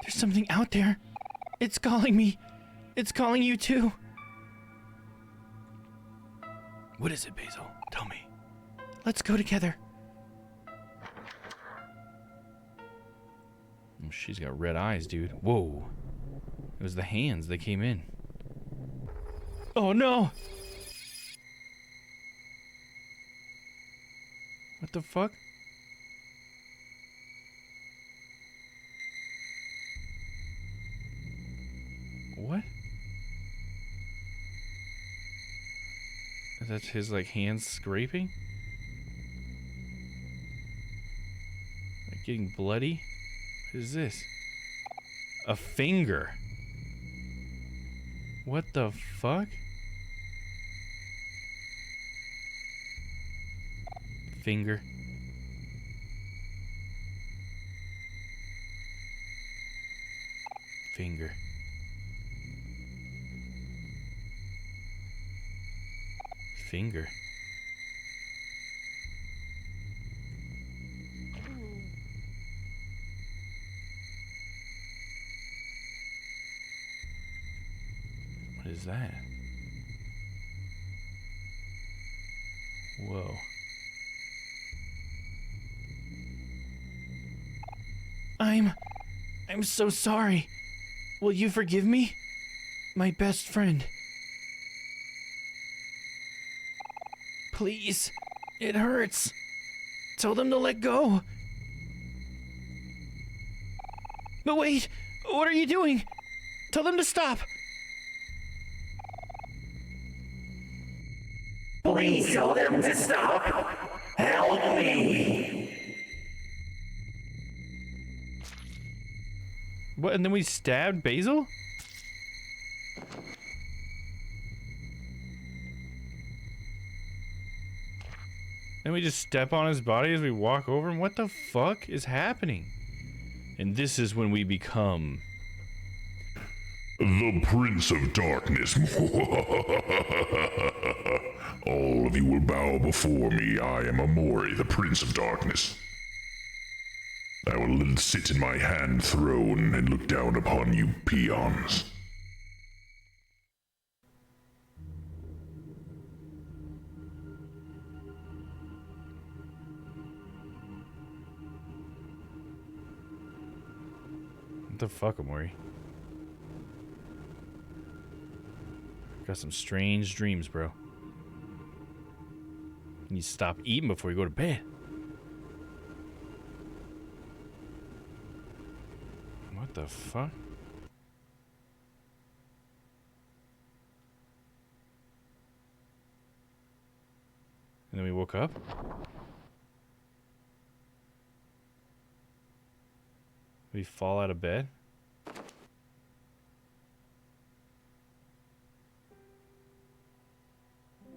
There's something out there. It's calling me. It's calling you too. What is it, Basil? Tell me. Let's go together. Oh, she's got red eyes, dude. Whoa. It was the hands that came in. Oh no! What the fuck? What? That's his, like, hands scraping? Like, getting bloody? What is this? A finger. What the fuck? Finger. Finger. Finger. What is that? Whoa. I'm so sorry. Will you forgive me? My best friend. Please. It hurts. Tell them to let go. But wait, what are you doing? Tell them to stop. Please tell them to stop. Help me. What, and then we stabbed Basil? Then we just step on his body as we walk over him. What the fuck is happening? And this is when we become the Prince of Darkness. All of you will bow before me. I am Amori, the Prince of Darkness. I will sit in my hand throne and look down upon you peons. What the fuck, Amori? Got some strange dreams, bro. You need to stop eating before you go to bed. What the fuck? And then we woke up? We fall out of bed?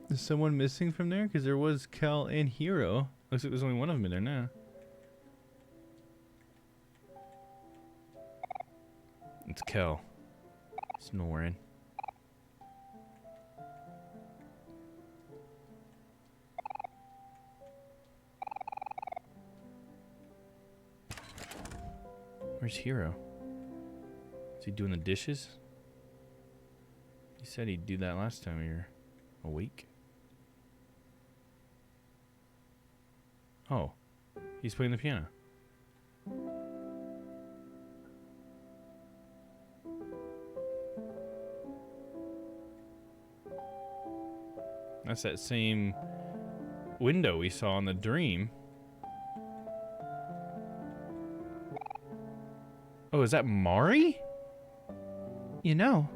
Is someone missing from there? Because there was Kel and Hero. Looks like there's only one of them in there now. It's Kel. Snoring. Where's Hero? Is he doing the dishes? He said he'd do that last time we were awake. Oh, he's playing the piano. That's that same window we saw in the dream. Oh, is that Mari? You know,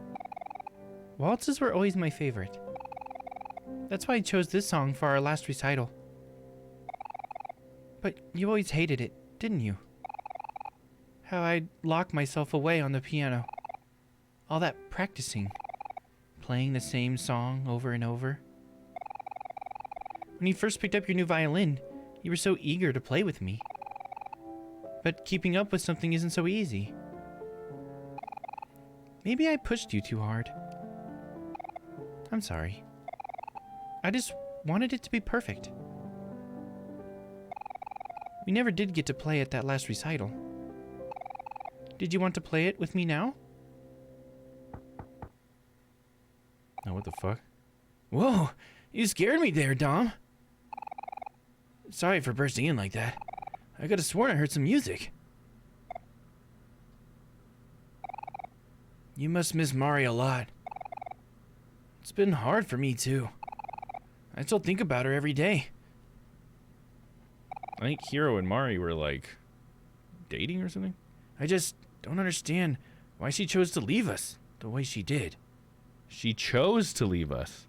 waltzes were always my favorite. That's why I chose this song for our last recital. But you always hated it, didn't you? How I'd lock myself away on the piano. All that practicing. Playing the same song over and over. When you first picked up your new violin, you were so eager to play with me. But keeping up with something isn't so easy. Maybe I pushed you too hard. I'm sorry. I just wanted it to be perfect. We never did get to play at that last recital. Did you want to play it with me now? No, what the fuck? Whoa, you scared me there, Dom. Sorry for bursting in like that. I could have sworn I heard some music. You must miss Mari a lot. It's been hard for me too. I still think about her every day. I think Hero and Mari were like dating or something. I just don't understand why she chose to leave us the way she did. She chose to leave us.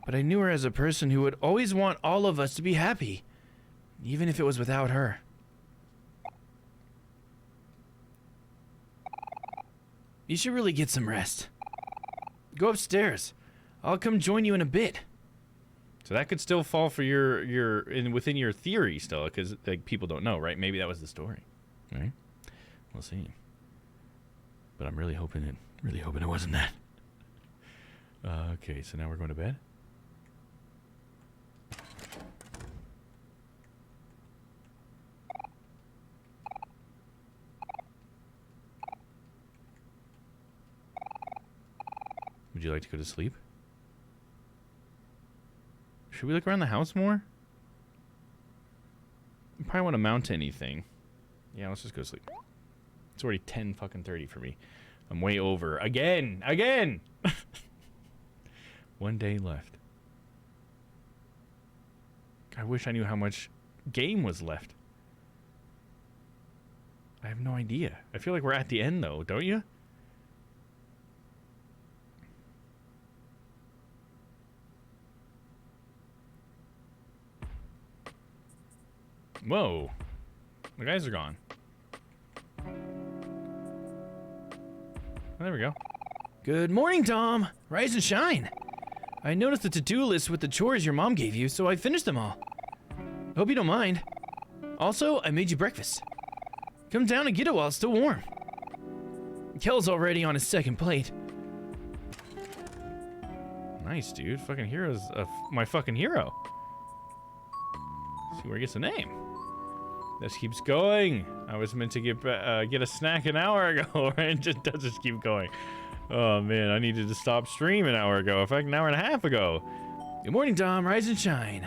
But I knew her as a person who would always want all of us to be happy, even if it was without her. You should really get some rest. Go upstairs. I'll come join you in a bit. So that could still fall for within your theory still, because like people don't know, right? Maybe that was the story, right? We'll see. But I'm really hoping it wasn't that. Okay, so now we're going to bed. Would you like to go to sleep? Should we look around the house more? You probably want to mount anything. Yeah, let's just go to sleep. It's already 10:30 for me. I'm way over. Again! One day left. I wish I knew how much game was left. I have no idea. I feel like we're at the end though, don't you? Whoa. The guys are gone. Oh, there we go. Good morning, Tom. Rise and shine. I noticed the to-do list with the chores your mom gave you, so I finished them all. Hope you don't mind. Also, I made you breakfast. Come down and get it while it's still warm. Kel's already on his second plate. Nice, dude. Fucking hero's my fucking hero. Let's see where he gets the name. This keeps going. I was meant to get a snack an hour ago, and it does just keep going. Oh man, I needed to stop stream an hour ago. In fact, an hour and a half ago. Good morning, Dom. Rise and shine.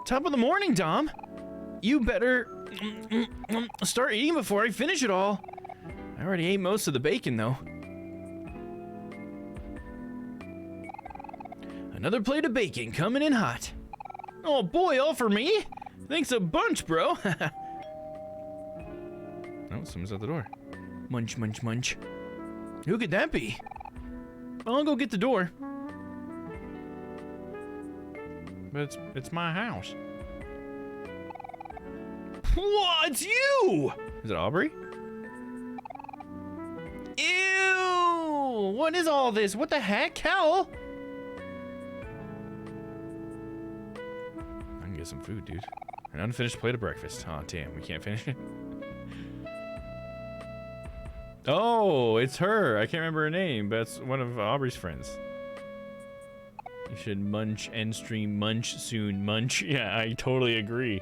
Top of the morning, Dom. You better start eating before I finish it all. I already ate most of the bacon, though. Another plate of bacon coming in hot. Oh boy, all for me? Thanks a bunch, bro. Oh, someone's at the door. Munch, munch, munch. Who could that be? I'll go get the door. But it's my house. What? It's you! Is it Aubrey? Ew! What is all this? What the heck, Kel? I can get some food, dude. An unfinished plate of breakfast. Oh, damn, we can't finish it. Oh, it's her. I can't remember her name, but it's one of Aubrey's friends. You should munch, end stream, munch soon, munch. Yeah, I totally agree.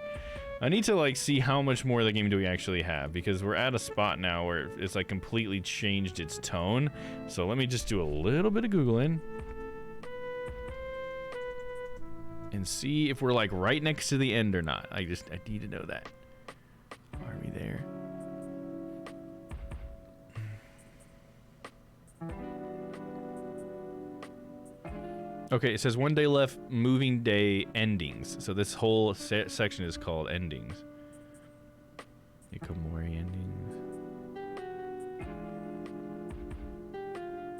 I need to like see how much more of the game do we actually have, because we're at a spot now where it's like completely changed its tone. So let me just do a little bit of Googling and see if we're like right next to the end or not. I need to know that. Are we there? Okay, it says 1 day left, moving day endings. So this whole section is called endings. Ikomori endings.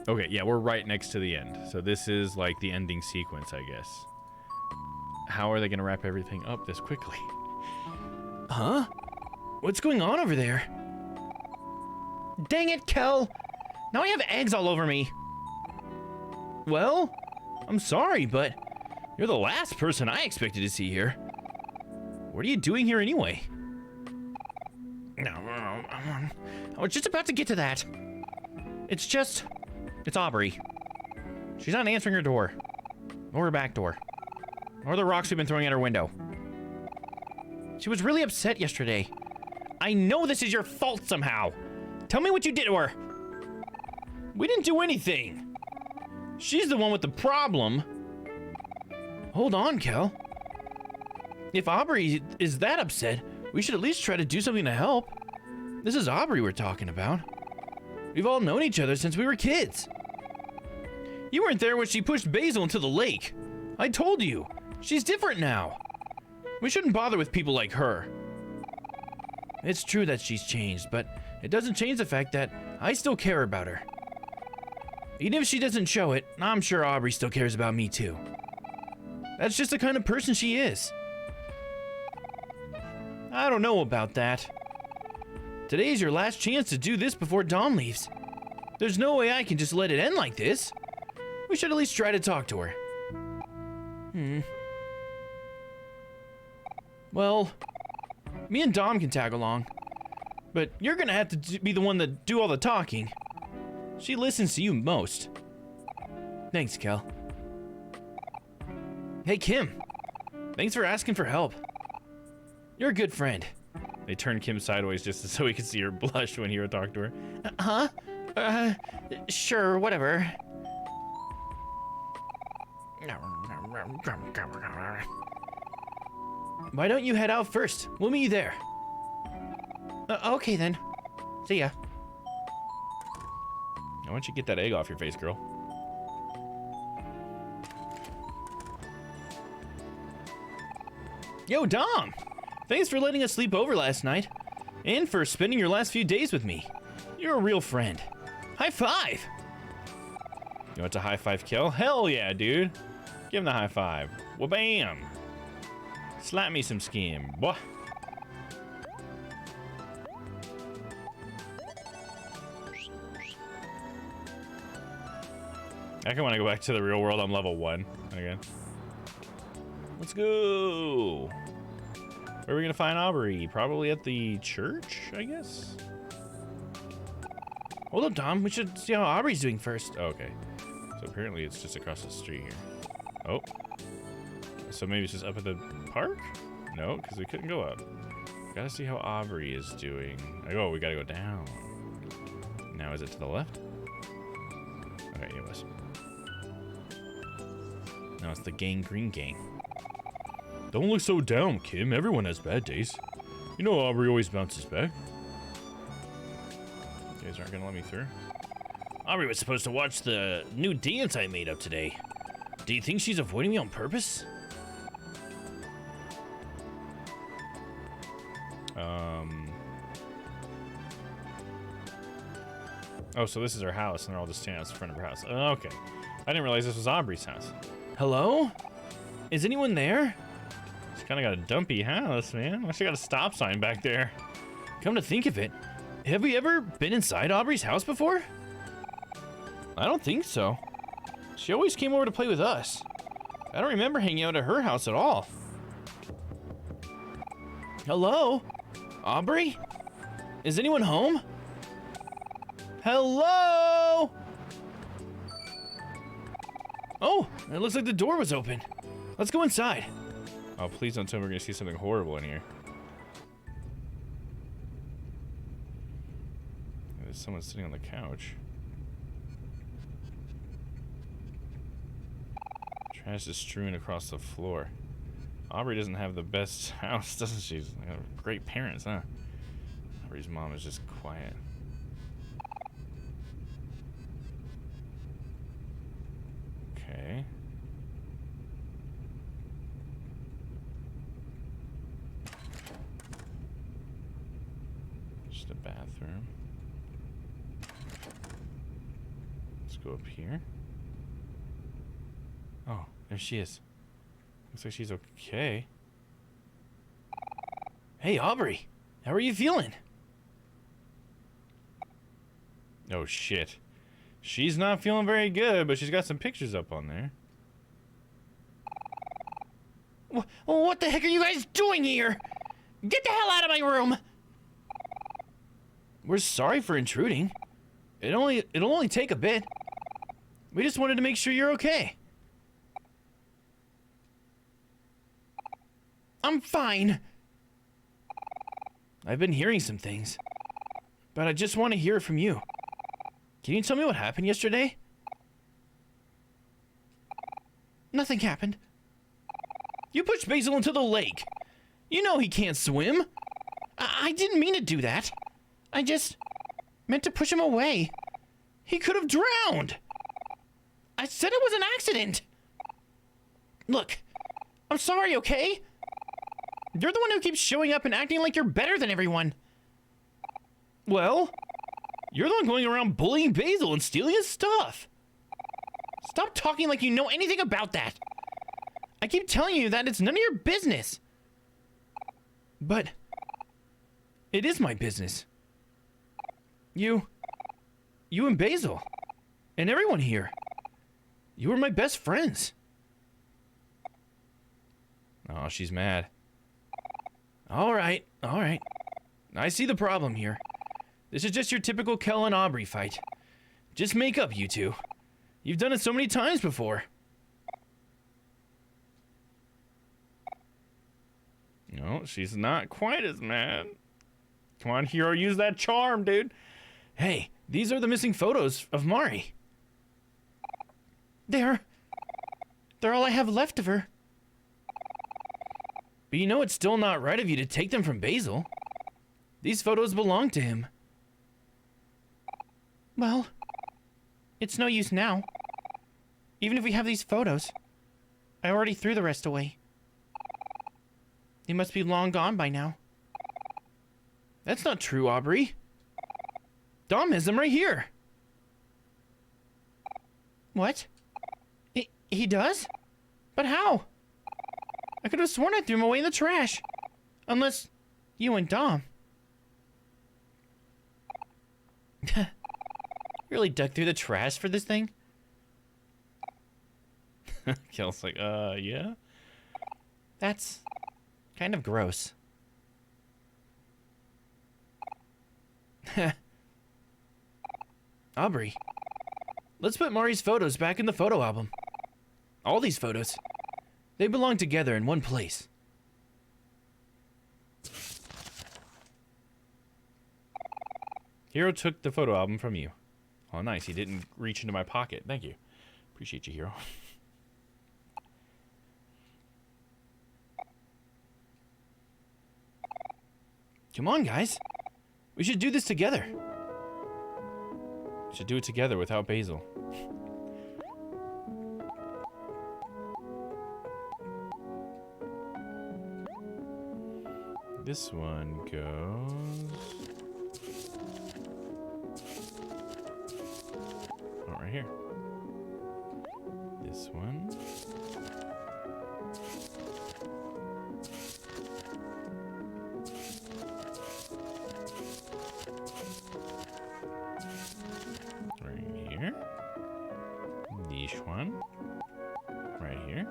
Okay, yeah, we're right next to the end. So this is like the ending sequence, I guess. How are they gonna wrap everything up this quickly? Huh? What's going on over there? Dang it, Kel! Now I have eggs all over me. Well, I'm sorry, but you're the last person I expected to see here. What are you doing here anyway? No, I was just about to get to that. It's Aubrey. She's not answering her door, or her back door, or the rocks we've been throwing at her window. She was really upset yesterday. I know this is your fault somehow. Tell me what you did to her. We didn't do anything. She's the one with the problem. Hold on, Kel. If Aubrey is that upset, we should at least try to do something to help. This is Aubrey we're talking about. We've all known each other since we were kids. You weren't there when she pushed Basil into the lake. I told you, she's different now. We shouldn't bother with people like her. It's true that she's changed, but it doesn't change the fact that I still care about her. Even if she doesn't show it, I'm sure Aubrey still cares about me too. That's just the kind of person she is. I don't know about that. Today's your last chance to do this before Dom leaves. There's no way I can just let it end like this. We should at least try to talk to her. Well, me and Dom can tag along, but you're gonna have to be the one that do all the talking. She listens to you most. Thanks, Kel. Hey, Kim. Thanks for asking for help. You're a good friend. They turned Kim sideways just so he could see her blush when he would talk to her. Huh? Sure, whatever. Why don't you head out first? We'll meet you there. Okay then. See ya. Why don't you get that egg off your face, girl? Yo, Dom! Thanks for letting us sleep over last night. And for spending your last few days with me. You're a real friend. High five! You want to high five Kel? Hell yeah, dude. Give him the high five. Well, bam. Slap me some skin, boy. I can want to go back to the real world. I'm level 1 again. Let's go. Where are we gonna find Aubrey? Probably at the church, I guess. Hold up, Dom. We should see how Aubrey's doing first. Oh, okay. So apparently it's just across the street here. Oh. So maybe it's just up at the park? No, because we couldn't go up. Gotta see how Aubrey is doing. Oh, we gotta go down. Now is it to the left? Okay, it was. Now it's the Gangrene Gang. Don't look so down, Kim. Everyone has bad days. You know Aubrey always bounces back. You guys aren't gonna let me through? Aubrey was supposed to watch the new dance I made up today. Do you think she's avoiding me on purpose? Oh, so this is her house, and they're all just standing in front of her house. Okay. I didn't realize this was Aubrey's house. Hello? Is anyone there? She's kind of got a dumpy house, man. Why she got a stop sign back there? Come to think of it, have we ever been inside Aubrey's house before? I don't think so. She always came over to play with us. I don't remember hanging out at her house at all. Hello? Aubrey? Is anyone home? Hello? Oh, it looks like the door was open. Let's go inside. Oh, please don't tell me we're gonna see something horrible in here. There's someone sitting on the couch. Trash is strewn across the floor. Aubrey doesn't have the best house, doesn't she? She's got great parents, huh? Aubrey's mom is just quiet. Okay. Just a bathroom. Let's go up here. Oh, there she is. Looks like she's okay. Hey, Aubrey. How are you feeling? Oh, shit. She's not feeling very good, but she's got some pictures up on there. What the heck are you guys doing here? Get the hell out of my room! We're sorry for intruding. It'll only take a bit. We just wanted to make sure you're okay. I'm fine. I've been hearing some things, but I just want to hear it from you. Can you tell me what happened yesterday? Nothing happened. You pushed Basil into the lake. You know he can't swim. I didn't mean to do that. I just meant to push him away. He could have drowned. I said it was an accident. Look, I'm sorry, okay? You're the one who keeps showing up and acting like you're better than everyone. Well, you're the one going around bullying Basil and stealing his stuff. Stop talking like you know anything about that. I keep telling you that it's none of your business. But it is my business. You and Basil, and everyone here. You were my best friends. Oh, she's mad. All right. I see the problem here. This is just your typical Kel and Aubrey fight. Just make up, you two. You've done it so many times before. No, she's not quite as mad. Come on, hero, use that charm, dude. Hey, these are the missing photos of Mari. They're all I have left of her. But you know it's still not right of you to take them from Basil. These photos belong to him. Well, it's no use now. Even if we have these photos, I already threw the rest away. They must be long gone by now. That's not true, Aubrey. Dom has them right here. What? He does? But how? I could have sworn I threw him away in the trash. Unless you and Dom. Really dug through the trash for this thing? Kel's like, yeah? That's kind of gross. Aubrey, let's put Mari's photos back in the photo album. All these photos. They belong together in one place. Hero took the photo album from you. Oh, nice. He didn't reach into my pocket. Thank you. Appreciate you, Hero. Come on, guys. We should do this together. Should do it together without Basil. This one goes... Oh, right here. This one. Right here. This one. Right here.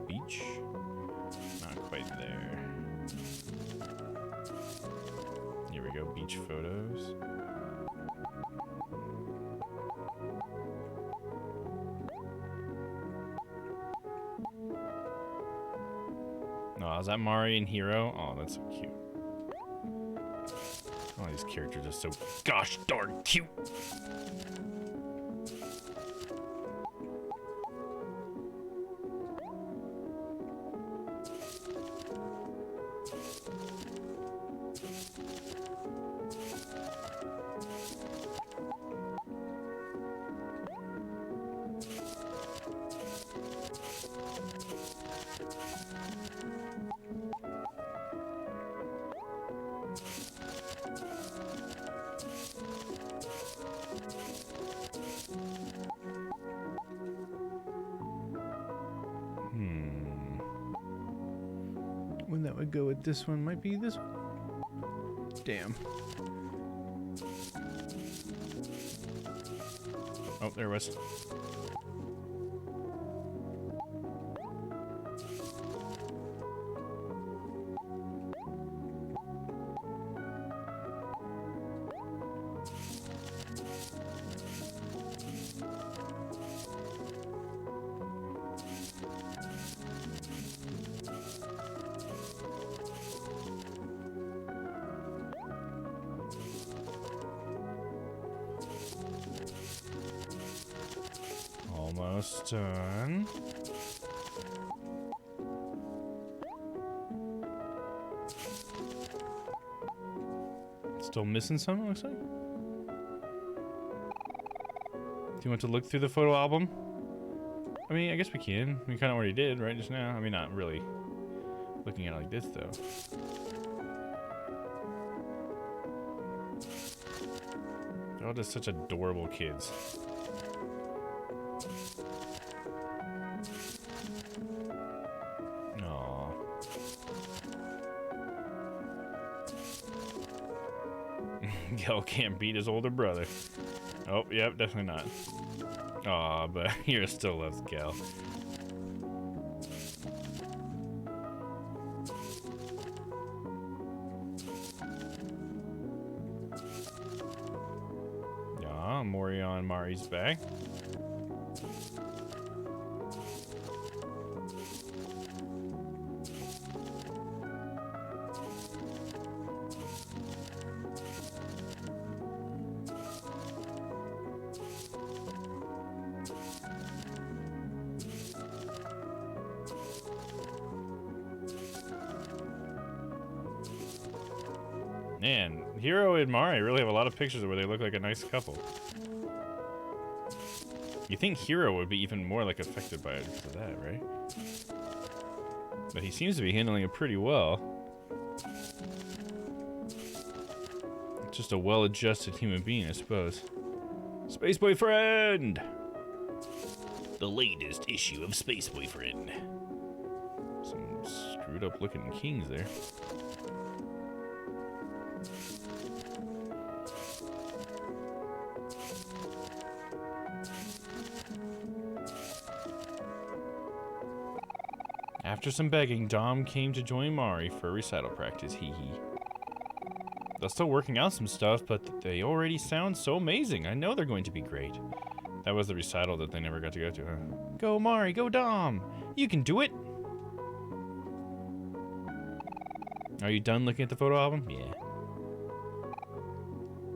Beach. Not quite there. Here we go, beach photos. Oh, is that Mari and Hero? Oh, that's so cute. All these characters are so gosh darn cute. One that would go with this one might be this one. Damn. Oh, there it was. Almost done. Still missing some, it looks like. Do you want to look through the photo album? I mean, I guess we can. We kind of already did, right, just now? I mean, not really looking at it like this, though. They're all just such adorable kids. Aww. Gel can't beat his older brother. Oh, yep, definitely not. Aw, but Hero still loves Gel. Yeah, Mori on Mari's back. Man, Hiro and Mari really have a lot of pictures where they look like a nice couple. You think Hiro would be even more like affected by it for that, right? But he seems to be handling it pretty well. Just a well-adjusted human being, I suppose. Space Boyfriend! The latest issue of Space Boyfriend. Some screwed up looking kings there. After some begging, Dom came to join Mari for recital practice, hee hee. They're still working out some stuff, but they already sound so amazing. I know they're going to be great. That was the recital that they never got to go to, huh? Go Mari, go Dom! You can do it! Are you done looking at the photo album? Yeah.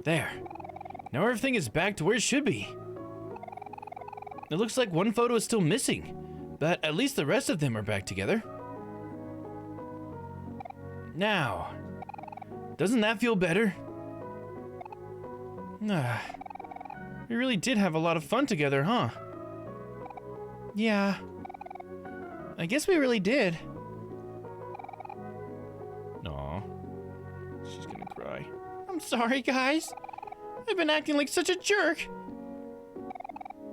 There. Now everything is back to where it should be. It looks like one photo is still missing, but at least the rest of them are back together. Now, doesn't that feel better? We really did have a lot of fun together, huh? Yeah. I guess we really did. Aw. She's gonna cry. I'm sorry, guys. I've been acting like such a jerk.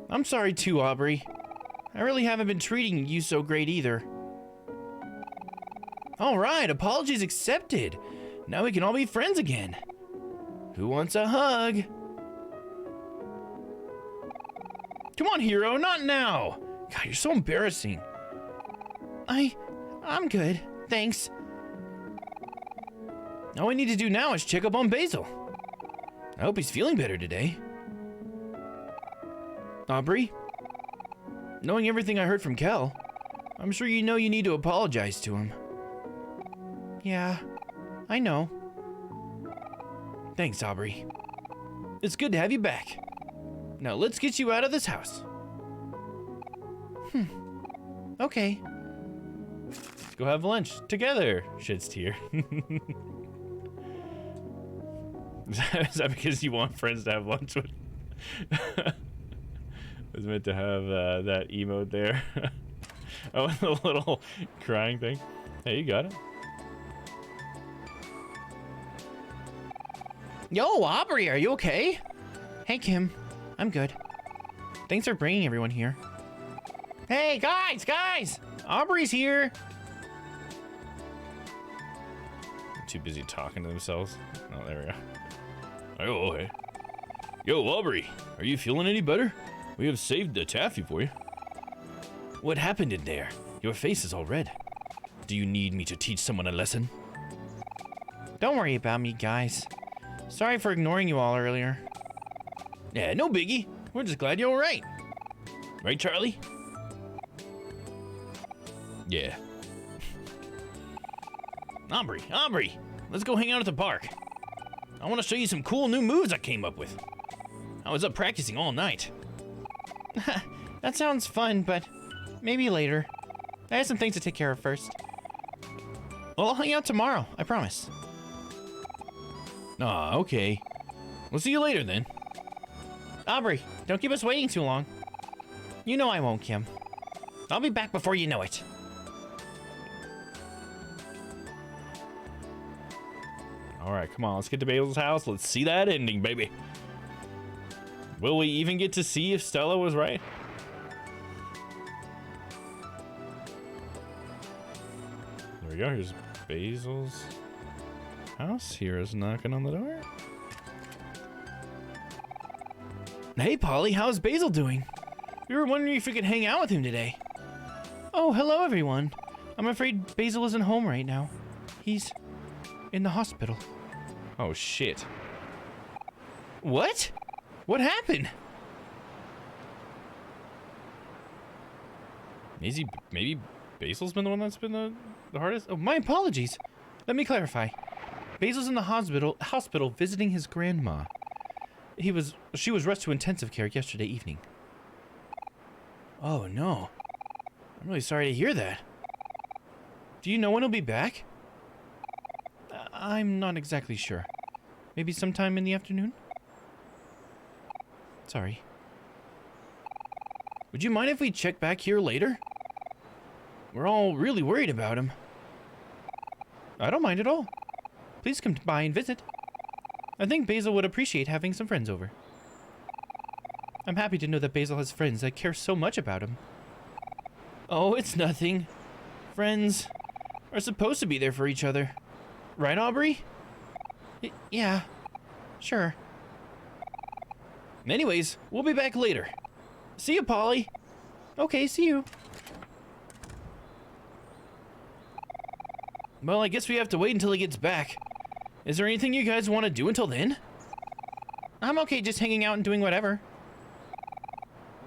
I'm sorry too, Aubrey. I really haven't been treating you so great either. Alright, apologies accepted. Now we can all be friends again. Who wants a hug? Come on, Hiro, not now. God, you're so embarrassing. I'm good, thanks. All we need to do now is check up on Basil. I hope he's feeling better today. Aubrey? Knowing everything I heard from Kel, I'm sure you know you need to apologize to him. Yeah, I know. Thanks, Aubrey. It's good to have you back. Now let's get you out of this house. Okay. Let's go have lunch together, sheds tear. Is that because you want friends to have lunch with? I was meant to have that emote there. Oh, the little crying thing. Hey, you got it. Yo, Aubrey, are you okay? Hey, Kim. I'm good. Thanks for bringing everyone here. Hey, guys! Aubrey's here! Too busy talking to themselves. Oh, there we go. Oh, hey. Yo, Aubrey, are you feeling any better? We have saved the taffy for you. What happened in there? Your face is all red. Do you need me to teach someone a lesson? Don't worry about me, guys. Sorry for ignoring you all earlier. Yeah, no biggie. We're just glad you're all right. Right, Charlie? Yeah. Aubrey, let's go hang out at the park. I want to show you some cool new moves I came up with. I was up practicing all night. That sounds fun, but maybe later. I have some things to take care of first. Well, I'll hang out tomorrow, I promise. Aw, okay. We'll see you later then. Aubrey, don't keep us waiting too long. You know I won't, Kim. I'll be back before you know it. Alright, come on, let's get to Basil's house. Let's see that ending, baby. Will we even get to see if Stella was right? There we go, here's Basil's house. Hero's knocking on the door. Hey, Polly, how's Basil doing? We were wondering if we could hang out with him today. Oh, hello, everyone. I'm afraid Basil isn't home right now. He's in the hospital. Oh, shit. What? What happened? Maybe Basil's been the one that's been the hardest? Oh, my apologies. Let me clarify. Basil's in the hospital visiting his grandma. She was rushed to intensive care yesterday evening. Oh, no. I'm really sorry to hear that. Do you know when he'll be back? I'm not exactly sure. Maybe sometime in the afternoon? Sorry. Would you mind if we check back here later? We're all really worried about him. I don't mind at all. Please come by and visit. I think Basil would appreciate having some friends over. I'm happy to know that Basil has friends that care so much about him. Oh, it's nothing. Friends are supposed to be there for each other. Right, Aubrey? Yeah, sure. Anyways, we'll be back later. See you, Polly. Okay, see you. Well, I guess we have to wait until he gets back. Is there anything you guys want to do until then? I'm okay just hanging out and doing whatever.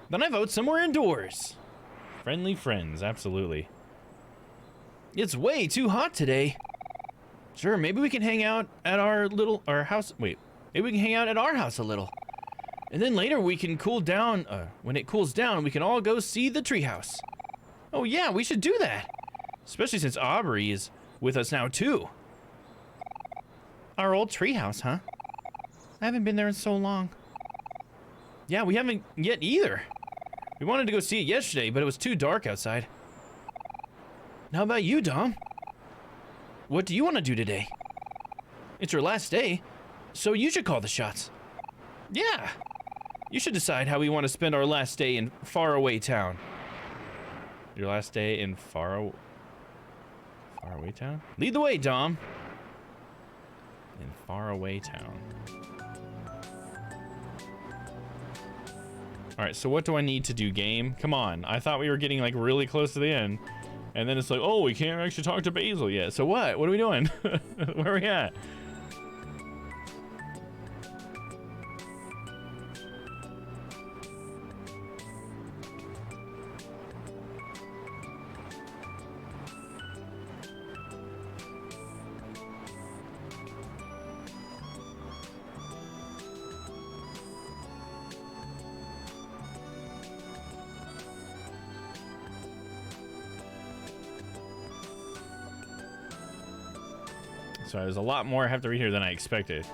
Then I vote somewhere indoors. Friendly friends, absolutely. It's way too hot today. Sure, maybe we can hang out at our house. Wait, maybe we can hang out at our house a little. And then later we can cool down. When it cools down, we can all go see the treehouse. Oh yeah, we should do that. Especially since Aubrey is with us now too. Our old treehouse, huh? I haven't been there in so long. Yeah, we haven't yet either. We wanted to go see it yesterday, but it was too dark outside. How about you, Dom? What do you want to do today? It's your last day, so you should call the shots. Yeah. You should decide how we want to spend our last day in faraway town. Your last day in faraway town? Lead the way, Dom. In faraway town. Alright, so what do I need to do, game? Come on. I thought we were getting like really close to the end. And then it's like, oh, we can't actually talk to Basil yet. So what? What are we doing? Where are we at? So there's a lot more I have to read here than I expected.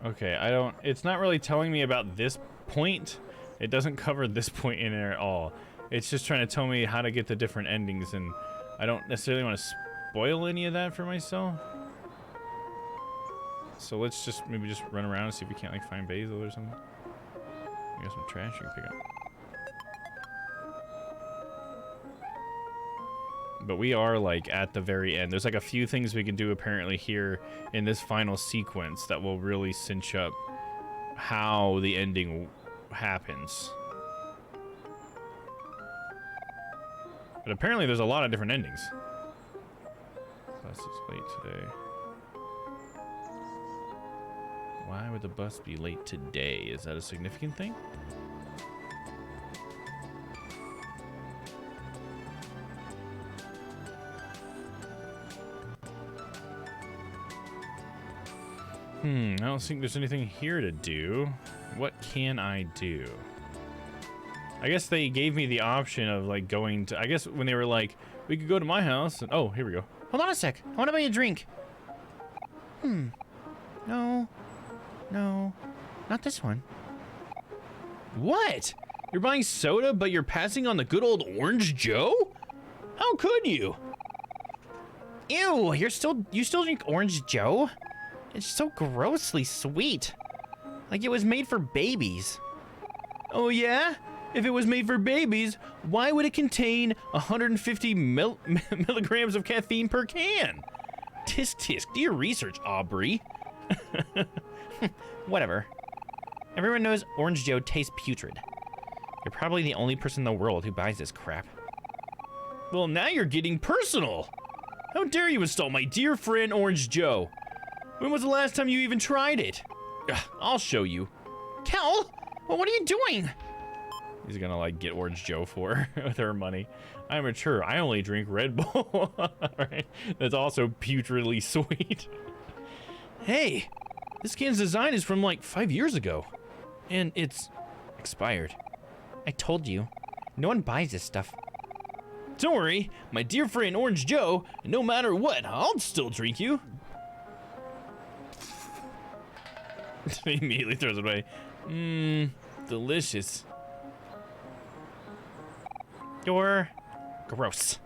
Okay, it's not really telling me about this point. It doesn't cover this point in there at all. It's just trying to tell me how to get the different endings, and I don't necessarily want to spoil any of that for myself. So let's just maybe just run around and see if we can't like find Basil or something. We got some trash you can pick up. But we are like at the very end. There's like a few things we can do apparently here in this final sequence that will really cinch up how the ending happens. But apparently there's a lot of different endings. Bus is late today. Why would the bus be late today? Is that a significant thing? I don't think there's anything here to do. What can I do? I guess they gave me the option of like going to, I guess when they were like, we could go to my house and, oh, here we go. Hold on a sec. I want to buy you a drink. No, not this one. What? You're buying soda, but you're passing on the good old Orange Joe? How could you? Ew, you still drink Orange Joe? It's so grossly sweet. Like it was made for babies. Oh yeah? If it was made for babies, why would it contain 150 milligrams of caffeine per can? Tisk tisk, do your research, Aubrey. Whatever. Everyone knows Orange Joe tastes putrid. You're probably the only person in the world who buys this crap. Well, now you're getting personal. How dare you insult my dear friend Orange Joe? When was the last time you even tried it? Ugh, I'll show you. Kel, well, what are you doing? He's gonna like get Orange Joe for her with her money. I'm mature. I only drink Red Bull. Right? That's also putridly sweet. Hey, this can's design is from like 5 years ago, and it's expired. I told you, no one buys this stuff. Don't worry, my dear friend Orange Joe, no matter what, I'll still drink you. He immediately throws it away. Mmm, delicious. You're gross.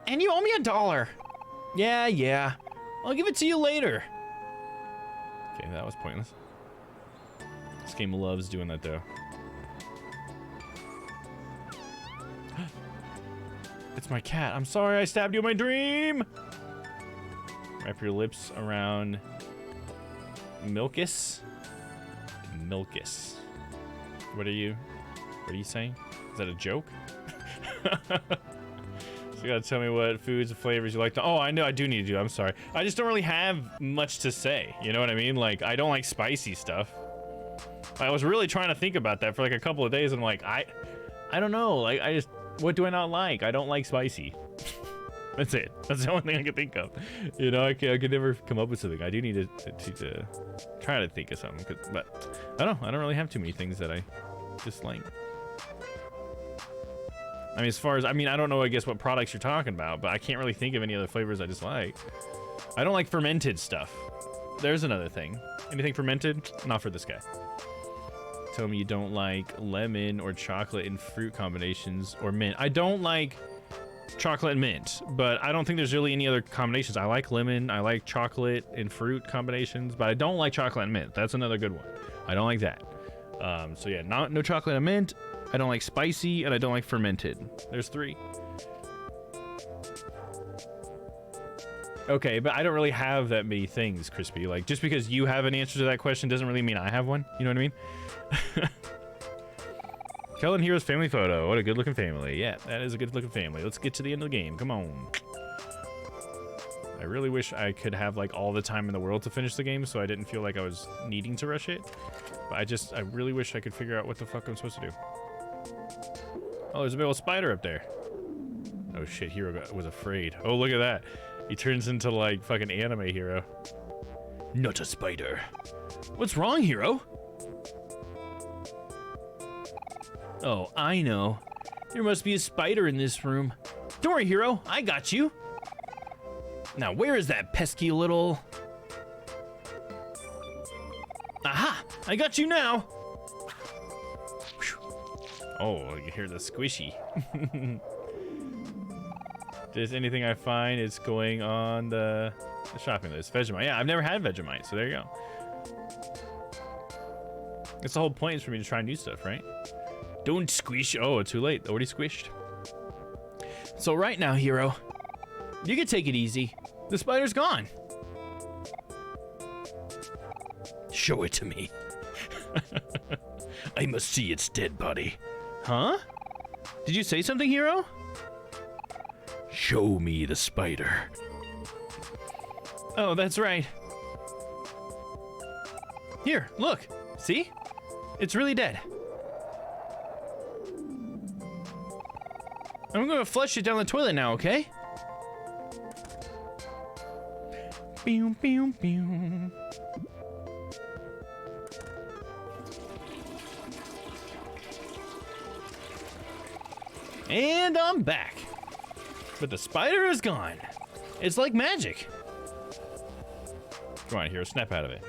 And you owe me $1. Yeah. I'll give it to you later. Okay, that was pointless. This game loves doing that though. It's my cat. I'm sorry I stabbed you in my dream. Wrap your lips around Milkus. Milkus. What are you saying? Is that a joke? So you gotta tell me what foods and flavors you like to. Oh, I know I do need to. I'm sorry. I just don't really have much to say. You know what I mean? Like, I don't like spicy stuff. I was really trying to think about that for like a couple of days. And I'm like, I don't know. Like, what do I not like? I don't like spicy. That's it. That's the only thing I can think of. You know, I could never come up with something. I do need to try to think of something. But I don't really have too many things that I dislike. I mean, as far as, I don't know, I guess, what products you're talking about, but I can't really think of any other flavors I dislike. I don't like fermented stuff. There's another thing. Anything fermented? Not for this guy. Tell me you don't like lemon or chocolate and fruit combinations or mint. I don't like chocolate and mint, but I don't think there's really any other combinations. I like lemon, I like chocolate and fruit combinations, but I don't like chocolate and mint. That's another good one. I don't like that. So yeah, no chocolate and mint. I don't like spicy, and I don't like fermented. There's 3. Okay, but I don't really have that many things, Crispy. Like, just because you have an answer to that question doesn't really mean I have one. You know what I mean? Kellen Hero's family photo. What a good-looking family. Yeah, that is a good-looking family. Let's get to the end of the game. Come on. I really wish I could have, like, all the time in the world to finish the game, so I didn't feel like I was needing to rush it. But I really wish I could figure out what the fuck I'm supposed to do. Oh, there's a big old spider up there. Oh shit, Hero was afraid. Oh, look at that. He turns into like fucking anime Hero. Not a spider. What's wrong, Hero? Oh, I know. There must be a spider in this room. Don't worry, Hero. I got you. Now, where is that pesky little... Aha! I got you now! Oh, you hear the squishy. Just anything I find is going on the shopping list. Vegemite. Yeah, I've never had Vegemite, so there you go. That's the whole point, is for me to try new stuff, right? Don't squish. Oh, too late. Already squished. So right now, Hero, you can take it easy. The spider's gone. Show it to me. I must see its dead body. Huh? Did you say something, Hero? Show me the spider. Oh, that's right. Here, look. See? It's really dead. I'm gonna flush it down the toilet now, okay? Pew, pew, pew. And I'm back. But the spider is gone. It's like magic. Come on, Hero, snap out of it.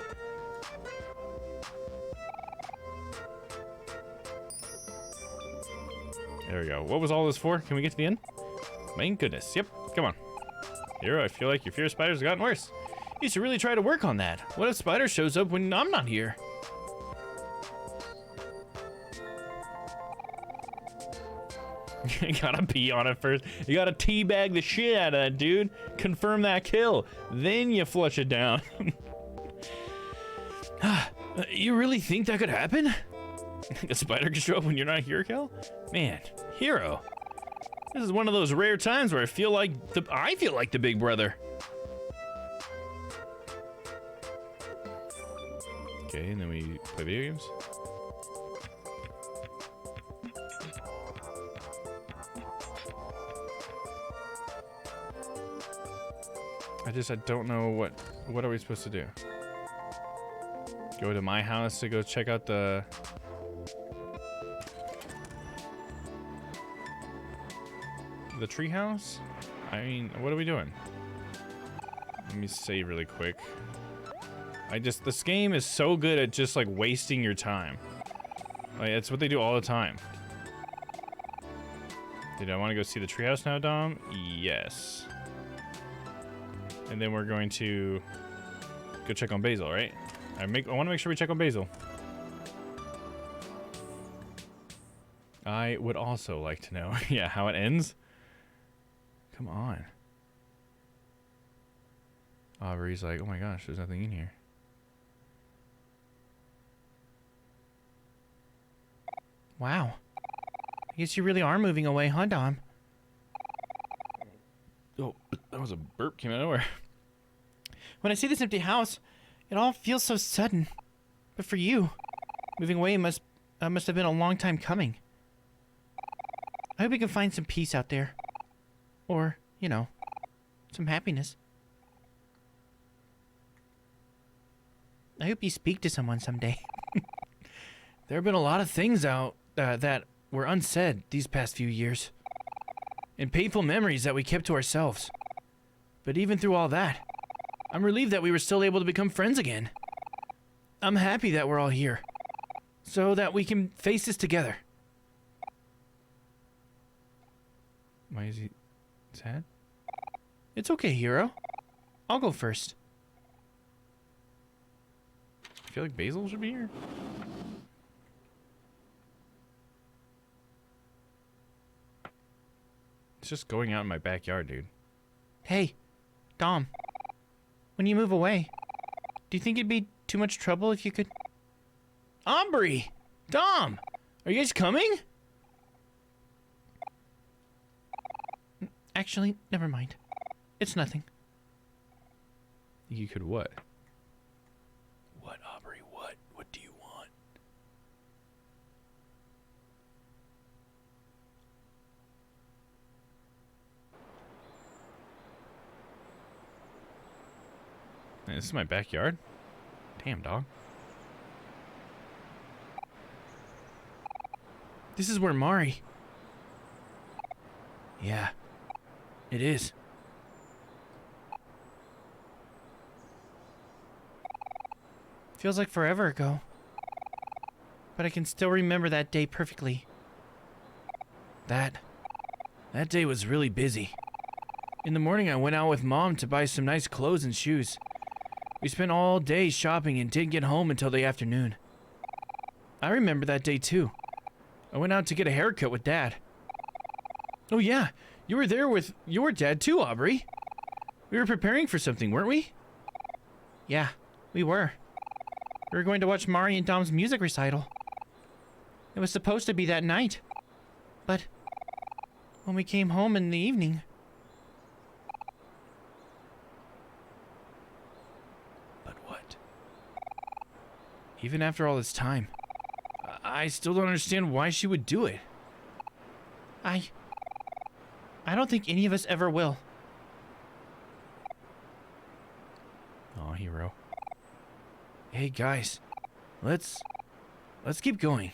There we go. What was all this for? Can we get to the end? Thank goodness. Yep, come on. Hero, I feel like your fear of spiders has gotten worse. You should really try to work on that. What if Spider shows up when I'm not here? You gotta pee on it first. You gotta teabag the shit out of that, dude. Confirm that kill. Then you flush it down. You really think that could happen? A spider can show up when you're not here, Kel? Man, Hero. This is one of those rare times where I feel like the big brother. Okay, and then we play video games. I don't know what are we supposed to do? Go to my house to go check out the treehouse? I mean, what are we doing? Let me save really quick. This game is so good at just like wasting your time. Like, it's what they do all the time. Did I want to go see the treehouse now, Dom? Yes. And then we're going to go check on Basil, right? I want to make sure we check on Basil. I would also like to know, yeah, how it ends. Come on. Aubrey's like, oh my gosh, there's nothing in here. Wow. I guess you really are moving away, huh, Dom? Oh, that was a burp, came out of nowhere. When I see this empty house, it all feels so sudden. But for you, moving away must have been a long time coming. I hope you can find some peace out there. Or, you know, some happiness. I hope you speak to someone someday. There have been a lot of things out that were unsaid these past few years. And painful memories that we kept to ourselves. But even through all that, I'm relieved that we were still able to become friends again. I'm happy that we're all here, so that we can face this together. Why is he sad? It's okay, Hero. I'll go first. I feel like Basil should be here. It's just going out in my backyard, dude. Hey, Dom. When you move away, do you think it'd be too much trouble if you could... Aubrey! Dom! Are you guys coming? Actually, never mind. It's nothing. You could what? What, Aubrey? What? What do you want? Man, this is my backyard? Damn, dog. This is where Mari... Yeah, it is. Feels like forever ago. But I can still remember that day perfectly. That day was really busy. In the morning, I went out with Mom to buy some nice clothes and shoes. We spent all day shopping and didn't get home until the afternoon. I remember that day too. I went out to get a haircut with Dad. Oh yeah, you were there with your dad too, Aubrey. We were preparing for something, weren't we? Yeah, we were. We were going to watch Mari and Dom's music recital. It was supposed to be that night. But when we came home in the evening... But what? Even after all this time, I still don't understand why she would do it. I don't think any of us ever will. Aw, Hero. Hey guys, let's keep going.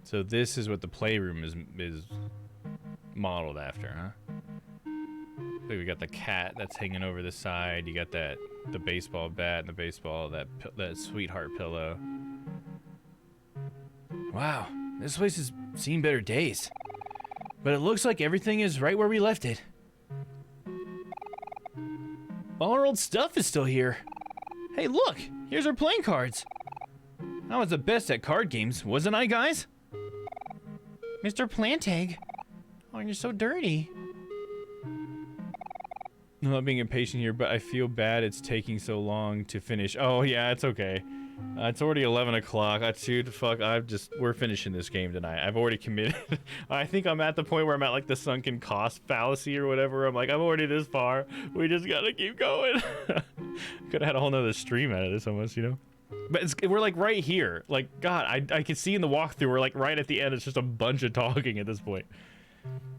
So this is what the playroom is modeled after, huh? Like we got the cat that's hanging over the side. You got the baseball bat and the baseball that sweetheart pillow. Wow, this place has seen better days. But it looks like everything is right where we left it. All our old stuff is still here. Hey, look! Here's our playing cards. I was the best at card games, wasn't I, guys? Mr. Plantegg. Oh, you're so dirty. I'm not being impatient here, but I feel bad it's taking so long to finish. Oh, yeah, it's okay. It's already 11 o'clock. Dude, fuck, we're finishing this game tonight. I've already committed. I think I'm at the point where I'm at, like, the sunken cost fallacy or whatever. I'm like, I'm already this far. We just gotta keep going. Could've had a whole nother stream out of this almost, you know? But we're, like, right here. Like, God, I can see in the walkthrough, we're, like, right at the end. It's just a bunch of talking at this point.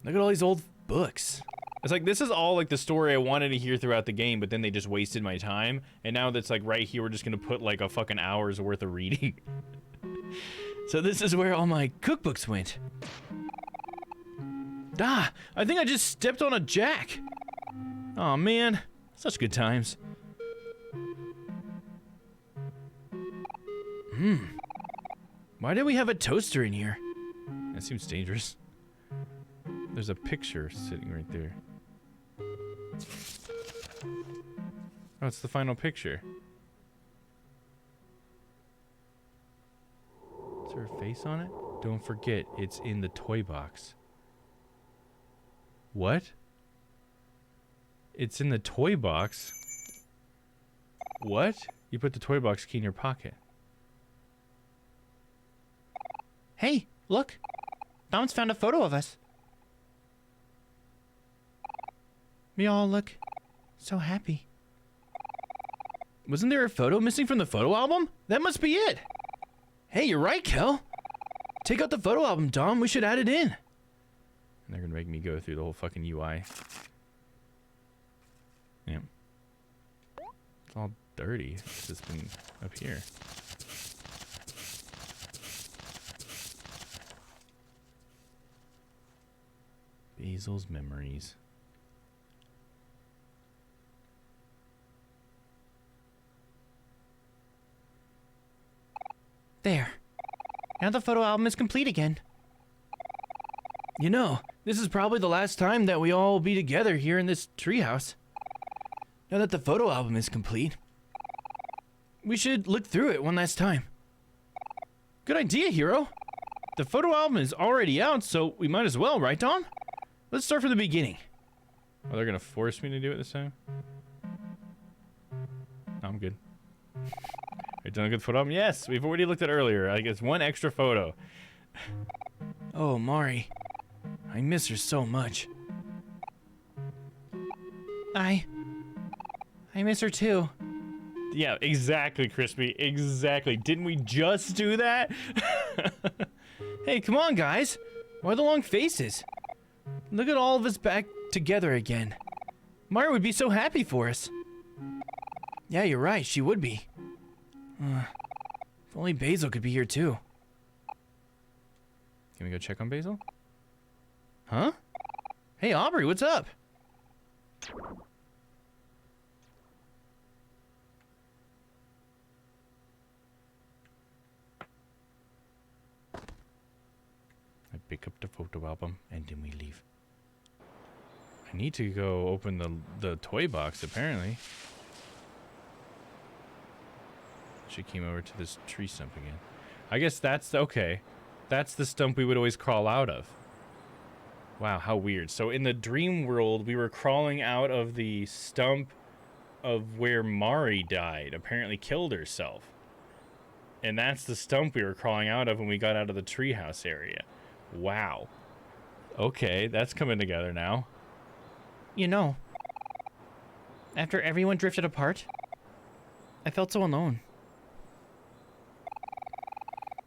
Look at all these old books. It's like, this is all, like, the story I wanted to hear throughout the game, but then they just wasted my time. And now that's, like, right here, we're just gonna put, like, a fucking hour's worth of reading. So this is where all my cookbooks went. Ah, I think I just stepped on a jack. Aw, man. Such good times. Why do we have a toaster in here? That seems dangerous. There's a picture sitting right there. Oh, it's the final picture. Is there a face on it? Don't forget, it's in the toy box. What? It's in the toy box? What? You put the toy box key in your pocket. Hey, look. Dom's found a photo of us. We all look so happy. Wasn't there a photo missing from the photo album? That must be it. Hey, you're right, Kel. Take out the photo album, Dom. We should add it in. And they're gonna make me go through the whole fucking UI. Yeah. It's all dirty. It's just been up here. Basil's memories. There. Now the photo album is complete again. You know, this is probably the last time that we all will be together here in this treehouse. Now that the photo album is complete, we should look through it one last time. Good idea, Hero. The photo album is already out, so we might as well, right, Dom? Let's start from the beginning. Oh, they're gonna force me to do it this time? No, I'm good. We've done a good photo album? Yes, we've already looked at earlier. I guess one extra photo. Oh, Mari. I miss her so much. I miss her too. Yeah, exactly, Crispy. Exactly. Didn't we just do that? Hey, come on, guys. Why the long faces? Look at all of us back together again. Mari would be so happy for us. Yeah, you're right. She would be. If only Basil could be here too. Can we go check on Basil? Huh? Hey, Aubrey, what's up? I pick up the photo album and then we leave. I need to go open the toy box, apparently. She came over to this tree stump again. I guess that's okay. That's the stump we would always crawl out of. Wow, how weird. So in the dream world, we were crawling out of the stump of where Mari died, apparently killed herself. And that's the stump we were crawling out of when we got out of the treehouse area. Wow. Okay, that's coming together now. You know, after everyone drifted apart, I felt so alone.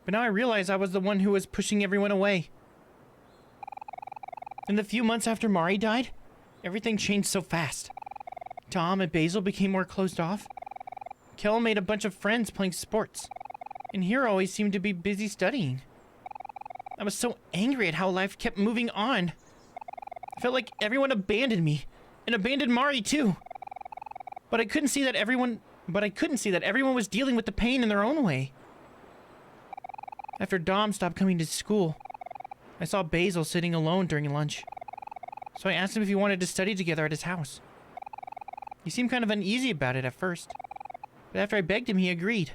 But now I realize I was the one who was pushing everyone away. In the few months after Mari died, everything changed so fast. Dom and Basil became more closed off. Kel made a bunch of friends playing sports. And Hero always seemed to be busy studying. I was so angry at how life kept moving on. I felt like everyone abandoned me, and abandoned Mari too. But I couldn't see that everyone was dealing with the pain in their own way. After Dom stopped coming to school, I saw Basil sitting alone during lunch. So I asked him if he wanted to study together at his house. He seemed kind of uneasy about it at first, but after I begged him, he agreed.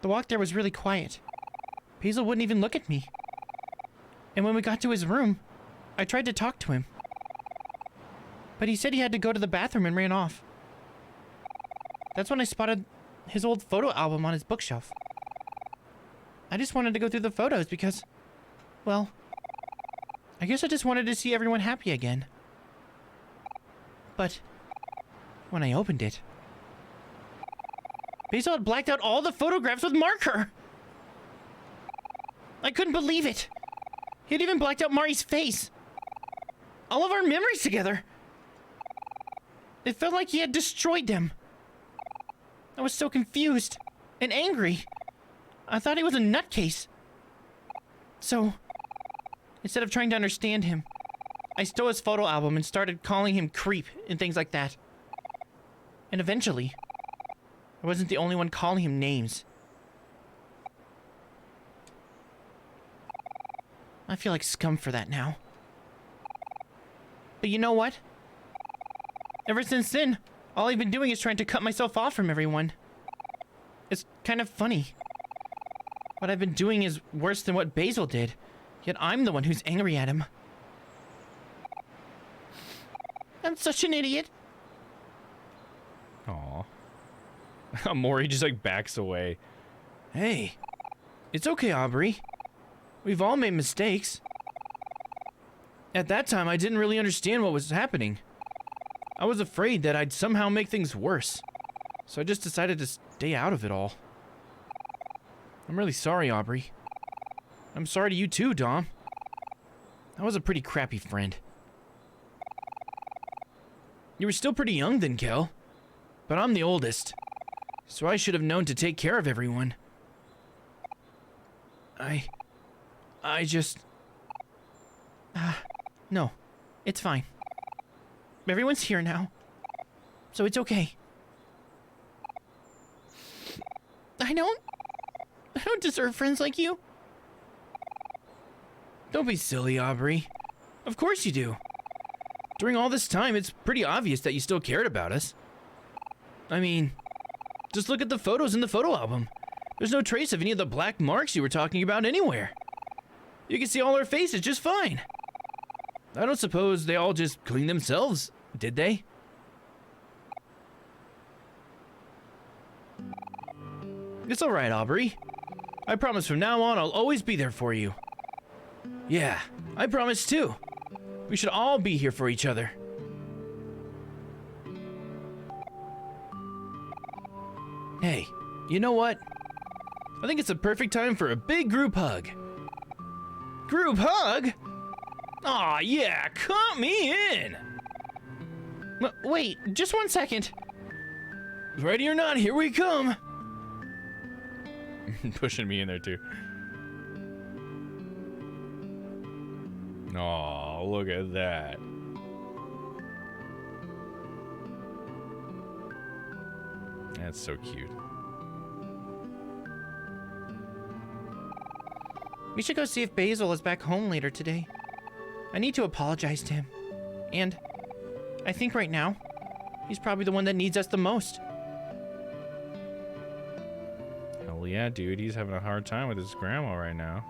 The walk there was really quiet. Basil wouldn't even look at me. And when we got to his room, I tried to talk to him. But he said he had to go to the bathroom and ran off. That's when I spotted his old photo album on his bookshelf. I just wanted to go through the photos because, well, I guess I just wanted to see everyone happy again. But when I opened it, Basil had blacked out all the photographs with marker. I couldn't believe it. He had even blacked out Mari's face. All of our memories together. It felt like he had destroyed them. I was so confused and angry. I thought he was a nutcase. So, instead of trying to understand him, I stole his photo album and started calling him creep and things like that. And eventually, I wasn't the only one calling him names. I feel like scum for that now. But you know what? Ever since then, all I've been doing is trying to cut myself off from everyone. It's kind of funny. What I've been doing is worse than what Basil did, yet I'm the one who's angry at him. I'm such an idiot. Aw. Mori just like backs away. Hey, it's okay, Aubrey. We've all made mistakes. At that time, I didn't really understand what was happening. I was afraid that I'd somehow make things worse. So I just decided to stay out of it all. I'm really sorry, Aubrey. I'm sorry to you too, Dom. I was a pretty crappy friend. You were still pretty young then, Kel. But I'm the oldest. So I should have known to take care of everyone. I just... no. It's fine. Everyone's here now. So it's okay. I don't deserve friends like you. Don't be silly, Aubrey. Of course you do. During all this time, it's pretty obvious that you still cared about us. I mean, just look at the photos in the photo album. There's no trace of any of the black marks you were talking about anywhere. You can see all our faces just fine. I don't suppose they all just cleaned themselves, did they? It's alright, Aubrey. I promise from now on I'll always be there for you. Yeah, I promise too. We should all be here for each other. Hey, you know what? I think it's the perfect time for a big group hug. Group hug? Aw, yeah, count me in! Wait, just 1 second. Ready or not, here we come. Pushing me in there too. Oh, look at that. That's so cute. We should go see if Basil is back home later today. I need to apologize to him. And I think right now, he's probably the one that needs us the most. Hell yeah, dude. He's having a hard time with his grandma right now.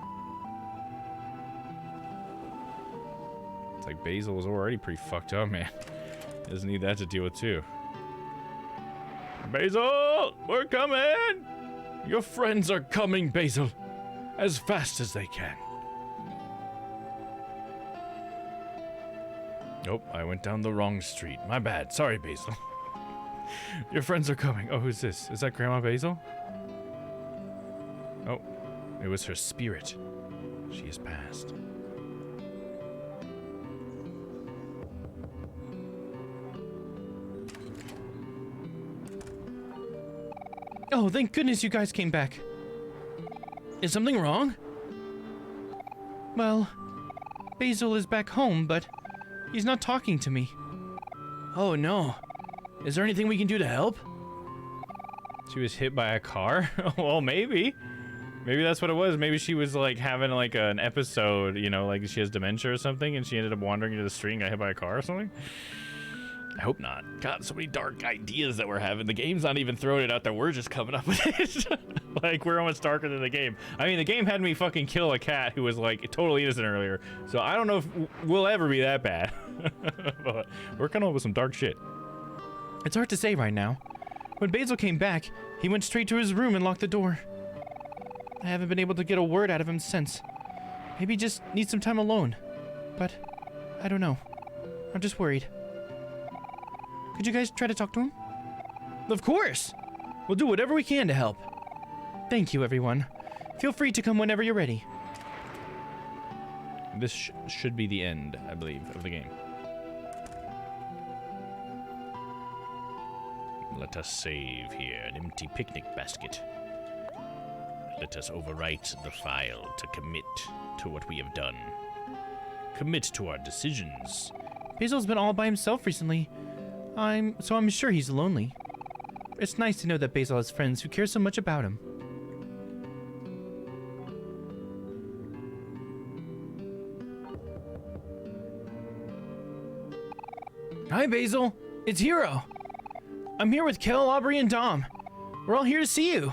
It's like Basil was already pretty fucked up, man. Doesn't need that to deal with too. Basil! We're coming! Your friends are coming, Basil. As fast as they can. Nope, I went down the wrong street. My bad. Sorry, Basil. Your friends are coming. Oh, who's this? Is that Grandma Basil? Oh, it was her spirit. She has passed. Oh, thank goodness you guys came back. Is something wrong? Well, Basil is back home, but he's not talking to me. Oh no. Is there anything we can do to help? She was hit by a car? Well, maybe. Maybe that's what it was. Maybe she was like having like an episode, you know, like she has dementia or something, and she ended up wandering into the street and got hit by a car or something. I hope not. God, so many dark ideas that we're having. The game's not even throwing it out there. We're just coming up with it. Like, we're almost darker than the game. I mean, the game had me fucking kill a cat who was, like, totally innocent earlier. So I don't know if we'll ever be that bad. But we're coming up with some dark shit. It's hard to say right now. When Basil came back, he went straight to his room and locked the door. I haven't been able to get a word out of him since. Maybe he just needs some time alone. But I don't know. I'm just worried. Could you guys try to talk to him? Of course! We'll do whatever we can to help. Thank you, everyone. Feel free to come whenever you're ready. This should be the end, I believe, of the game. Let us save here an empty picnic basket. Let us overwrite the file to commit to what we have done. Commit to our decisions. Basil's been all by himself recently. I'm sure he's lonely. It's nice to know that Basil has friends who care so much about him. Hi, Basil. It's Hero. I'm here with Kel, Aubrey, and Dom. We're all here to see you.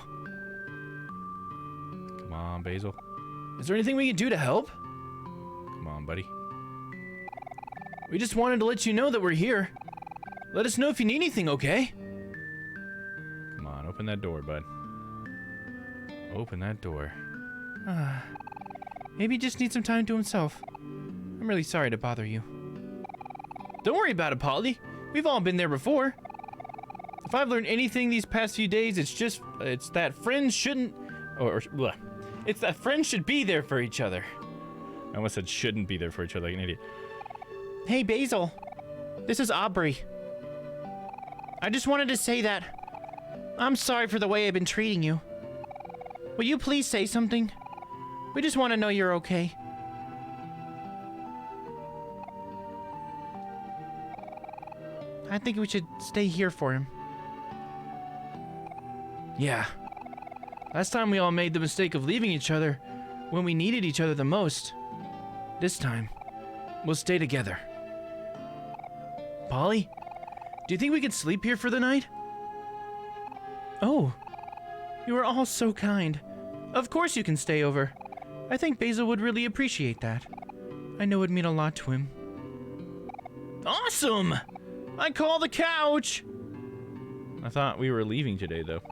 Come on, Basil. Is there anything we can do to help? Come on, buddy. We just wanted to let you know that we're here. Let us know if you need anything, okay? Come on, open that door, bud. Open that door. Maybe he just needs some time to himself. I'm really sorry to bother you. Don't worry about it, Polly. We've all been there before. If I've learned anything these past few days, it's that friends shouldn't, it's that friends should be there for each other. I almost said shouldn't be there for each other like an idiot. Hey, Basil. This is Aubrey. I just wanted to say that I'm sorry for the way I've been treating you. Will you please say something? We just want to know you're okay. I think we should stay here for him. Yeah. Last time we all made the mistake of leaving each other when we needed each other the most. This time, we'll stay together. Polly, do you think we could sleep here for the night? Oh, you are all so kind. Of course you can stay over. I think Basil would really appreciate that. I know it'd mean a lot to him. Awesome! I call the couch! I thought we were leaving today, though.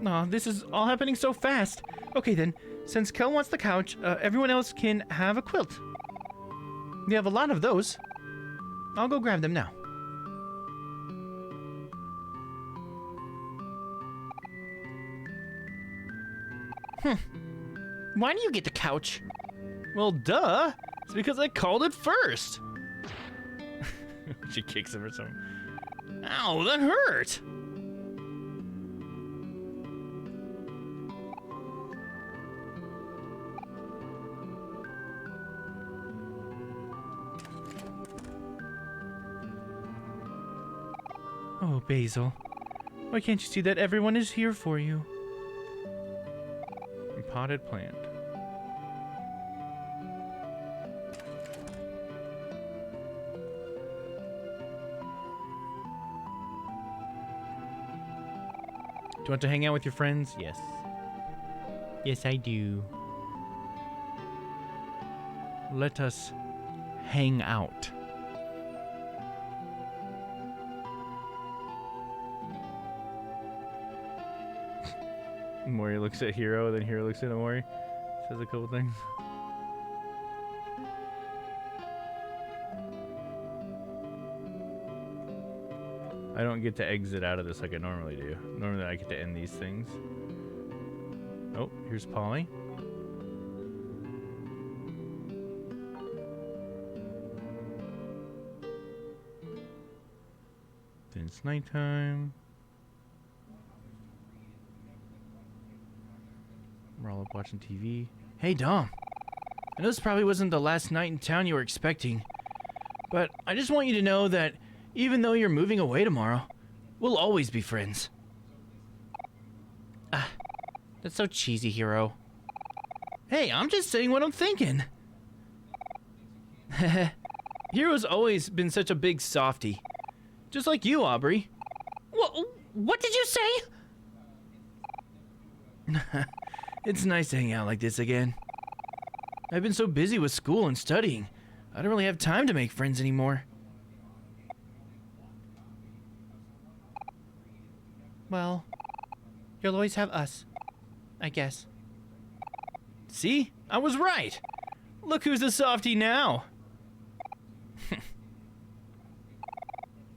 Aw, this is all happening so fast. Okay then, since Kel wants the couch, everyone else can have a quilt. We have a lot of those. I'll go grab them now. Why do you get the couch? Well, duh. It's because I called it first. She kicks him or something. Ow, that hurt. Oh, Basil. Why can't you see that everyone is here for you? A potted plant. Do you want to hang out with your friends? Yes. Yes, I do. Let us hang out. Mori looks at Hero, then Hero looks at Mori. Says a couple things. I don't get to exit out of this like I normally do. Normally I get to end these things. Oh, here's Polly. Then it's nighttime. We're all up watching TV. Hey, Dom. I know this probably wasn't the last night in town you were expecting, but I just want you to know that even though you're moving away tomorrow, we'll always be friends. Ah, that's so cheesy, Hero. Hey, I'm just saying what I'm thinking. Hero's always been such a big softie. Just like you, Aubrey. What did you say? It's nice to hang out like this again. I've been so busy with school and studying. I don't really have time to make friends anymore. Well, you'll always have us, I guess. See? I was right. Look who's the softie now.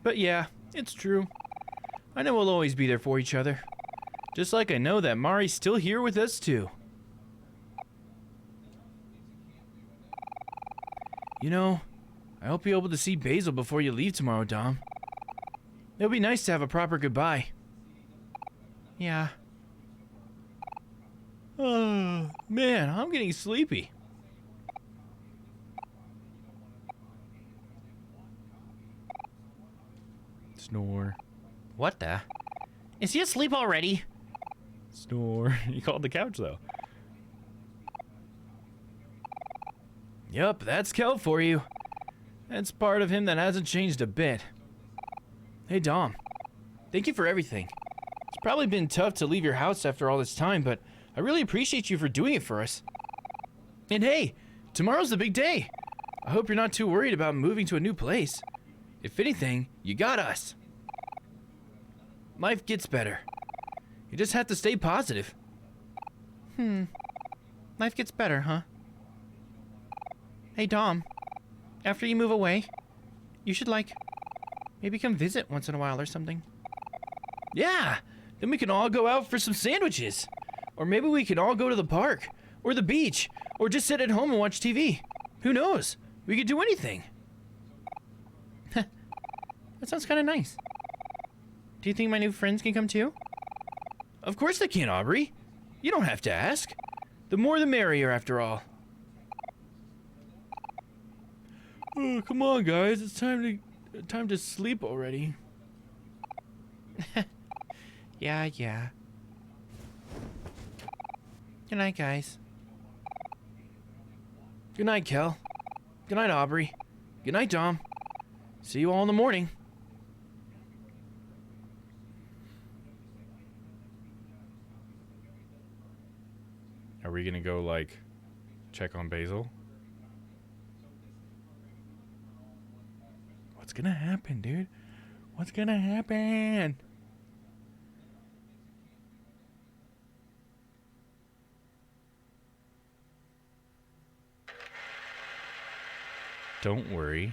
But yeah, it's true. I know we'll always be there for each other. Just like I know that Mari's still here with us too. You know, I hope you're able to see Basil before you leave tomorrow, Dom. It'll be nice to have a proper goodbye. Yeah. Oh, man, I'm getting sleepy. Snore. What the? Is he asleep already? Snore. You called the couch, though. Yup, that's Kel for you. That's part of him that hasn't changed a bit. Hey, Dom. Thank you for everything. It's probably been tough to leave your house after all this time, but I really appreciate you for doing it for us. And hey, tomorrow's the big day. I hope you're not too worried about moving to a new place. If anything, you got us. Life gets better. You just have to stay positive. Life gets better, huh? Hey, Dom. After you move away, you should, maybe come visit once in a while or something. Yeah! Then we can all go out for some sandwiches. Or maybe we can all go to the park. Or the beach. Or just sit at home and watch TV. Who knows? We could do anything. That sounds kind of nice. Do you think my new friends can come too? Of course they can, Aubrey. You don't have to ask. The more the merrier, after all. Oh, come on, guys. It's time to sleep already. Yeah. Good night, guys. Good night, Kel. Good night, Aubrey. Good night, Dom. See you all in the morning. Are we gonna go, check on Basil? What's gonna happen, dude? What's gonna happen? Don't worry.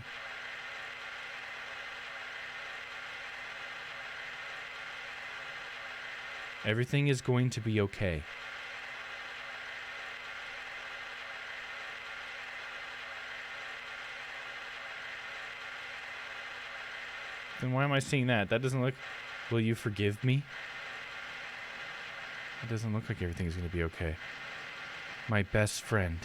Everything is going to be okay. Then why am I seeing that? That doesn't look... Will you forgive me? It doesn't look like everything's going to be okay. My best friend.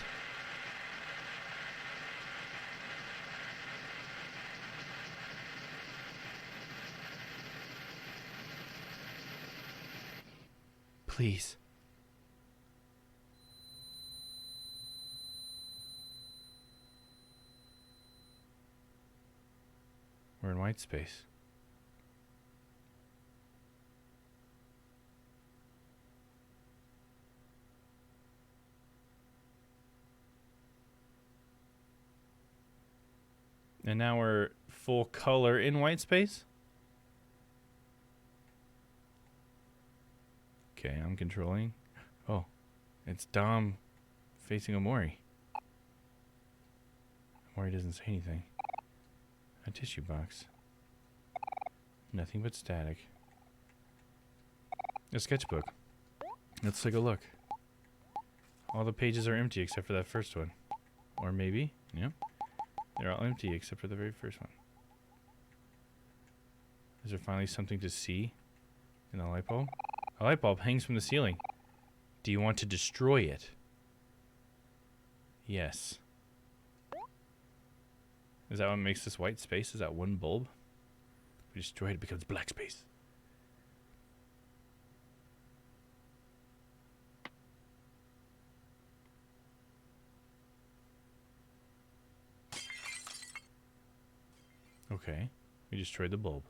Please. We're in white space. And now we're full color in white space. Okay, I'm controlling. Oh, it's Dom facing Omori. Omori doesn't say anything. A tissue box. Nothing but static. A sketchbook. Let's take a look. All the pages are empty except for that first one. Or maybe, yeah. They're all empty except for the very first one. Is there finally something to see in the light bulb? A light bulb hangs from the ceiling. Do you want to destroy it? Yes. Is that what makes this white space? Is that one bulb? If we destroy it, it becomes black space. Okay. We destroyed the bulb.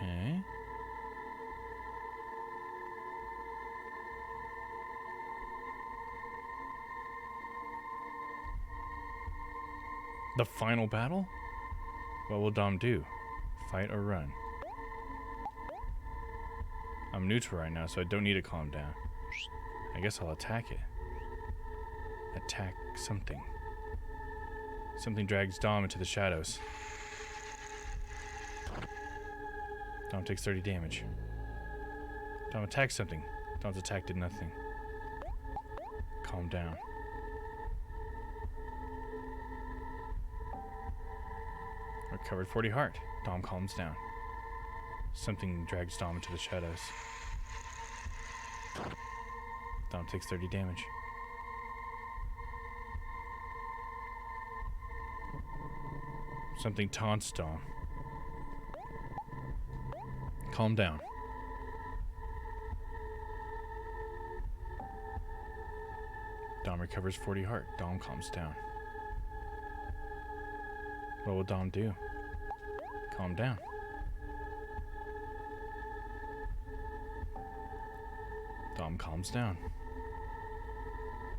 Okay. The final battle? What will Dom do? Fight or run? I'm neutral right now, so I don't need to calm down. I guess I'll attack it. Attack something. Something drags Dom into the shadows. Dom takes 30 damage. Dom attacks something. Dom's attack did nothing. Calm down. Recovered 40 heart. Dom calms down. Something drags Dom into the shadows. Dom takes 30 damage. Something taunts Dom. Calm down. Dom recovers 40 heart. Dom calms down. What will Dom do? Calm down. Dom calms down.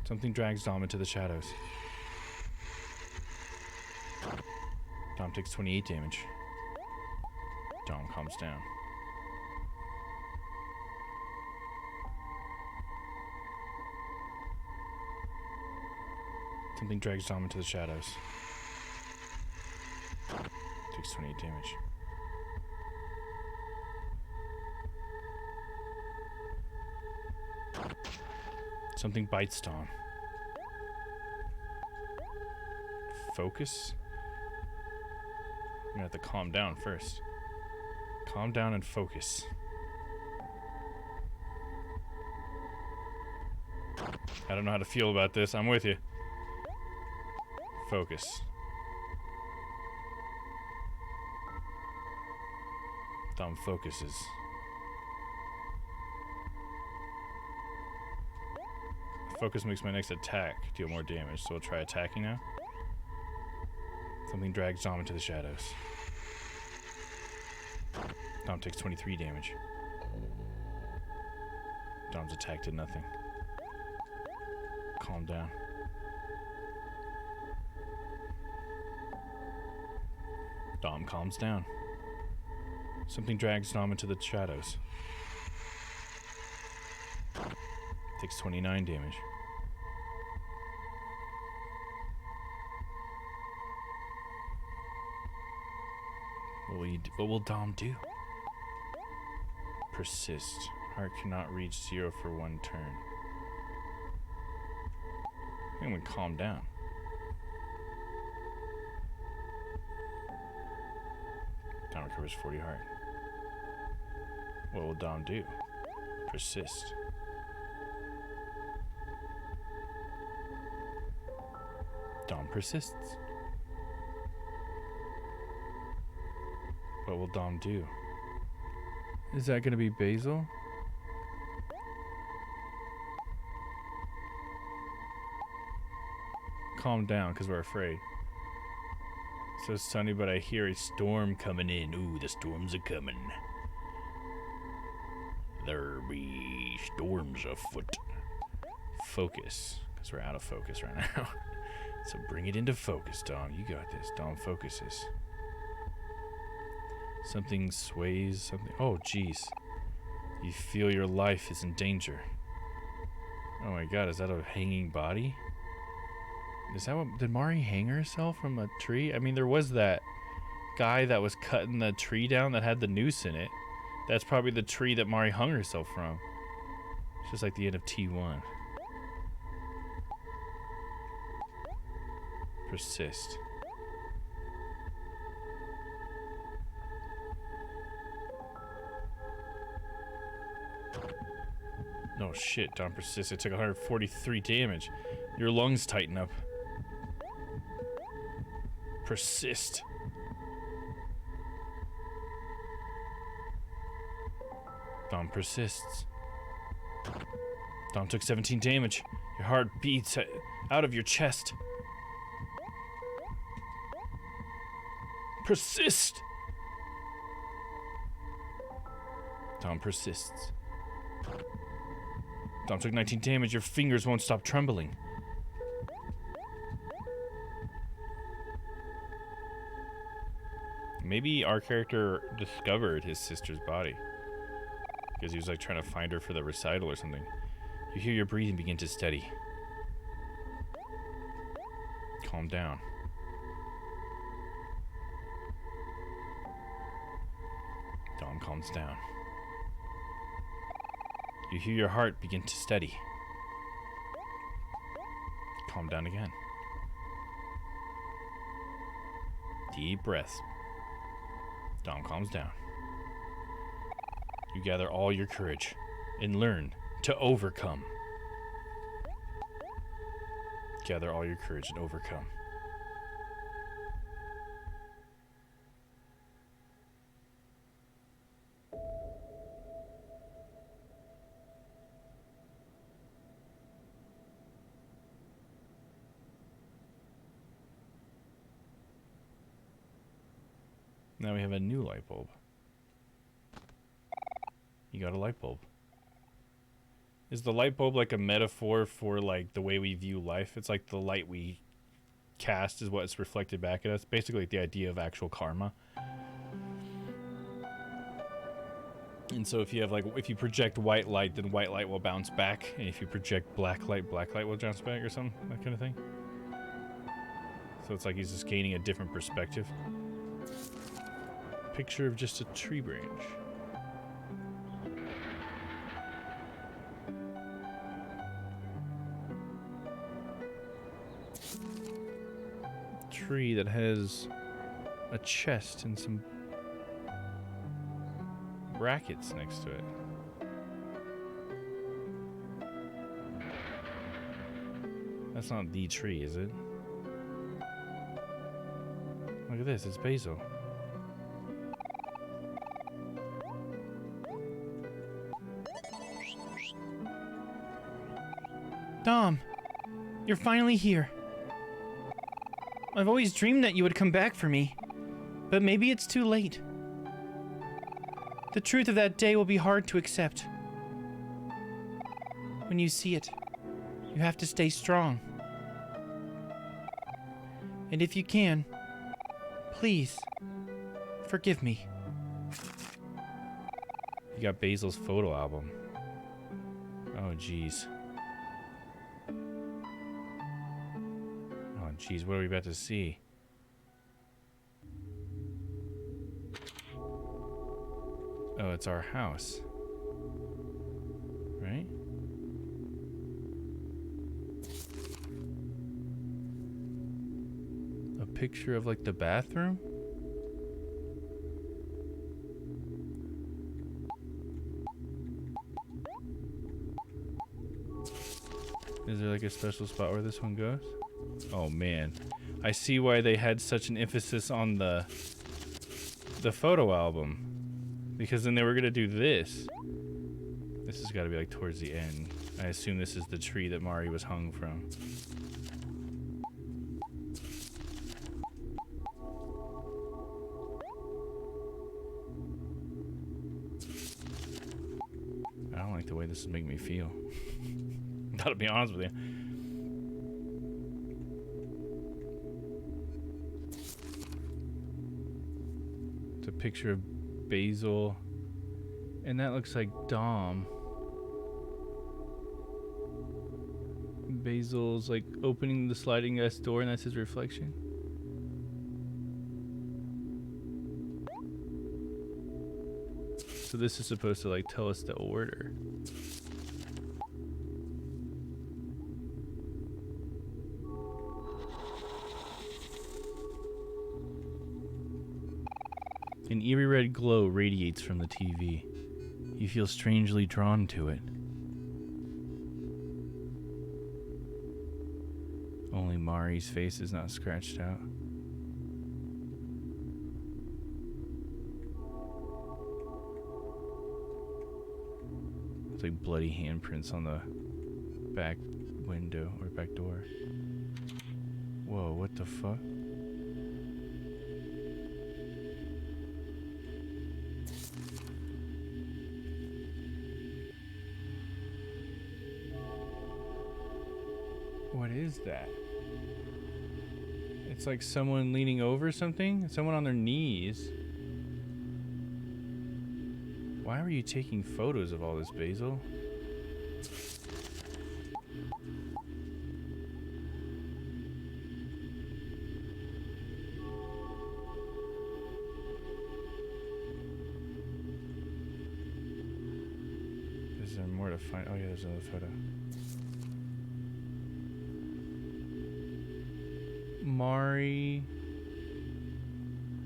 Something drags Dom into the shadows. Dom takes 28 damage. Dom calms down. Something drags Dom into the shadows. Takes 28 damage. Something bites Dom. Focus? I'm gonna have to calm down first. Calm down and focus. I don't know how to feel about this. I'm with you. Focus. Dom focuses. Focus makes my next attack deal more damage, so we'll try attacking now. Something drags Dom into the shadows. Dom takes 23 damage. Dom's attack did nothing. Calm down. Dom calms down. Something drags Dom into the shadows. Takes 29 damage. What will Dom do? Persist. Heart cannot reach 0 for 1 turn. I think I'm gonna calm down. Dom recovers 40 heart. What will Dom do? Persist. Dom persists. What will Dom do? Is that gonna be Basil? Calm down, because we're afraid. So sunny, but I hear a storm coming in. Ooh, the storms are coming. There be storms afoot. Focus, because we're out of focus right now. So bring it into focus, Dom. You got this. Dom focuses. Something sways, something. Oh, jeez. You feel your life is in danger. Oh my god, is that a hanging body? Is that what. Did Mari hang herself from a tree? I mean, there was that guy that was cutting the tree down that had the noose in it. That's probably the tree that Mari hung herself from. It's just like the end of T1. Persist. Oh shit, Dom persists. It took 143 damage. Your lungs tighten up. Persist. Dom persists. Dom took 17 damage. Your heart beats out of your chest. Persist. Dom persists. Dom took 19 damage. Your fingers won't stop trembling. Maybe our character discovered his sister's body. Because he was like trying to find her for the recital or something. You hear your breathing begin to steady. Calm down. Dom calms down. You hear your heart begin to steady. Calm down again. Deep breaths. Dom calms down. You gather all your courage and learn to overcome. Gather all your courage and overcome. Now we have a new light bulb. You got a light bulb. Is the light bulb like a metaphor for like the way we view life? It's like the light we cast is what's reflected back at us. Basically like the idea of actual karma. And so if you have like, if you project white light, then white light will bounce back. And if you project black light will bounce back or something, that kind of thing. So it's like he's just gaining a different perspective. Picture of just a tree branch. Tree that has a chest and some brackets next to it. That's not the tree, is it? Look at this, it's basil. Dom, you're finally here. I've always dreamed that you would come back for me, but maybe it's too late. The truth of that day will be hard to accept. When you see it, you have to stay strong. And if you can, please, forgive me. You got Basil's photo album. Oh, jeez. Jeez, what are we about to see? Oh, it's our house. Right? A picture of like the bathroom? Is there like a special spot where this one goes? Oh man, I see why they had such an emphasis on the photo album, because then they were gonna do this. This has got to be like towards the end. I assume this is the tree that Mari was hung from. I don't like the way this is making me feel. Gotta be honest with you. It's a picture of Basil, and that looks like Dom. Basil's like opening the sliding glass door, and that's his reflection. So this is supposed to like tell us the order. An eerie red glow radiates from the TV. You feel strangely drawn to it. Only Mari's face is not scratched out. It's like bloody handprints on the back window or back door. Whoa, what the fuck? What is that? It's like someone leaning over something? Someone on their knees. Why were you taking photos of all this, Basil? Is there more to find? Oh yeah, there's another photo. Mari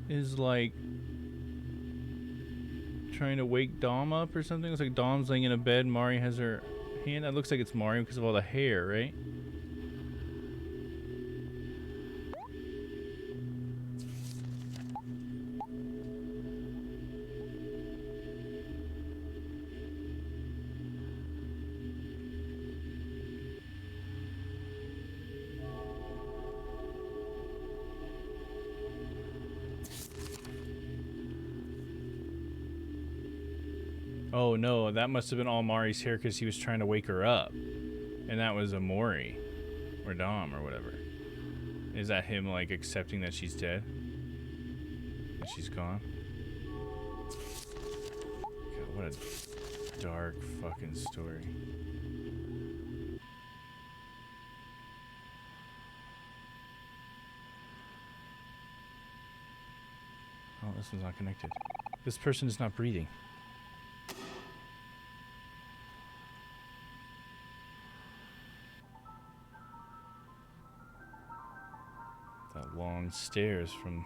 is like trying to wake Dom up or something. Looks like Dom's laying in a bed. Mari has her hand. That looks like it's Mari because of all the hair, right? Oh no, that must have been all Mari's hair because he was trying to wake her up. And that was Amori. Or Dom or whatever. Is that him like accepting that she's dead? That she's gone? God, what a dark fucking story. Oh, this one's not connected. This person is not breathing. That long stairs from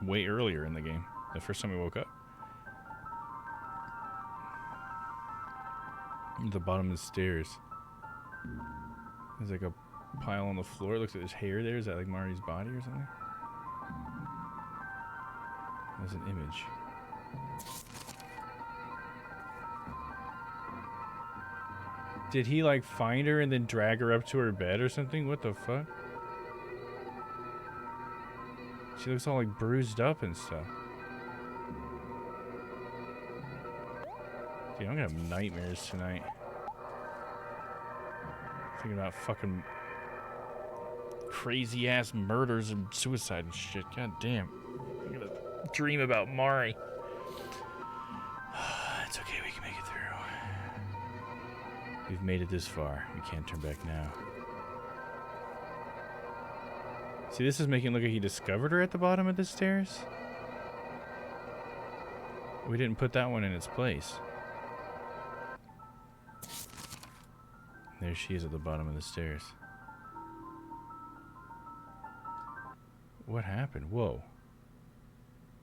way earlier in the game. The first time we woke up. At the bottom of the stairs. There's like a pile on the floor. It looks like there's hair there. Is that like Mari's body or something? There's an image. Did he like find her and then drag her up to her bed or something? What the fuck? She looks all like bruised up and stuff. Dude, I'm gonna have nightmares tonight. Thinking about fucking crazy ass murders and suicide and shit. God damn. I'm gonna dream about Mari. It's okay, we can make it through. We've made it this far. We can't turn back now. See, this is making it look like he discovered her at the bottom of the stairs. We didn't put that one in its place. There she is at the bottom of the stairs. What happened? Whoa.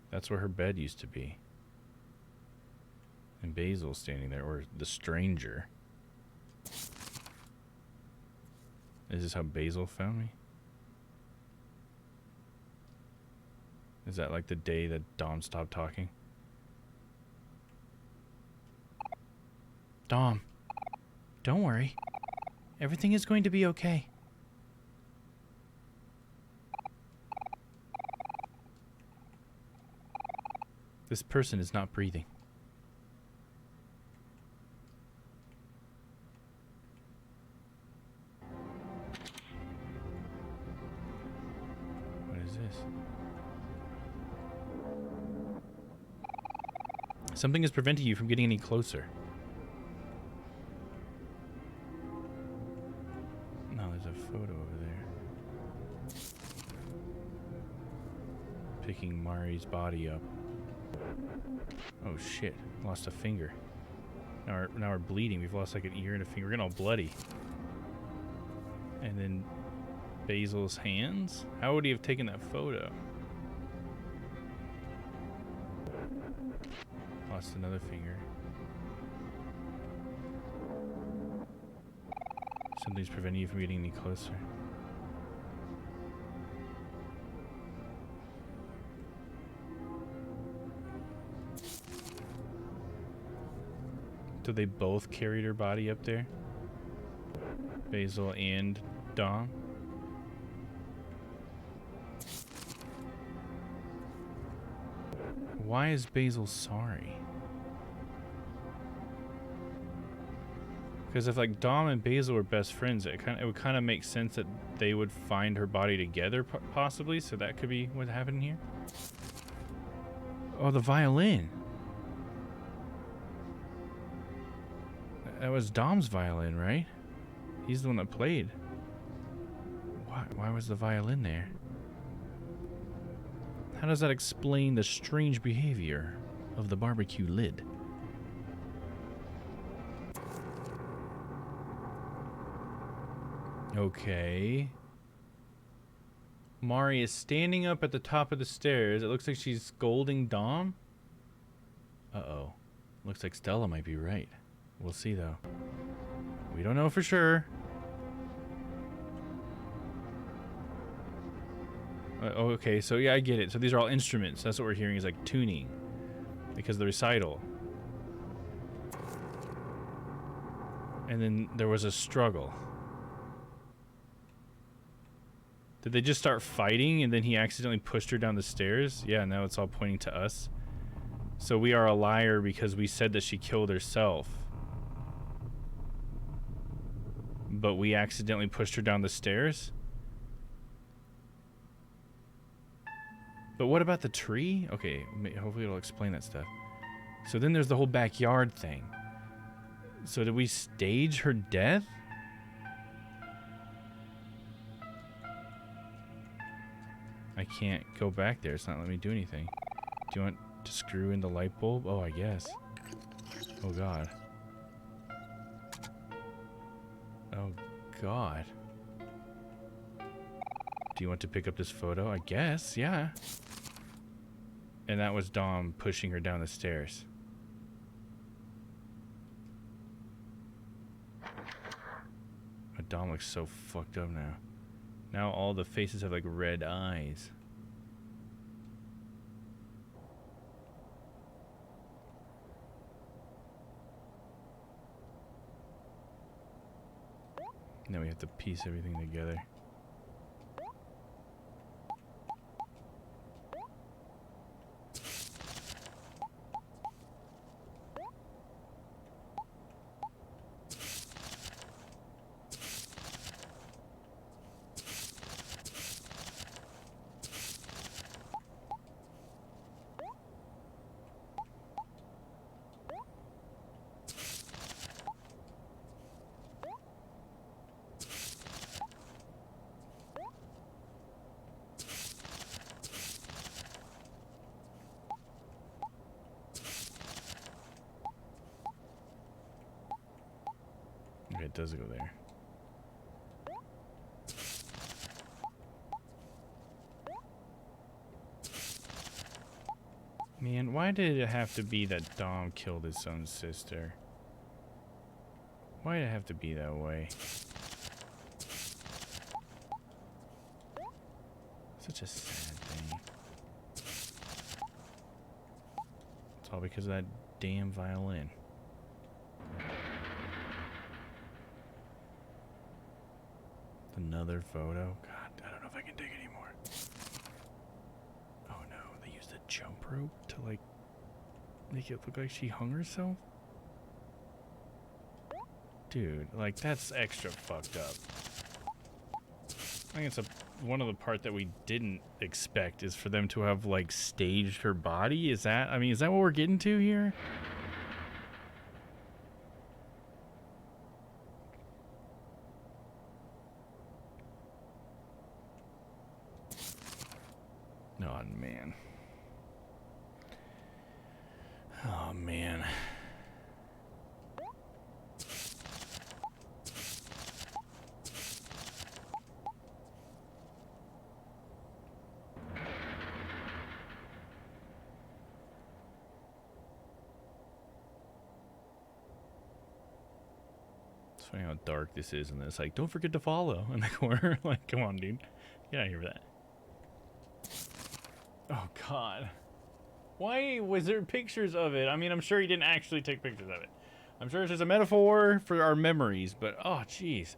That's where her bed used to be. And Basil's standing there, or the stranger. Is this how Basil found me? Is that like the day that Dom stopped talking? Dom, don't worry. Everything is going to be okay. This person is not breathing. What is this? Something is preventing you from getting any closer. No, there's a photo over there. Picking Mari's body up. Oh shit, lost a finger. Now we're bleeding. We've lost like an ear and a finger. We're getting all bloody. And then Basil's hands? How would he have taken that photo? Lost another finger. Something's preventing you from getting any closer. So they both carried her body up there? Basil and Dom? Why is Basil sorry? Because if like Dom and Basil were best friends, it would kind of make sense that they would find her body together, possibly. So that could be what happened here. Oh, the violin. That was Dom's violin, right? He's the one that played. Why was the violin there? How does that explain the strange behavior of the barbecue lid? Okay. Mari is standing up at the top of the stairs. It looks like she's scolding Dom. Uh-oh. Looks like Stella might be right. We'll see, though. We don't know for sure. Okay, so yeah, I get it. So these are all instruments. That's what we're hearing is like tuning. Because of the recital. And then there was a struggle. Did they just start fighting and then he accidentally pushed her down the stairs? Yeah, now it's all pointing to us. So we are a liar because we said that she killed herself. But we accidentally pushed her down the stairs? But what about the tree? Okay, hopefully it'll explain that stuff. So then there's the whole backyard thing. So did we stage her death? I can't go back there. It's not letting me do anything. Do you want to screw in the light bulb? Oh, I guess. Oh, God. Oh, God. Do you want to pick up this photo? I guess, yeah. And that was Dom pushing her down the stairs. But Dom looks so fucked up now. Now all the faces have like red eyes. Now we have to piece everything together. Okay, it does go there. Man, why did it have to be that Dom killed his own sister? Why did it have to be that way? Such a sad thing. It's all because of that damn violin. Another photo. God, I don't know if I can dig anymore. Oh no, they used a jump rope to like make it look like she hung herself? Dude, like that's extra fucked up. I think it's one of the part that we didn't expect is for them to have like staged her body. Is that what we're getting to here? Oh, man. Oh, man. It's funny how dark this is, and it's like, don't forget to follow in the corner. Like, come on, dude. Get out of here with that. Oh, God. Why was there pictures of it? I mean, I'm sure he didn't actually take pictures of it. I'm sure it's just a metaphor for our memories, but oh, jeez.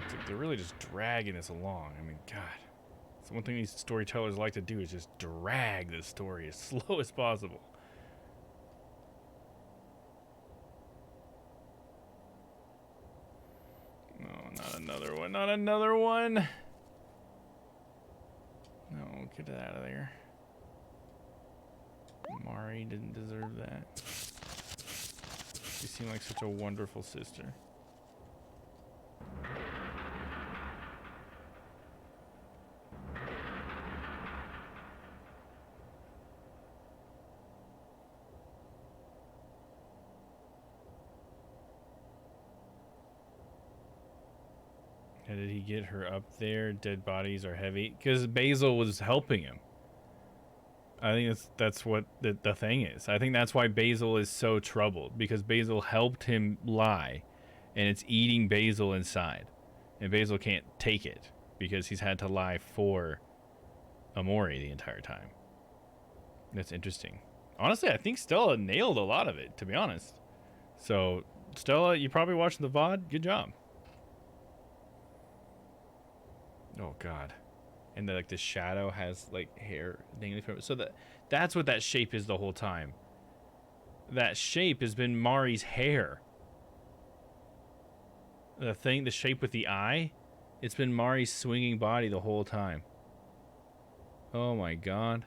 It's they're really just dragging this along. I mean, God. It's one thing these storytellers like to do is just drag the story as slow as possible. No, not another one. Not another one. No, get it out of there. Mari didn't deserve that. She seemed like such a wonderful sister. How did he get her up there? Dead bodies are heavy. Because Basil was helping him. I think that's what the thing is. I think that's why Basil is so troubled. Because Basil helped him lie. And it's eating Basil inside. And Basil can't take it. Because he's had to lie for Amori the entire time. That's interesting. Honestly, I think Stella nailed a lot of it, to be honest. So, Stella, you probably watched the VOD. Good job. Oh God, and like the shadow has like hair dangling from it. So that's what that shape is the whole time. That shape has been Mari's hair. The shape with the eye, it's been Mari's swinging body the whole time. Oh my God.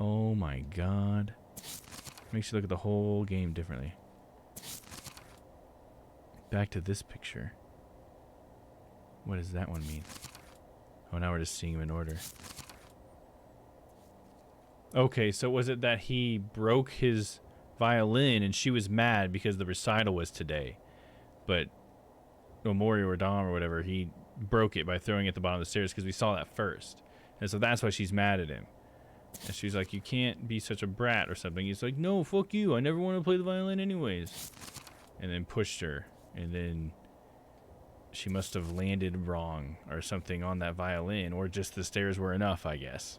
Oh my God. Makes you look at the whole game differently. Back to this picture. What does that one mean? Oh, now we're just seeing them in order. Okay, so was it that he broke his violin and she was mad because the recital was today? But Omori or Dom or whatever, he broke it by throwing it at the bottom of the stairs because we saw that first. And so that's why she's mad at him. And she's like, you can't be such a brat or something. He's like, no, fuck you. I never want to play the violin anyways. And then pushed her. And then she must have landed wrong or something on that violin, or just the stairs were enough, I guess.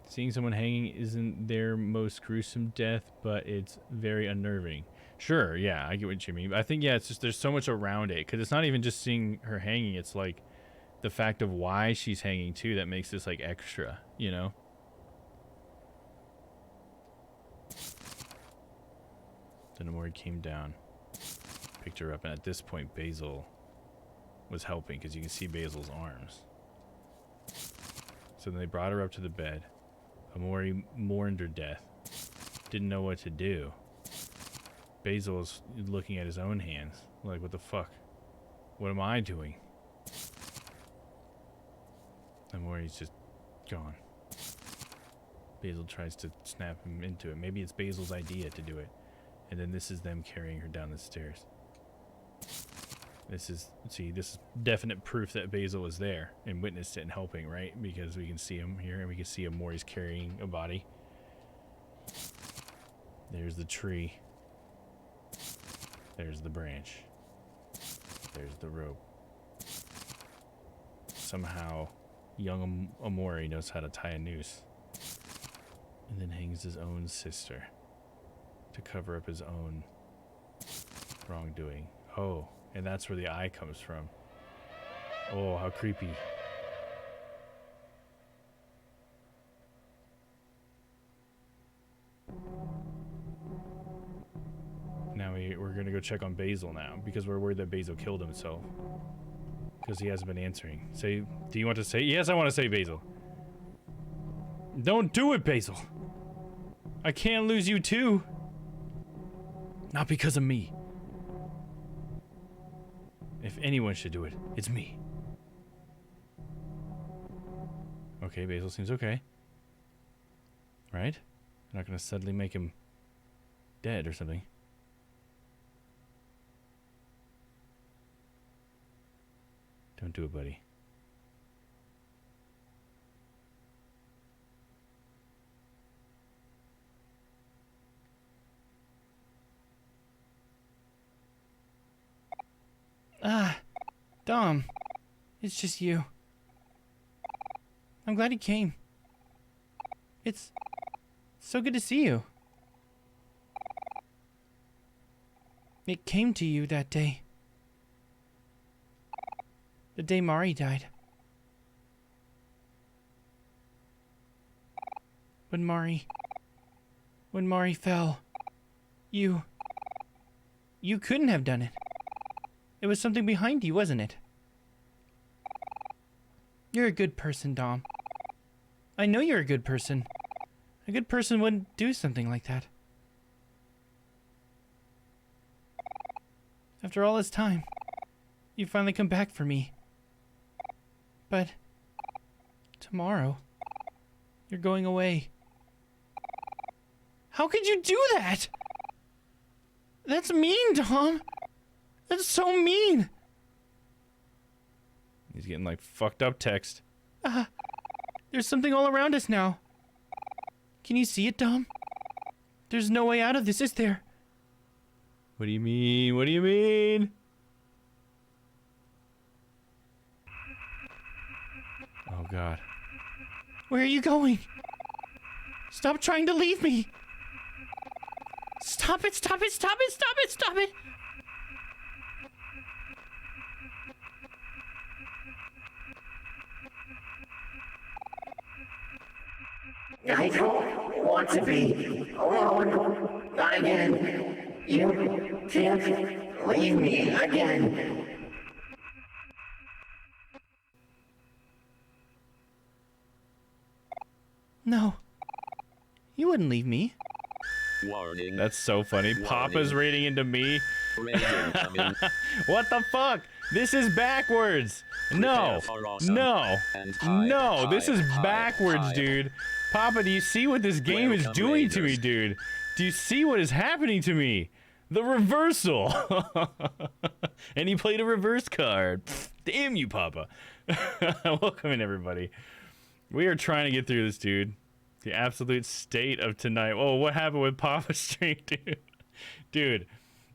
Seeing someone hanging isn't their most gruesome death, but it's very unnerving. Sure, yeah, I get what you mean. I think, yeah, it's just there's so much around it, because it's not even just seeing her hanging, it's like the fact of why she's hanging too that makes this like extra, you know? Then Amori came down, picked her up, and at this point Basil was helping because you can see Basil's arms. So then they brought her up to the bed. Amori mourned her death, didn't know what to do. Basil's looking at his own hands, like, what the fuck? What am I doing? Amori's just gone. Basil tries to snap him into it. Maybe it's Basil's idea to do it. And then this is them carrying her down the stairs. This is definite proof that Basil was there and witnessed it and helping, right? Because we can see him here and we can see Amori's carrying a body. There's the tree. There's the branch. There's the rope. Somehow, young Amori knows how to tie a noose. And then hangs his own sister to cover up his own wrongdoing. Oh, and that's where the eye comes from. Oh, how creepy. Now we're gonna go check on Basil now, because we're worried that Basil killed himself. Because he hasn't been answering. Do you want to say? Yes, I want to say Basil. Don't do it, Basil. I can't lose you too. Not because of me. If anyone should do it, it's me. Okay, Basil seems okay. Right? I'm not gonna suddenly make him dead or something. Don't do it, buddy. Ah, Dom. It's just you. I'm glad you came. It's so good to see you. It came to you that day. The day Mari died. When Mari fell, you couldn't have done it. It was something behind you, wasn't it? You're a good person, Dom. I know you're a good person. A good person wouldn't do something like that. After all this time, you finally come back for me. But tomorrow, you're going away. How could you do that? That's mean, Dom. That's so mean. He's getting like fucked up text. There's something all around us now. Can you see it, Dom? There's no way out of this, is there? What do you mean? What do you mean? Oh God. Where are you going? Stop trying to leave me. Stop it, stop it, stop it, stop it, stop it. I don't want to be alone again. You can't leave me again. No. You wouldn't leave me. Warning. That's so funny. Papa's rating into me. What the fuck? This is backwards. No. No. No. This is backwards, dude. Papa, do you see what this game is doing to me, dude? Do you see what is happening to me? The reversal. And he played a reverse card. Pfft, damn you, Papa. Welcome in, everybody. We are trying to get through this, dude. The absolute state of tonight. Oh, what happened with Papa's stream, dude? Dude,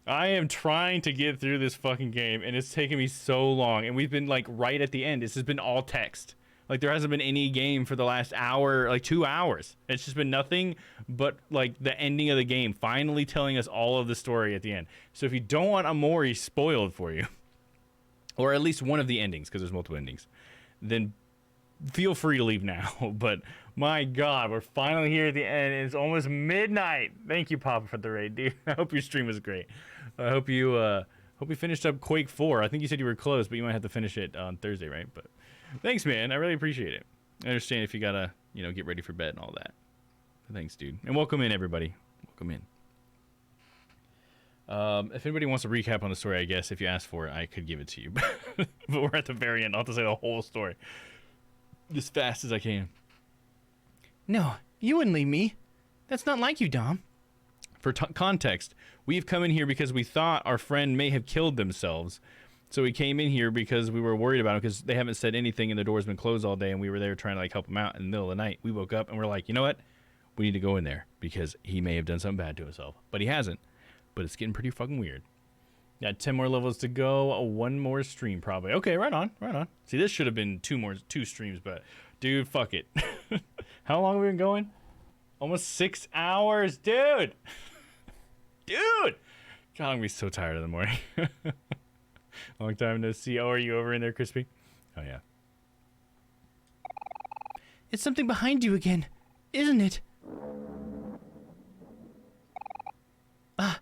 I am trying to get through this fucking game, and it's taken me so long. And we've been, like, right at the end. This has been all text. Like, there hasn't been any game for the last hour, like 2 hours. It's just been nothing but, like, the ending of the game. Finally telling us all of the story at the end. So if you don't want Omori spoiled for you, or at least one of the endings, because there's multiple endings, then feel free to leave now. But my God, we're finally here at the end. It's almost midnight. Thank you, Papa, for the raid, dude. I hope your stream was great. I hope you finished up Quake 4. I think you said you were close, but you might have to finish it on Thursday, right? But thanks, man. I really appreciate it. I understand if you gotta, get ready for bed and all that. Thanks, dude. And welcome in, everybody. Welcome in. If anybody wants a recap on the story, I guess if you ask for it, I could give it to you. But we're at the very end. I'll have to say the whole story as fast as I can. No, you wouldn't leave me. That's not like you, Dom. For context, we've come in here because we thought our friend may have killed themselves. So we came in here because we were worried about him because they haven't said anything and the door's been closed all day, and we were there trying to help him out in the middle of the night. We woke up and we're like, you know what? We need to go in there because he may have done something bad to himself. But he hasn't. But it's getting pretty fucking weird. Got 10 more levels to go. One more stream probably. Okay, right on, right on. See, this should have been two streams, but dude, fuck it. How long have we been going? Almost 6 hours, dude. Dude. God, I'm gonna be so tired in the morning. Long time no see. Oh, are you over in there, Crispy? Oh, yeah. It's something behind you again, isn't it? Ah,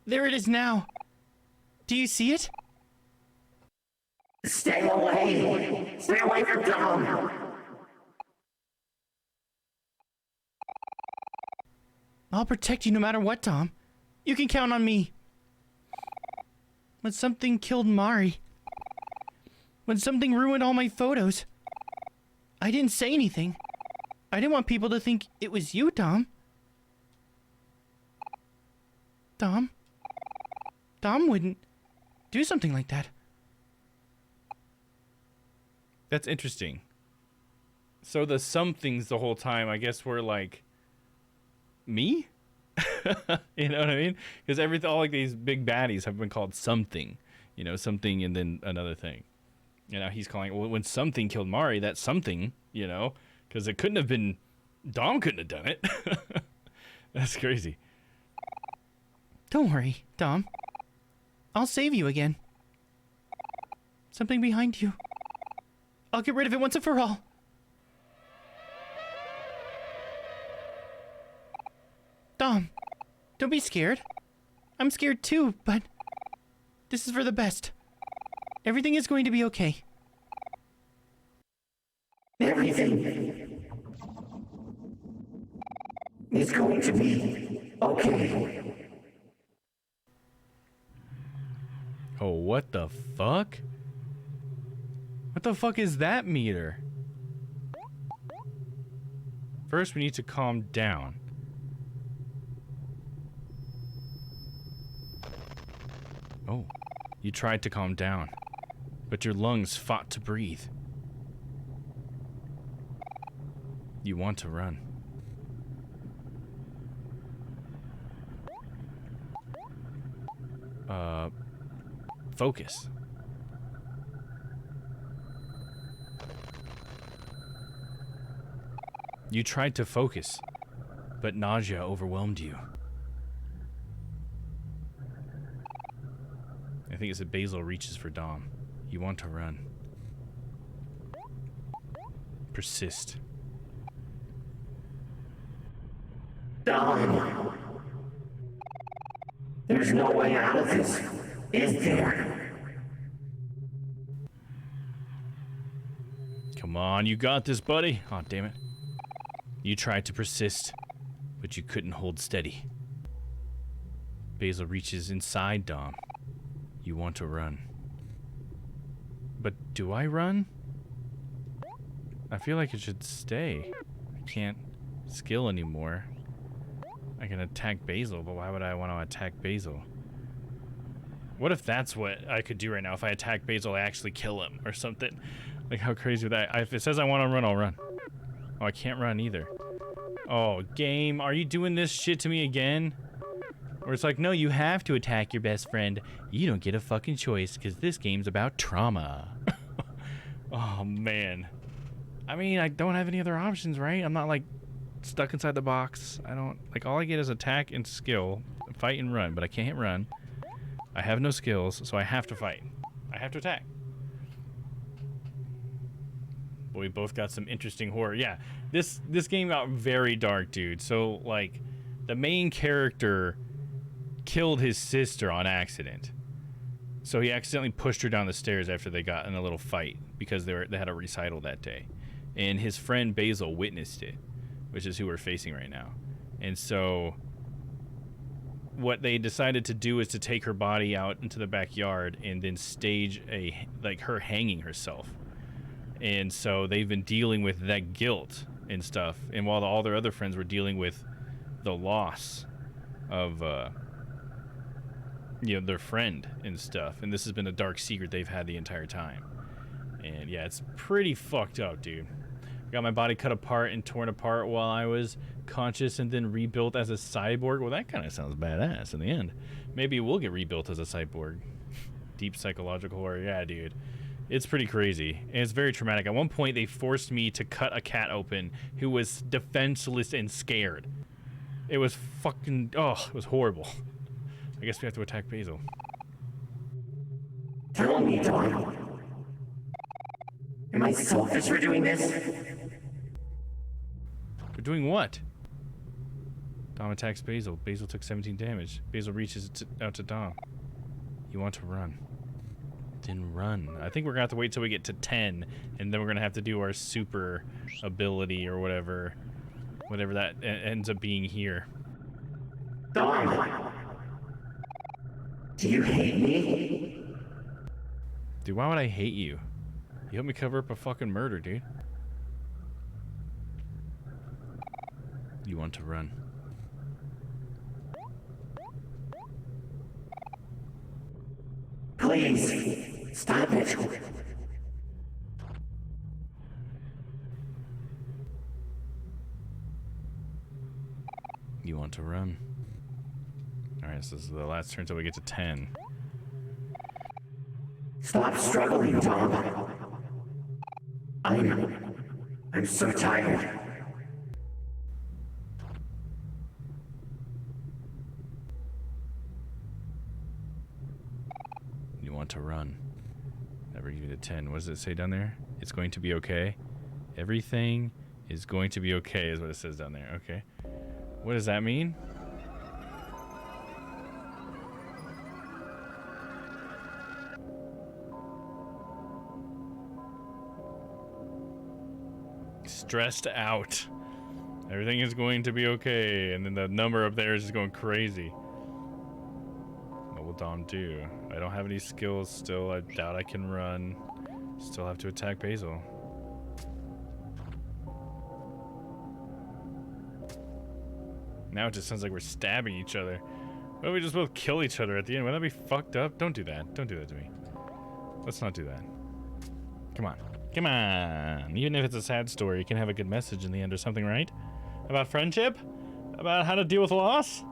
there it is now. Do you see it? Stay away! Stay away from Dom! I'll protect you no matter what, Dom. You can count on me. When something killed Mari, when something ruined all my photos, I didn't say anything. I didn't want people to think it was you, Dom. Dom wouldn't do something like that. That's interesting. So the somethings the whole time, I guess, were like me? You know what I mean? Because all like these big baddies have been called something, something and then another thing. He's calling it, well, when something killed Mari, that's something, because it couldn't have been, Dom couldn't have done it. That's crazy. Don't worry, Dom. I'll save you again. Something behind you. I'll get rid of it once and for all. Dom, don't be scared. I'm scared too, but this is for the best. Everything is going to be okay. Everything is going to be okay. Oh, what the fuck? What the fuck is that meter? First, we need to calm down. Oh, you tried to calm down, but your lungs fought to breathe. You want to run. Focus. You tried to focus, but nausea overwhelmed you. I think it's that Basil reaches for Dom. You want to run. Persist. Dom! There's no way out of this, is there? Come on, you got this, buddy. Oh, damn it. You tried to persist, but you couldn't hold steady. Basil reaches inside Dom. You want to run. But do I run? I feel like it should stay. I can't skill anymore. I can attack Basil, but why would I want to attack Basil? What if that's what I could do right now? If I attack Basil, I actually kill him or something. Like, how crazy would that? If it says I want to run, I'll run. Oh, I can't run either. Oh, game, are you doing this shit to me again? Where it's like, no, you have to attack your best friend. You don't get a fucking choice because this game's about trauma. Oh, man. I mean, I don't have any other options, right? I'm not, like, stuck inside the box. I don't, like, all I get is attack and skill, fight and run, but I can't run. I have no skills, so I have to fight. I have to attack. But we both got some interesting horror. Yeah, this game got very dark, dude. So, like, the main character killed his sister on accident. So he accidentally pushed her down the stairs after they got in a little fight because they had a recital that day. And his friend Basil witnessed it, which is who we're facing right now. And so what they decided to do is to take her body out into the backyard and then stage her hanging herself. And so they've been dealing with that guilt and stuff. And while all their other friends were dealing with the loss of their friend and stuff. And this has been a dark secret they've had the entire time. And yeah, it's pretty fucked up, dude. Got my body cut apart and torn apart while I was conscious and then rebuilt as a cyborg. Well, that kind of sounds badass in the end. Maybe we'll get rebuilt as a cyborg. Deep psychological horror. Yeah, dude. It's pretty crazy. And it's very traumatic. At one point, they forced me to cut a cat open who was defenseless and scared. It was fucking... Oh, it was horrible. I guess we have to attack Basil. Tell me, Dom. Am I selfish for doing this? For doing what? Dom attacks Basil. Basil took 17 damage. Basil reaches out to Dom. You want to run. Then run. I think we're going to have to wait till we get to 10, and then we're going to have to do our super ability or whatever. Whatever that ends up being here. Dom! Do you hate me? Dude, why would I hate you? You helped me cover up a fucking murder, dude. You want to run. Please, stop it. You want to run. Alright, so this is the last turn until we get to 10. Stop struggling, Dom. I'm so tired. want to run. Never give it a 10. What does it say down there? It's going to be okay. Everything is going to be okay is what it says down there. Okay. What does that mean? Stressed out. Everything is going to be okay. And then the number up there is just going crazy. Mobile Dom 2. I don't have any skills still. I doubt I can run. Still have to attack Basil. Now it just sounds like we're stabbing each other. Why don't we just both kill each other at the end? Wouldn't that be fucked up? Don't do that. Don't do that to me. Let's not do that. Come on. Come on. Even if it's a sad story, it can have a good message in the end or something, right? About friendship? About how to deal with loss?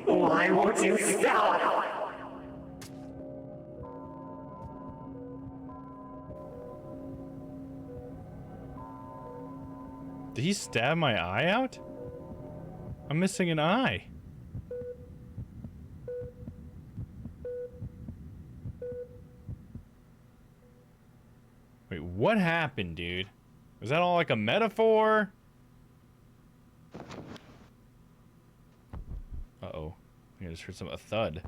Why won't you stop? Did he stab my eye out? I'm missing an eye. Wait, what happened, dude? Was that all like a metaphor? Uh-oh. I just heard a thud.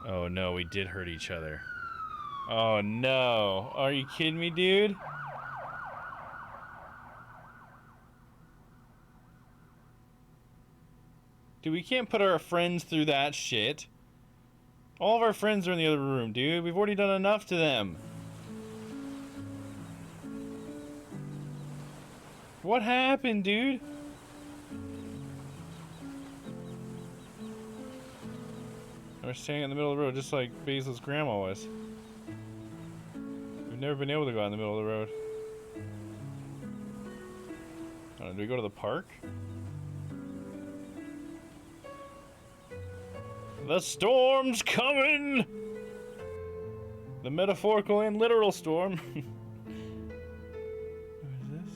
Oh no, we did hurt each other. Oh no. Are you kidding me, dude? Dude, we can't put our friends through that shit. All of our friends are in the other room, dude. We've already done enough to them. What happened, dude? We're standing in the middle of the road just like Basil's grandma was. We've never been able to go out in the middle of the road. I don't know, do we go to the park? The storm's coming! The metaphorical and literal storm. What is this?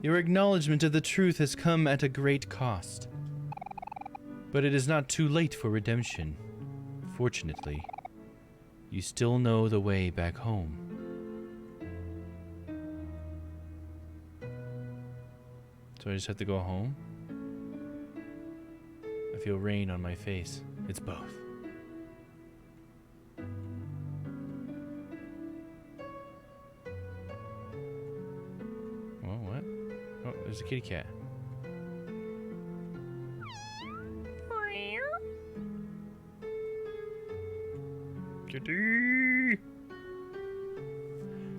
Your acknowledgement of the truth has come at a great cost. But it is not too late for redemption. Fortunately, you still know the way back home. So I just have to go home? I feel rain on my face. It's both. Oh, what? Oh, there's a kitty cat. Kitty!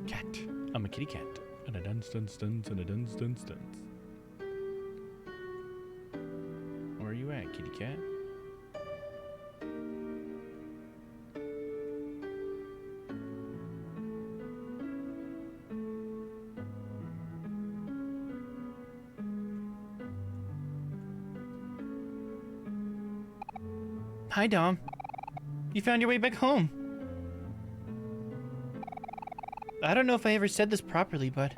Cat. I'm a kitty cat. And a duns duns duns and a duns duns duns. Where are you at, kitty cat? Hi, Dom. You found your way back home. I don't know if I ever said this properly, but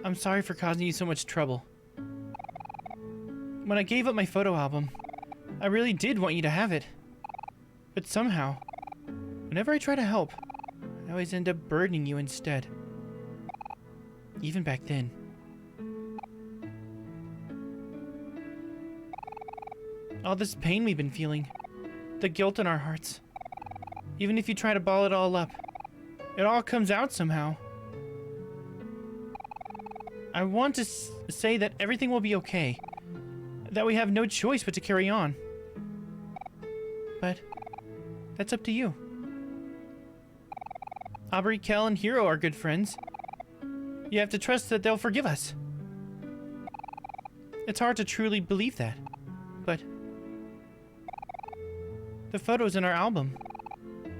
I'm sorry for causing you so much trouble. When I gave up my photo album, I really did want you to have it. But somehow, whenever I try to help, I always end up burdening you instead. Even back then. All this pain we've been feeling, the guilt in our hearts. Even if you try to ball it all up, it all comes out somehow. I want to say that everything will be okay. That we have no choice but to carry on. But that's up to you. Aubrey, Kel, and Hero are good friends. You have to trust that they'll forgive us. It's hard to truly believe that, but the photos in our album,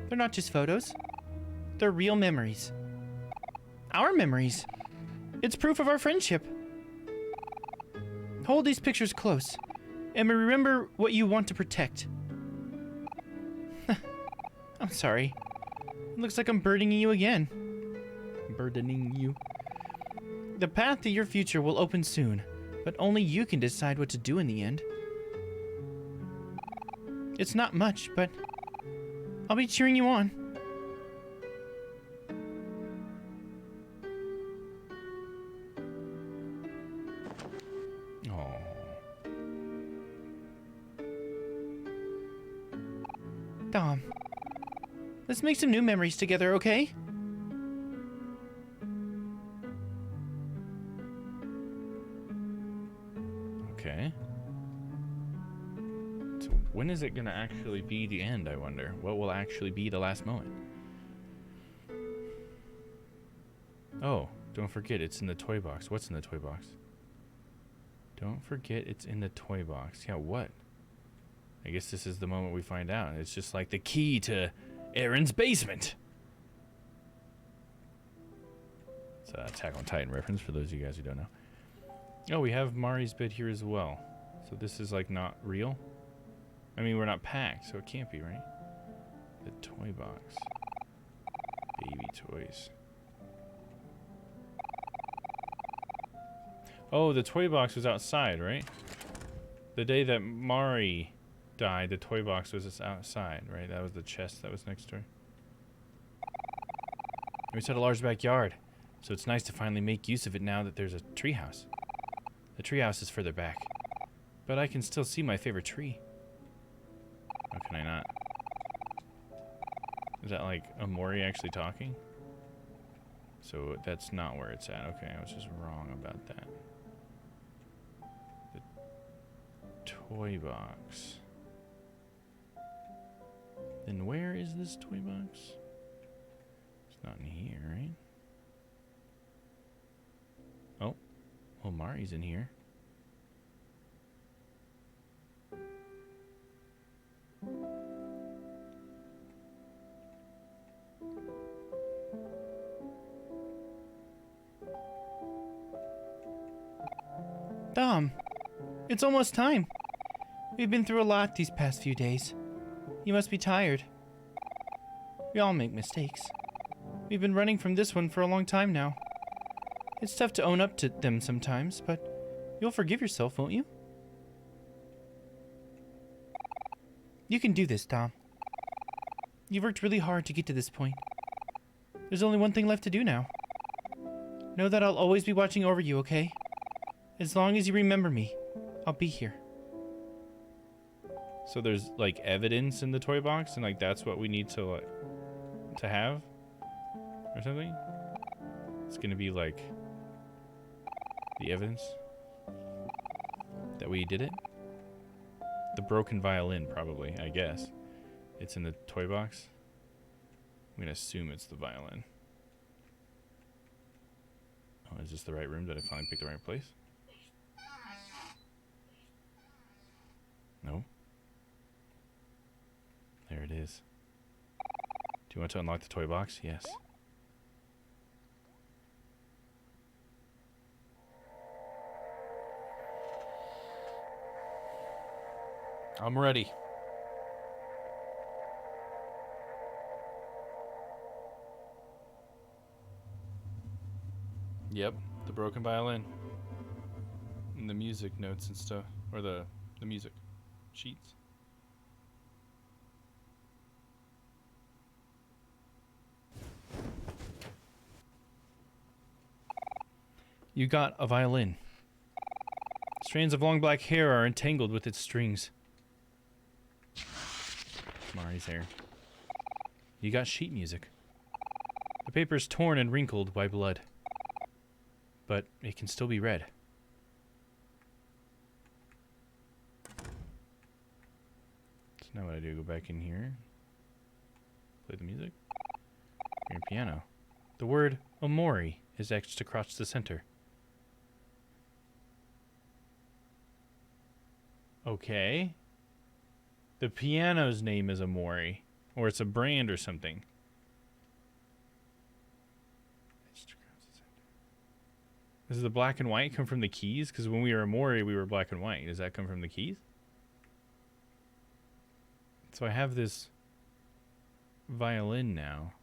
they're not just photos. They're real memories. Our memories. It's proof of our friendship. Hold these pictures close, and remember what you want to protect. I'm sorry. It looks like I'm burdening you again. Burdening you. The path to your future will open soon, but only you can decide what to do in the end. It's not much, but I'll be cheering you on. Dom, let's make some new memories together, okay? Okay. So when is it gonna actually be the end, I wonder? What will actually be the last moment? Oh, don't forget, it's in the toy box. What's in the toy box? Don't forget it's in the toy box. Yeah, what? I guess this is the moment we find out. It's just like the key to Aaron's basement. It's an Attack on Titan reference for those of you guys who don't know. Oh, we have Mari's bed here as well. So this is like not real? I mean, we're not packed, so it can't be, right? The toy box. Baby toys. Oh, the toy box was outside, right? The day that Mari died, the toy box was outside, right? That was the chest that was next to her. We just had a large backyard, so it's nice to finally make use of it now that there's a treehouse. The treehouse is further back, but I can still see my favorite tree. How can I not? Is that like Omori actually talking? So that's not where it's at. Okay, I was just wrong about that. The toy box. Then where is this toy box? It's not in here, right? Oh, Omari's in here. Dom, it's almost time. We've been through a lot these past few days. You must be tired. We all make mistakes. We've been running from this one for a long time now. It's tough to own up to them sometimes, but you'll forgive yourself, won't you? You can do this, Dom. You've worked really hard to get to this point. There's only one thing left to do now. Know that I'll always be watching over you, okay? As long as you remember me, I'll be here. So there's like evidence in the toy box, and like that's what we need to like to have or something. It's gonna be like the evidence that we did it. The broken violin, probably. I guess it's in the toy box. I'm gonna assume it's the violin. Oh, is this the right room? Did I finally pick the right place? No. There it is. Do you want to unlock the toy box? Yes. I'm ready. Yep, the broken violin. And the music notes and stuff. Or the music sheets. You got a violin. Strands of long black hair are entangled with its strings. Mari's hair. You got sheet music. The paper's torn and wrinkled by blood. But it can still be read. So now what I do, go back in here. Play the music. Grand piano. The word Omori is etched across the center. Okay. The piano's name is Omori. Or it's a brand or something. Does the black and white come from the keys? Because when we were Mori, we were black and white. Does that come from the keys? So I have this violin now.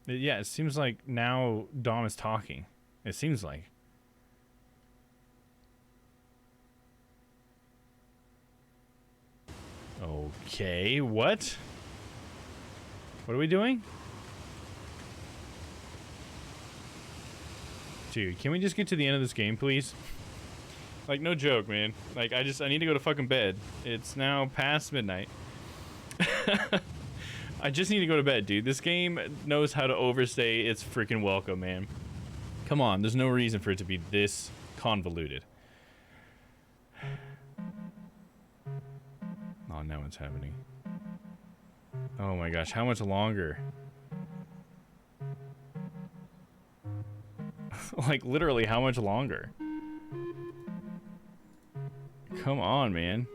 Yeah, it seems like now Dom is talking. It seems like. Okay, what? What are we doing? Dude, can we just get to the end of this game, please? Like, no joke, man. Like, I need to go to fucking bed. It's now past midnight. I just need to go to bed, dude. This game knows how to overstay its freaking welcome, man. Come on, there's no reason for it to be this convoluted. Oh, now it's happening. Oh my gosh, how much longer? Like, literally, how much longer? Come on, man.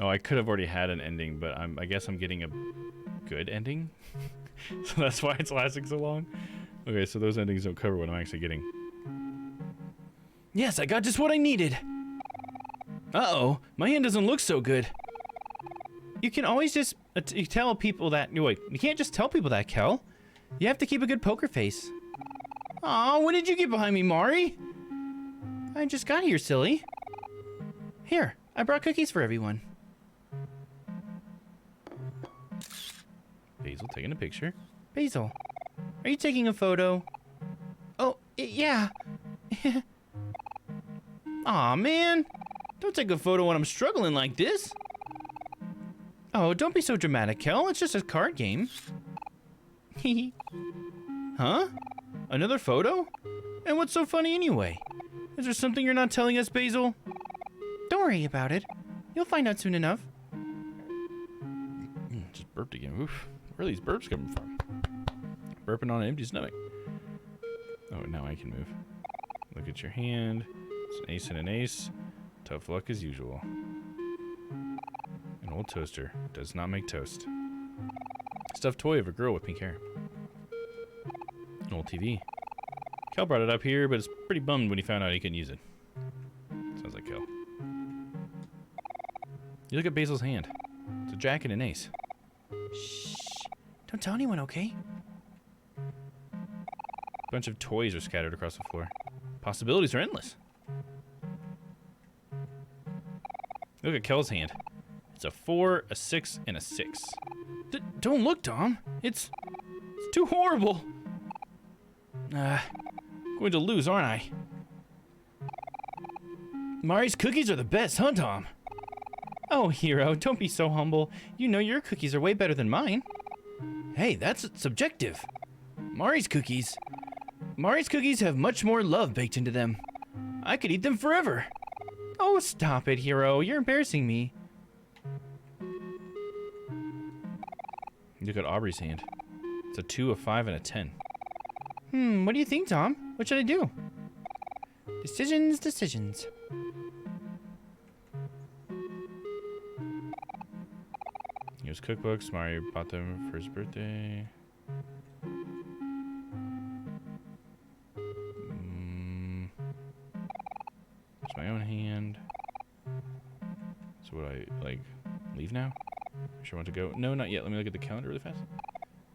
Oh, I could have already had an ending, but I guess I'm getting a good ending. So that's why it's lasting so long. Okay, so those endings don't cover what I'm actually getting. Yes, I got just what I needed. Uh-oh, my hand doesn't look so good. You can always just tell people that. Wait, you can't just tell people that, Kel. You have to keep a good poker face. Aw, when did you get behind me, Mari? I just got here, silly. Here, I brought cookies for everyone. Basil taking a picture. Basil, are you taking a photo? Oh, yeah. Aw, man. Don't take a photo when I'm struggling like this. Oh, don't be so dramatic, Kel. It's just a card game. Huh? Another photo? And what's so funny anyway? Is there something you're not telling us, Basil? Don't worry about it. You'll find out soon enough. Just burped again. Oof. Where are these burps coming from? Burping on an empty stomach. Oh, now I can move. Look at your hand. It's an ace and an ace. Tough luck as usual. An old toaster does not make toast. Stuffed toy of a girl with pink hair. An old TV. Kel brought it up here, but it's pretty bummed when he found out he couldn't use it. Sounds like Kel. You look at Basil's hand. It's a jack and an ace. Shh. Don't tell anyone, okay? A bunch of toys are scattered across the floor. Possibilities are endless. Look at Kel's hand. It's a 4, a 6, and a 6. Don't look, Dom. It's too horrible. Going to lose, aren't I? Mari's cookies are the best, huh, Dom? Oh, Hero, don't be so humble. You know your cookies are way better than mine. Hey, that's subjective. Mari's cookies have much more love baked into them. I could eat them forever. Oh, stop it, Hero. You're embarrassing me. Look at Aubrey's hand. It's a 2, a 5, and a 10. What do you think, Tom? What should I do? Decisions. Here's cookbooks. Mario bought them for his birthday. It's my own hand. So would I, like, leave now? Sure want to go? No, not yet. Let me look at the calendar really fast.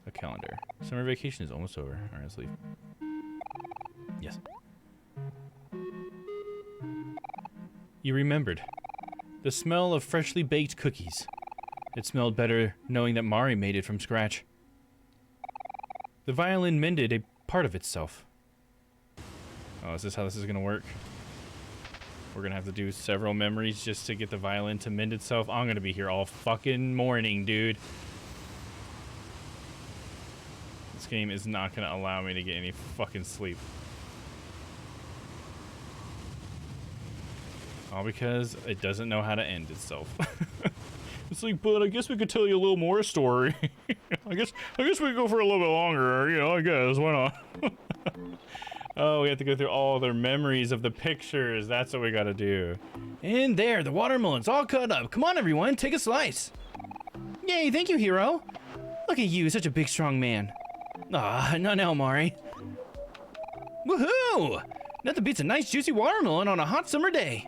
The calendar. Summer vacation is almost over. Alright, let's leave. Yes. You remembered. The smell of freshly baked cookies. It smelled better knowing that Mari made it from scratch. The violin mended a part of itself. Oh, is this how this is going to work? We're going to have to do several memories just to get the violin to mend itself. I'm going to be here all fucking morning, dude. This game is not going to allow me to get any fucking sleep. All because it doesn't know how to end itself. It's like, but I guess we could tell you a little more story. I guess we could go for a little bit longer, you know, I guess, why not? Oh, we have to go through all their memories of the pictures. That's what we gotta do. And there, the watermelon's all cut up. Come on, everyone, take a slice. Yay, thank you, hero. Look at you, such a big, strong man. Ah, not now, Mari. Woohoo! Nothing beats a nice, juicy watermelon on a hot summer day.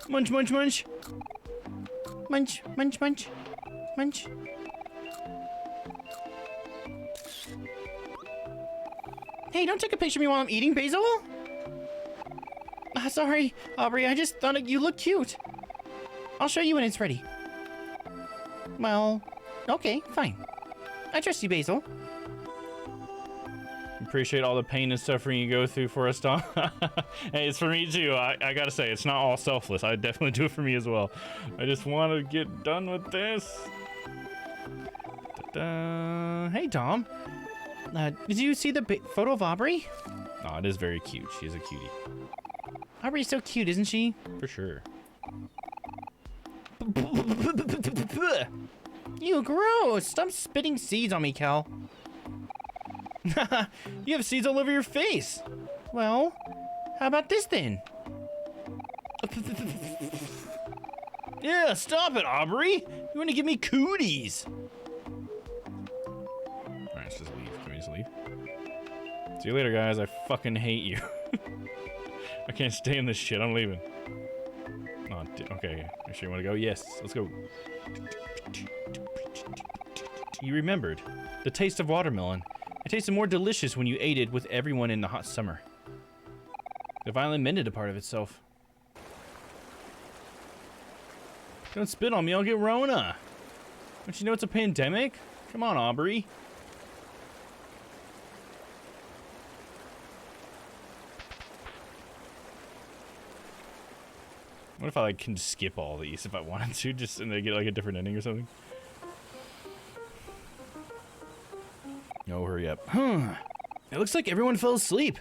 Munch, munch, munch. Munch, munch, munch, munch. Hey, don't take a picture of me while I'm eating, Basil. Sorry, Aubrey, I just thought you looked cute. I'll show you when it's ready. Well, okay, fine. I trust you, Basil. Appreciate all the pain and suffering you go through for us, Tom. Hey, it's for me too. I gotta say, it's not all selfless. I definitely do it for me as well. I just want to get done with this. Hey, Tom. Did you see the photo of Aubrey? Oh, it is very cute. She's a cutie. Aubrey's so cute, isn't she? For sure. You gross! Stop spitting seeds on me, Cal. You have seeds all over your face. Well, how about this then? Yeah, stop it, Aubrey. You want to give me cooties? Alright, let's just leave. Can we just leave? See you later, guys. I fucking hate you. I can't stay in this shit. I'm leaving. Oh, okay. You sure you want to go? Yes. Let's go. You remembered the taste of watermelon. It tasted more delicious when you ate it with everyone in the hot summer. The violin mended a part of itself. Don't spit on me, I'll get Rona. Don't you know it's a pandemic? Come on, Aubrey. What if I like can skip all these if I wanted to, just and they get like a different ending or something? No, hurry up. It looks like everyone fell asleep.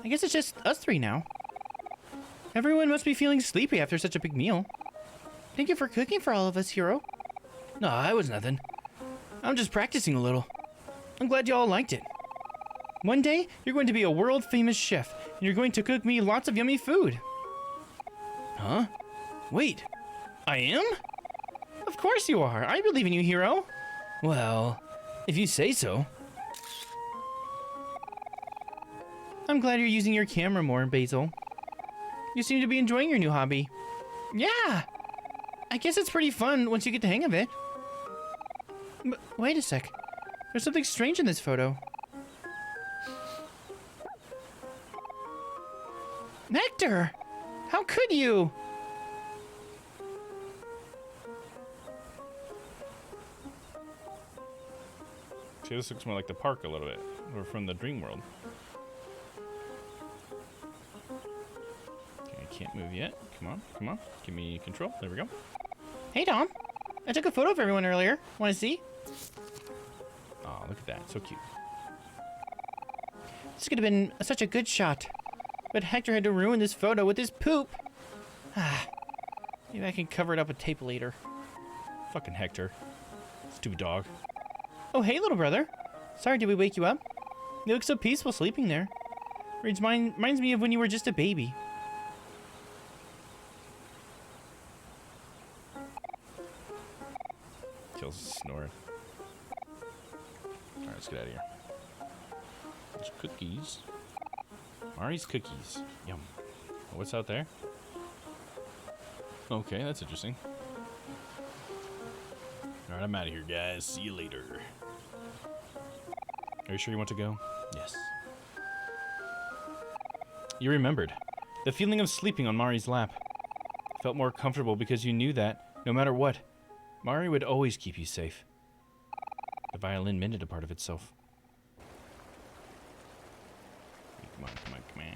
I guess it's just us three now. Everyone must be feeling sleepy after such a big meal. Thank you for cooking for all of us, hero. No, I was nothing. I'm just practicing a little. I'm glad you all liked it. One day, you're going to be a world-famous chef, and you're going to cook me lots of yummy food. Huh? Wait, I am? Of course you are. I believe in you, hero. Well, if you say so. I'm glad you're using your camera more, Basil. You seem to be enjoying your new hobby. Yeah! I guess it's pretty fun once you get the hang of it. But wait a sec. There's something strange in this photo. Nectar! How could you? See, this looks more like the park a little bit, or from the dream world. Okay, I can't move yet. Come on, come on. Give me control. There we go. Hey, Tom. I took a photo of everyone earlier. Want to see? Oh, look at that. So cute. This could have been such a good shot. But Hector had to ruin this photo with his poop. Maybe I can cover it up with tape later. Fucking Hector. Stupid dog. Oh, hey, little brother. Sorry, did we wake you up? You look so peaceful sleeping there. Reminds me of when you were just a baby. Kills snoring. Alright, let's get out of here. There's cookies. Mari's cookies. Yum. What's out there? Okay, that's interesting. Alright, I'm out of here, guys. See you later. Are you sure you want to go? Yes. You remembered the feeling of sleeping on Mari's lap. Felt more comfortable because you knew that, no matter what, Mari would always keep you safe. The violin mended a part of itself. Come on, come on, come on.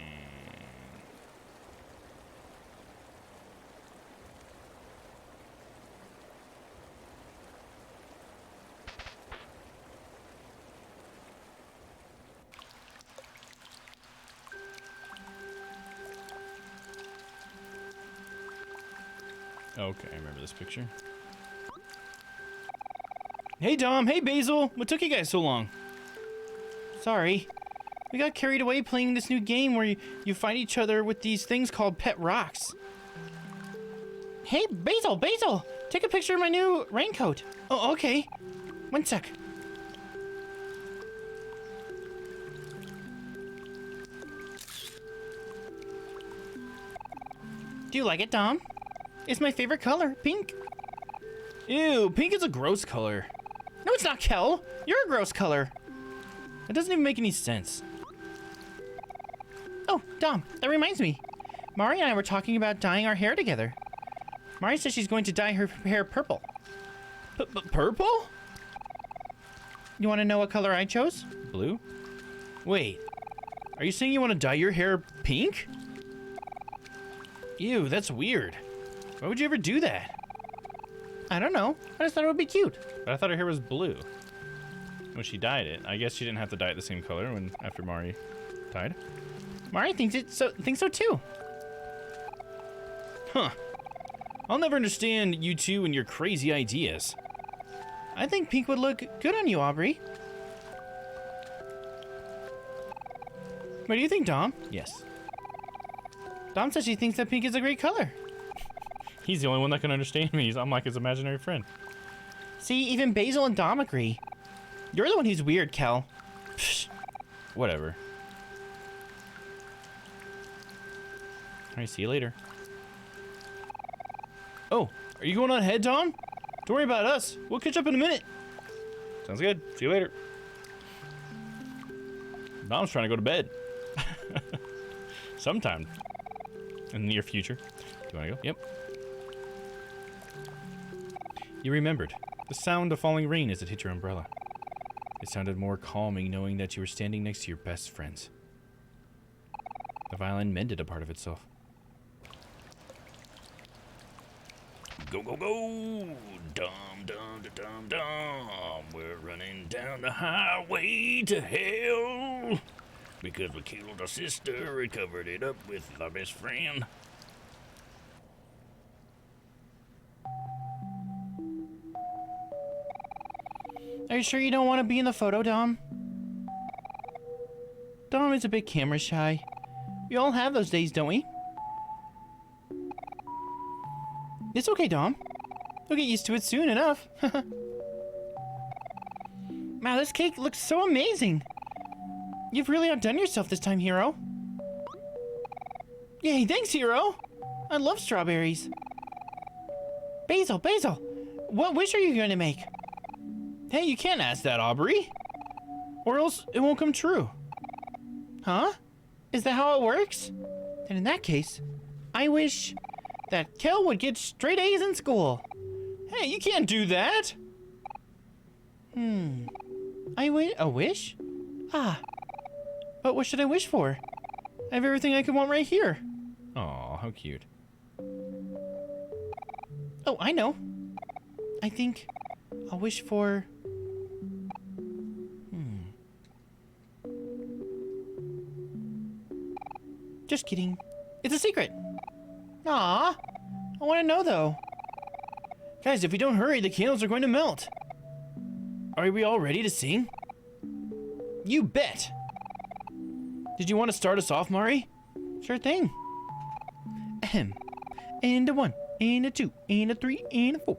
Okay, I remember this picture. Hey, Dom. Hey, Basil. What took you guys so long? Sorry. We got carried away playing this new game where you fight each other with these things called pet rocks. Hey, Basil, Basil! Take a picture of my new raincoat. Oh, okay. One sec. Do you like it, Dom? It's my favorite color, pink. Ew, pink is a gross color. No, it's not, Kel. You're a gross color. That doesn't even make any sense. Oh, Dom, that reminds me. Mari and I were talking about dyeing our hair together. Mari says she's going to dye her hair purple. Purple? You want to know what color I chose? Blue? Wait, are you saying you want to dye your hair pink? Ew, that's weird. Why would you ever do that? I don't know. I just thought it would be cute. But I thought her hair was blue when she dyed it. I guess she didn't have to dye it the same color after Mari died. Mari thinks so too. Huh. I'll never understand you two and your crazy ideas. I think pink would look good on you, Aubrey. What do you think, Dom? Yes. Dom says she thinks that pink is a great color. He's the only one that can understand me. I'm like his imaginary friend. See, even Basil and Dom agree. You're the one who's weird, Kel. Psh, whatever. Alright, see you later. Oh, are you going on ahead, Dom? Don't worry about us. We'll catch up in a minute. Sounds good. See you later. Dom's trying to go to bed. Sometime in the near future. Do you want to go? Yep. You remembered the sound of falling rain as it hit your umbrella. It sounded more calming knowing that you were standing next to your best friends. The violin mended a part of itself. Go, go, go! Dum, dum, da, dum, dum! We're running down the highway to hell! Because we killed our sister and covered it up with our best friend. Are you sure you don't want to be in the photo, Dom? Dom is a bit camera shy. We all have those days, don't we? It's okay, Dom. You'll get used to it soon enough. Wow, this cake looks so amazing. You've really outdone yourself this time, Hero. Yay, thanks, Hero. I love strawberries. Basil, Basil, what wish are you going to make? Hey, you can't ask that, Aubrey. Or else it won't come true. Huh? Is that how it works? Then in that case, I wish that Kel would get straight A's in school. Hey, you can't do that. A wish? Ah. But what should I wish for? I have everything I could want right here. Aw, how cute. Oh, I know. I think I'll wish for... Just kidding. It's a secret. Aw. I want to know, though. Guys, if we don't hurry, the candles are going to melt. Are we all ready to sing? You bet. Did you want to start us off, Mari? Sure thing. Ahem. And a 1, and a 2, and a 3, and a 4.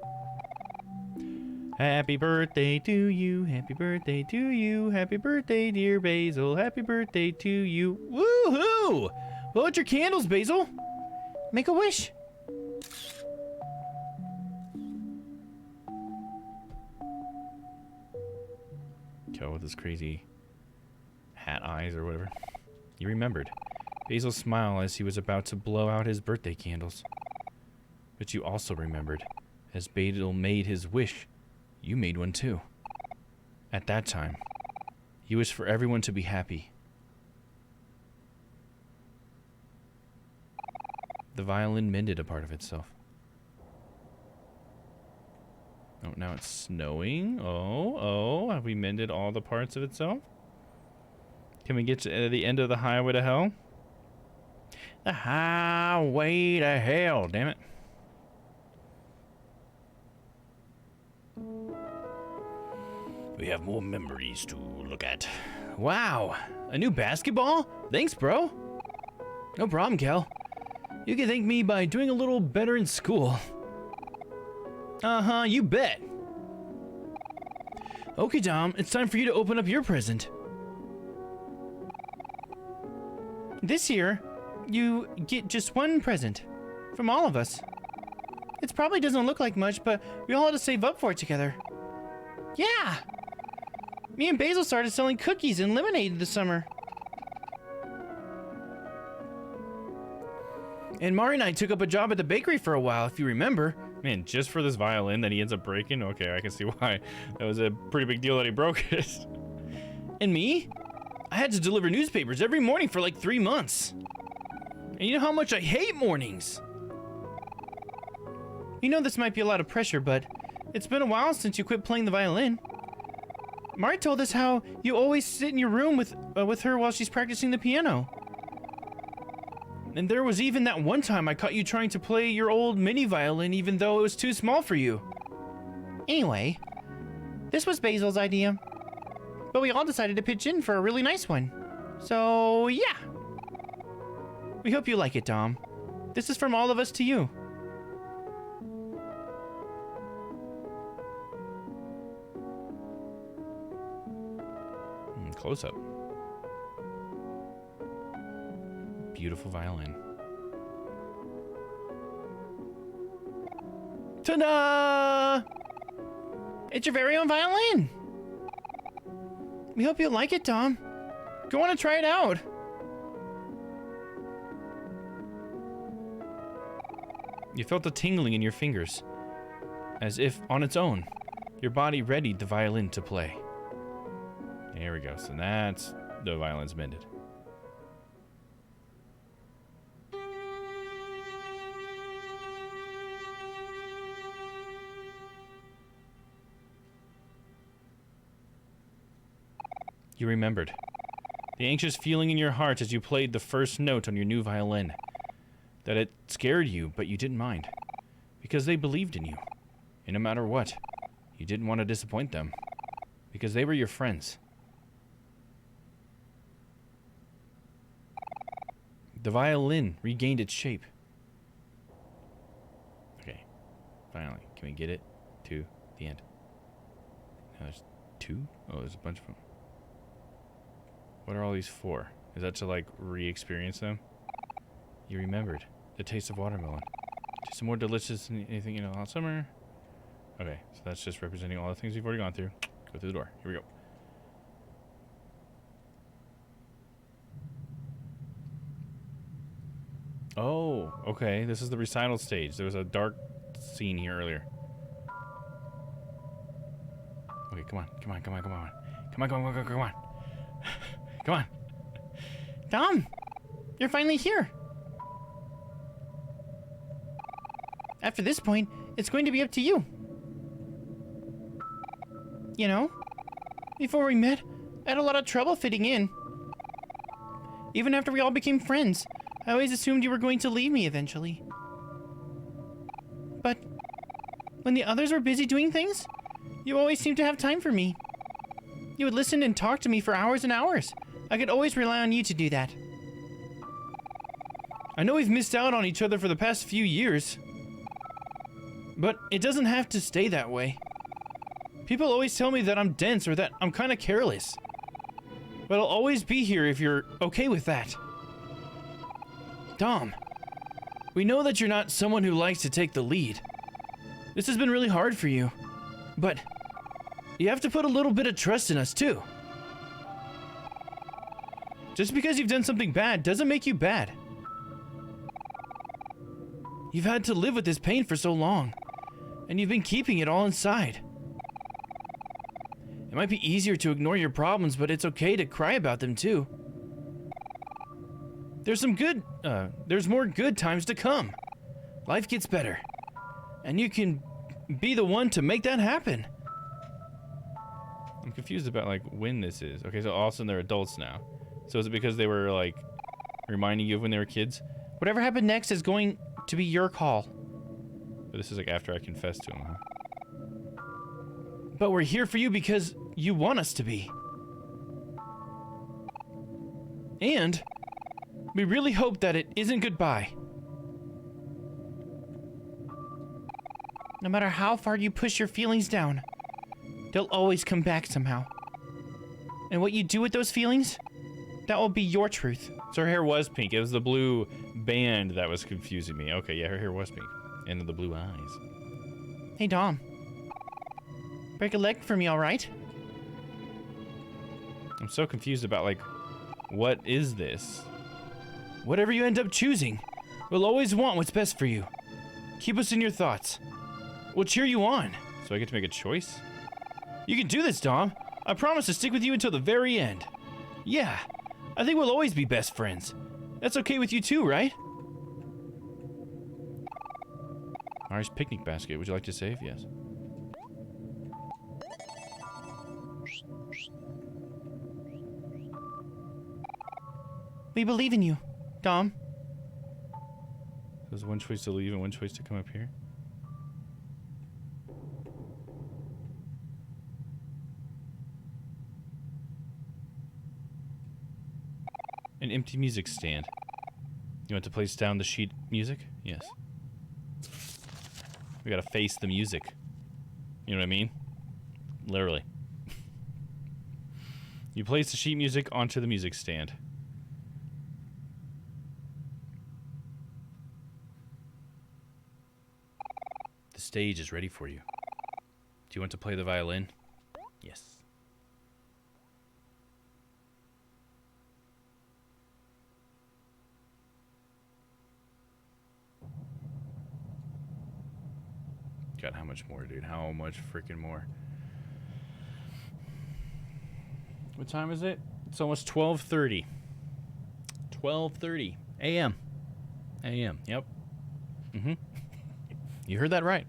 Happy birthday to you, happy birthday to you, happy birthday, dear Basil, happy birthday to you. Woohoo! Blow out your candles, Basil. Make a wish. Kel with his crazy hat eyes or whatever. You remembered Basil's smile as he was about to blow out his birthday candles. But you also remembered, as Basil made his wish, you made one too. At that time, you wished for everyone to be happy. The violin mended a part of itself. Oh, now it's snowing. Oh, have we mended all the parts of itself? Can we get to the end of the highway to hell? The highway to hell, damn it. We have more memories to look at. Wow, a new basketball? Thanks, bro. No problem, Cal. You can thank me by doing a little better in school. Uh-huh, you bet. Okay, Dom, it's time for you to open up your present. This year, you get just one present from all of us. It probably doesn't look like much, but we all had to save up for it together. Yeah! Me and Basil started selling cookies and lemonade this summer. And Mari and I took up a job at the bakery for a while, if you remember. Man, just for this violin that he ends up breaking? Okay, I can see why. That was a pretty big deal that he broke it. And me? I had to deliver newspapers every morning for like 3 months. And you know how much I hate mornings. You know this might be a lot of pressure, but it's been a while since you quit playing the violin. Mari told us how you always sit in your room with her while she's practicing the piano. And there was even that one time I caught you trying to play your old mini violin even though it was too small for you. Anyway, this was Basil's idea. But we all decided to pitch in for a really nice one. So, yeah. We hope you like it, Dom. This is from all of us to you. Close up. Beautiful violin. Ta-da! It's your very own violin. We hope you like it, Dom. Go on and try it out. You felt the tingling in your fingers, as if on its own, your body readied the violin to play. There we go. So that's the violin's mended. You remembered the anxious feeling in your heart as you played the first note on your new violin. That it scared you, but you didn't mind. Because they believed in you. And no matter what, you didn't want to disappoint them. Because they were your friends. The violin regained its shape. Okay, finally. Can we get it to the end? Now there's 2? Oh, there's a bunch of them. What are all these for? Is that to, like, re-experience them? You remembered the taste of watermelon. Just more delicious than anything in all summer. Okay, so that's just representing all the things we've already gone through. Go through the door. Here we go. Oh, okay. This is the recital stage. There was a dark scene here earlier. Okay, come on. Come on, come on, come on. Come on, come on, come on, come on. Come on. Dom, you're finally here. After this point, it's going to be up to you. You know, before we met, I had a lot of trouble fitting in. Even after we all became friends, I always assumed you were going to leave me eventually. But when the others were busy doing things, you always seemed to have time for me. You would listen and talk to me for hours and hours. I could always rely on you to do that. I know we've missed out on each other for the past few years, but it doesn't have to stay that way. People always tell me that I'm dense or that I'm kind of careless. But I'll always be here if you're okay with that. Dom, we know that you're not someone who likes to take the lead. This has been really hard for you, but you have to put a little bit of trust in us too. Just because you've done something bad doesn't make you bad. You've had to live with this pain for so long, and you've been keeping it all inside. It might be easier to ignore your problems, but it's okay to cry about them too. There's more good times to come. Life gets better, and you can be the one to make that happen. I'm confused about, like, when this is. Okay, so all of a sudden they're adults now. So is it because they were, like, reminding you of when they were kids? Whatever happened next is going to be your call. But this is, like, after I confessed to him, huh? But we're here for you because you want us to be. And we really hope that it isn't goodbye. No matter how far you push your feelings down, they'll always come back somehow. And what you do with those feelings, that will be your truth. So her hair was pink. It was the blue band that was confusing me. Okay, yeah, her hair was pink. And the blue eyes. Hey, Dom. Break a leg for me, all right? I'm so confused about, like, what is this? Whatever you end up choosing, we'll always want what's best for you. Keep us in your thoughts. We'll cheer you on. So I get to make a choice? You can do this, Dom. I promise to stick with you until the very end. Yeah, I think we'll always be best friends. That's okay with you too, right? Ari's picnic basket. Would you like to save? Yes. We believe in you, Dom. There's one choice to leave and one choice to come up here. An empty music stand. You want to place down the sheet music? Yes. We gotta face the music. You know what I mean? Literally. You place the sheet music onto the music stand. The stage is ready for you. Do you want to play the violin? Yes. God, how much more, dude? How much freaking more? What time is it? It's almost 12:30. 12:30 a.m. a.m. Yep. Mm-hmm. You heard that right.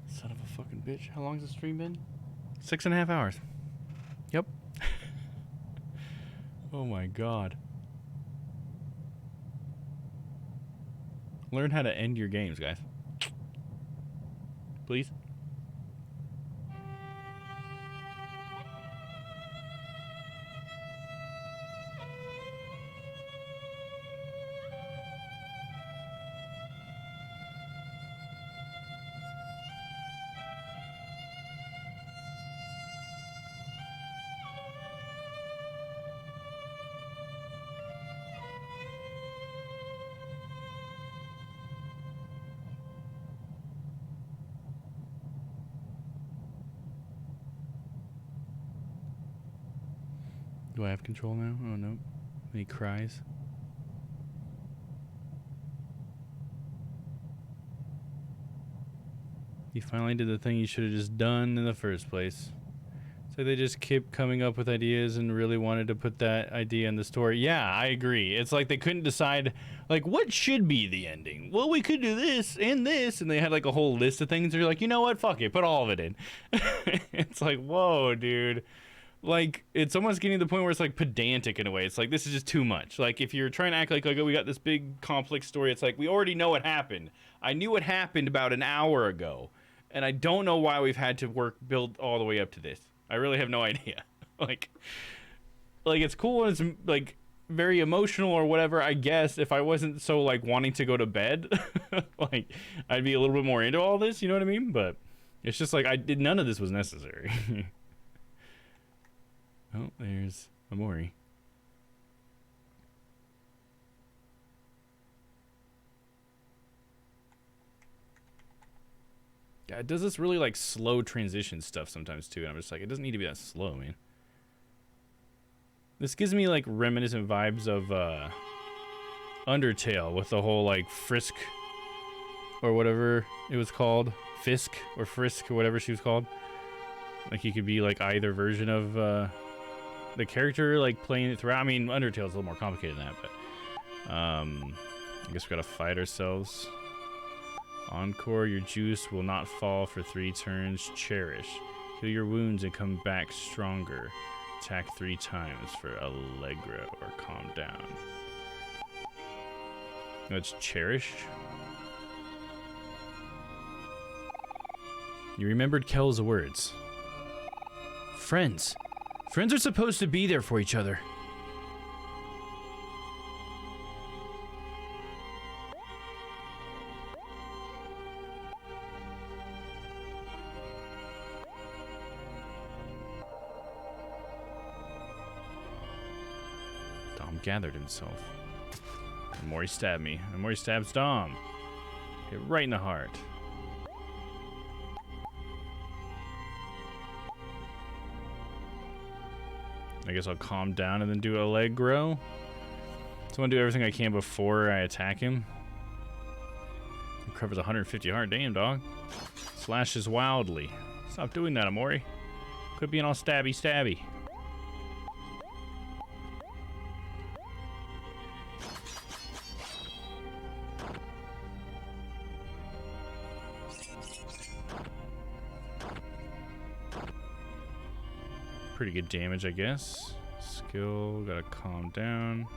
Son of a fucking bitch. How long's the stream been? 6.5 hours. Yep. Oh my god. Learn how to end your games, guys. Please. Do I have control now? Oh no. He cries. You finally did the thing you should have just done in the first place. So they just kept coming up with ideas and really wanted to put that idea in the story. Yeah, I agree. It's like they couldn't decide, like, what should be the ending? Well, we could do this and this. And they had like a whole list of things. They're like, you know what? Fuck it. Put all of it in. It's like, whoa, dude. Like, it's almost getting to the point where it's like pedantic in a way. It's like, this is just too much. Like, if you're trying to act like, oh, we got this big complex story, it's like, we already know what happened. I knew what happened about an hour ago. And I don't know why we've had to build all the way up to this. I really have no idea. like it's cool and it's like very emotional or whatever, I guess, if I wasn't so like wanting to go to bed. Like, I'd be a little bit more into all this, you know what I mean? But it's just like, none of this was necessary. Oh, there's Amori. Yeah, it does this really like slow transition stuff sometimes too, and I'm just like, it doesn't need to be that slow, man. This gives me like reminiscent vibes of Undertale with the whole like Frisk or whatever it was called, Fisk or Frisk or whatever she was called. Like you could be like either version of the character, like playing it throughout. I mean, Undertale's a little more complicated than that, but I guess we gotta fight ourselves. Encore, your juice will not fall for 3 turns. Cherish. Heal your wounds and come back stronger. Attack 3 times for Allegra or calm down. No, it's Cherish. You remembered Kel's words. friends. Friends are supposed to be there for each other. Dom gathered himself. Amori stabbed me. Amori stabs Dom. Hit right in the heart. I guess I'll calm down and then do Allegro. So I'm gonna do everything I can before I attack him. It covers 150 heart. Damn, dog. Slashes wildly. Stop doing that, Amori. Quit being all stabby. Pretty good damage, I guess. Skill, gotta calm down.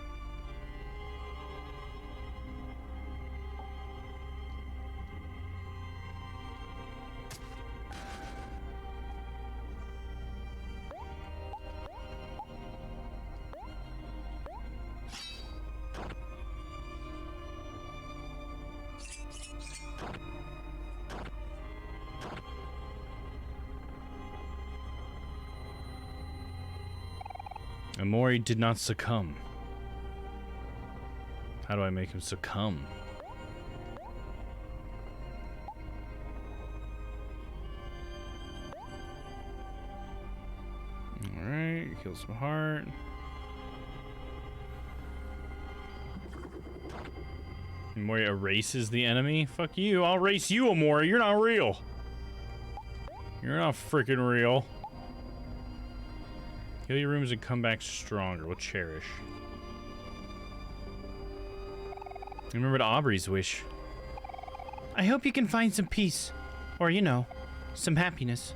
Amori did not succumb. How do I make him succumb? Alright, kill some heart. Amori erases the enemy? Fuck you, I'll erase you, Amori. You're not real. You're not freaking real. Heal your rooms and come back stronger. We'll cherish. Remember Aubrey's wish. I hope you can find some peace. Or, you know, some happiness.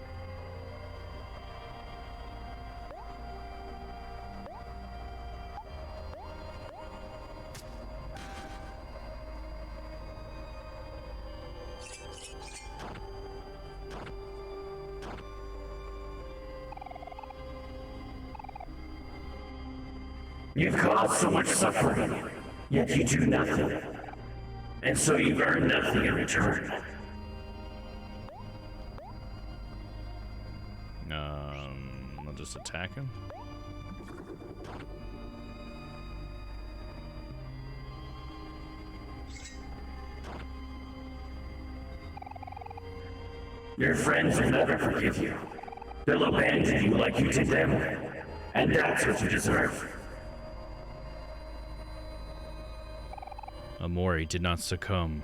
You've caused so much suffering, yet you do nothing. And so you've earned nothing in return. I'll just attack him. Your friends will never forgive you. They'll abandon you like you did them. And that's what you deserve. Amori did not succumb.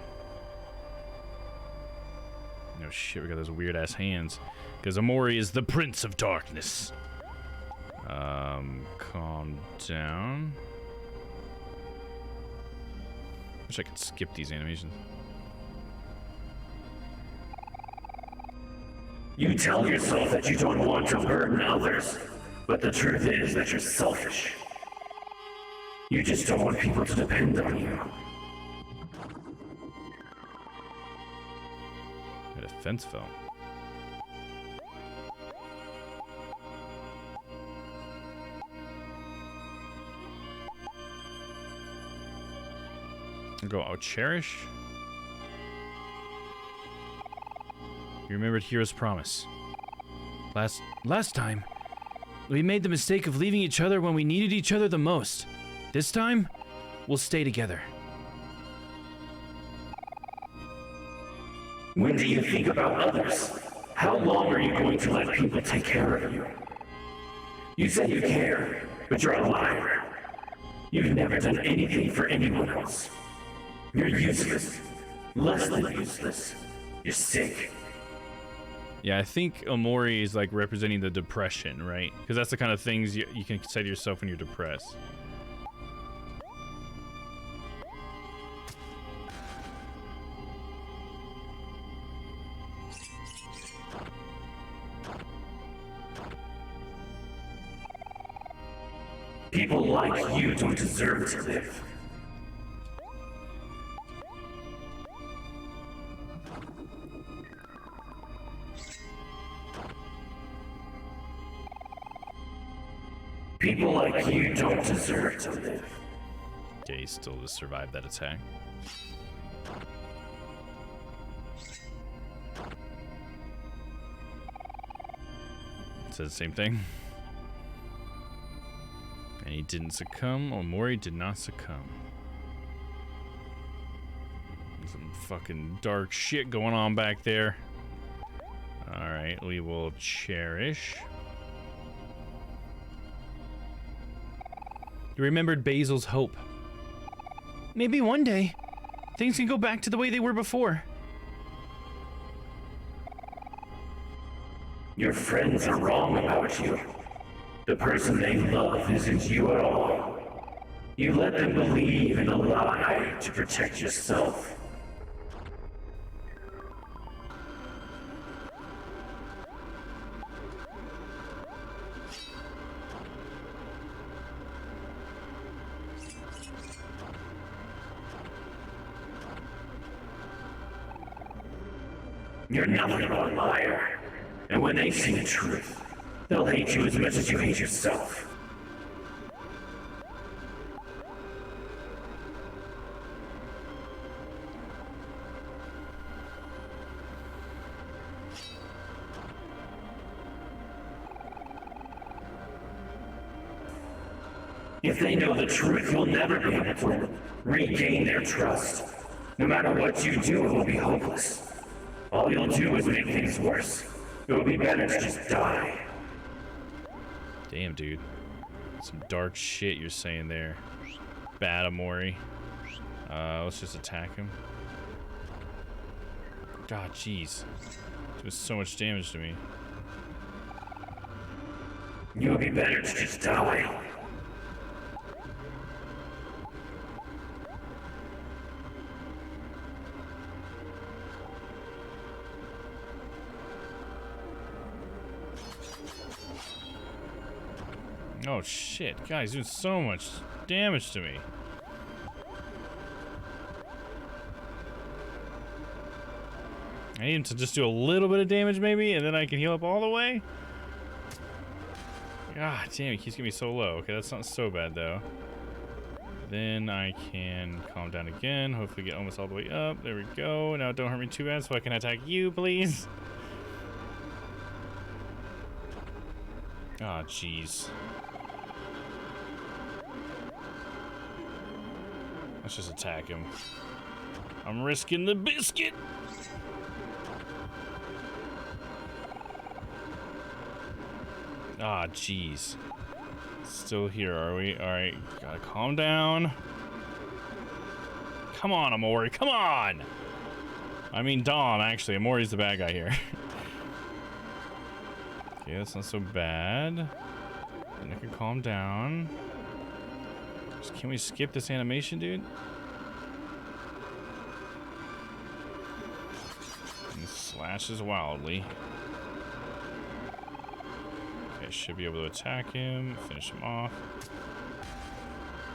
Oh shit, we got those weird ass hands. Because Amori is the Prince of Darkness. Calm down. Wish I could skip these animations. You tell yourself that you don't want to burden others, but the truth is that you're selfish. You just don't want people to depend on you. My defense fell. I'll go, I'll cherish. You remembered Hero's promise. Last time, we made the mistake of leaving each other when we needed each other the most. This time, we'll stay together. When do you think about others? How long are you going to let people take care of you? You say you care, but you're a liar. You've never done anything for anyone else. You're useless. Less than useless. You're sick. Yeah, I think Amori is like representing the depression, right? Because that's the kind of things you can say to yourself when you're depressed. People like you don't deserve to live. deserve to live. Yeah, he still just survived that attack. It says the same thing. And he didn't succumb. Omori did not succumb. Some fucking dark shit going on back there. Alright, we will cherish. You remembered Basil's hope. Maybe one day, things can go back to the way they were before. Your friends are wrong about you. The person they love isn't you at all. You let them believe in a lie to protect yourself. You're nothing but a liar. And when they see the truth, they'll hate you as much as you hate yourself. If they know the truth, you'll never be able to regain their trust. No matter what you do, it will be hopeless. All you'll do is make things worse. It would be better to just die. Damn, dude. Some dark shit you're saying there. Bad Omori. Let's just attack him. God, jeez. It was so much damage to me. You would be better to just die. Oh shit, guys, doing so much damage to me. I need him to just do a little bit of damage maybe, and then I can heal up all the way? God damn, he keeps getting me so low. Okay, that's not so bad though. Then I can calm down again, hopefully get almost all the way up. There we go. Now don't hurt me too bad so I can attack you, please. Ah, jeez. Let's just attack him. I'm risking the biscuit. Ah, jeez. Still here, are we? Alright, gotta calm down. Come on, Omori, come on! I mean Dom, actually. Omori's the bad guy here. Okay, that's not so bad. And I can calm down. Just, can we skip this animation, dude? And he slashes wildly. Okay, should be able to attack him, finish him off.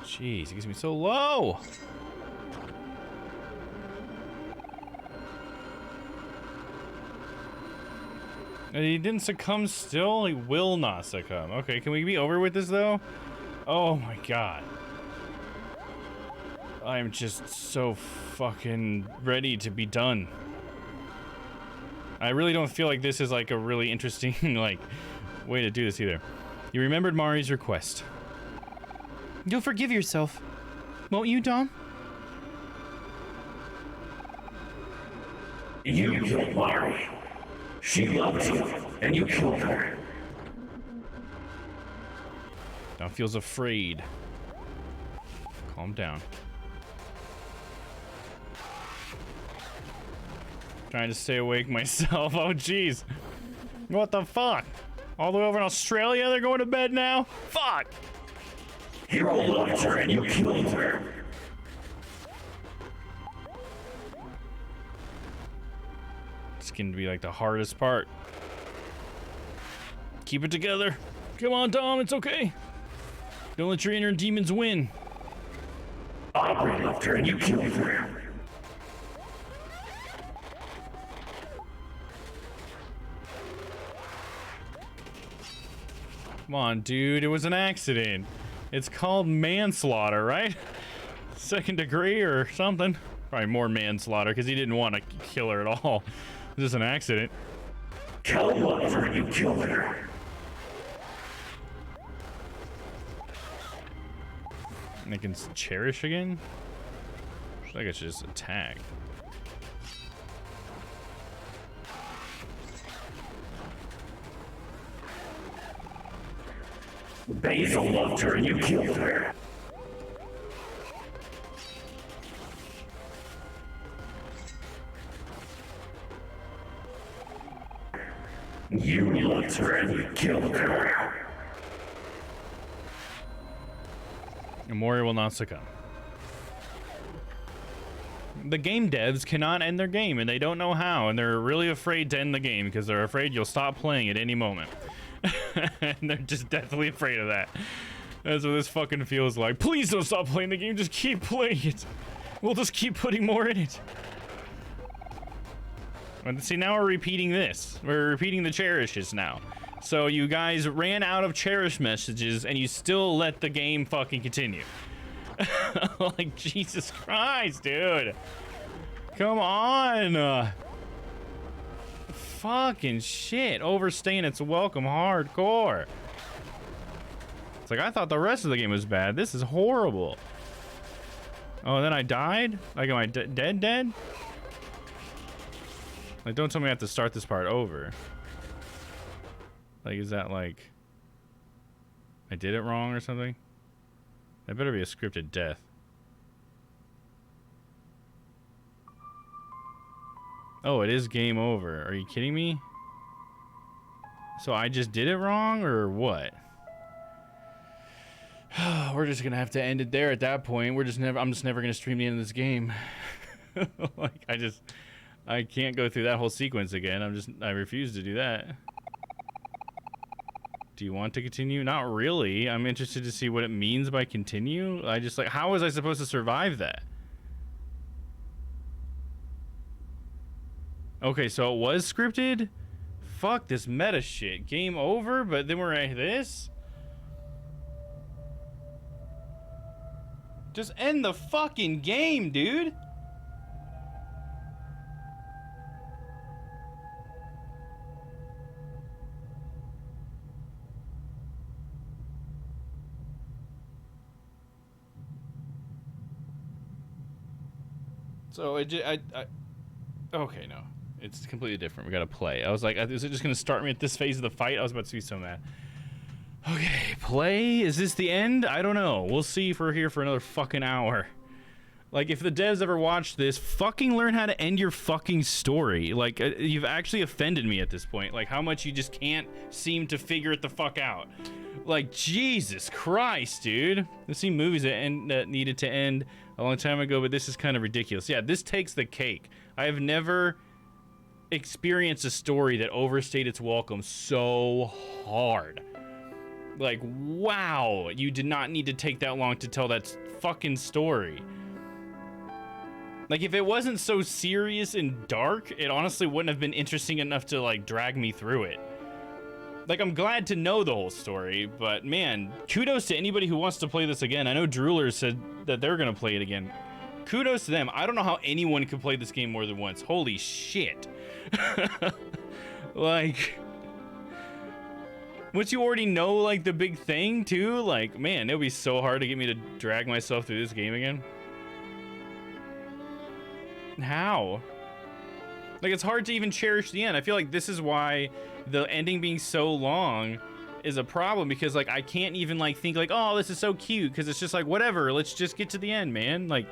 Jeez, he gets me so low! And he didn't succumb still? He will not succumb. Okay, can we be over with this though? Oh my god. I'm just so fucking ready to be done. I really don't feel like this is like a really interesting like way to do this either. You remembered Mari's request. You'll forgive yourself, won't you, Dom? You killed Mari. She loved you, and you killed her. Dom feels afraid. Calm down. Trying to stay awake myself. Oh, jeez. What the fuck? All the way over in Australia, they're going to bed now? Fuck! Hero loved her, and you killed her. It's going to be like the hardest part. Keep it together. Come on, Dom, it's okay. Don't let your inner demons win. Aubrey loved her, and you killed her. Come on, dude. It was an accident. It's called manslaughter, right? Second degree or something. Probably more manslaughter because he didn't want to kill her at all. It was just an accident. Tell whatever you killed her. And I can cherish again? I feel like I should just attack. Basil loved her and you killed her. You loved her and you killed her. Amori will not succumb. The game devs cannot end their game, and they don't know how, and they're really afraid to end the game because they're afraid you'll stop playing at any moment. And they're just deathly afraid of that. That's what this fucking feels like. Please don't stop playing the game, just keep playing it. We'll just keep putting more in it. And see, now we're repeating this. We're repeating the cherishes now. So you guys ran out of cherish messages and you still let the game fucking continue. Like, Jesus Christ, dude. Come on. Fucking shit. Overstaying its welcome hardcore. It's like, I thought the rest of the game was bad. This is horrible. Oh, and then I died? Like, am I dead? Like, don't tell me I have to start this part over. Like, is that like I did it wrong or something? That better be a scripted death. Oh, it is game over. Are you kidding me? So I just did it wrong or what? We're just gonna have to end it there at that point. I'm just never gonna stream the end of this game. Like, I can't go through that whole sequence again. I refuse to do that. Do you want to continue? Not really. I'm interested to see what it means by continue. How was I supposed to survive that? Okay, so it was scripted? Fuck this meta shit. Game over, but then we're at this? Just end the fucking game, dude. So okay, no, it's completely different. We gotta play. I was like, is it just gonna start me at this phase of the fight? I was about to be so mad. Okay, play. Is this the end? I don't know. We'll see if we're here for another fucking hour. Like, if the devs ever watch this, fucking learn how to end your fucking story. Like, you've actually offended me at this point. Like, how much you just can't seem to figure it the fuck out. Like, Jesus Christ, dude. I've seen movies that needed to end a long time ago, but this is kind of ridiculous. Yeah, this takes the cake. I have never experienced a story that overstayed its welcome so hard. Like, wow, you did not need to take that long to tell that fucking story. Like, if it wasn't so serious and dark, it honestly wouldn't have been interesting enough to, like, drag me through it. Like, I'm glad to know the whole story, but man, kudos to anybody who wants to play this again. I know Drooler said that they're gonna play it again. Kudos to them. I don't know how anyone could play this game more than once. Holy shit. Like, once you already know, like, the big thing, too, like, man, it would be so hard to get me to drag myself through this game again. How? Like, it's hard to even cherish the end. I feel like this is why the ending being so long is a problem, because, like, I can't even, like, think, like, oh, this is so cute, because it's just like, whatever, let's just get to the end, man. Like,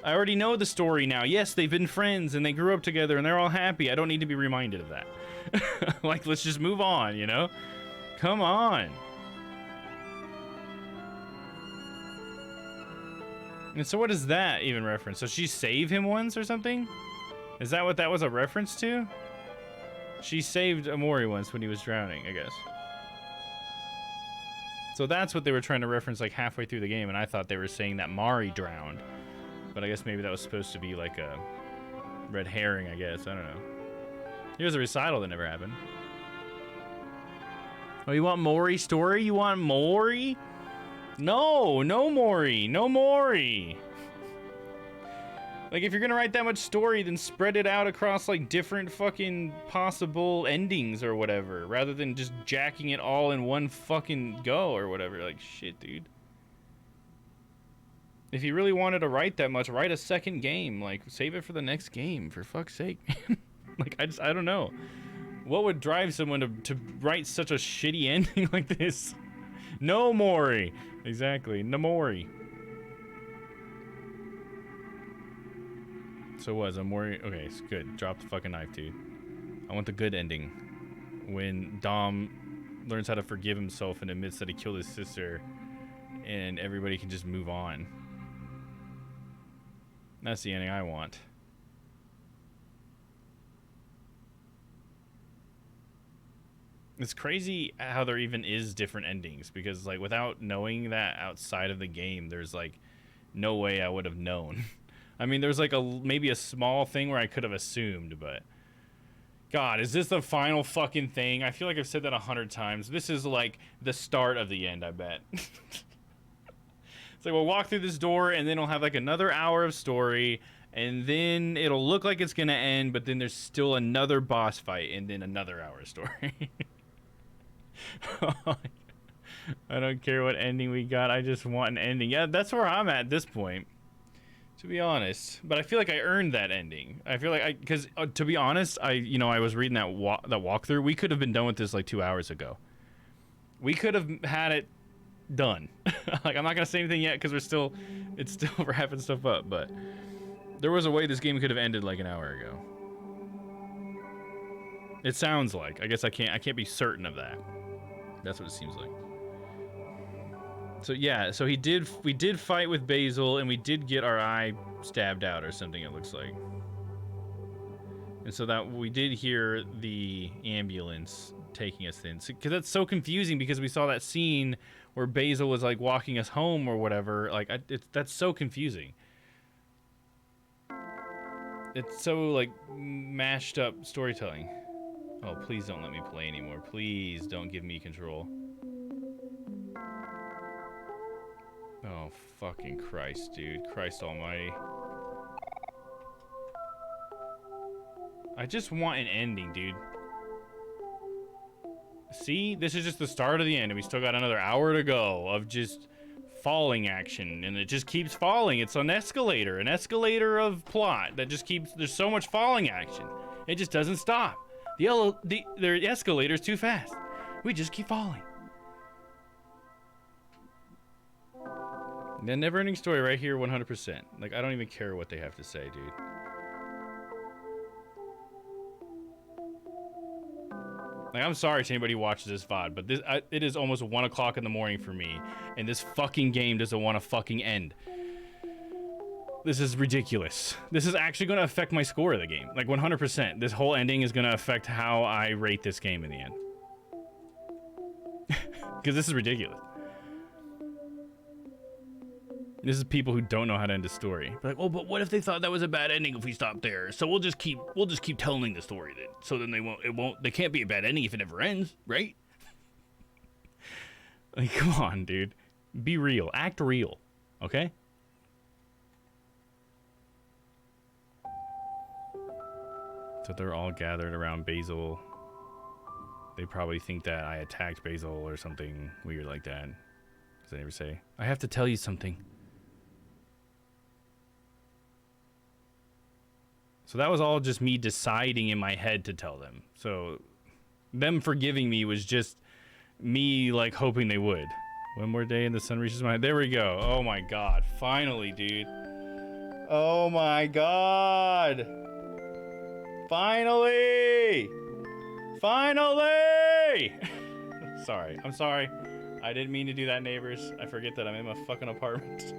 I already know the story now. Yes, they've been friends, and they grew up together, and they're all happy. I don't need to be reminded of that. Like, let's just move on, you know? Come on. And so what does that even reference? So she saved him once or something? Is that what that was a reference to? She saved Amori once when he was drowning, I guess. So that's what they were trying to reference, like, halfway through the game, and I thought they were saying that Mari drowned. But I guess maybe that was supposed to be like a red herring, I guess. I don't know. Here's a recital that never happened. Oh, you want Mori story? You want Mori? No, no Mori, no Mori. Like, if you're gonna write that much story, then spread it out across, like, different fucking possible endings or whatever, rather than just jacking it all in one fucking go or whatever. Like, shit, dude. If you really wanted to write that much, write a second game. Like, save it for the next game, for fuck's sake. Like, I don't know. What would drive someone to write such a shitty ending like this? No Mori. Exactly, no Mori. So was a Mori? Okay, it's good. Drop the fucking knife, dude. I want the good ending. When Dom learns how to forgive himself and admits that he killed his sister, and everybody can just move on. That's the ending I want. It's crazy how there even is different endings, because like without knowing that outside of the game, there's like no way I would have known. I mean, there's like maybe a small thing where I could have assumed, but God, is this the final fucking thing? I feel like I've said that 100 times. This is like the start of the end, I bet. It's like we'll walk through this door and then we'll have like another hour of story, and then it'll look like it's gonna end, but then there's still another boss fight and then another hour of story. I don't care what ending we got, I just want an ending. Yeah, that's where I'm at this point, to be honest. But I feel like I earned that ending. I feel like because to be honest, I was reading that walkthrough. We could have been done with this like 2 hours ago. We could have had it done. Like, I'm not gonna say anything yet because it's still wrapping stuff up. But there was a way this game could have ended like an hour ago. It sounds like. I guess I can't be certain of that. That's what it seems like. So yeah, so we did fight with Basil, and we did get our eye stabbed out or something, it looks like. And so that we did hear the ambulance taking us in. Because that's so confusing, because we saw that scene where Basil was like walking us home or whatever. Like, that's so confusing. It's so like mashed up storytelling. Oh, please don't let me play anymore. Please don't give me control. Oh, fucking Christ, dude. Christ almighty. I just want an ending, dude. See? This is just the start of the end, and we still got another hour to go of just falling action, and it just keeps falling. It's an escalator of plot that just keeps... There's so much falling action. It just doesn't stop. The escalator's too fast. We just keep falling. The never-ending story right here, 100%. Like, I don't even care what they have to say, dude. Like, I'm sorry to anybody who watches this VOD, but it is almost 1 o'clock in the morning for me, and this fucking game doesn't want to fucking end. This is ridiculous. This is actually going to affect my score of the game. Like, 100%. This whole ending is going to affect how I rate this game in the end. Because this is ridiculous. This is people who don't know how to end a story. They're like, oh, but what if they thought that was a bad ending if we stopped there? So we'll just keep telling the story then. So then they can't be a bad ending if it never ends, right? Like, come on, dude. Be real. Act real. Okay? So they're all gathered around Basil. They probably think that I attacked Basil or something weird like that. Does they ever say, I have to tell you something? So that was all just me deciding in my head to tell them. So them forgiving me was just me like hoping they would. One more day and the sun reaches my... There we go. Oh my God. Finally, dude. Oh my God. Finally! Finally! Sorry. I'm sorry. I didn't mean to do that, neighbors. I forget that I'm in my fucking apartment.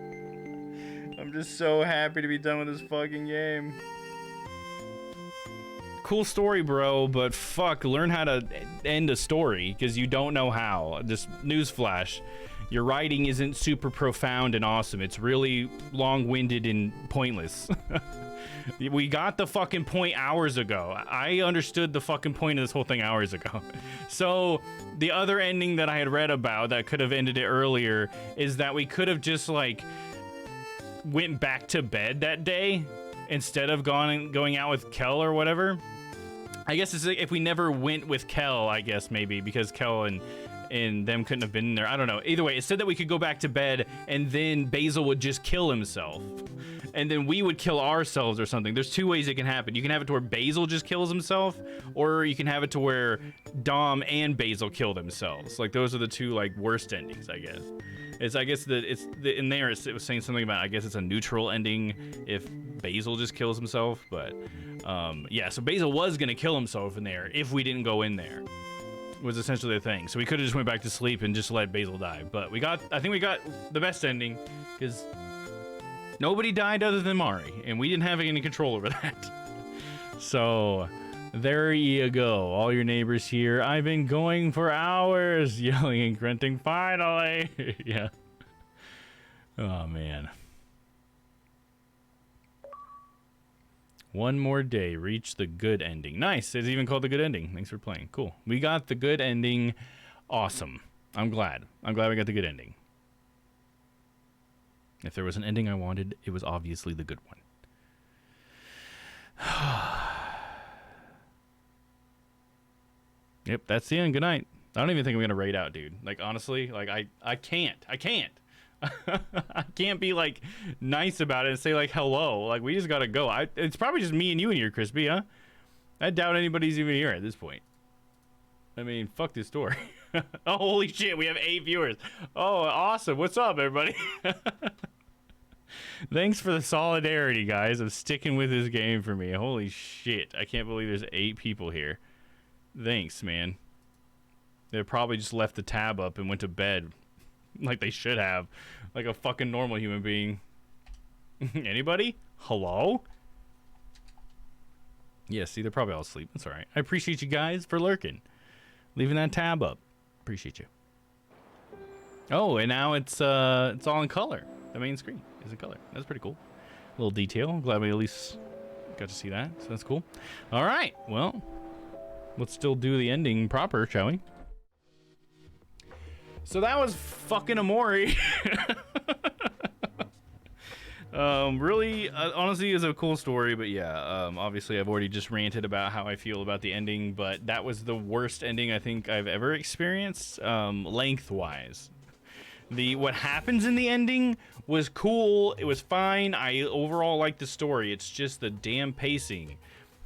I'm just so happy to be done with this fucking game. Cool story, bro, but fuck, learn how to end a story, because you don't know how. Just newsflash. your writing isn't super profound and awesome. It's really long-winded and pointless. We got the fucking point hours ago. I understood the fucking point of this whole thing hours ago. So the other ending that I had read about that could have ended it earlier is that we could have just like went back to bed that day instead of going out with Kel or whatever. I guess it's like if we never went with Kel, I guess maybe because Kel and them couldn't have been there. I don't know. Either way, it said that we could go back to bed and then Basil would just kill himself. And then we would kill ourselves or something. There's two ways it can happen. You can have it to where Basil just kills himself, or you can have it to where Dom and Basil kill themselves. Like those are the two like worst endings, I guess. I guess that in there it was saying something about, I guess it's a neutral ending if Basil just kills himself, but yeah, so Basil was gonna kill himself in there if we didn't go in there. Was essentially the thing. So we could have just went back to sleep and just let Basil die. But I think we got the best ending because nobody died other than Mari, and we didn't have any control over that. So there you go. All your neighbors here. I've been going for hours, yelling and grunting. Finally. Yeah. Oh, man. One more day, reach the good ending. Nice. It's even called the good ending. Thanks for playing. Cool. We got the good ending. Awesome. I'm glad. I'm glad we got the good ending. If there was an ending I wanted, it was obviously the good one. Yep, that's the end. Good night. I don't even think I'm going to raid out, dude. Like, honestly, like, I can't. I can't be, like, nice about it and say, like, hello. Like, we just got to go. It's probably just me and you in here, Crispy, huh? I doubt anybody's even here at this point. I mean, fuck this story. Oh, holy shit, we have 8 viewers. Oh, awesome. What's up, everybody? Thanks for the solidarity, guys, of sticking with this game for me. Holy shit. I can't believe there's 8 people here. Thanks, man. They probably just left the tab up and went to bed. Like they should have. Like a fucking normal human being. Anybody? Hello? Yeah, see, they're probably all asleep. That's alright. I appreciate you guys for lurking. Leaving that tab up. Appreciate you. Oh, and now it's all in color. The main screen is in color. That's pretty cool. A little detail. I'm glad we at least got to see that. So that's cool. Alright, well, let's still do the ending proper, shall we? So that was fucking Omori. Really, honestly, is a cool story, but yeah, obviously I've already just ranted about how I feel about the ending, but that was the worst ending I think I've ever experienced, lengthwise. What happens in the ending was cool, it was fine, I overall liked the story, it's just the damn pacing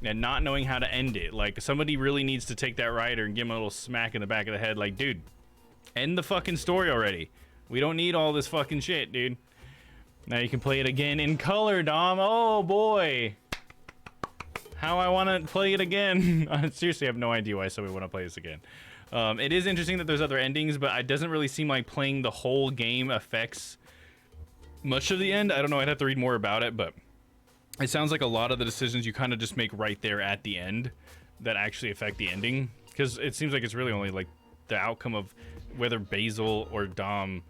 and not knowing how to end it. Like, somebody really needs to take that writer and give him a little smack in the back of the head, like, dude, end the fucking story already. We don't need all this fucking shit, dude. Now you can play it again in color, Dom. Oh, boy. How I want to play it again. I seriously have no idea why somebody want to play this again. It is interesting that there's other endings, but it doesn't really seem like playing the whole game affects much of the end. I don't know. I'd have to read more about it, but it sounds like a lot of the decisions you kind of just make right there at the end that actually affect the ending. Because it seems like it's really only like the outcome of whether Basil or Dom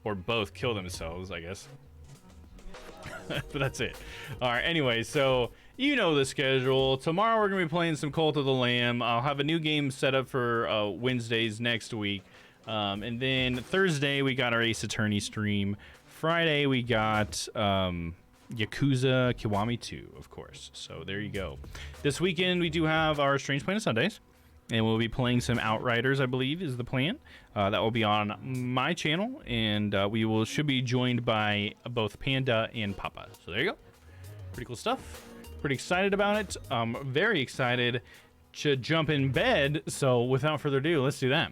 or both kill themselves, I guess. But that's it. All right, anyway, so you know the schedule. Tomorrow we're going to be playing some Cult of the Lamb. I'll have a new game set up for Wednesdays next week. And then Thursday we got our Ace Attorney stream. Friday we got Yakuza Kiwami 2, of course. So there you go. This weekend we do have our Strange Planet Sundays. And we'll be playing some Outriders, I believe, is the plan. That will be on my channel, and we should be joined by both Panda and Papa. So there you go. Pretty cool stuff. Pretty excited about it. Very excited to jump in bed. So without further ado, let's do that.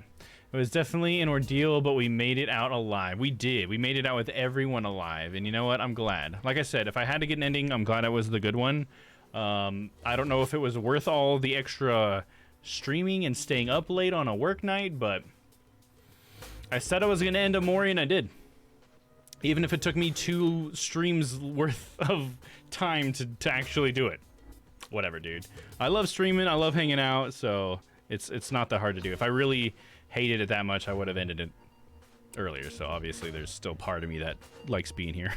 It was definitely an ordeal, but we made it out alive. We did. We made it out with everyone alive. And you know what? I'm glad. Like I said, if I had to get an ending, I'm glad it was the good one. I don't know if it was worth all the extra streaming and staying up late on a work night, but I said I was going to end Omori, and I did. Even if it took me 2 streams worth of time to actually do it. Whatever, dude. I love streaming. I love hanging out, so it's not that hard to do. If I really hated it that much, I would have ended it earlier, so obviously there's still part of me that likes being here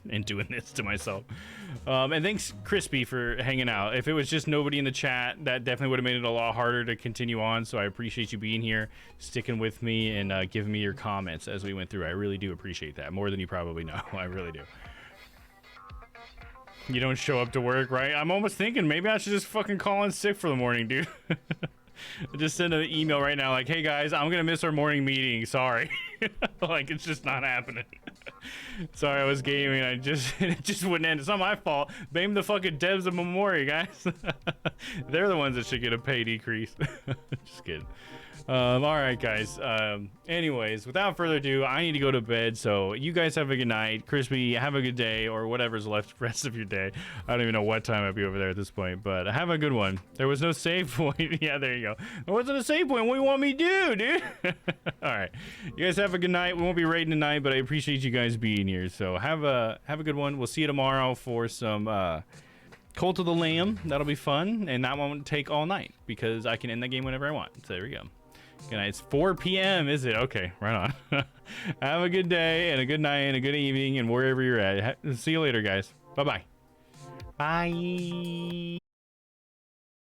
and doing this to myself. And thanks, Crispy, for hanging out. If it was just nobody in the chat, that definitely would have made it a lot harder to continue on, so I appreciate you being here, sticking with me, and giving me your comments as we went through. I really do appreciate that, more than you probably know. I really do. You don't show up to work, right? I'm almost thinking maybe I should just fucking call in sick for the morning, dude. Just send an email right now like, hey guys, I'm gonna miss our morning meeting, sorry. Like, it's just not happening. Sorry, I was gaming, it just wouldn't end. It's not my fault. Blame the fucking devs of Memoria, guys. They're the ones that should get a pay decrease. Just kidding. All right, guys. Anyways, without further ado, I need to go to bed. So you guys have a good night. Crispy, have a good day, or whatever's left rest of your day. I don't even know what time I'd be over there at this point, but have a good one. There was no save point. Yeah, there you go. There wasn't a save point. What do you want me to do, dude? All right, you guys have a good night. We won't be raiding tonight, but I appreciate you guys being here. So have a good one. We'll see you tomorrow for some Cult of the Lamb. That'll be fun, and that won't take all night because I can end the game whenever I want. So there we go. Good night. It's 4 p.m. is it? Okay, right on. Have a good day and a good night and a good evening and wherever you're at. See you later, guys. Bye-bye. Bye.